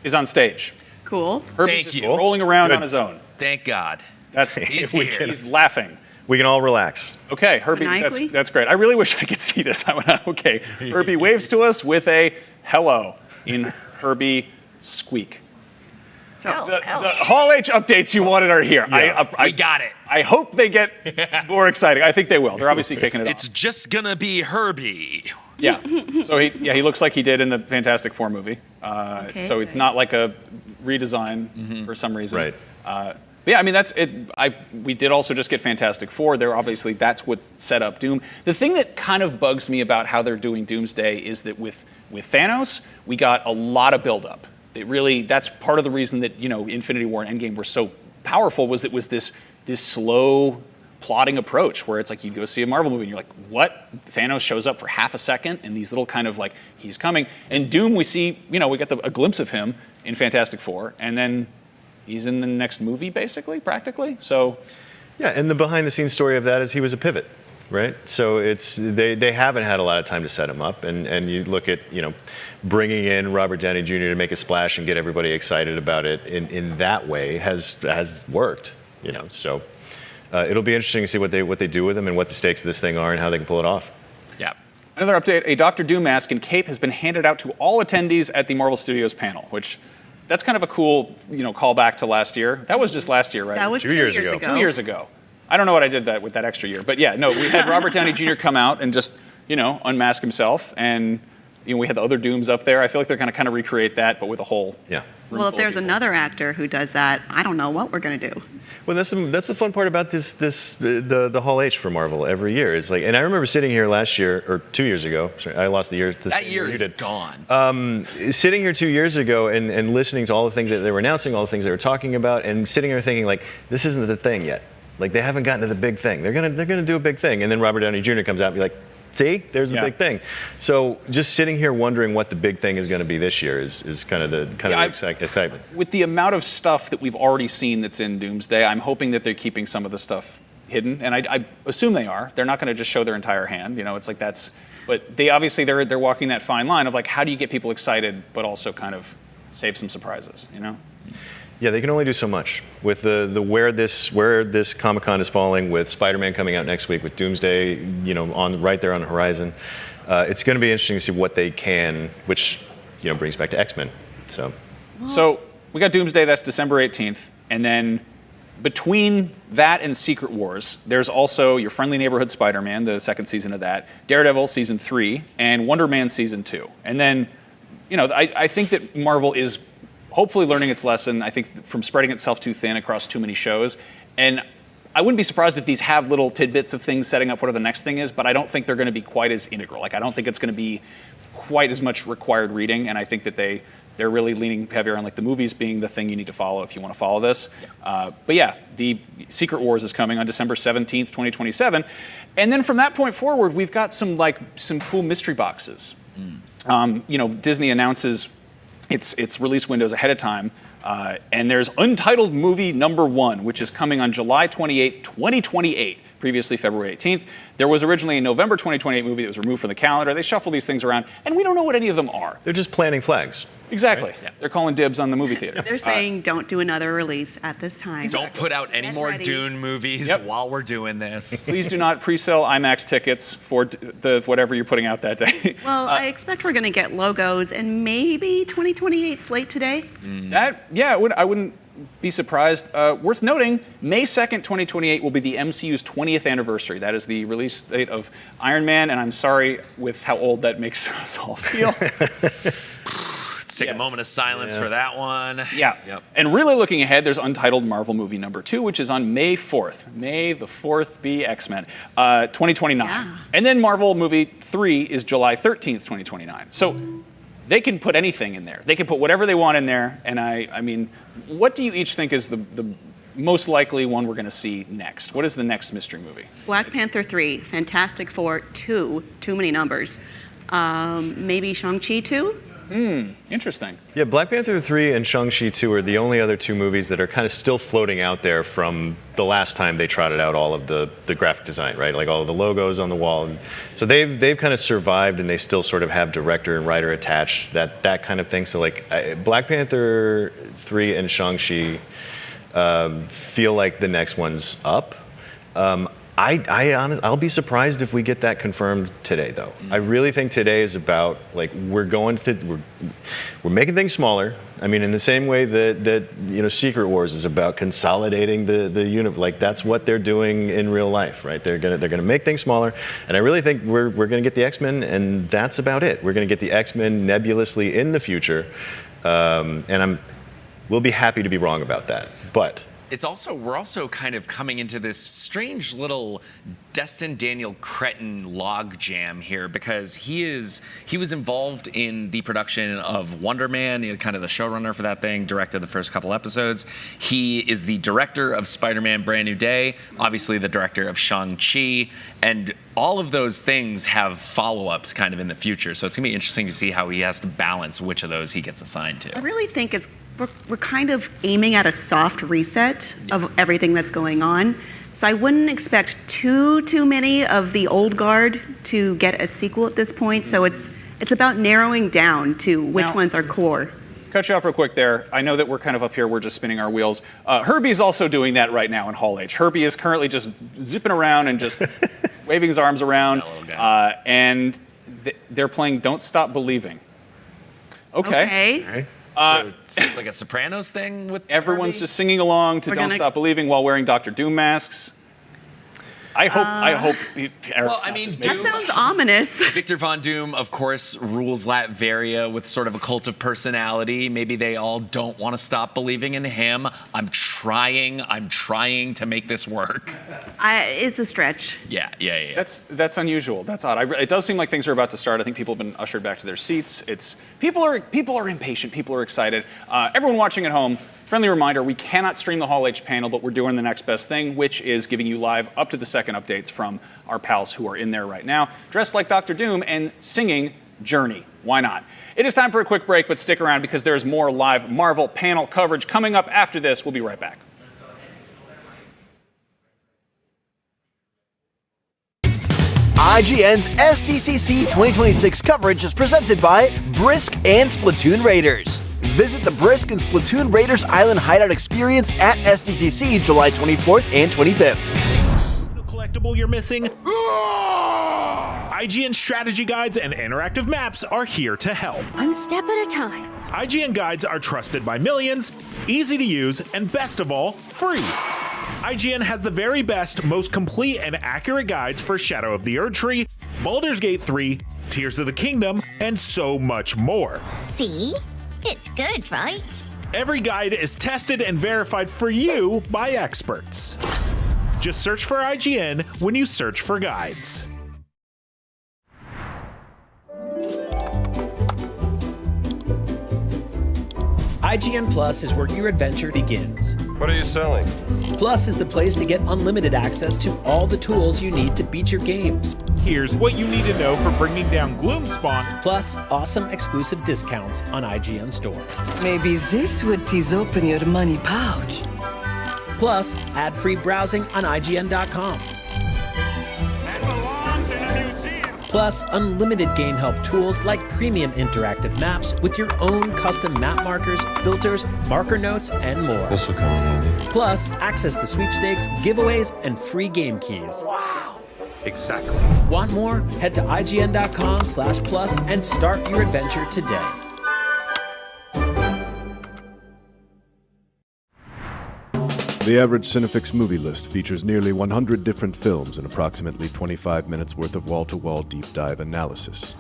is on stage. Cool. Herbie's Thank just you. rolling around Good. on his own. Thank God. That's He's we here. can- he's laughing. We can all relax. Okay, Herbie, Maniacally? that's great. I really wish I could see this. I went, okay. Herbie waves to us with a hello in Herbie squeak. The Hall H updates you wanted are here. We got it. I hope they get more exciting. I think they will. They're obviously kicking it It's off. just gonna be Herbie. Yeah. So he looks like he did in the Fantastic Four movie. So it's not like a redesign for some reason. Right. But yeah, I mean that's it. We did also just get Fantastic Four. There, obviously, that's what set up Doom. The thing that kind of bugs me about how they're doing Doomsday is that with Thanos, we got a lot of buildup. That's part of the reason that Infinity War and Endgame were so powerful was this slow plotting approach where it's like you'd go see a Marvel movie and you're like, what? Thanos shows up for half a second and these little kind of like he's coming. And Doom, we see we got a glimpse of him in Fantastic Four, and then he's in the next movie, basically, practically. So, Yeah, and the behind-the-scenes story of that is he was a pivot, right? So they haven't had a lot of time to set him up, and you look at bringing in Robert Downey Jr. to make a splash and get everybody excited about it in that way has worked, So it'll be interesting to see what they do with him and what the stakes of this thing are and how they can pull it off. Yeah. another update: a Doctor Doom mask and cape has been handed out to all attendees at the Marvel Studios panel, which. That's kind of a cool, callback to last year. That was just last year, right? That was 2 years ago. 2 years ago. I don't know what I did with that extra year, but yeah, no, we had Robert Downey Jr. come out and just, unmask himself, and we had the other Dooms up there. I feel like they're going to kind of recreate that, but with a whole. Yeah. Well, if there's another actor who does that, I don't know what we're going to do. Well, that's the fun part about the Hall H for Marvel every year. It's like, and I remember sitting here last year or 2 years ago. Sorry, I lost the year. That year is gone. Sitting here 2 years ago and listening to all the things that they were announcing, all the things they were talking about, and sitting here thinking like, this isn't the thing yet. Like they haven't gotten to the big thing. They're gonna do a big thing, and then Robert Downey Jr. comes out and be like, see, there's the big thing. So just sitting here wondering what the big thing is going to be this year is kind of the excitement. With the amount of stuff that we've already seen that's in Doomsday, I'm hoping that they're keeping some of the stuff hidden, and I assume they are. They're not going to just show their entire hand. It's like that's. But they obviously they're walking that fine line of like, how do you get people excited but also kind of save some surprises? Yeah, they can only do so much with the where this Comic-Con is falling, with Spider-Man coming out next week, with Doomsday, on right there on the horizon. It's going to be interesting to see what they can, which brings back to X-Men. So we got Doomsday. That's December 18th, and then between that and Secret Wars, there's also Your Friendly Neighborhood Spider-Man, the second season of that, Daredevil season 3, and Wonder Man season 2. And then, I think that Marvel is hopefully learning its lesson, I think, from spreading itself too thin across too many shows. And I wouldn't be surprised if these have little tidbits of things setting up what the next thing is, but I don't think they're going to be quite as integral. Like, I don't think it's going to be quite as much required reading, and I think that they're really leaning heavier on like the movies being the thing you need to follow if you want to follow this. But yeah, the Secret Wars is coming on December 17th, 2027. And then from that point forward, we've got some cool mystery boxes. Disney announces its release windows ahead of time, and there's Untitled Movie Number 1, which is coming on July 28th, 2028, previously February 18th. There was originally a November 2028 movie that was removed from the calendar. They shuffle these things around, and we don't know what any of them are. They're just planting flags. Exactly. Right? Yeah. They're calling dibs on the movie theater. They're saying don't do another release at this time. Don't put out any more Dune movies while we're doing this. Please do not pre-sell IMAX tickets for the whatever you're putting out that day. Well, I expect we're going to get logos and maybe 2028 slate today. I wouldn't be surprised. Worth noting, May 2nd, 2028 will be the MCU's 20th anniversary. That is the release date of Iron Man, and I'm sorry with how old that makes us all feel. Let's take a moment of silence for that one. Yeah. Yep. And really looking ahead, there's Untitled Marvel Movie Number 2, which is on May 4th. May the 4th be X-Men, 2029. Yeah. And then Marvel Movie 3 is July 13th, 2029. So they can put anything in there. They can put whatever they want in there. And I mean, what do you each think is the most likely one we're going to see next? What is the next mystery movie? Black Panther 3, Fantastic Four 2, too many numbers. Maybe Shang-Chi 2? Interesting. Yeah, Black Panther 3 and Shang-Chi 2 are the only other two movies that are kind of still floating out there from the last time they trotted out all of the graphic design, right? Like all of the logos on the wall. And so they've kind of survived, and they still sort of have director and writer attached, that kind of thing. So like Black Panther 3 and Shang-Chi feel like the next one's up. I'll be surprised if we get that confirmed today, though. I really think today is about like we're making things smaller. I mean, in the same way that Secret Wars is about consolidating the unit. Like that's what they're doing in real life, right? They're gonna make things smaller, and I really think we're gonna get the X-Men, and that's about it. We're gonna get the X-Men nebulously in the future, and we'll be happy to be wrong about that, but. We're also kind of coming into this strange little Destin Daniel Cretton log jam here, because he was involved in the production of Wonder Man, kind of the showrunner for that thing, directed the first couple episodes. He is the director of Spider-Man Brand New Day, obviously the director of Shang-Chi, and all of those things have follow-ups kind of in the future. So it's gonna be interesting to see how he has to balance which of those he gets assigned to. I really think we're kind of aiming at a soft reset of everything that's going on. So I wouldn't expect too many of the old guard to get a sequel at this point. So it's about narrowing down to which ones are core. Cut you off real quick there. I know that we're kind of up here, we're just spinning our wheels. Herbie's also doing that right now in Hall H. Herbie is currently just zipping around and just waving his arms around. And they're playing Don't Stop Believing. Okay. So it's like a Sopranos thing with everyone's just singing along to Don't Stop Believing while wearing Dr. Doom masks. I hope that sounds ominous. Victor Von Doom, of course, rules Latveria with sort of a cult of personality. Maybe they all don't want to stop believing in him. I'm trying to make this work. It's a stretch. Yeah. That's unusual. That's odd. It does seem like things are about to start. I think people have been ushered back to their seats. People are impatient. People are excited. Everyone watching at home, friendly reminder, we cannot stream the Hall H panel, but we're doing the next best thing, which is giving you live up to the second updates from our pals who are in there right now, dressed like Dr. Doom and singing Journey. Why not? It is time for a quick break, but stick around because there's more live Marvel panel coverage coming up after this. We'll be right back. IGN's SDCC 2026 coverage is presented by Brisk and Splatoon Raiders. Visit the Brisk and Splatoon Raiders Island Hideout Experience at SDCC July 24th and 25th. The collectible you're missing? IGN strategy guides and interactive maps are here to help. One step at a time. IGN guides are trusted by millions, easy to use, and best of all, free. IGN has the very best, most complete and accurate guides for Shadow of the Erdtree, Baldur's Gate 3, Tears of the Kingdom, and so much more. See? It's good, right? Every guide is tested and verified for you by experts. Just search for IGN when you search for guides. IGN Plus is where your adventure begins. What are you selling? Plus is the place to get unlimited access to all the tools you need to beat your games. Here's what you need to know for bringing down Gloomspawn. Plus, awesome exclusive discounts on IGN Store. Maybe this would tease open your money pouch. Plus, ad-free browsing on IGN.com. Plus, unlimited game help tools like premium interactive maps with your own custom map markers, filters, marker notes, and more. This will come in handy. Plus, access to sweepstakes, giveaways, and free game keys. Wow! Exactly. Want more? Head to IGN.com/plus and start your adventure today. The average Cinefix movie list features nearly 100 different films and approximately 25 minutes worth of wall-to-wall deep dive analysis.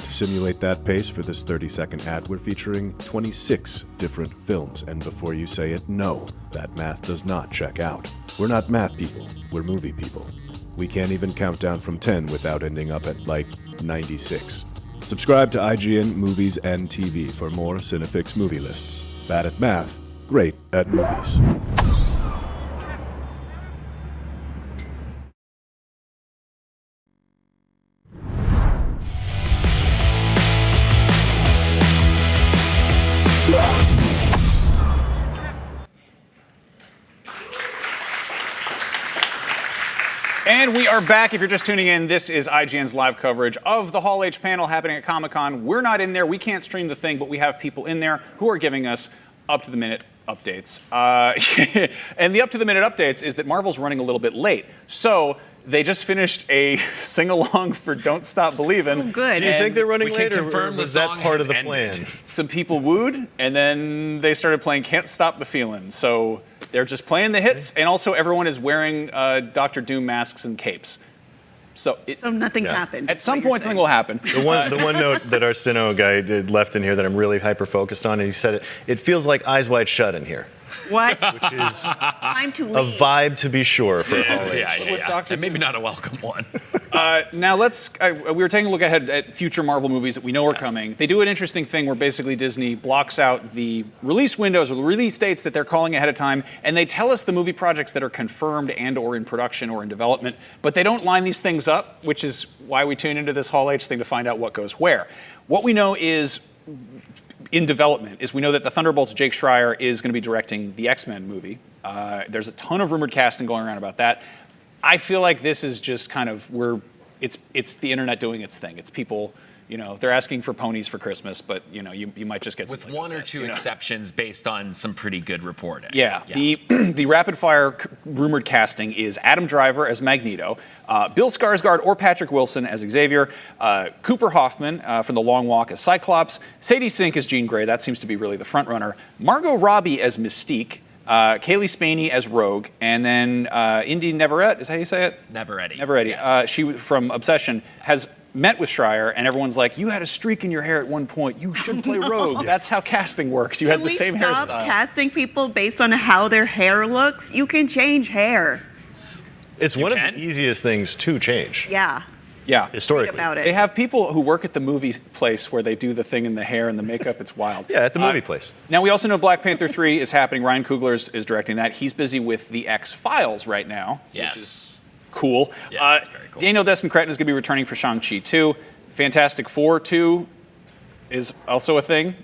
To simulate that pace for this 30-second ad, we're featuring 26 different films, and before you say it, no, that math does not check out. We're not math people, we're movie people. We can't even count down from 10 without ending up at, 96. Subscribe to IGN Movies and TV for more Cinefix movie lists. Bad at math, great at movies. And we are back. If you're just tuning in, this is IGN's live coverage of the Hall H panel happening at Comic-Con. We're not in there. We can't stream the thing, but we have people in there who are giving us up-to-the-minute updates. And the up-to-the-minute updates is that Marvel's running a little bit late. So they just finished a sing-along for Don't Stop Believin'. Oh, good. Do you think they're running we late, can or confirm was the that song part has of the ended. plan? Some people wooed, and then they started playing Can't Stop the Feelin'. So they're just playing the hits, and also everyone is wearing Dr. Doom masks and capes. So nothing's happened. At some point, something will happen. The one note that our Sino guy did left in here that I'm really hyper-focused on, and he said it feels like Eyes Wide Shut in here. What? Which is Time to a leave. vibe to be sure for Hall H. And maybe not a welcome one. Now we were taking a look ahead at future Marvel movies that we know are coming. They do an interesting thing where basically Disney blocks out the release windows or the release dates that they're calling ahead of time, and they tell us the movie projects that are confirmed and or in production or in development, but they don't line these things up, which is why we tune into this Hall H thing to find out what goes where. What we know is in development is we know that the Thunderbolts' Jake Schreier is going to be directing the X-Men movie. There's a ton of rumored casting going around about that. I feel like this is just kind of it's the internet doing its thing. It's people, they're asking for ponies for Christmas, but you might just get With some one or two exceptions based on some pretty good reporting. Yeah. The rapid fire rumored casting is Adam Driver as Magneto, Bill Skarsgård or Patrick Wilson as Xavier, Cooper Hoffman from The Long Walk as Cyclops, Sadie Sink as Jean Grey, that seems to be really the front runner, Margot Robbie as Mystique, Kaylee Spaney as Rogue, and then Indy Neverett, is that how you say it? Neveretti. Neveretti. Yes. She, from Obsession, has met with Schreier, and everyone's like, you had a streak in your hair at one point. You should play Rogue. That's how casting works. You had the same Stop hairstyle. casting people based on how their hair looks. You can change hair. It's one of the easiest things to change. Yeah. Yeah. Historically. About it. They have people who work at the movie place where they do the thing in the hair and the makeup. It's wild. Yeah, at the movie place. Now, we also know Black Panther 3 is happening. Ryan Coogler is directing that. He's busy with the X-Files right now, which is cool. Yeah, that's very cool. Daniel Destin Cretton is going to be returning for Shang-Chi 2. Fantastic Four 2 is also a thing,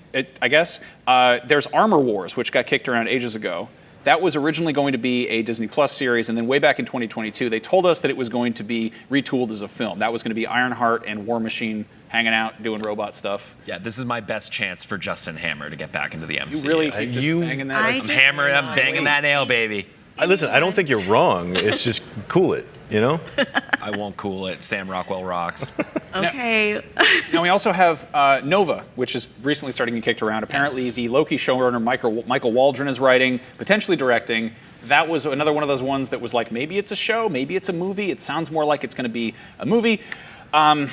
I guess. There's Armor Wars, which got kicked around ages ago. That was originally going to be a Disney Plus series, and then way back in 2022, they told us that it was going to be retooled as a film. That was going to be Ironheart and War Machine hanging out, doing robot stuff. Yeah, this is my best chance for Justin Hammer to get back into the MCU. You really keep just banging that? I'm banging that nail, baby. Listen, I don't think you're wrong. It's just cool it, I won't cool it. Sam Rockwell rocks. Okay. Now we also have Nova, which is recently starting to get kicked around. Apparently, the Loki showrunner Michael Waldron is writing, potentially directing. That was another one of those ones that was like, maybe it's a show, maybe it's a movie. It sounds more like it's going to be a movie. And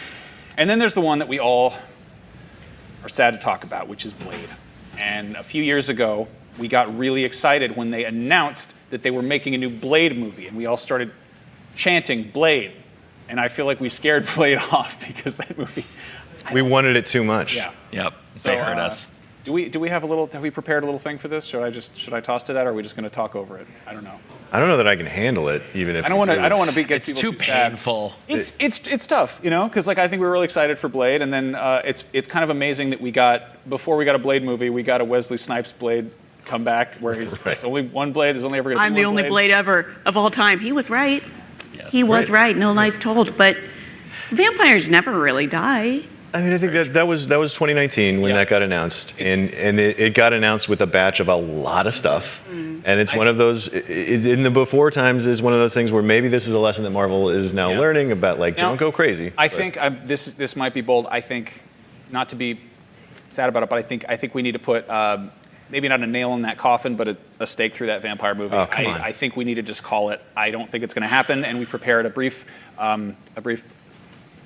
then there's the one that we all are sad to talk about, which is Blade. And a few years ago, we got really excited when they announced that they were making a new Blade movie, and we all started chanting Blade. And I feel like we scared Blade off because that movie. We wanted it too much. Yeah. Yep. So, They hurt us. Do we have we prepared a little thing for this? Should I toss to that, or are we just going to talk over it? I don't know. I don't know that I can handle it, even if I don't want to get It's people too sad. painful. It's tough, because I think we were really excited for Blade, and then it's kind of amazing that before we got a Blade movie, we got a Wesley Snipes Blade comeback where there's only one Blade. There's only ever going to be I'm one the only Blade ever of all time. He was right. Yes. He was right. No lies told. But vampires never really die. I mean, I think that was 2019 when that got announced, and it got announced with a batch of a lot of stuff. And it's one of those, in the before times, is one of those things where maybe this is a lesson that Marvel is now learning about, don't go crazy. I think this might be bold. I think, not to be sad about it, but I think we need to put maybe not a nail in that coffin, but a stake through that vampire movie. Oh, come on. I think we need to just call it. I don't think it's going to happen, and we prepared a brief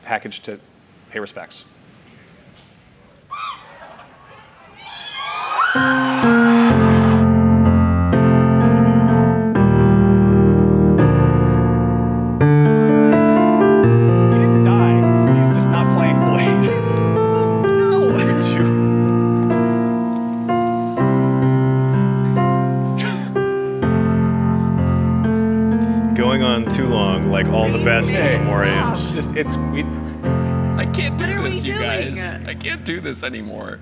package to pay respects. He didn't die. He's just not playing Blade. Going on too long, like all the best in memoriams. I can't do this, you guys. I can't do this anymore.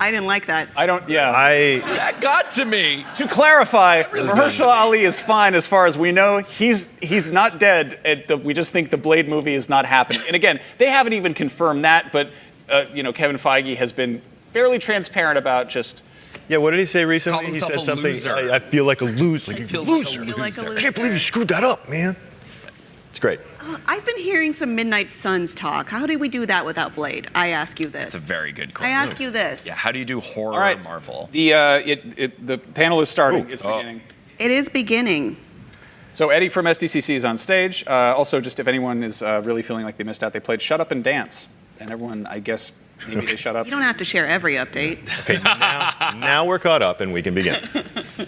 I didn't like that. I don't. Yeah. That got to me. To clarify, Mahershala Ali is fine as far as we know. He's not dead. We just think the Blade movie is not happening. And again, they haven't even confirmed that, but Kevin Feige has been fairly transparent about just. Yeah, what did he say recently? Called He himself said a something. loser. I feel like a loser. Like feels a like loser. a loser. I can't believe you screwed that up, man. It's great. I've been hearing some Midnight Suns talk. How do we do that without Blade? I ask you this. That's a very good I question. ask you this. Yeah, how do you do horror All right. Marvel? The panel is starting. It's beginning. It is beginning. So Eddie from SDCC is on stage. Also, just if anyone is really feeling like they missed out, they played Shut Up and Dance. And everyone, I guess, maybe they shut up. You don't have to share every update. Okay, now we're caught up and we can begin.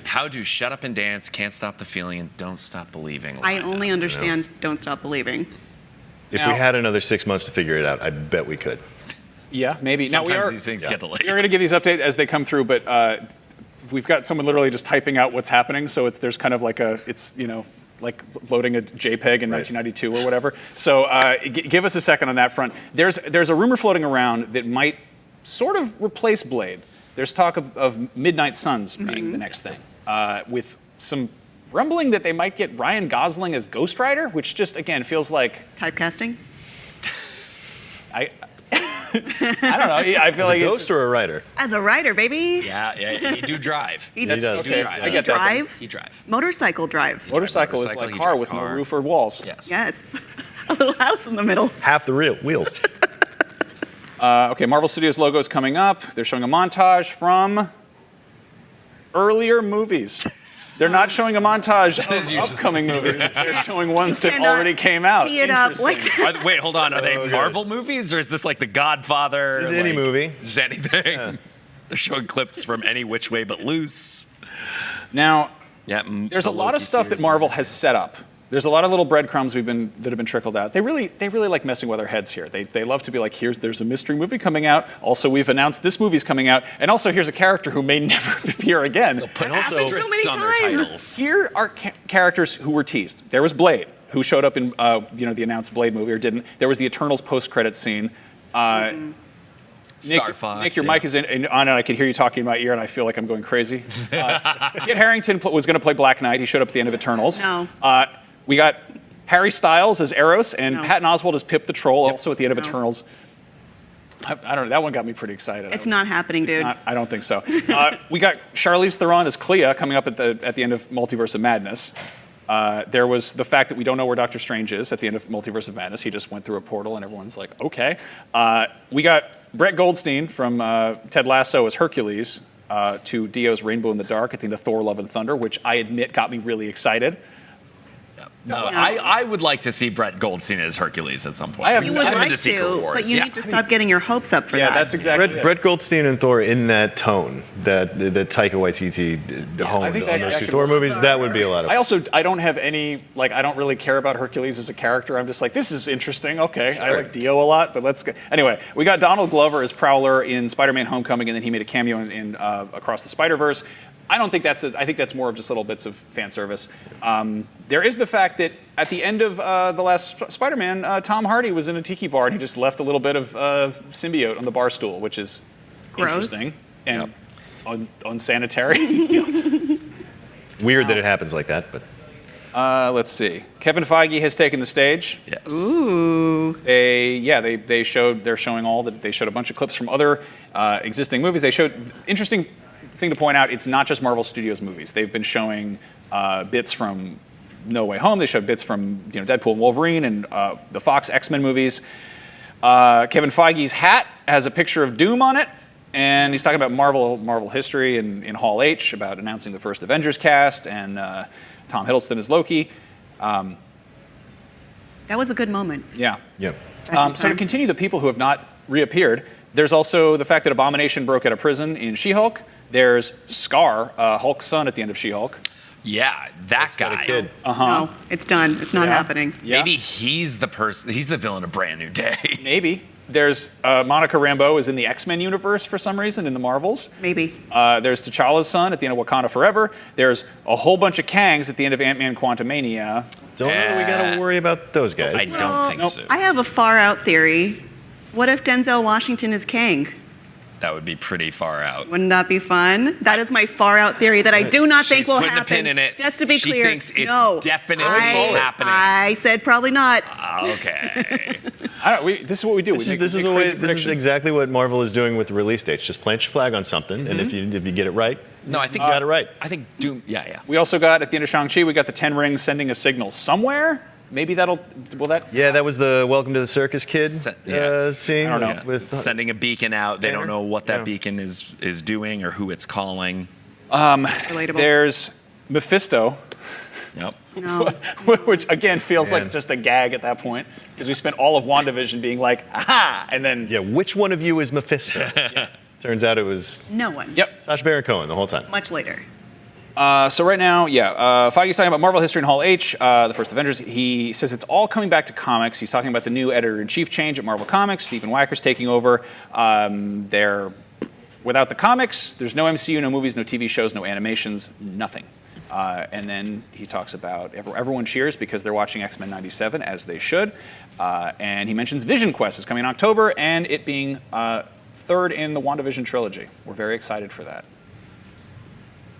How do Shut Up and Dance, Can't Stop the Feeling, and Don't Stop Believing? I only understand Don't Stop Believing. If we had another 6 months to figure it out, I bet we could. Yeah, maybe. Sometimes these things get delayed. We're going to give these updates as they come through, but we've got someone literally just typing out what's happening. So there's kind of like like loading a JPEG in 1992 or whatever. So give us a second on that front. There's a rumor floating around that might sort of replace Blade. There's talk of Midnight Suns being the next thing, with some rumbling that they might get Ryan Gosling as Ghost Rider, which just, again, feels like... Typecasting? I don't know. I feel like a ghost or a writer? As a writer, baby. Yeah, he do drive. He does. Okay, drive. I get that. Drive? He drive. Motorcycle drive. Motorcycle is like car with no roof or walls. Yes. Yes. A little house in the middle. Half the wheels. Okay, Marvel Studios logo is coming up. They're showing a montage from earlier movies. They're not showing a montage of upcoming movies. They're showing ones that already came out. Tee it up like Wait, hold on. Are they Marvel movies, or is this like The Godfather? This is any movie. Is anything? Yeah. They're showing clips from Any Which Way But Loose. Now, yeah, there's a lot of stuff that Marvel has set up. There's a lot of little breadcrumbs that have been trickled out. They really like messing with our heads here. They love to be like, there's a mystery movie coming out. Also, we've announced this movie's coming out, and also here's a character who may never appear again. They'll put asterisks on their titles. Here are characters who were teased. There was Blade, who showed up in the announced Blade movie or didn't. There was the Eternals post-credit scene. Star Fox. Nick, your mic is on, and I can hear you talking in my ear, and I feel like I'm going crazy. Kit Harington was going to play Black Knight. He showed up at the end of Eternals. No. We got Harry Styles as Eros and Patton Oswalt as Pip the Troll, also at the end of Eternals. I don't know. That one got me pretty excited. It's not happening, dude. I don't think so. We got Charlize Theron as Clea coming up at the end of Multiverse of Madness. There was the fact that we don't know where Doctor Strange is at the end of Multiverse of Madness. He just went through a portal, and everyone's like, okay. We got Brett Goldstein from Ted Lasso as Hercules to Dio's Rainbow in the Dark at the end of Thor: Love and Thunder, which I admit got me really excited. No, I would like to see Brett Goldstein as Hercules at some point. You would I've been like to Secret to, Wars. but you need to stop getting your hopes up for that. Yeah, that's exactly it. Brett Goldstein and Thor in that tone that Taika Waititi honed on those two Thor movies, that would be a lot of fun. I don't have any, I don't really care about Hercules as a character. I'm just like, this is interesting. Okay, sure. I like Dio a lot, but let's go. Anyway, we got Donald Glover as Prowler in Spider-Man Homecoming, and then he made a cameo in Across the Spider-Verse. I don't think that's I think that's more of just little bits of fan service. There is the fact that at the end of the last Spider-Man, Tom Hardy was in a tiki bar and he just left a little bit of symbiote on the bar stool, which is interesting and unsanitary. Weird that it happens like that, but. Let's see. Kevin Feige has taken the stage. Yes. Ooh. They're showing all that. They showed a bunch of clips from other existing movies. They showed interesting thing to point out. It's not just Marvel Studios movies. They've been showing bits from No Way Home. They showed bits from Deadpool and Wolverine and the Fox X-Men movies. Kevin Feige's hat has a picture of Doom on it, and he's talking about Marvel history in Hall H, about announcing the first Avengers cast and Tom Hiddleston as Loki. That was a good moment. Yeah. So to continue the people who have not reappeared, there's also the fact that Abomination broke out of prison in She-Hulk. There's Scar, Hulk's son, at the end of She-Hulk. Yeah, that guy. Kid. No, it's done. It's not happening. Yeah. Maybe he's the person. He's the villain of Brand New Day. Maybe. There's Monica Rambeau is in the X-Men universe for some reason in the Marvels. Maybe. There's T'Challa's son at the end of Wakanda Forever. There's a whole bunch of Kangs at the end of Ant-Man Quantumania. Don't know we gotta worry about those guys. I don't think so. I have a far out theory. What if Denzel Washington is Kang? That would be pretty far out. Wouldn't that be fun? That is my far out theory that I do not think will happen. She's putting a pin in it. Just to be she clear, thinks it's no, definitely happening. I said probably not. Okay. This is what we do. This is exactly what Marvel is doing with the release dates. Just plant your flag on something, and if you get it right, no, I think you got it right. I think Doom. Yeah. We also got at the end of Shang-Chi, we got the 10 rings sending a signal somewhere. Maybe will that? Yeah, that was the Welcome to the Circus kid scene. I don't know. With Sending a beacon out. They don't know what that beacon is doing or who it's calling. There's Mephisto. Yep. Which again feels like just a gag at that point because we spent all of WandaVision being like, aha, and then which one of you is Mephisto? Turns out it was no one. Yep. Sacha Baron Cohen the whole time. Much later. So right now, Feige's talking about Marvel history in Hall H, the first Avengers. He says it's all coming back to comics. He's talking about the new editor-in-chief change at Marvel Comics. Stephen Wacker's taking over. Without the comics, there's no MCU, no movies, no TV shows, no animations, nothing. And then he talks about everyone cheers because they're watching X-Men 97, as they should. And he mentions Vision Quest is coming in October, and it being third in the WandaVision trilogy. We're very excited for that.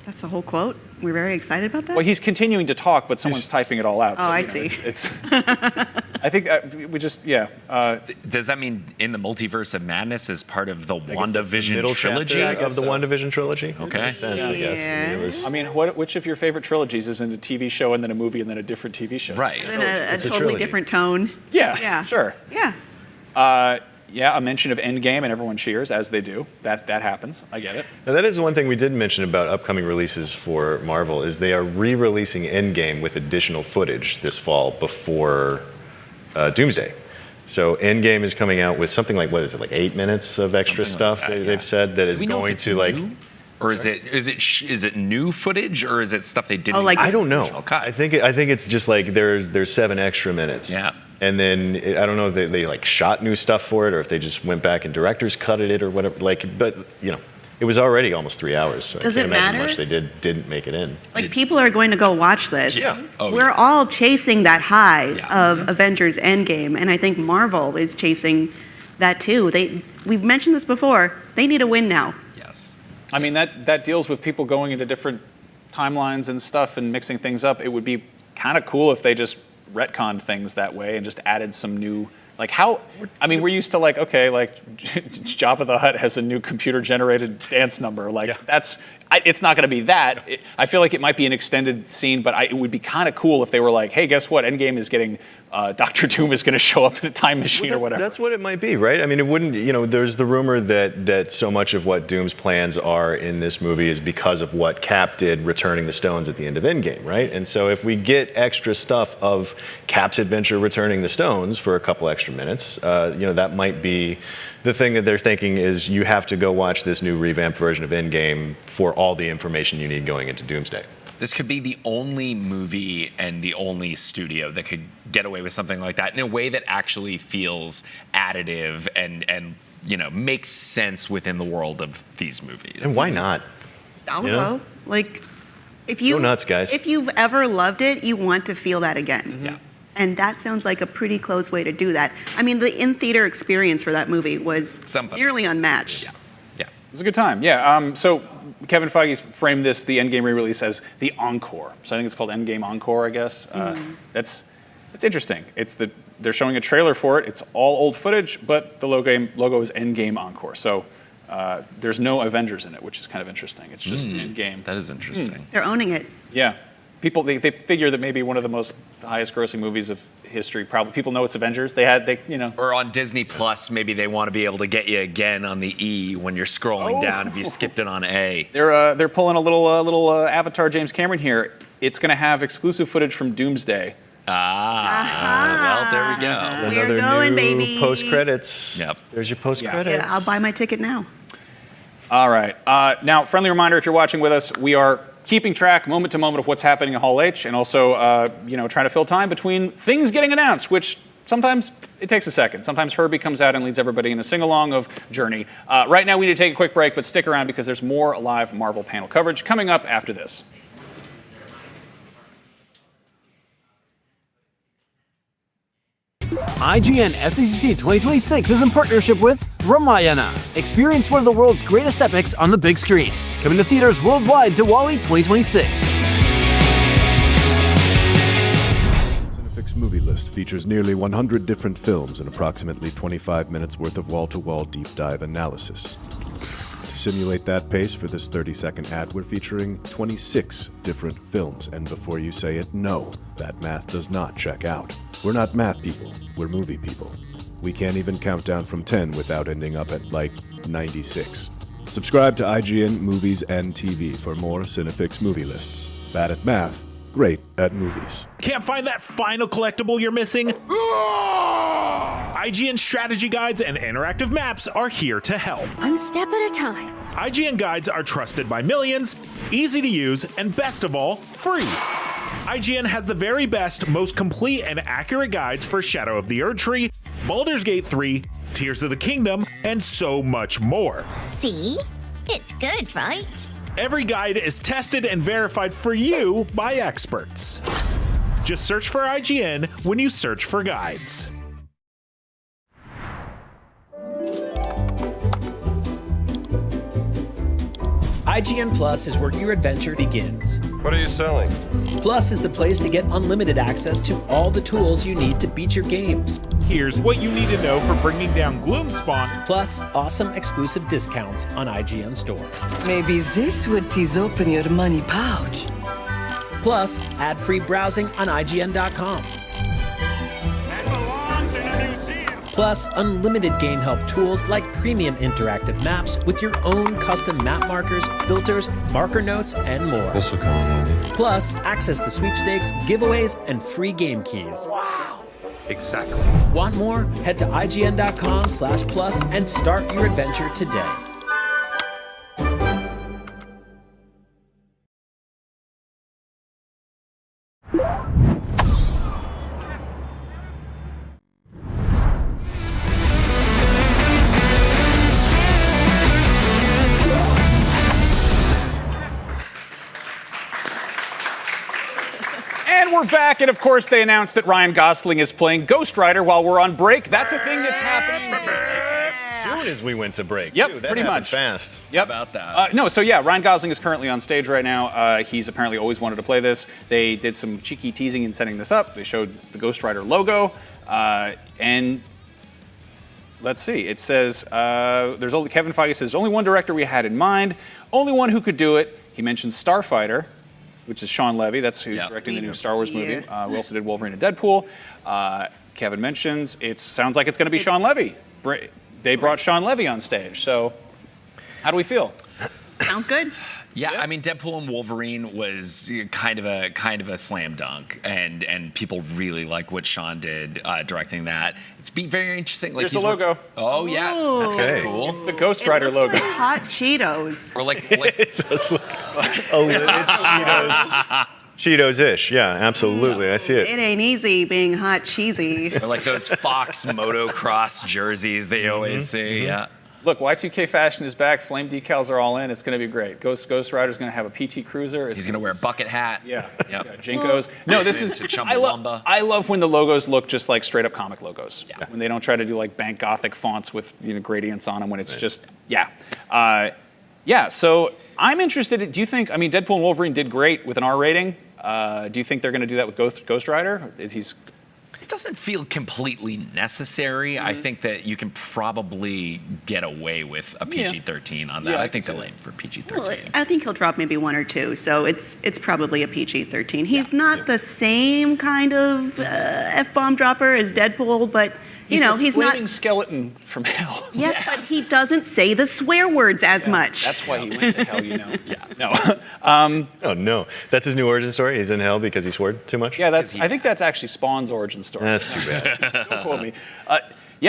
That's the whole quote? We're very excited about that? Well, he's continuing to talk, but someone's typing it all out. Oh, so, I see. see. I think we just, Does that mean in the Multiverse of Madness is part of the WandaVision trilogy? Of the WandaVision trilogy. Okay. Makes sense, I guess. I mean, which of your favorite trilogies is in a TV show and then a movie and then a different TV show? Right. In a totally different tone. Yeah, sure. Yeah. A mention of Endgame and everyone cheers, as they do. That happens. I get it. Now, that is one thing we did mention about upcoming releases for Marvel is they are re-releasing Endgame with additional footage this fall before Doomsday. So Endgame is coming out with something like, 8 minutes of extra stuff they've said that is going to new? Or is it new footage or is it stuff they didn't? I don't know. I think it's just like there's 7 extra minutes. Yeah. And then I don't know if they shot new stuff for it or if they just went back and directors cutted it or whatever. But it was already almost 3 hours. So Does I can't it imagine matter? much they didn't make it in. People are going to go watch this. Yeah. We're all chasing that high of Avengers Endgame, and I think Marvel is chasing that too. We've mentioned this before. They need a win now. Yes. I mean, that deals with people going into different timelines and stuff and mixing things up. It would be kind of cool if they just retconned things that way and just added some new, we're used to Jabba the Hutt has a new computer generated dance number. It's not going to be that. I feel like it might be an extended scene, but it would be kind of cool if they were like, hey, guess what? Endgame is getting, Doctor Doom is going to show up in a time machine or whatever. That's what it might be, right? I mean, it wouldn't, there's the rumor that so much of what Doom's plans are in this movie is because of what Cap did returning the stones at the end of Endgame, right? And so if we get extra stuff of Cap's adventure returning the stones for a couple extra minutes, that might be the thing that they're thinking is you have to go watch this new revamped version of Endgame for all the information you need going into Doomsday. This could be the only movie and the only studio that could get away with something like that in a way that actually feels additive and makes sense within the world of these movies. And why not? I don't know. If you go nuts, guys. If you've ever loved it, you want to feel that again. Mm-hmm. Yeah. And that sounds like a pretty close way to do that. I mean, the in-theater experience for that movie was nearly unmatched. Yeah. It was a good time. Yeah. So Kevin Feige's framed the Endgame re-release as the encore. So I think it's called Endgame Encore, I guess. That's interesting. They're showing a trailer for it. It's all old footage, but the logo is Endgame Encore. So there's no Avengers in it, which is kind of interesting. It's just Endgame. That is interesting. They're owning it. Yeah. People they figure that maybe one of the most highest grossing movies of history, probably people know it's Avengers. Or on Disney Plus, maybe they want to be able to get you again on the E when you're scrolling down if you skipped it on A. They're pulling a little Avatar James Cameron here. It's going to have exclusive footage from Doomsday. Well, there we go. We're going, new baby. Post-credits. Yep. There's your post-credits. Yeah, I'll buy my ticket now. All right. Now, friendly reminder, if you're watching with us, we are keeping track moment to moment of what's happening in Hall H and also, trying to fill time between things getting announced, which sometimes it takes a second. Sometimes Herbie comes out and leads everybody in a sing-along of Journey. Right now, we need to take a quick break, but stick around because there's more live Marvel panel coverage coming up after this. IGN SDCC 2026 is in partnership with Ramayana. Experience one of the world's greatest epics on the big screen. Coming to theaters worldwide Diwali 2026. Cinefix Movie List features nearly 100 different films and approximately 25 minutes worth of wall-to-wall deep dive analysis. To simulate that pace for this 30-second ad, we're featuring 26 different films, and before you say it, no, that math does not check out. We're not math people, we're movie people. We can't even count down from 10 without ending up at, like, 96. Subscribe to IGN Movies and TV for more Cinefix movie lists. Bad at math, great at movies. Can't find that final collectible you're missing? IGN strategy guides and interactive maps are here to help. One step at a time. IGN guides are trusted by millions, easy to use, and best of all, free. IGN has the very best, most complete and accurate guides for Shadow of the Erdtree, Baldur's Gate 3, Tears of the Kingdom, and so much more. See? It's good, right? Every guide is tested and verified for you by experts. Just search for IGN when you search for guides. IGN Plus is where your adventure begins. What are you selling? Plus is the place to get unlimited access to all the tools you need to beat your games. Here's what you need to know for bringing down Gloomspawn. Plus, awesome exclusive discounts on IGN Store. Maybe this would tease open your money pouch. Plus, ad-free browsing on IGN.com. Plus, unlimited game help tools like premium interactive maps with your own custom map markers, filters, marker notes, and more. This will come in handy. Plus, access to sweepstakes, giveaways, and free game keys. Wow! Exactly. Want more? Head to IGN.com/plus and start your adventure today. And we're back, and of course they announced that Ryan Gosling is playing Ghost Rider while we're on break. That's a thing that's happening As soon as we went to break. Yep, Dude, that pretty happened much. Fast. Yep. About that. No, so yeah, Ryan Gosling is currently on stage right now. He's apparently always wanted to play this. They did some cheeky teasing in setting this up. They showed the Ghost Rider logo, and let's see. It says there's only Kevin Feige says there's only one director we had in mind, only one who could do it. He mentioned Starfighter, which is Sean Levy. That's who's directing the new Star Wars movie. We also did Wolverine and Deadpool. Kevin mentions it sounds like it's going to be Sean Levy. They brought Sean Levy on stage. So, how do we feel? Sounds good. Yeah, I mean, Deadpool and Wolverine was kind of a slam dunk, and people really like what Sean did directing that. It's very interesting. Like Here's the logo. Oh yeah, that's kind of cool. It's the Ghost Rider logo. Like hot Cheetos. Or like it's Cheetos. Cheetos-ish, yeah, absolutely. I see it. It ain't easy being hot cheesy. Or like those Fox motocross jerseys they always see. Yeah. Look, Y2K fashion is back. Flame decals are all in. It's going to be great. Ghost Rider's going to have a PT Cruiser. He's going to wear a bucket hat. Yeah. Yep. Yeah, Jinkos. No, this is. I love when the logos look just like straight up comic logos. Yeah. When they don't try to do like bank Gothic fonts with gradients on them. When it's just So I'm interested. Do you think? I mean, Deadpool and Wolverine did great with an R rating. Do you think they're going to do that with Ghost Rider? It doesn't feel completely necessary. I think that you can probably get away with a PG-13 on that. Yeah, I think they'll aim for PG-13. Well, I think he'll drop maybe one or two, so it's probably a PG-13. He's not the same kind of F-bomb dropper as Deadpool, but he's a not flaming skeleton from hell. Yes, but he doesn't say the swear words as much. That's why he went to hell, No. Oh no, that's his new origin story. He's in hell because he swore too much. Yeah, I think that's actually Spawn's origin story. That's too bad. Don't quote me.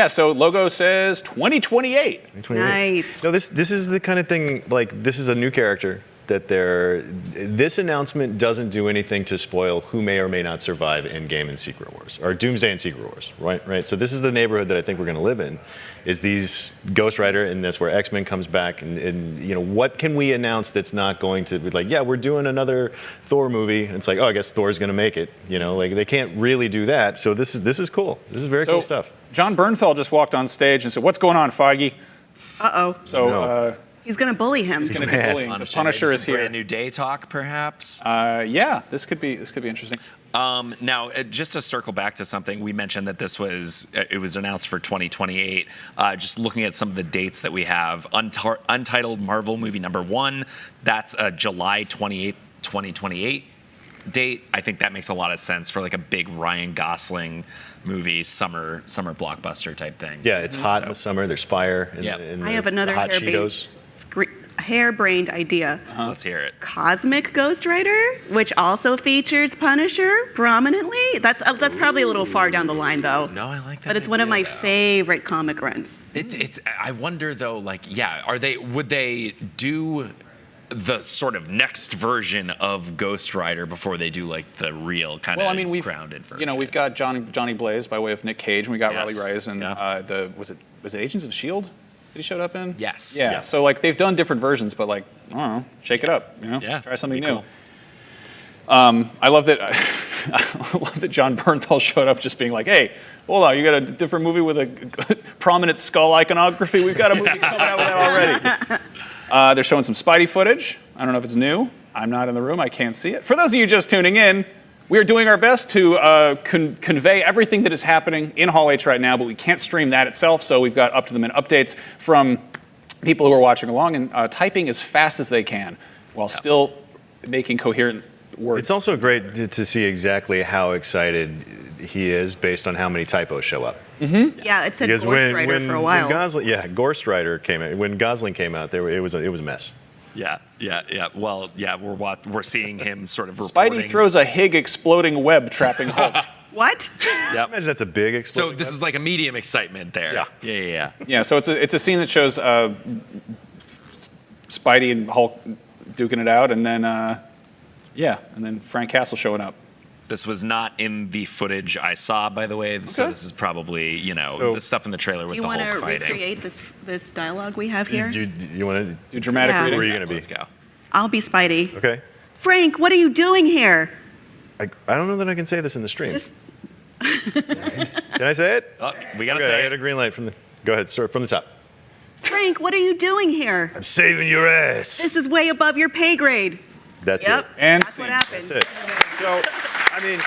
So logo says 2028. Nice. No, this is the kind of thing, like, this is a new character that this announcement doesn't do anything to spoil who may or may not survive Endgame and Secret Wars, or Doomsday and Secret Wars, right? So this is the neighborhood that I think we're going to live in, is these Ghost Rider, and that's where X-Men comes back, and you know, what can we announce that's not going to be like, yeah, we're doing another Thor movie, and it's like, oh, I guess Thor's going to make it, you know, like they can't really do that. So this is cool. This is very cool stuff. John Bernthal just walked on stage and said, "What's going on, Feige?" Uh-oh. So he's going to bully him. he's going to be bullying. The Punisher is here. Brand new day talk, perhaps. Yeah, this could be interesting. Now, just to circle back to something, we mentioned that it was announced for 2028. Just looking at some of the dates that we have, Untitled Marvel movie #1, that's a July 28th, 2028 date. I think that makes a lot of sense for like a big Ryan Gosling movie, summer blockbuster type thing. Yeah, it's hot in the summer. There's fire. I have another hot Cheetos. harebrained idea. Let's hear it. Cosmic Ghost Rider, which also features Punisher prominently. That's probably a little far down the line, though. No, I like that. But it's one of my favorite comic runs. It's. I wonder though, like, yeah, would they do the sort of next version of Ghost Rider before they do like the real kind of grounded version? You know, we've got Johnny Blaze by way of Nick Cage, and we got Riley Rice, and was it Agents of S.H.I.E.L.D. that he showed up in? Yes. Yeah. So like they've done different versions, but like, I don't know, shake it up. You know, try something new. Cool. I love that. I love that John Bernthal showed up just being like, "Hey, hold on, you got a different movie with a prominent skull iconography. We've got a movie coming out with that already." They're showing some Spidey footage. I don't know if it's new. I'm not in the room. I can't see it. For those of you just tuning in, we are doing our best to convey everything that is happening in Hall H right now, but we can't stream that itself, so we've got up-to-the-minute updates from people who are watching along and typing as fast as they can while still making coherent words. It's also great to see exactly how excited he is based on how many typos show up. Mm-hmm. Yeah, it said Ghost Rider for a while. Ghost Rider came out. When Gosling came out, it was a mess. Yeah. Well, yeah, we're seeing him sort of reporting. Spidey throws a Higg exploding web trapping Hulk. What? Yep. Imagine that's a big exploding So this is like a medium excitement there. Yeah. Yeah. So it's a scene that shows Spidey and Hulk duking it out, and then and then Frank Castle showing up. This was not in the footage I saw, by the way. So this is probably, the stuff in the trailer with the Hulk fighting. Do you want to recreate this dialogue we have here? You want to do dramatic reading? Where are you going to be? Let's go. I'll be Spidey. Okay. Frank, what are you doing here? I don't know that I can say this in the stream. Just Can I say it? Oh, we got to say I it. got a green light from the. Go ahead, start from the top. Frank, what are you doing here? I'm saving your ass. This is way above your pay grade. That's it. And that's what happened. That's it. So, I mean,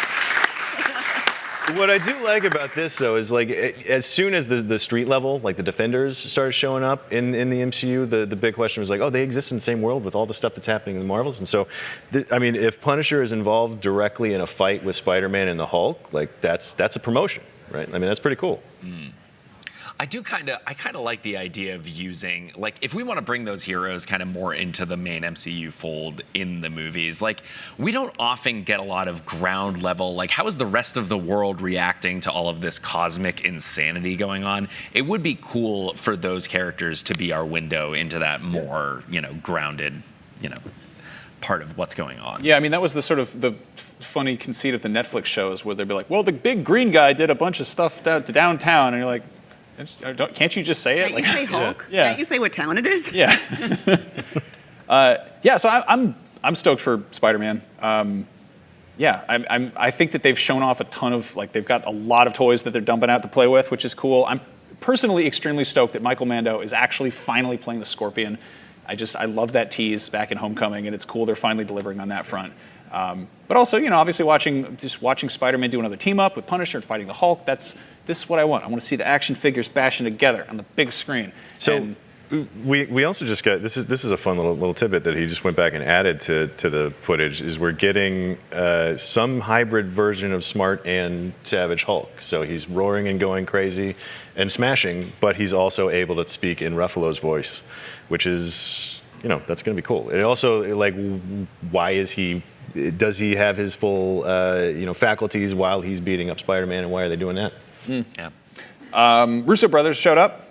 what I do like about this, though, is like as soon as the street level, like the Defenders, started showing up in the MCU, the big question was like, oh, they exist in the same world with all the stuff that's happening in the Marvels. And so, I mean, if Punisher is involved directly in a fight with Spider-Man and the Hulk, like that's a promotion, right? I mean, that's pretty cool. I kind of like the idea of using, like, if we want to bring those heroes kind of more into the main MCU fold in the movies, like, we don't often get a lot of ground level, like, how is the rest of the world reacting to all of this cosmic insanity going on? It would be cool for those characters to be our window into that more, grounded, part of what's going on. Yeah, I mean, that was the sort of the funny conceit of the Netflix shows where they'd be like, well, the big green guy did a bunch of stuff to downtown, and you're like, can't you just say it? Can't you say Hulk? Yeah. Can't you say what town it is? Yeah. So I'm stoked for Spider-Man. I think that they've shown off a ton of, like, they've got a lot of toys that they're dumping out to play with, which is cool. I'm personally extremely stoked that Michael Mando is actually finally playing the Scorpion. I love that tease back in Homecoming, and it's cool they're finally delivering on that front. But also, obviously watching Spider-Man do another team up with Punisher and fighting the Hulk, this is what I want. I want to see the action figures bashing together on the big screen. So we also just got this is a fun little tidbit that he just went back and added to the footage. Is we're getting some hybrid version of Smart and Savage Hulk. So he's roaring and going crazy and smashing, but he's also able to speak in Ruffalo's voice, which is that's going to be cool. It also, like, why is he? Does he have his full faculties while he's beating up Spider-Man, and why are they doing that? Russo brothers showed up.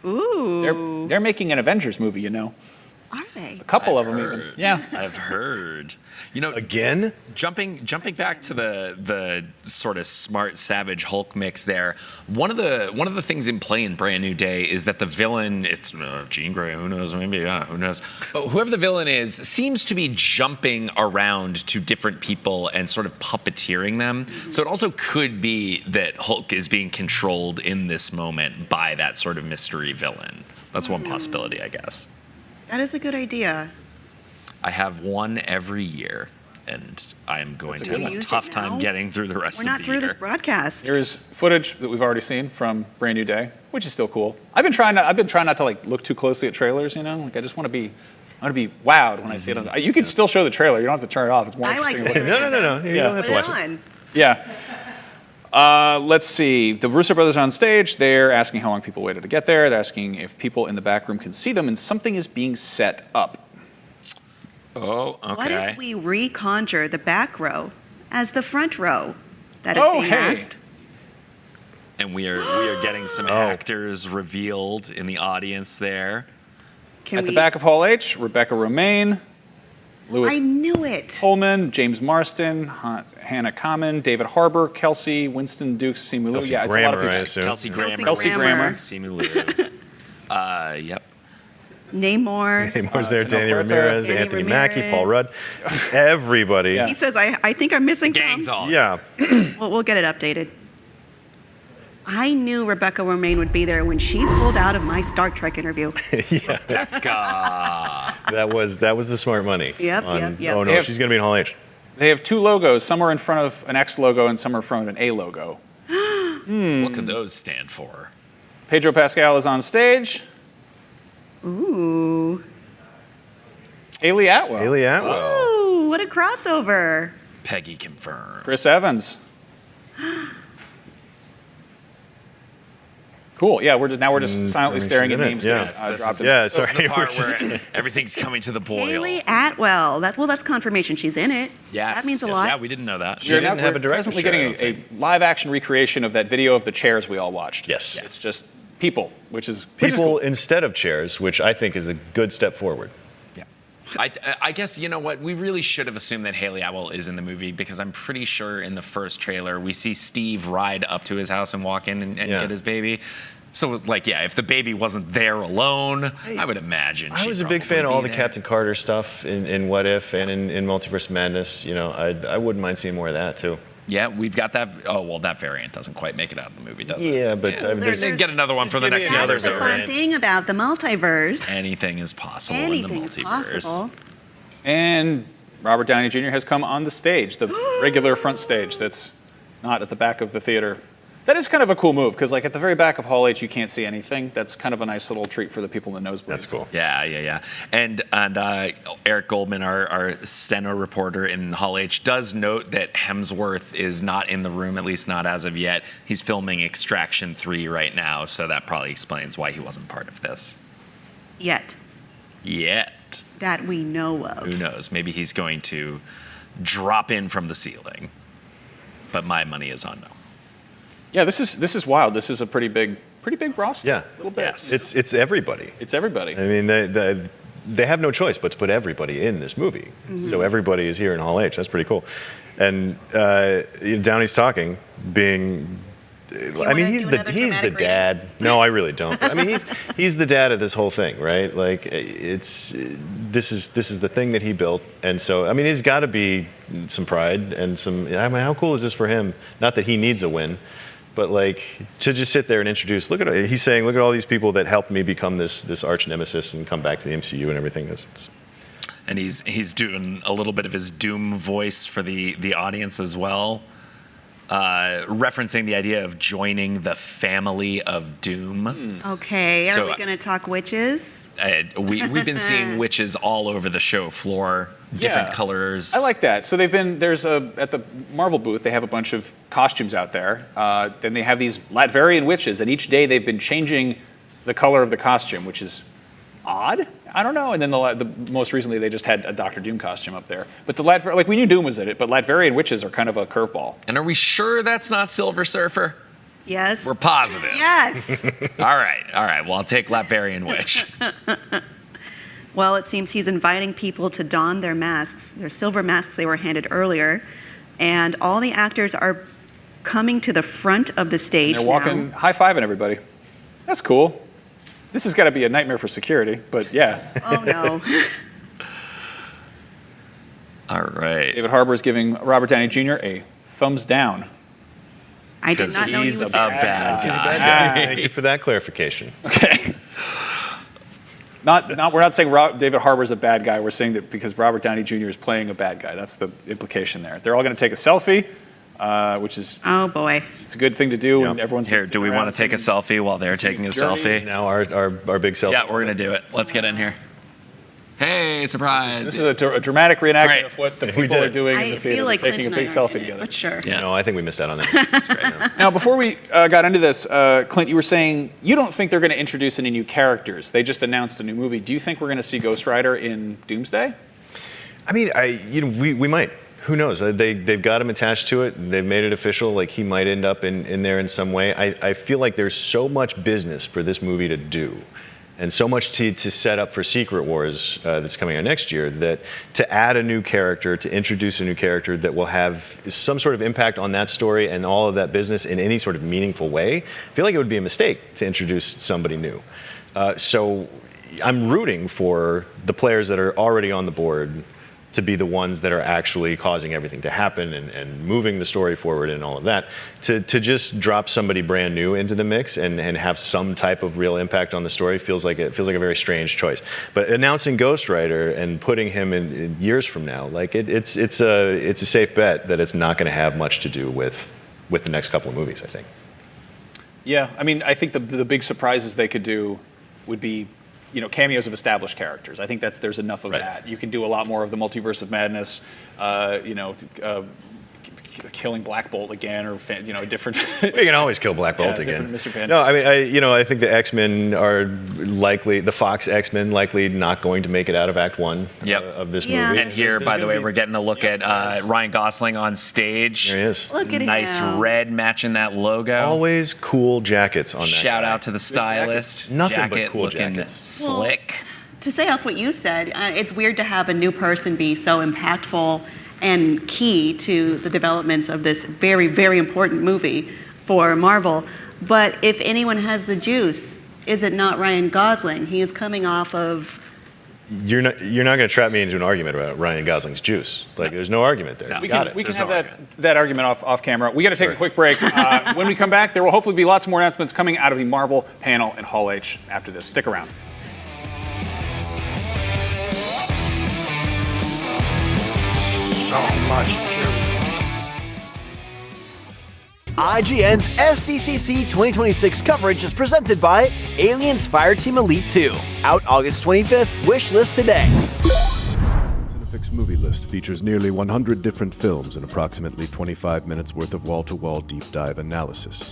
Ooh. They're making an Avengers movie, Are they? A couple I've of them heard. even. Yeah. I've heard. You know, again, jumping back to the sort of smart savage Hulk mix there. One of the things in play in Brand New Day is that the villain, it's Jean Grey, who knows, maybe, yeah, who knows. But whoever the villain is seems to be jumping around to different people and sort of puppeteering them. So it also could be that Hulk is being controlled in this moment by that sort of mystery villain. That's one possibility, I guess. That is a good idea. I have one every year, and I am going to good have one. a tough time getting through the rest We're of not the through year. this broadcast. Here's footage that we've already seen from Brand New Day, which is still cool. I've been trying not to like look too closely at trailers. You know, like I want to be wowed when I see it. You can still show the trailer. You don't have to turn it off. It's more I like interesting. seeing it. No. You don't have to watch it. on. Yeah. Let's see. The Russo brothers are on stage. They're asking how long people waited to get there. They're asking if people in the back room can see them, and something is being set up. Oh, okay. What if we reconjure the back row as the front row? That is being asked. And we are getting some actors revealed in the audience there. At the back of Hall H, Rebecca Romaine, Louis I knew it. Coleman, James Marston, Hannah Kamen, David Harbour, Kelsey, Winston Dukes, Simu Liu. Kelsey Yeah, it's a lot of Grammer, people. I assume. Kelsey Grammer. Kelsey Grammer. Simu Liu. Yep. Namor. Namor's there, Danny Huerta, Ramirez, Danny Anthony Ramirez. Mackie, Paul Rudd, everybody. He says, I think I'm missing Gang's some. on. Yeah. Well, we'll get it updated. I knew Rebecca Romaine would be there when she pulled out of my Star Trek interview. Yeah. Becca. That was the smart money. Yep. Oh no, she's gonna be in Hall H. They have two logos. Some are in front of an X logo and some are in front of an A logo. What could those stand for? Pedro Pascal is on stage. Ooh. Haley Atwell. Haley Atwell. Ooh, what a crossover. Peggy confirmed. Chris Evans. Cool. Yeah, we're just silently staring at names. Yeah. Dropped in. Yeah. This is Sorry. the part where everything's coming to the boil. Haley Atwell. That's confirmation. She's in it. Yes. That means a lot. Yeah, we didn't know that. She didn't have a director. Presently getting a live action recreation of that video of the chairs we all watched. Yes. It's just people, which is People instead of chairs, which I think is a good step forward. Yeah. I guess, you know what, we really should have assumed that Haley Atwell is in the movie because I'm pretty sure in the first trailer we see Steve ride up to his house and walk in and get his baby. So, like, yeah, if the baby wasn't there alone, I would imagine I was a big fan of all the Captain Carter stuff in What If and in Multiverse Madness. You know, I wouldn't mind seeing more of that too. Yeah, we've got that. Oh, well, that variant doesn't quite make it out of the movie, does it? Yeah, but I mean, They get another one for the next year. That's the fun thing about the multiverse. Anything is possible Anything in is the multiverse. possible. And Robert Downey Jr. has come on the stage, the regular front stage that's not at the back of the theater. That is kind of a cool move because, like, at the very back of Hall H, you can't see anything. That's kind of a nice little treat for the people in the nosebleeds. That's cool. Yeah. And Eric Goldman, our steno reporter in Hall H, does note that Hemsworth is not in the room, at least not as of yet. He's filming Extraction 3 right now, so that probably explains why he wasn't part of this. Yet. That we know of. Who knows? Maybe he's going to drop in from the ceiling. But my money is on no. Yeah, this is wild. This is a pretty big roster. Yeah, a little bit. Yes. It's everybody. It's everybody. I mean, they have no choice but to put everybody in this movie. Mm-hmm. So everybody is here in Hall H. That's pretty cool. And Downey's talking, being. I mean, he's the dad. No, I really don't. I mean, he's the dad of this whole thing, right? Like, this is the thing that he built, and so I mean, he's got to be some pride and some. I mean, how cool is this for him? Not that he needs a win, but like to just sit there and introduce. He's saying, look at all these people that helped me become this arch nemesis and come back to the MCU and everything. And he's doing a little bit of his Doom voice for the audience as well. Referencing the idea of joining the family of Doom. Okay, So, are we going to talk witches? We've been seeing witches all over the show floor, different Yeah. colors. I like that. So at the Marvel booth, they have a bunch of costumes out there. Then they have these Latverian witches, and each day they've been changing the color of the costume, which is odd. I don't know. And then the most recently they just had a Doctor Doom costume up there. But we knew Doom was in it, but Latverian witches are kind of a curveball. And are we sure that's not Silver Surfer? Yes. We're positive. Yes. All right. Well, I'll take Latverian Witch. Well, it seems he's inviting people to don their masks, their silver masks they were handed earlier, and all the actors are coming to the front of the stage They're walking, now. high-fiving everybody. That's cool. This has got to be a nightmare for security, but yeah. Oh, no. All right. David Harbour is giving Robert Downey Jr. a thumbs down. I did not know he was a there. bad He's a guy. bad guy. Thank you for that clarification. Okay. We're not saying David Harbour's a bad guy. We're saying that because Robert Downey Jr. is playing a bad guy. That's the implication there. They're all going to take a selfie, which is oh boy, it's a good thing to do. And everyone's Here, do we want to take a selfie while they're taking a selfie? Now our big selfie. Yeah, we're gonna do it. Let's get in here. Hey, surprise! This is a dramatic reenactment Great. of what the people are doing in the theater. like They're taking a big Clint and I are selfie in it, together. but sure. Yeah. No, I think we missed out on that. That's great. Now, before we got into this, Clint, you were saying you don't think they're going to introduce any new characters. They just announced a new movie. Do you think we're going to see Ghost Rider in Doomsday? I mean, we might. Who knows? They've got him attached to it. They've made it official. Like he might end up in there in some way. I feel like there's so much business for this movie to do, and so much to set up for Secret Wars that's coming out next year, that to add a new character, to introduce a new character that will have some sort of impact on that story and all of that business in any sort of meaningful way, I feel like it would be a mistake to introduce somebody new. So I'm rooting for the players that are already on the board to be the ones that are actually causing everything to happen and moving the story forward and all of that, to just drop somebody brand new into the mix and have some type of real impact on the story feels like a very strange choice. But announcing Ghost Rider and putting him in years from now, like it's a safe bet that it's not going to have much to do with the next couple of movies, I think. Yeah, I mean, I think the big surprises they could do would be, cameos of established characters. I think there's enough of that. You can do a lot more of the Multiverse of Madness, killing Black Bolt again, or different. We can always kill Black Bolt again. Mr. Fantastic. No, I mean, I think the X-Men are likely, the Fox X-Men likely not going to make it out of Act 1 of this movie. And here, by the way, we're getting a look at Ryan Gosling on stage. There he is. Look at nice him. red matching that logo. Always cool jackets on that Shout guy. out to the stylist. Nothing Jacket but cool looking jackets. slick. To say off what you said, it's weird to have a new person be so impactful and key to the developments of this very, very important movie for Marvel. But if anyone has the juice, is it not Ryan Gosling? He is coming off of... You're not going to trap me into an argument about Ryan Gosling's juice. Like, there's no argument there. We can have that argument off camera. We got to take a quick break. When we come back, there will hopefully be lots more announcements coming out of the Marvel panel in Hall H after this. Stick around. So much juice. IGN's SDCC 2026 coverage is presented by Aliens Fireteam Elite 2. Out August 25th. Wishlist today. Cinefix Movie List features nearly 100 different films and approximately 25 minutes worth of wall-to-wall deep dive analysis.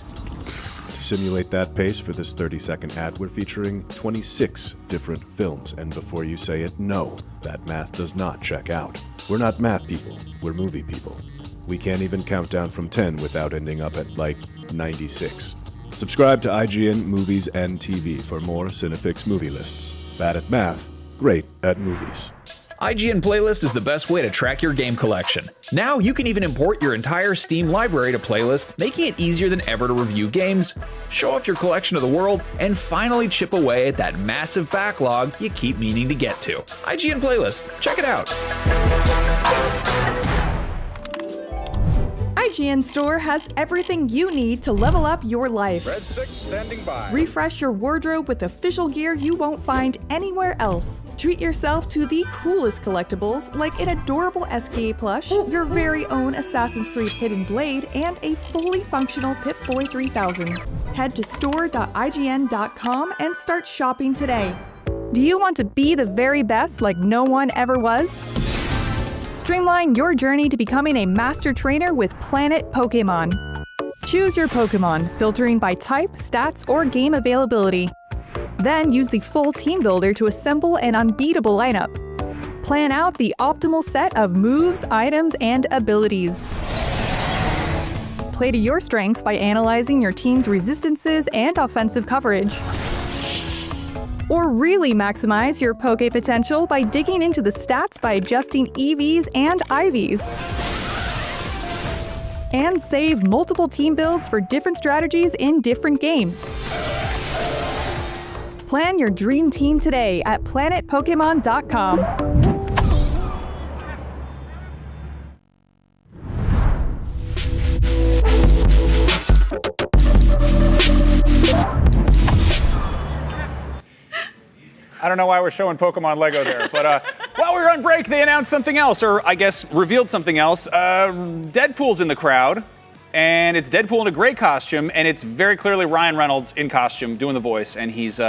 To simulate that pace for this 30-second ad, we're featuring 26 different films. And before you say it, no, that math does not check out. We're not math people, we're movie people. We can't even count down from 10 without ending up at, 96. Subscribe to IGN Movies and TV for more Cinefix movie lists. Bad at math, great at movies. IGN Playlist is the best way to track your game collection. Now you can even import your entire Steam library to Playlist, making it easier than ever to review games, show off your collection to the world, and finally chip away at that massive backlog you keep meaning to get to. IGN Playlist, check it out. IGN Store has everything you need to level up your life. Red 6 standing by. Refresh your wardrobe with official gear you won't find anywhere else. Treat yourself to the coolest collectibles like an adorable SKA plush, your very own Assassin's Creed Hidden Blade, and a fully functional Pip-Boy 3000. Head to store.ign.com and start shopping today. Do you want to be the very best like no one ever was? Streamline your journey to becoming a master trainer with Planet Pokemon. Choose your Pokemon, filtering by type, stats, or game availability. Then use the full team builder to assemble an unbeatable lineup. Plan out the optimal set of moves, items, and abilities. Play to your strengths by analyzing your team's resistances and offensive coverage. Or really maximize your Poke potential by digging into the stats by adjusting EVs and IVs. And save multiple team builds for different strategies in different games. Plan your dream team today at planetpokemon.com. I don't know why we're showing Pokemon Lego there, but while we were on break, they announced something else, or I guess revealed something else. Deadpool's in the crowd, and it's Deadpool in a gray costume, and it's very clearly Ryan Reynolds in costume doing the voice, and he's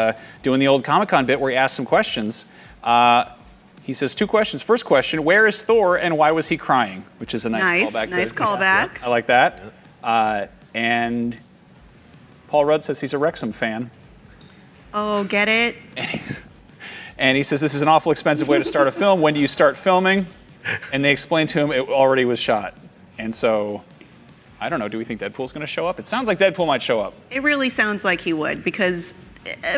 doing the old Comic-Con bit where he asks some questions. He says 2 questions. First question, where is Thor, and why was he crying? Which is a nice callback. Nice callback. I like that. And Paul Rudd says he's a Wrexham fan. Oh, get it? And he says, this is an awful expensive way to start a film. When do you start filming? And they explained to him it already was shot. And so, I don't know, do we think Deadpool's going to show up? It sounds like Deadpool might show up. It really sounds like he would, because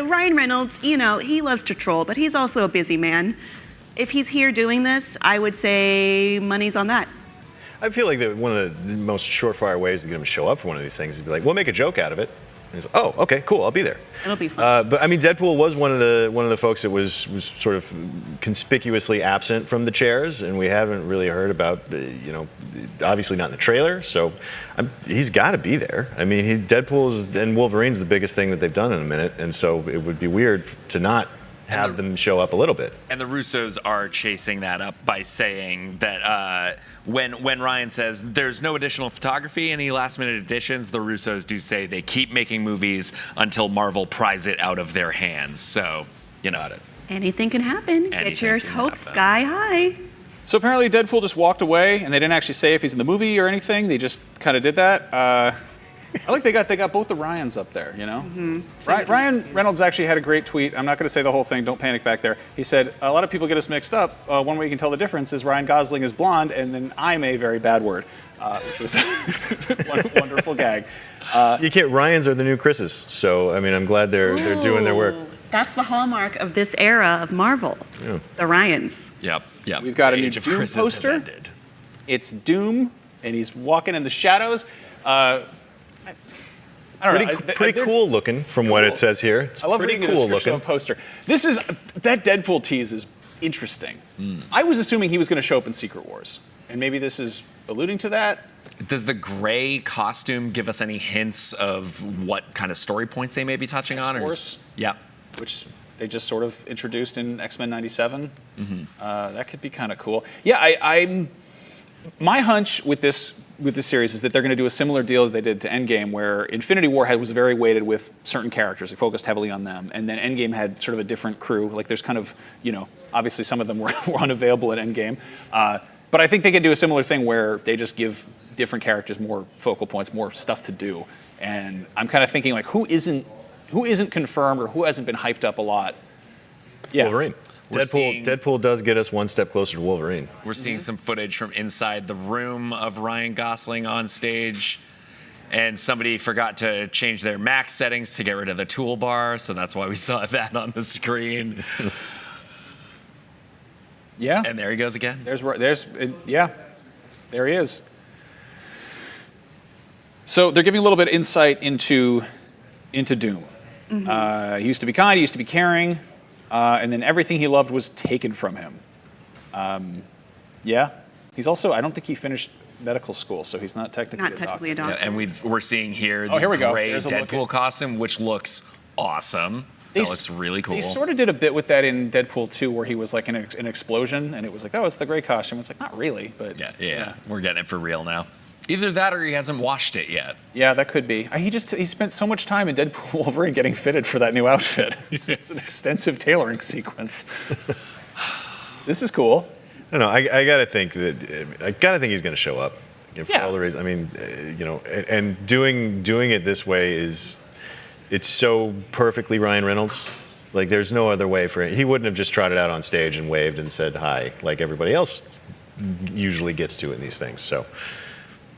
Ryan Reynolds, you know, he loves to troll, but he's also a busy man. If he's here doing this, I would say money's on that. I feel like that one of the most surefire ways to get him to show up for one of these things is to be like, we'll make a joke out of it. And he's like, oh, okay, cool, I'll be there. It'll be fun. But I mean, Deadpool was one of the folks that was sort of conspicuously absent from the chairs, and we haven't really heard about, obviously not in the trailer. So he's got to be there. I mean, Deadpool's and Wolverine's the biggest thing that they've done in a minute, and so it would be weird to not have them show up a little bit. And the Russos are chasing that up by saying that when Ryan says there's no additional photography, any last-minute additions, the Russos do say they keep making movies until Marvel pries it out of their hands. So, you know it. Anything can happen. Get your hopes sky high. So apparently Deadpool just walked away, and they didn't actually say if he's in the movie or anything. They just kind of did that. I like they got both the Ryans up there, you know? Mm-hmm. Ryan Reynolds actually had a great tweet. I'm not going to say the whole thing. Don't panic back there. He said, a lot of people get us mixed up. One way you can tell the difference is Ryan Gosling is blonde, and then I'm a very bad word, which was a wonderful gag. You can't. Ryans are the new Chris's, so I mean, I'm glad they're doing their work. That's the hallmark of this era of Marvel. Yeah. The Ryans. Yep. We've got a new Doom poster. It's Doom, and he's walking in the shadows. I don't know. Pretty cool looking from what it says here. It's I love pretty reading cool the description looking. of a poster. That Deadpool tease is interesting. I was assuming he was going to show up in Secret Wars, and maybe this is alluding to that. Does the gray costume give us any hints of what kind of story points they may be touching on? X-Force? Yeah. Which they just sort of introduced in X-Men 97. That could be kind of cool. Yeah, my hunch with this series is that they're going to do a similar deal that they did to Endgame, where Infinity War was very weighted with certain characters. They focused heavily on them. And then Endgame had sort of a different crew. Like there's kind of, obviously some of them were unavailable at Endgame. But I think they could do a similar thing where they just give different characters more focal points, more stuff to do. And I'm kind of thinking, like, who isn't confirmed or who hasn't been hyped up a lot? Yeah. Wolverine. Deadpool does get us one step closer to Wolverine. We're seeing some footage from inside the room of Ryan Gosling on stage. And somebody forgot to change their Mac settings to get rid of the toolbar, so that's why we saw that on the screen. Yeah. And there he goes again. There he is. So they're giving a little bit of insight into Doom. He used to be kind, he used to be caring. And then everything he loved was taken from him. He's also, I don't think he finished medical school, so he's not technically a doctor. Yeah, and we're seeing here the here we go. gray There's a look Deadpool costume, which looks awesome. That looks really cool. They sort of did a bit with that in Deadpool 2, where he was like in an explosion, and it was like, oh, it's the gray costume. It's like, not really, but yeah. We're getting it for real now. Either that or he hasn't washed it yet. Yeah, that could be. He spent so much time in Deadpool Wolverine getting fitted for that new outfit. It's an extensive tailoring sequence. This is cool. I don't know. I gotta think he's gonna show up. For all the reasons. I mean, and doing it this way it's so perfectly Ryan Reynolds. Like there's no other way for him. He wouldn't have just trotted out on stage and waved and said hi like everybody else usually gets to in these things. So.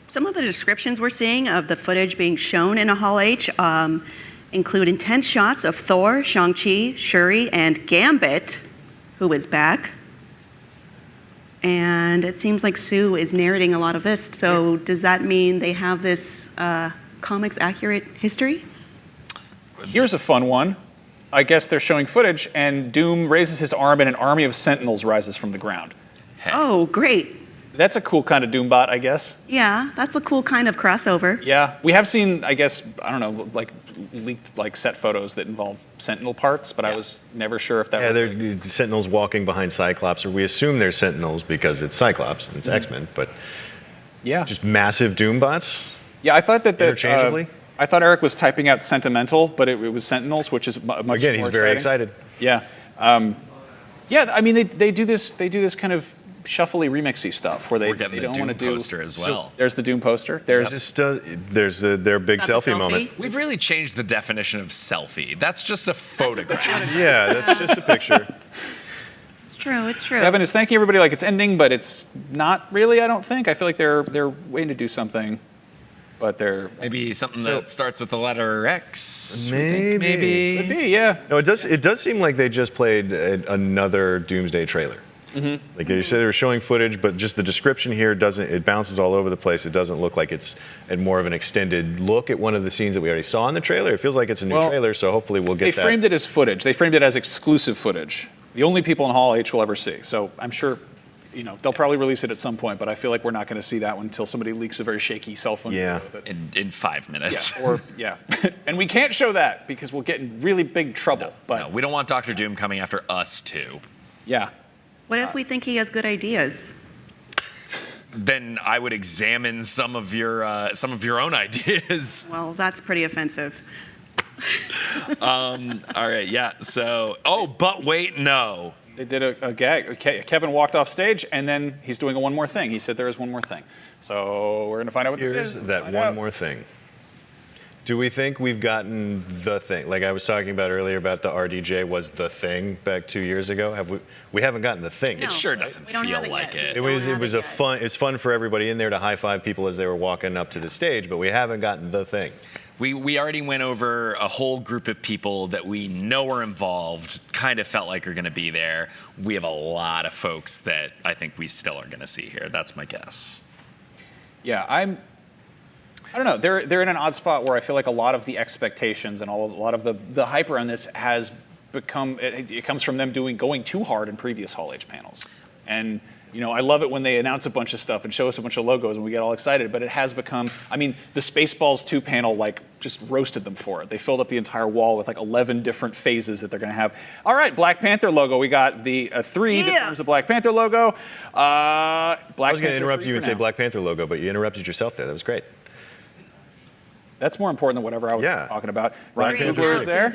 Some of the descriptions we're seeing of the footage being shown in a Hall H, include intense shots of Thor, Shang-Chi, Shuri, and Gambit, who is back. And it seems like Sue is narrating a lot of this. So does that mean they have this comics accurate history? Here's a fun one. I guess they're showing footage, and Doom raises his arm, and an army of Sentinels rises from the ground. Oh, great. That's a cool kind of Doombot, I guess. Yeah, that's a cool kind of crossover. Yeah, we have seen, I guess, I don't know, like leaked like set photos that involve Sentinel parts, but I was never sure if that was. Yeah, they're Sentinels walking behind Cyclops, or we assume they're Sentinels because it's Cyclops and it's X-Men, but yeah, just massive Doombots. Yeah, I thought that interchangeably. I thought Eric was typing out Sentimental, but it was Sentinels, which is much more Again, he's exciting. very excited. Yeah, yeah. I mean, they do this. They do this kind of shuffly remixy stuff where they don't want to do poster as well. So there's the Doom poster. There's their big selfie moment. We've really changed the definition of selfie. That's just a photograph. Yeah, that's just a picture. It's true. It's true. Kevin is thanking everybody like it's ending, but it's not really. I don't think. I feel like they're waiting to do something, but they're maybe something that starts with the letter X. Maybe. Could be, yeah. No, it does seem like they just played another Doomsday trailer. Mm-hmm. Like you said, they were showing footage, but just the description here it bounces all over the place. It doesn't look like it's more of an extended look at one of the scenes that we already saw in the trailer. It feels like it's a new trailer, so hopefully we'll get that. They framed it as footage. They framed it as exclusive footage. The only people in Hall H will ever see. So I'm sure, they'll probably release it at some point, but I feel like we're not going to see that one until somebody leaks a very shaky cell phone video of it. In 5 minutes. Yeah, and we can't show that because we'll get in really big trouble. No, we don't want Dr. Doom coming after us too. Yeah. What if we think he has good ideas? Then I would examine some of your own ideas. Well, that's pretty offensive. All right, yeah. So, but wait, no. They did a gag. Kevin walked off stage, and then he's doing one more thing. He said there is one more thing. So we're going to find out what this is. That one more thing. Do we think we've gotten the thing? Like I was talking about earlier about the RDJ was the thing back 2 years ago. We haven't gotten the thing. It sure doesn't feel like it. It was fun for everybody in there to high five people as they were walking up to the stage, but we haven't gotten the thing. We already went over a whole group of people that we know are involved, kind of felt like are going to be there. We have a lot of folks that I think we still are going to see here. That's my guess. Yeah, I don't know. They're in an odd spot where I feel like a lot of the expectations and a lot of the hype around this has become. It comes from them going too hard in previous Hall H panels, and I love it when they announce a bunch of stuff and show us a bunch of logos and we get all excited. But it has become. I mean, the Spaceballs 2 panel just roasted them for it. They filled up the entire wall with 11 different phases that they're going to have. All right, Black Panther logo. We got the 3 that forms the Black Panther logo. I was going to interrupt you and say Black Panther logo, but you interrupted yourself there. That was great. That's more important than whatever I was talking about. Ryan Coogler is there.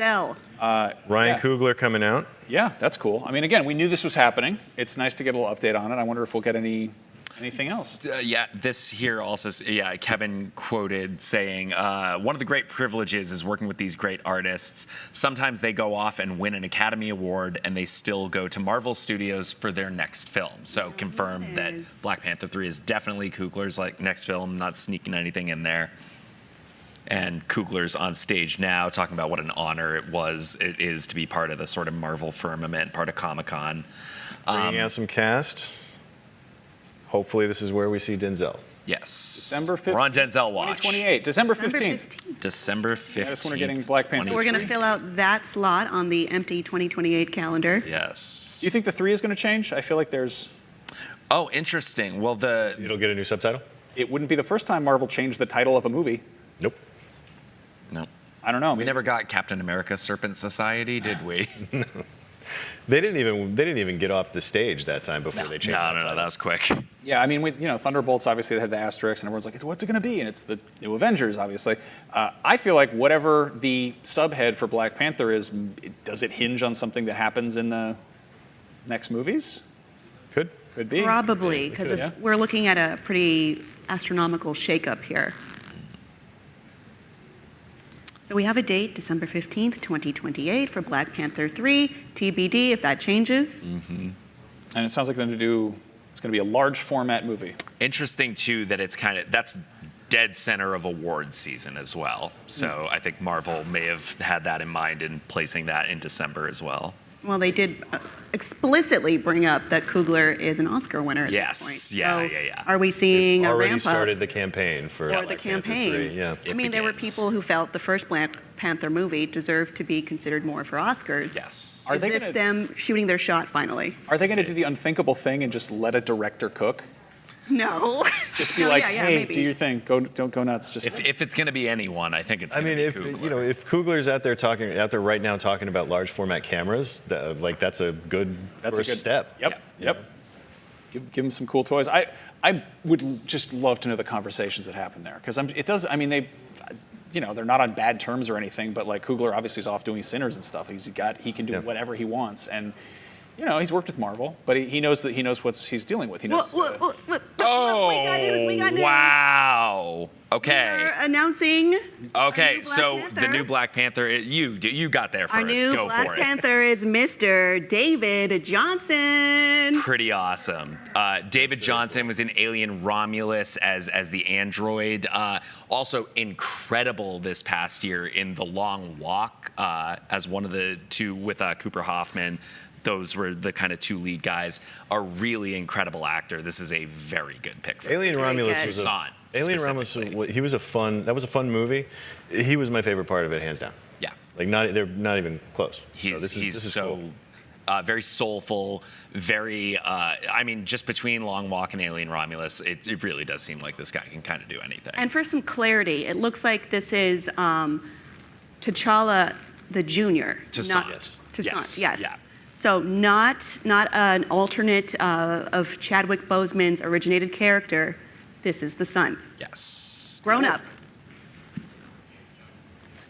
Ryan Coogler coming out. Yeah, that's cool. I mean, again, we knew this was happening. It's nice to get a little update on it. I wonder if we'll get anything else. Yeah, this here also, Kevin quoted saying, one of the great privileges is working with these great artists. Sometimes they go off and win an Academy Award and they still go to Marvel Studios for their next film. So confirmed that Black Panther 3 is definitely Coogler's next film, not sneaking anything in there. And Coogler's on stage now talking about what an honor it is to be part of the sort of Marvel firmament, part of Comic-Con. Bringing out some cast. Hopefully this is where we see Denzel. Yes. December 15th. We're on Denzel watch. 2028. December 15th. December 15th. That's when we're getting Black Panther. So we're going to fill out that slot on the empty 2028 calendar. Yes. Do you think the 3 is going to change? I feel like there's... Oh, interesting. Well, it'll get a new subtitle? It wouldn't be the first time Marvel changed the title of a movie. Nope. No. I don't know. We never got Captain America Serpent Society, did we? No. They didn't even get off the stage that time before they changed. No, that was quick. Yeah, I mean, with Thunderbolts, obviously they had the asterisks, and everyone's like, "What's it going to be?" And it's the new Avengers, obviously. I feel like whatever the subhead for Black Panther is, does it hinge on something that happens in the next movies? Could be. Probably, because we're looking at a pretty astronomical shakeup here. So we have a date, December 15th, 2028 for Black Panther 3, TBD if that changes. Mm-hmm. And it sounds like it's going to be a large format movie. Interesting too that it's that's dead center of awards season as well. So I think Marvel may have had that in mind in placing that in December as well. Well, they did explicitly bring up that Coogler is an Oscar winner at this point. Yeah. Are we seeing a Already ramp up? started the campaign for Or the Black campaign. Panther 3, yeah. I mean, there were people who felt the first Black Panther movie deserved to be considered more for Oscars. Yes. Are Is they this gonna- them shooting their shot finally? Are they going to do the unthinkable thing and just let a director cook? No. Just be No, like, yeah, hey, maybe. do your thing. Don't go nuts. Just If it's going to be anyone, I think it's I going mean, to be if Coogler. if Coogler's out there right now talking about large format cameras, that's a good first step. Yep. Give them some cool toys. I would just love to know the conversations that happen there because it does. I mean, they're not on bad terms or anything, but like Coogler obviously is off doing Sinners and stuff. He can do whatever he wants and. He's worked with Marvel, but he knows what he's dealing with. He knows. We got news. Wow. Okay. We're announcing. Okay, so Panther. the new Black Panther. You got there Our first. new Go Black for it. Panther is Mr. David Johnson. Pretty awesome. David Johnson was in Alien Romulus as the android. Also incredible this past year in The Long Walk as one of the two with Cooper Hoffman. Those were the kind of two lead guys. A really incredible actor. This is a very good pick for Alien Romulus was a fun movie. He was my favorite part of it, hands down. Yeah. Like they're not even close. This is so cool. very soulful, very. Just between Long Walk and Alien Romulus, it really does seem like this guy can kind of do anything. And for some clarity, it looks like this is T'Challa the Junior. Toussaint. Toussaint, Yes. yes. Yeah. So not an alternate of Chadwick Boseman's originated character. This is the son. Yes. Grown up.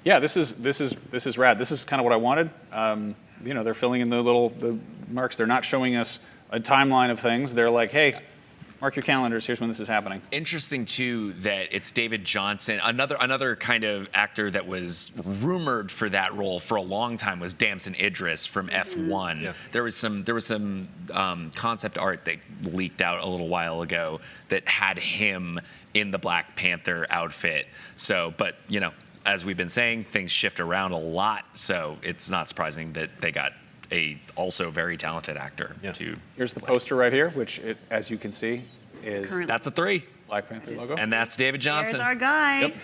Yeah, this is rad. This is kind of what I wanted. They're filling in the marks. They're not showing us a timeline of things. They're like, hey, mark your calendars. Here's when this is happening. Interesting too that it's David Johnson. Another kind of actor that was rumored for that role for a long time was Damson Idris from F1. Yeah. There was some concept art that leaked out a little while ago that had him in the Black Panther outfit. So, but as we've been saying, things shift around a lot. So it's not surprising that they got a also very talented actor to. Here's the poster right here, which, as you can see, is That's a 3. Black Panther logo. And that's David Johnson. There's our guy. Yep.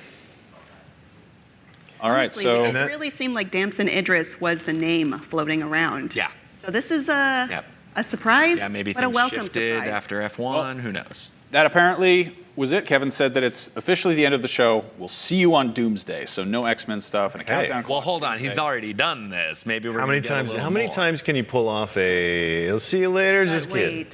All right, Honestly, so it really seemed like Damson Idris was the name floating around. Yeah. So this is a surprise, Yeah, maybe but a things welcome shifted surprise. after F1. Who knows? that apparently was it. Kevin said that it's officially the end of the show. We'll see you on Doomsday. So no X-Men stuff and a countdown clock. Well, hold on. He's already done this. Maybe we're How many times can you pull off a "I'll see you later"? Just kidding.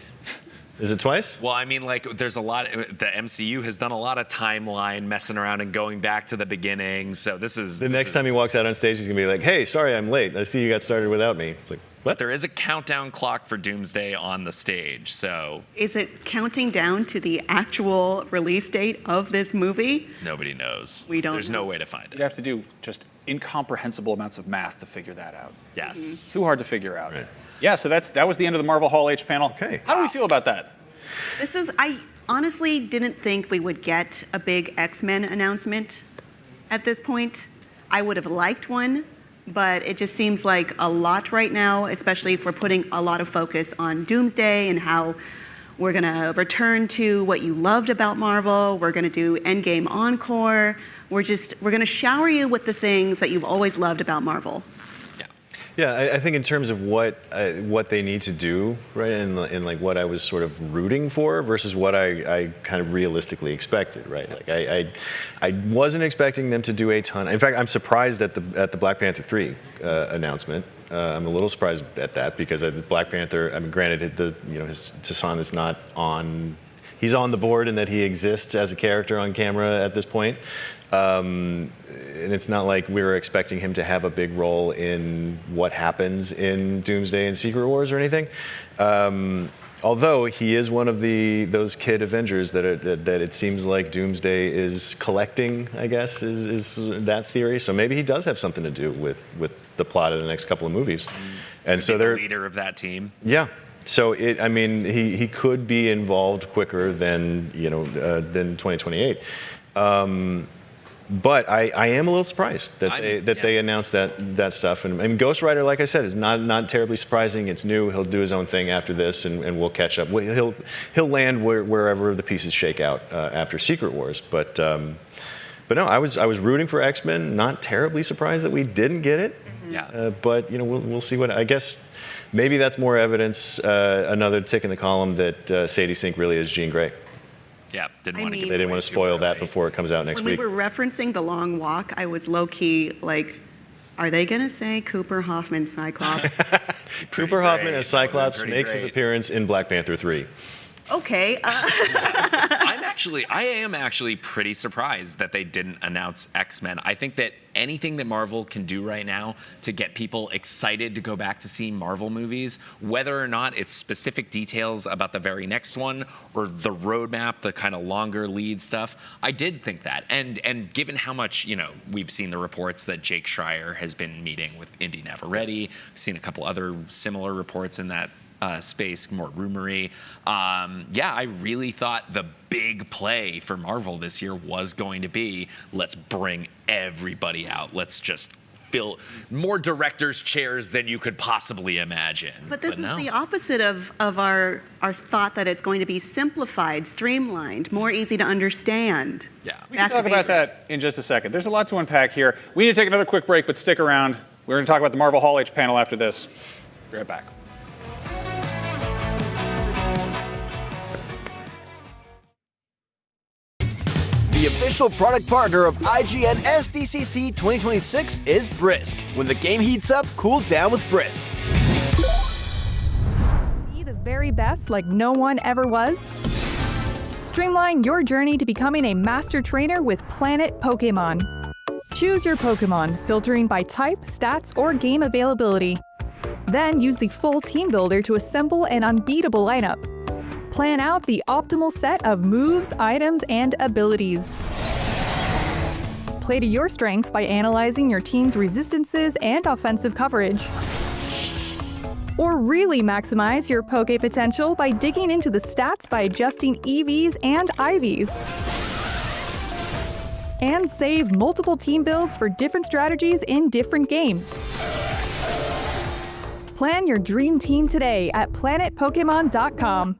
Is it twice? Well, I mean, like, there's a lot. The MCU has done a lot of timeline messing around and going back to the beginning. So this is The next time he walks out on stage, he's gonna be like, "Hey, sorry, I'm late. I see you got started without me." It's like, but there is a countdown clock for Doomsday on the stage. So Is it counting down to the actual release date of this movie? nobody knows. We don't There's know. no way to find it. You'd have to do just incomprehensible amounts of math to figure that out. Yes. Too hard to figure out. Yeah, so that was the end of the Marvel Hall H panel. Okay. How do we feel about that? I honestly didn't think we would get a big X-Men announcement at this point. I would have liked one, but it just seems like a lot right now, especially if we're putting a lot of focus on Doomsday and how we're gonna return to what you loved about Marvel. We're gonna do Endgame Encore. We're gonna shower you with the things that you've always loved about Marvel. Yeah, I think in terms of what they need to do, right, and like what I was sort of rooting for versus what I kind of realistically expected, right? Like I wasn't expecting them to do a ton. In fact, I'm surprised at the Black Panther 3 announcement. I'm a little surprised at that because Black Panther. I mean, granted, his Toussaint is not on. He's on the board and that he exists as a character on camera at this point. And it's not like we were expecting him to have a big role in what happens in Doomsday and Secret Wars or anything. Although he is one of those kid Avengers that it seems like Doomsday is collecting, I guess, is that theory. So maybe he does have something to do with the plot of the next couple of movies. And so they're the leader of that team. Yeah. So he could be involved quicker than 2028. But I am a little surprised that they announced that stuff. And Ghost Rider, like I said, is not terribly surprising. It's new. He'll do his own thing after this, and we'll catch up. He'll land wherever the pieces shake out after Secret Wars. But no, I was rooting for X-Men. Not terribly surprised that we didn't get it. Yeah. But we'll see what I guess. Maybe that's more evidence. Another tick in the column that Sadie Sink really is Jean Grey. Yeah, they didn't want to spoil that before it comes out next week. When we were referencing The Long Walk, I was low-key like, are they going to say Cooper Hoffman Cyclops? Cooper Hoffman as Cyclops makes his appearance in Black Panther 3. Okay. I am actually pretty surprised that they didn't announce X-Men. I think that anything that Marvel can do right now to get people excited to go back to see Marvel movies, whether or not it's specific details about the very next one or the roadmap, the kind of longer lead stuff, I did think that. And given how much, we've seen the reports that Jake Schreier has been meeting with Indy Navarrete, we've seen a couple other similar reports in that space, more rumory. I really thought the big play for Marvel this year was going to be, let's bring everybody out. Let's just fill more directors' chairs than you could possibly imagine. But this is the opposite of our thought that it's going to be simplified, streamlined, more easy to understand. Yeah. We can talk about that in just a second. There's a lot to unpack here. We need to take another quick break, but stick around. We're going to talk about the Marvel Hall H panel after this. Be right back. The official product partner of IGN SDCC 2026 is Brisk. When the game heats up, cool down with Brisk. Be the very best like no one ever was? Streamline your journey to becoming a master trainer with Planet Pokemon. Choose your Pokemon, filtering by type, stats, or game availability. Then use the full team builder to assemble an unbeatable lineup. Plan out the optimal set of moves, items, and abilities. Play to your strengths by analyzing your team's resistances and offensive coverage. Or really maximize your Poke potential by digging into the stats by adjusting EVs and IVs. And save multiple team builds for different strategies in different games. Plan your dream team today at planetpokemon.com.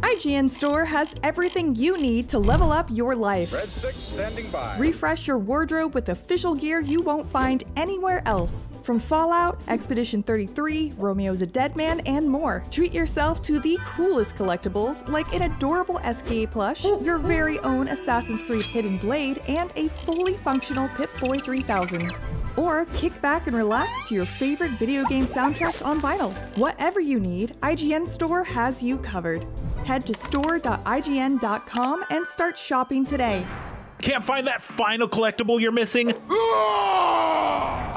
IGN Store has everything you need to level up your life. Red 6 standing by. Refresh your wardrobe with official gear you won't find anywhere else. From Fallout, Expedition 33, Romeo's a Dead Man, and more. Treat yourself to the coolest collectibles like an adorable SKA plush, your very own Assassin's Creed Hidden Blade, and a fully functional Pip-Boy 3000. Or kick back and relax to your favorite video game soundtracks on vinyl. Whatever you need, IGN Store has you covered. Head to store.ign.com and start shopping today. Can't find that final collectible you're missing?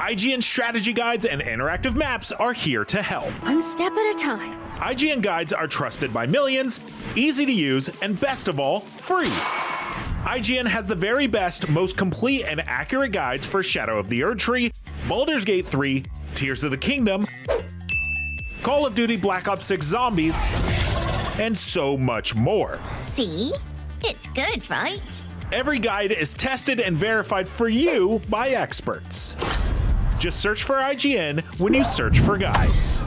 IGN strategy guides and interactive maps are here to help. One step at a time. IGN guides are trusted by millions, easy to use, and best of all, free. IGN has the very best, most complete and accurate guides for Shadow of the Erdtree, Baldur's Gate 3, Tears of the Kingdom, Call of Duty Black Ops 6 Zombies, and so much more. See? It's good, right? Every guide is tested and verified for you by experts. Just search for IGN when you search for guides.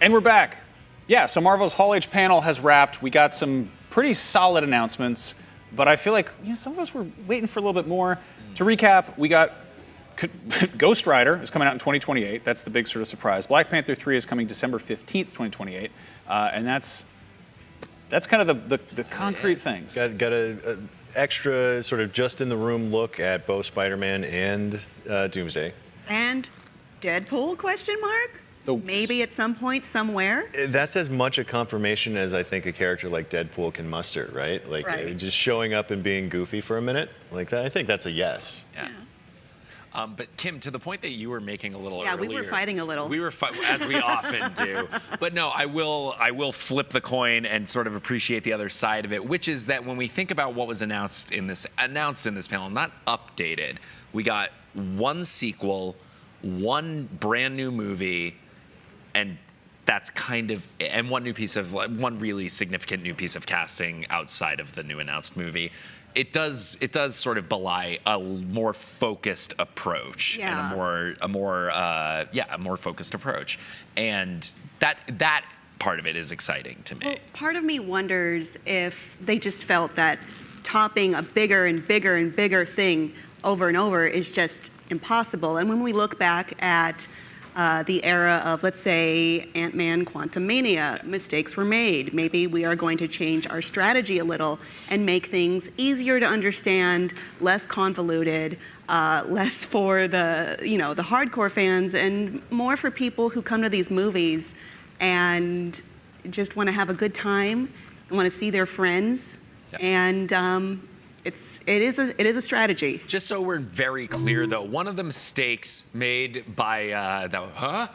And we're back. Yeah, so Marvel's Hall H panel has wrapped. We got some pretty solid announcements, but I feel like some of us were waiting for a little bit more. To recap, we got Ghost Rider is coming out in 2028. That's the big sort of surprise. Black Panther 3 is coming December 15th, 2028. And that's kind of the concrete things. Got a extra sort of just in the room look at both Spider-Man and Doomsday. And Deadpool, question mark? Maybe at some point, somewhere? That's as much a confirmation as I think a character like Deadpool can muster, right? Like Right. just showing up and being goofy for a minute, like that. I think that's a yes. Yeah. But Kim, to the point that you were making a little Yeah, earlier, we were fighting a little. We were as we often do. But no, I will flip the coin and sort of appreciate the other side of it, which is that when we think about what was announced in this panel, not updated, we got one sequel, one brand new movie, and that's and one really significant new piece of casting outside of the new announced movie. It does sort of belie a more focused approach and a more focused approach, and that part of it is exciting to me. Well, part of me wonders if they just felt that topping a bigger and bigger and bigger thing over and over is just impossible. And when we look back at the era of, let's say, Ant-Man Quantumania, mistakes were made. Maybe we are going to change our strategy a little and make things easier to understand, less convoluted, less for the hardcore fans, and more for people who come to these movies and just want to have a good time and want to see their friends. Yep. And it is a strategy. Just so we're very clear, though, one of the mistakes made by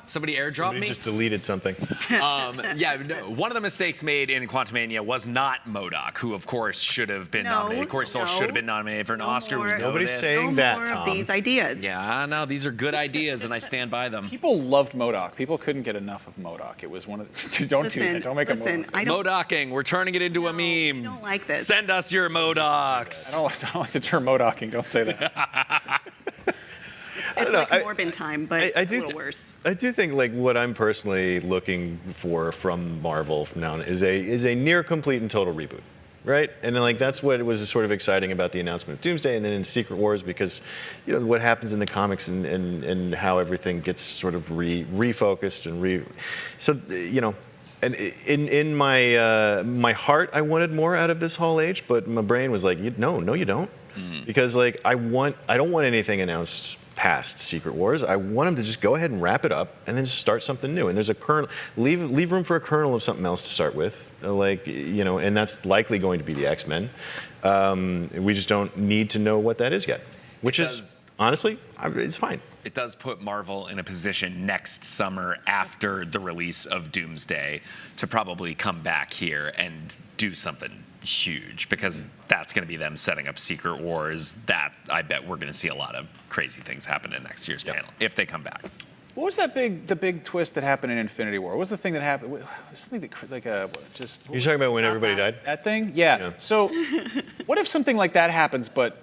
somebody airdropped me. Just deleted something. One of the mistakes made in Quantumania was not MODOK, who of course should have been nominated. Corey Stoll should have been nominated for an Oscar. We know Nobody's this. saying that, more Tom. of these ideas. Yeah, no, these are good ideas, and I stand by them. People loved MODOK. People couldn't get enough of MODOK. It was one of don't do that. Don't make a MODOK. MODOKing. We're turning it into a meme. I don't like this. Send us your MODOKs. I don't like the term MODOKing. Don't say that. It's like Morbin time, but a little worse. I do think like what I'm personally looking for from Marvel from now on is a near complete and total reboot, right? And like that's what was sort of exciting about the announcement of Doomsday and then in Secret Wars, because what happens in the comics and how everything gets sort of refocused and and in my heart, I wanted more out of this Hall H, but my brain was like, no, you don't, because like I don't want anything announced past Secret Wars. I want them to just go ahead and wrap it up and then just start something new. And there's a kernel, leave room for a kernel of something else to start with, and that's likely going to be the X-Men. We just don't need to know what that is yet, which is honestly, it's fine. It does put Marvel in a position next summer after the release of Doomsday to probably come back here and do something huge, because that's going to be them setting up Secret Wars. That I bet we're going to see a lot of crazy things happen in next year's panel if they come back. What was the big twist that happened in Infinity War? What was the thing that happened? Something that You're talking about when everybody died? That thing? Yeah. So what if something like that happens, but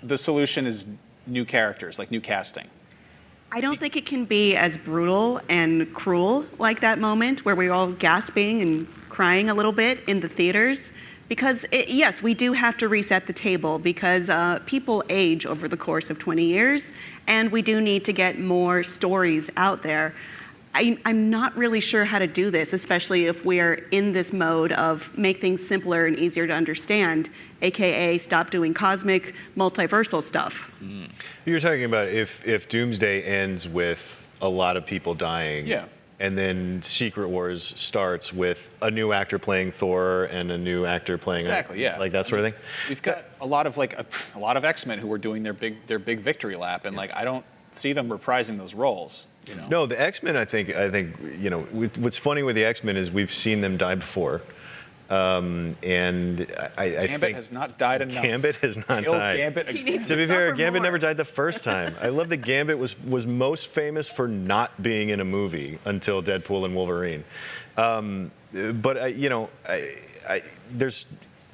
the solution is new characters, like new casting? I don't think it can be as brutal and cruel like that moment where we're all gasping and crying a little bit in the theaters. Because, yes, we do have to reset the table because people age over the course of 20 years, and we do need to get more stories out there. I'm not really sure how to do this, especially if we're in this mode of make things simpler and easier to understand, aka stop doing cosmic, multiversal stuff. You're talking about if Doomsday ends with a lot of people dying. Yeah. And then Secret Wars starts with a new actor playing Thor and a new actor playing like that sort of thing. We've got a lot of X-Men who are doing their big victory lap, and I don't see them reprising those roles. No, the X-Men. I think what's funny with the X-Men is we've seen them die before. And I Gambit think has not died enough. Gambit has not died. Gambit. To be fair, Gambit never died the first time. I love that Gambit was most famous for not being in a movie until Deadpool and Wolverine. But there's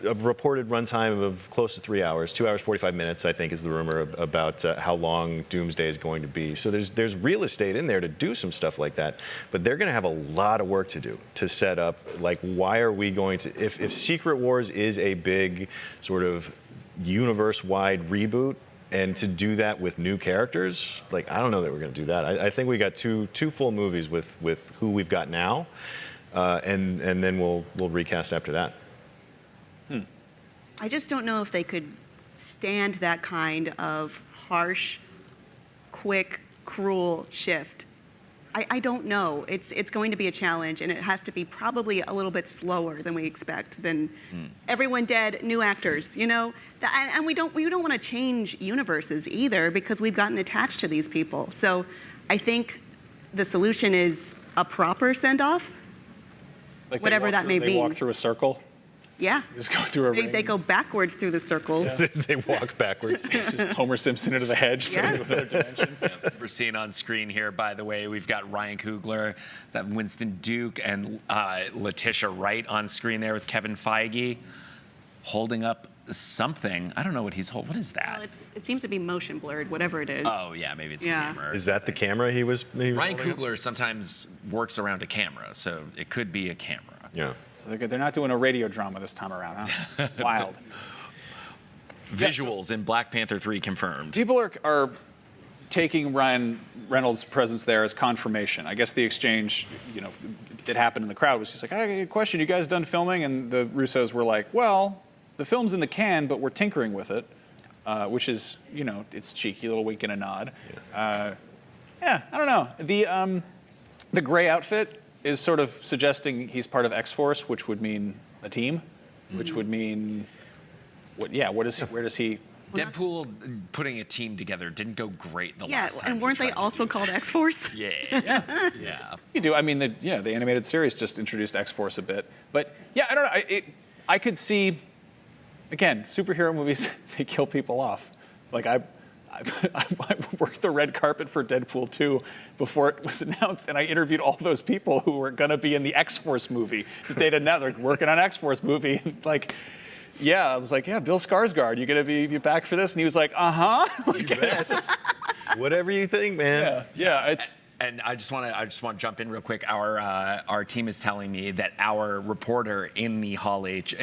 a reported runtime of close to 3 hours, 2 hours 45 minutes, I think, is the rumor about how long Doomsday is going to be. So there's real estate in there to do some stuff like that, but they're going to have a lot of work to do to set up. Like, why are we going to? If Secret Wars is a big sort of universe-wide reboot, and to do that with new characters, like I don't know that we're going to do that. I think we got two full movies with who we've got now, and then we'll recast after that. I just don't know if they could stand that kind of harsh, quick, cruel shift. I don't know. It's going to be a challenge, and it has to be probably a little bit slower than we expect. Than everyone dead, new actors, you know. And we don't want to change universes either because we've gotten attached to these people. So I think the solution is a proper send off, Like whatever that may they be. walk through a circle. Yeah. Just go through a ring. They go backwards through the circles. They walk backwards. Just Homer Simpson into the hedge for another dimension. We're seeing on screen here, by the way, we've got Ryan Coogler, that Winston Duke, and Letitia Wright on screen there with Kevin Feige holding up something. I don't know what he's holding. What is that? Well, it seems to be motion blurred, whatever it is. Oh, yeah, maybe it's a camera. Is that the camera he was Ryan holding up? Coogler sometimes works around a camera, so it could be a camera. Yeah. So they're not doing a radio drama this time around, huh? Wild. Visuals in Black Panther 3 confirmed. People are taking Ryan Reynolds' presence there as confirmation. I guess the exchange, that happened in the crowd was just like, I got a question, you guys done filming? And the Russos were like, well, the film's in the can, but we're tinkering with it, which is, it's cheeky, little wink and a nod. I don't know. The gray outfit is sort of suggesting he's part of X-Force, which would mean a team, which would mean, where does he? Deadpool putting a team together didn't go great the Yeah, last time. and weren't they also called X-Force? Yeah. You do. I mean, the animated series just introduced X-Force a bit. But, I don't know. I could see, again, superhero movies, they kill people off. Like, I worked the red carpet for Deadpool 2 before it was announced, and I interviewed all those people who were going to be in the X-Force movie. They'd announced they're working on X-Force movie. And I was like, Bill Skarsgård, you going to be back for this? And he was like, Whatever you think, man. And I just want to jump in real quick. Our team is telling me that our reporter in Hall H,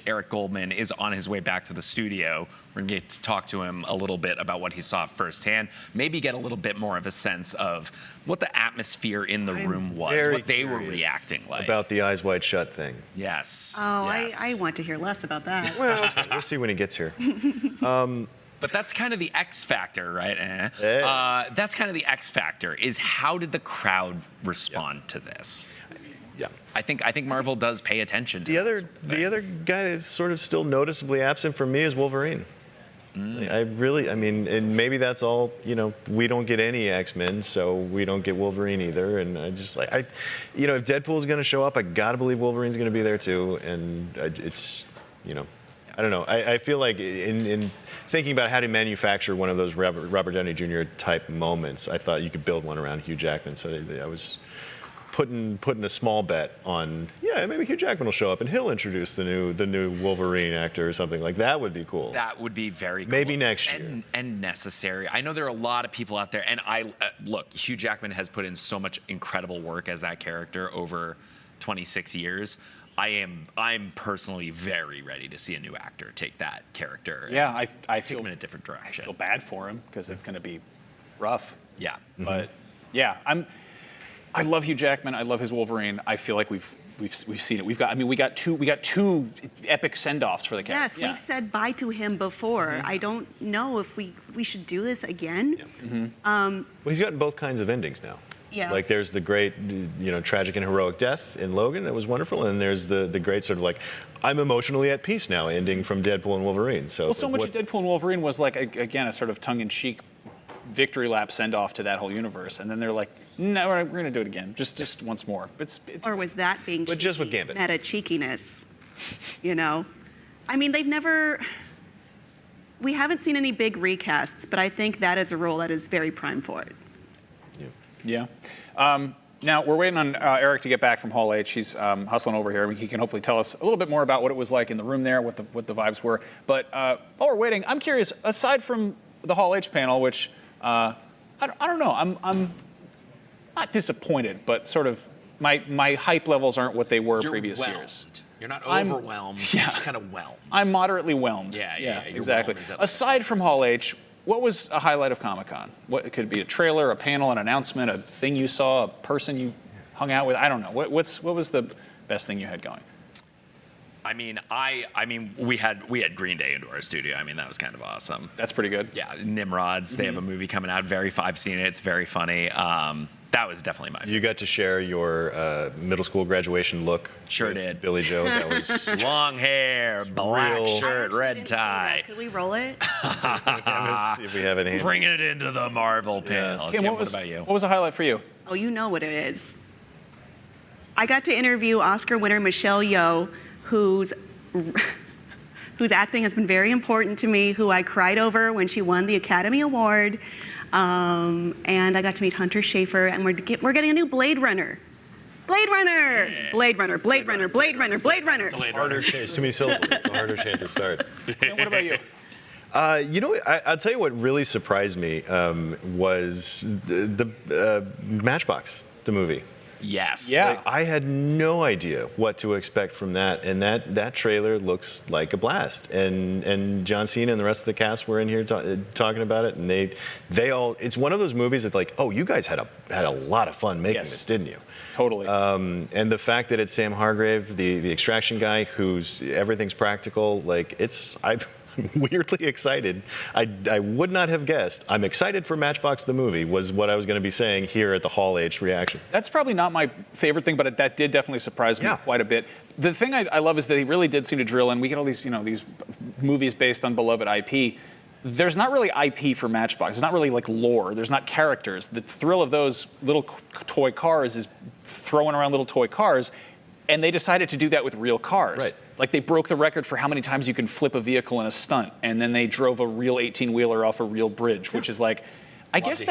Eric Goldman, is on his way back to the studio. We're going to get to talk to him a little bit about what he saw firsthand, maybe get a little bit more of a sense of what the atmosphere in the room was, what they were reacting like. About the eyes wide shut thing. Yes. Oh, yes. I want to hear less about that. Well, we'll see when he gets here. But that's kind of the X factor, right? That's kind of the X factor, is how did the crowd respond to this? Yeah. I think Marvel does pay attention to the other guy that's sort of still noticeably absent from me is Wolverine. And maybe that's all, we don't get any X-Men, so we don't get Wolverine either. And I just if Deadpool's going to show up, I got to believe Wolverine's going to be there too. And it's, I don't know. I feel like in thinking about how to manufacture one of those Robert Downey Jr. type moments, I thought you could build one around Hugh Jackman. So I was putting a small bet on, maybe Hugh Jackman will show up and he'll introduce the new Wolverine actor or something. Like that would be cool. That would be very cool. Maybe next year. And necessary. I know there are a lot of people out there, and look, Hugh Jackman has put in so much incredible work as that character over 26 years. I'm personally very ready to see a new actor take that character. Yeah, I feel him in a different direction. I feel bad for him because it's going to be rough. Yeah, but I love Hugh Jackman. I love his Wolverine. I feel like we've seen it. We got two epic send-offs for the character. Yes, we've said bye to him before. I don't know if we should do this again. Well, he's gotten both kinds of endings now. Yeah. Like there's the great, tragic and heroic death in Logan that was wonderful, and there's the great sort of like, I'm emotionally at peace now ending from Deadpool and Wolverine. So much of Deadpool and Wolverine was like again a sort of tongue-in-cheek victory lap send-off to that whole universe, and then they're like, no, we're going to do it again, just once more. Or was that being cheeky, just with Gambit? Meta cheekiness, I mean, we haven't seen any big recasts, but I think that is a role that is very prime for it. Yeah. Now, we're waiting on Eric to get back from Hall H. He's hustling over here. I mean, he can hopefully tell us a little bit more about what it was like in the room there, what the vibes were. But while we're waiting, I'm curious, aside from the Hall H panel, which I don't know, I'm not disappointed, but sort of my hype levels aren't what they were previous years. You're not overwhelmed. You're just kind of whelmed. I'm moderately whelmed. Yeah, exactly. Whelmed Aside from Hall H, what was a highlight of Comic-Con? What, it could be a trailer, a panel, an announcement, a thing you saw, a person you hung out with. I don't know. What was the best thing you had going? I mean, we had Green Day into our studio. I mean, that was kind of awesome. That's pretty good. Yeah, Nimrods. They have a movie coming out. I've seen it. It's very funny. that was definitely my favorite. You got to share your middle school graduation look. Sure with did. Billy Joe. That was long hair, black real- shirt, red tie. Could we roll it? Let's see if we have it handy. Bringing it into the Marvel panel. Kim, what about you? What was the highlight for you? Oh, you know what it is. I got to interview Oscar winner Michelle Yeoh, whose acting has been very important to me, who I cried over when she won the Academy Award. And I got to meet Hunter Schafer, and we're getting a new Blade Runner. Blade Runner! Yeah. Blade Runner, Blade Runner, Blade Runner, Blade Runner. Harder chance. Too many syllables. It's a harder chance to start. And what about you? You know, I'll tell you what really surprised me was the Matchbox, the movie. Yes. Yeah. Like, I had no idea what to expect from that, and that trailer looks like a blast. And John Cena and the rest of the cast were in here talking about it, and they all. It's one of those movies that like, oh, you guys had a lot of fun making this, didn't you? Totally. And the fact that it's Sam Hargrave, the extraction guy, who's everything's practical, like I'm weirdly excited. I would not have guessed. I'm excited for Matchbox the movie was what I was going to be saying here at the Hall H reaction. That's probably not my favorite thing, but that did definitely surprise me quite a bit. The thing I love is that they really did seem to drill in. We get all these, these movies based on beloved IP. There's not really IP for Matchbox. There's not really like lore. There's not characters. The thrill of those little toy cars is throwing around little toy cars, and they decided to do that with real cars. Right. Like they broke the record for how many times you can flip a vehicle in a stunt, and then they drove a real 18-wheeler off a real bridge, which is like, I guess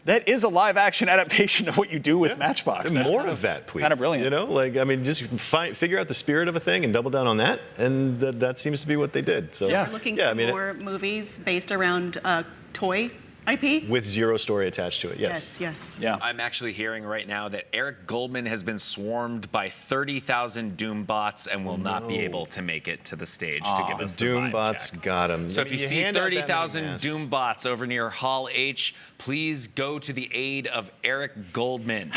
that is a live-action adaptation of what you do with Matchbox. And That's more kind of that, please. Kind of brilliant. You know, like I mean, just figure out the spirit of a thing and double down on that, and that seems to be what they did. So We're looking for more movies based around toy IP. with zero story attached to it. Yes. Yes. Yeah. I'm actually hearing right now that Eric Goldman has been swarmed by 30,000 Doom bots and will not be able to make it to the stage to give us the Doom vibe bots check. got him. So if you see hand out that many 30,000 masks. Doom bots over near Hall H, please go to the aid of Eric Goldman.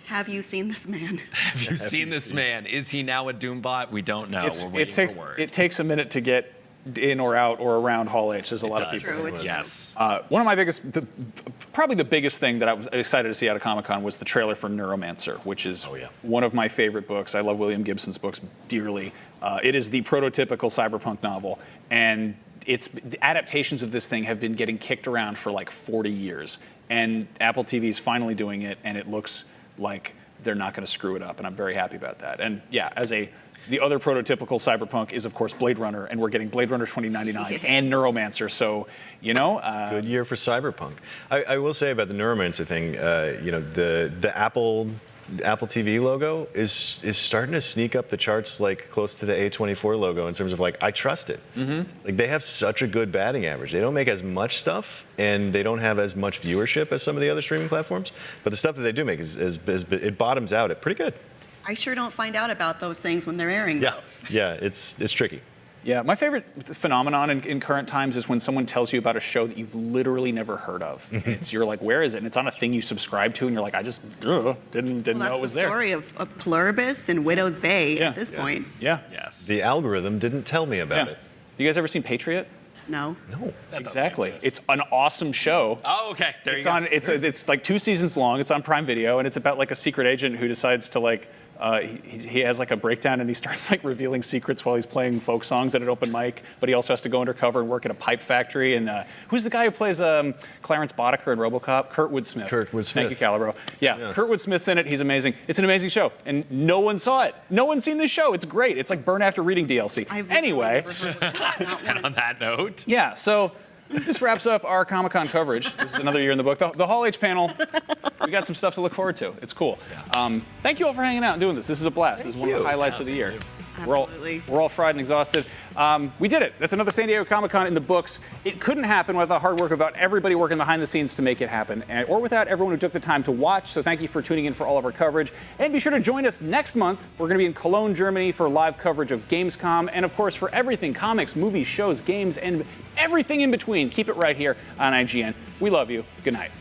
Have you seen this man? Have you seen this man? Is he now a Doom bot? We don't know. We're waiting for word. It takes a minute to get in or out or around Hall H. There's a lot of people. Yes. One of my probably the biggest thing that I was excited to see out of Comic-Con was the trailer for Neuromancer, which is one of my favorite books. I love William Gibson's books dearly. It is the prototypical cyberpunk novel, and the adaptations of this thing have been getting kicked around for like 40 years. And Apple TV is finally doing it, and it looks like they're not going to screw it up, and I'm very happy about that. And yeah, the other prototypical cyberpunk is, of course, Blade Runner, and we're getting Blade Runner 2099 and Neuromancer. So, good year for cyberpunk. I will say about the Neuromancer thing, the Apple TV logo is starting to sneak up the charts like close to the A24 logo in terms of like I trust it. Mm-hmm. Like they have such a good batting average. They don't make as much stuff and they don't have as much viewership as some of the other streaming platforms. But the stuff that they do make is it bottoms out at pretty good. I sure don't find out about those things when they're airing. Yeah, it's tricky. Yeah, my favorite phenomenon in current times is when someone tells you about a show that you've literally never heard of. You're like, where is it? And it's on a thing you subscribe to, and you're like, I just didn't know it was there. That's the story of Pluribus and Widow's Bay at this point. Yeah. Yes. The algorithm didn't tell me about it. You guys ever seen Patriot? No. No. Exactly. It's an awesome show. Oh, okay. There you go. It's like 2 seasons long. It's on Prime Video, and it's about like a secret agent who decides to he has like a breakdown and he starts like revealing secrets while he's playing folk songs at an open mic, but he also has to go undercover and work at a pipe factory. And who's the guy who plays Clarence Boddicker in RoboCop? Kurtwood Smith. Thank you, Calibro. Yeah, Kurtwood Smith's in it. He's amazing. It's an amazing show, and no one saw it. No one's seen this show. It's great. It's like Burn After Reading DLC. Anyway. And on that note. Yeah, so this wraps up our Comic-Con coverage. This is another year in the book. The Hall H panel, we got some stuff to look forward to. It's cool. Thank you all for hanging out and doing this. This is a blast. This is one of the highlights of the year. We're all fried and exhausted. We did it. That's another San Diego Comic-Con in the books. It couldn't happen without the hard work of everybody working behind the scenes to make it happen, or without everyone who took the time to watch. So thank you for tuning in for all of our coverage. And be sure to join us next month. We're going to be in Cologne, Germany for live coverage of Gamescom. And of course, for everything comics, movies, shows, games, and everything in between. Keep it right here on IGN. We love you. Good night.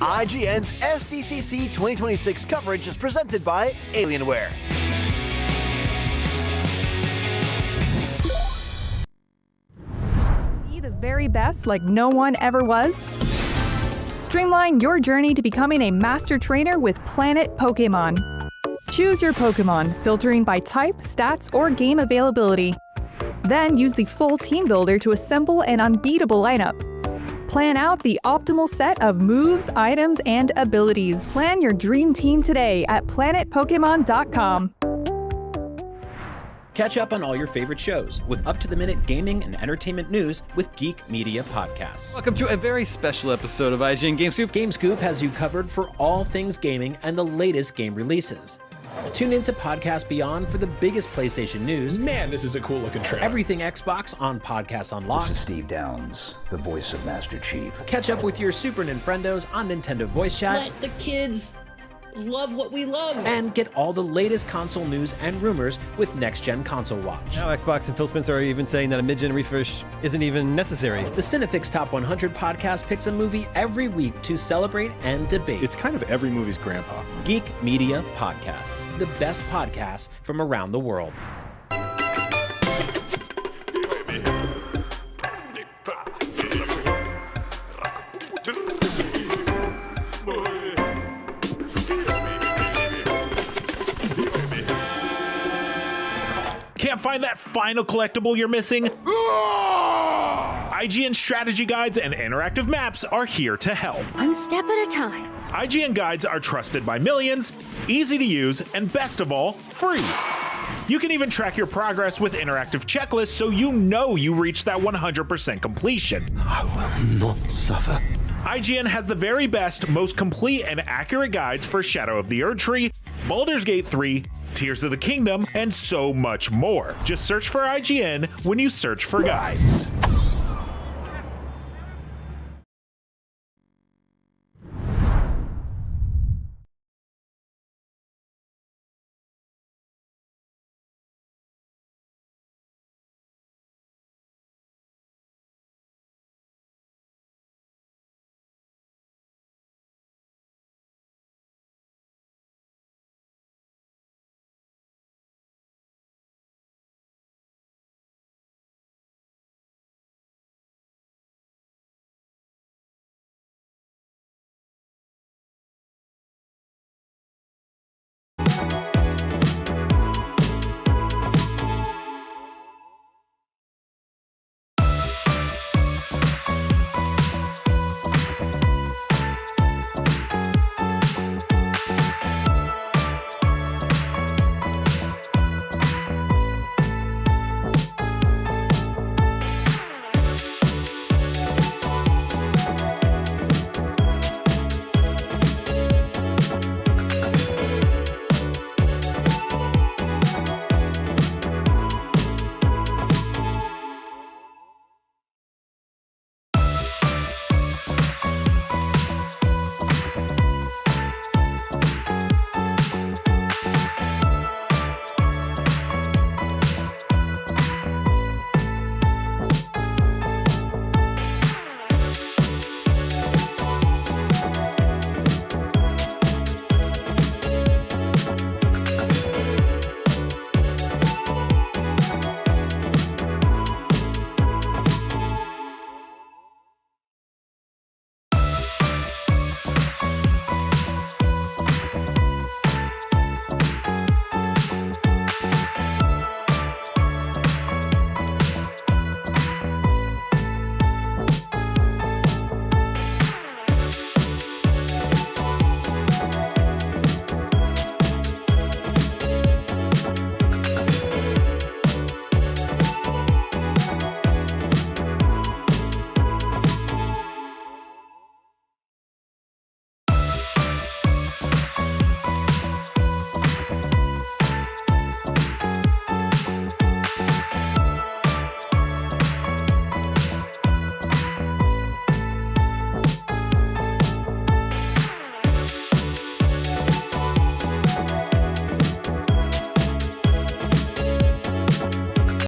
IGN's SDCC 2026 coverage is presented by Alienware. Be the very best like no one ever was? Streamline your journey to becoming a master trainer with Planet Pokemon. Choose your Pokemon, filtering by type, stats, or game availability. Then use the full team builder to assemble an unbeatable lineup. Plan out the optimal set of moves, items, and abilities. Plan your dream team today at planetpokemon.com. Catch up on all your favorite shows with up-to-the-minute gaming and entertainment news with Geek Media Podcasts. Welcome to a very special episode of IGN Game Scoop. Game Scoop has you covered for all things gaming and the latest game releases. Tune into Podcast Beyond for the biggest PlayStation news. Man, this is a cool looking trailer. Everything Xbox on Podcasts Unlocked. This is Steve Downs, the voice of Master Chief. Catch up with your Super Nintendos on Nintendo Voice Chat. Let the kids love what we love. And get all the latest console news and rumors with Next Gen Console Watch. Now Xbox and Phil Spencer are even saying that a mid-gen refresh isn't even necessary. The Cinefix Top 100 podcast picks a movie every week to celebrate and debate. It's kind of every movie's grandpa. Geek Media Podcasts, the best podcasts from around the world. Can't find that final collectible you're missing? IGN strategy guides and interactive maps are here to help. One step at a time. IGN guides are trusted by millions, easy to use, and best of all, free. You can even track your progress with interactive checklists so you know you reached that 100% completion. I will not suffer. IGN has the very best, most complete, and accurate guides for Shadow of the Erdtree, Baldur's Gate 3, Tears of the Kingdom, and so much more. Just search for IGN when you search for guides.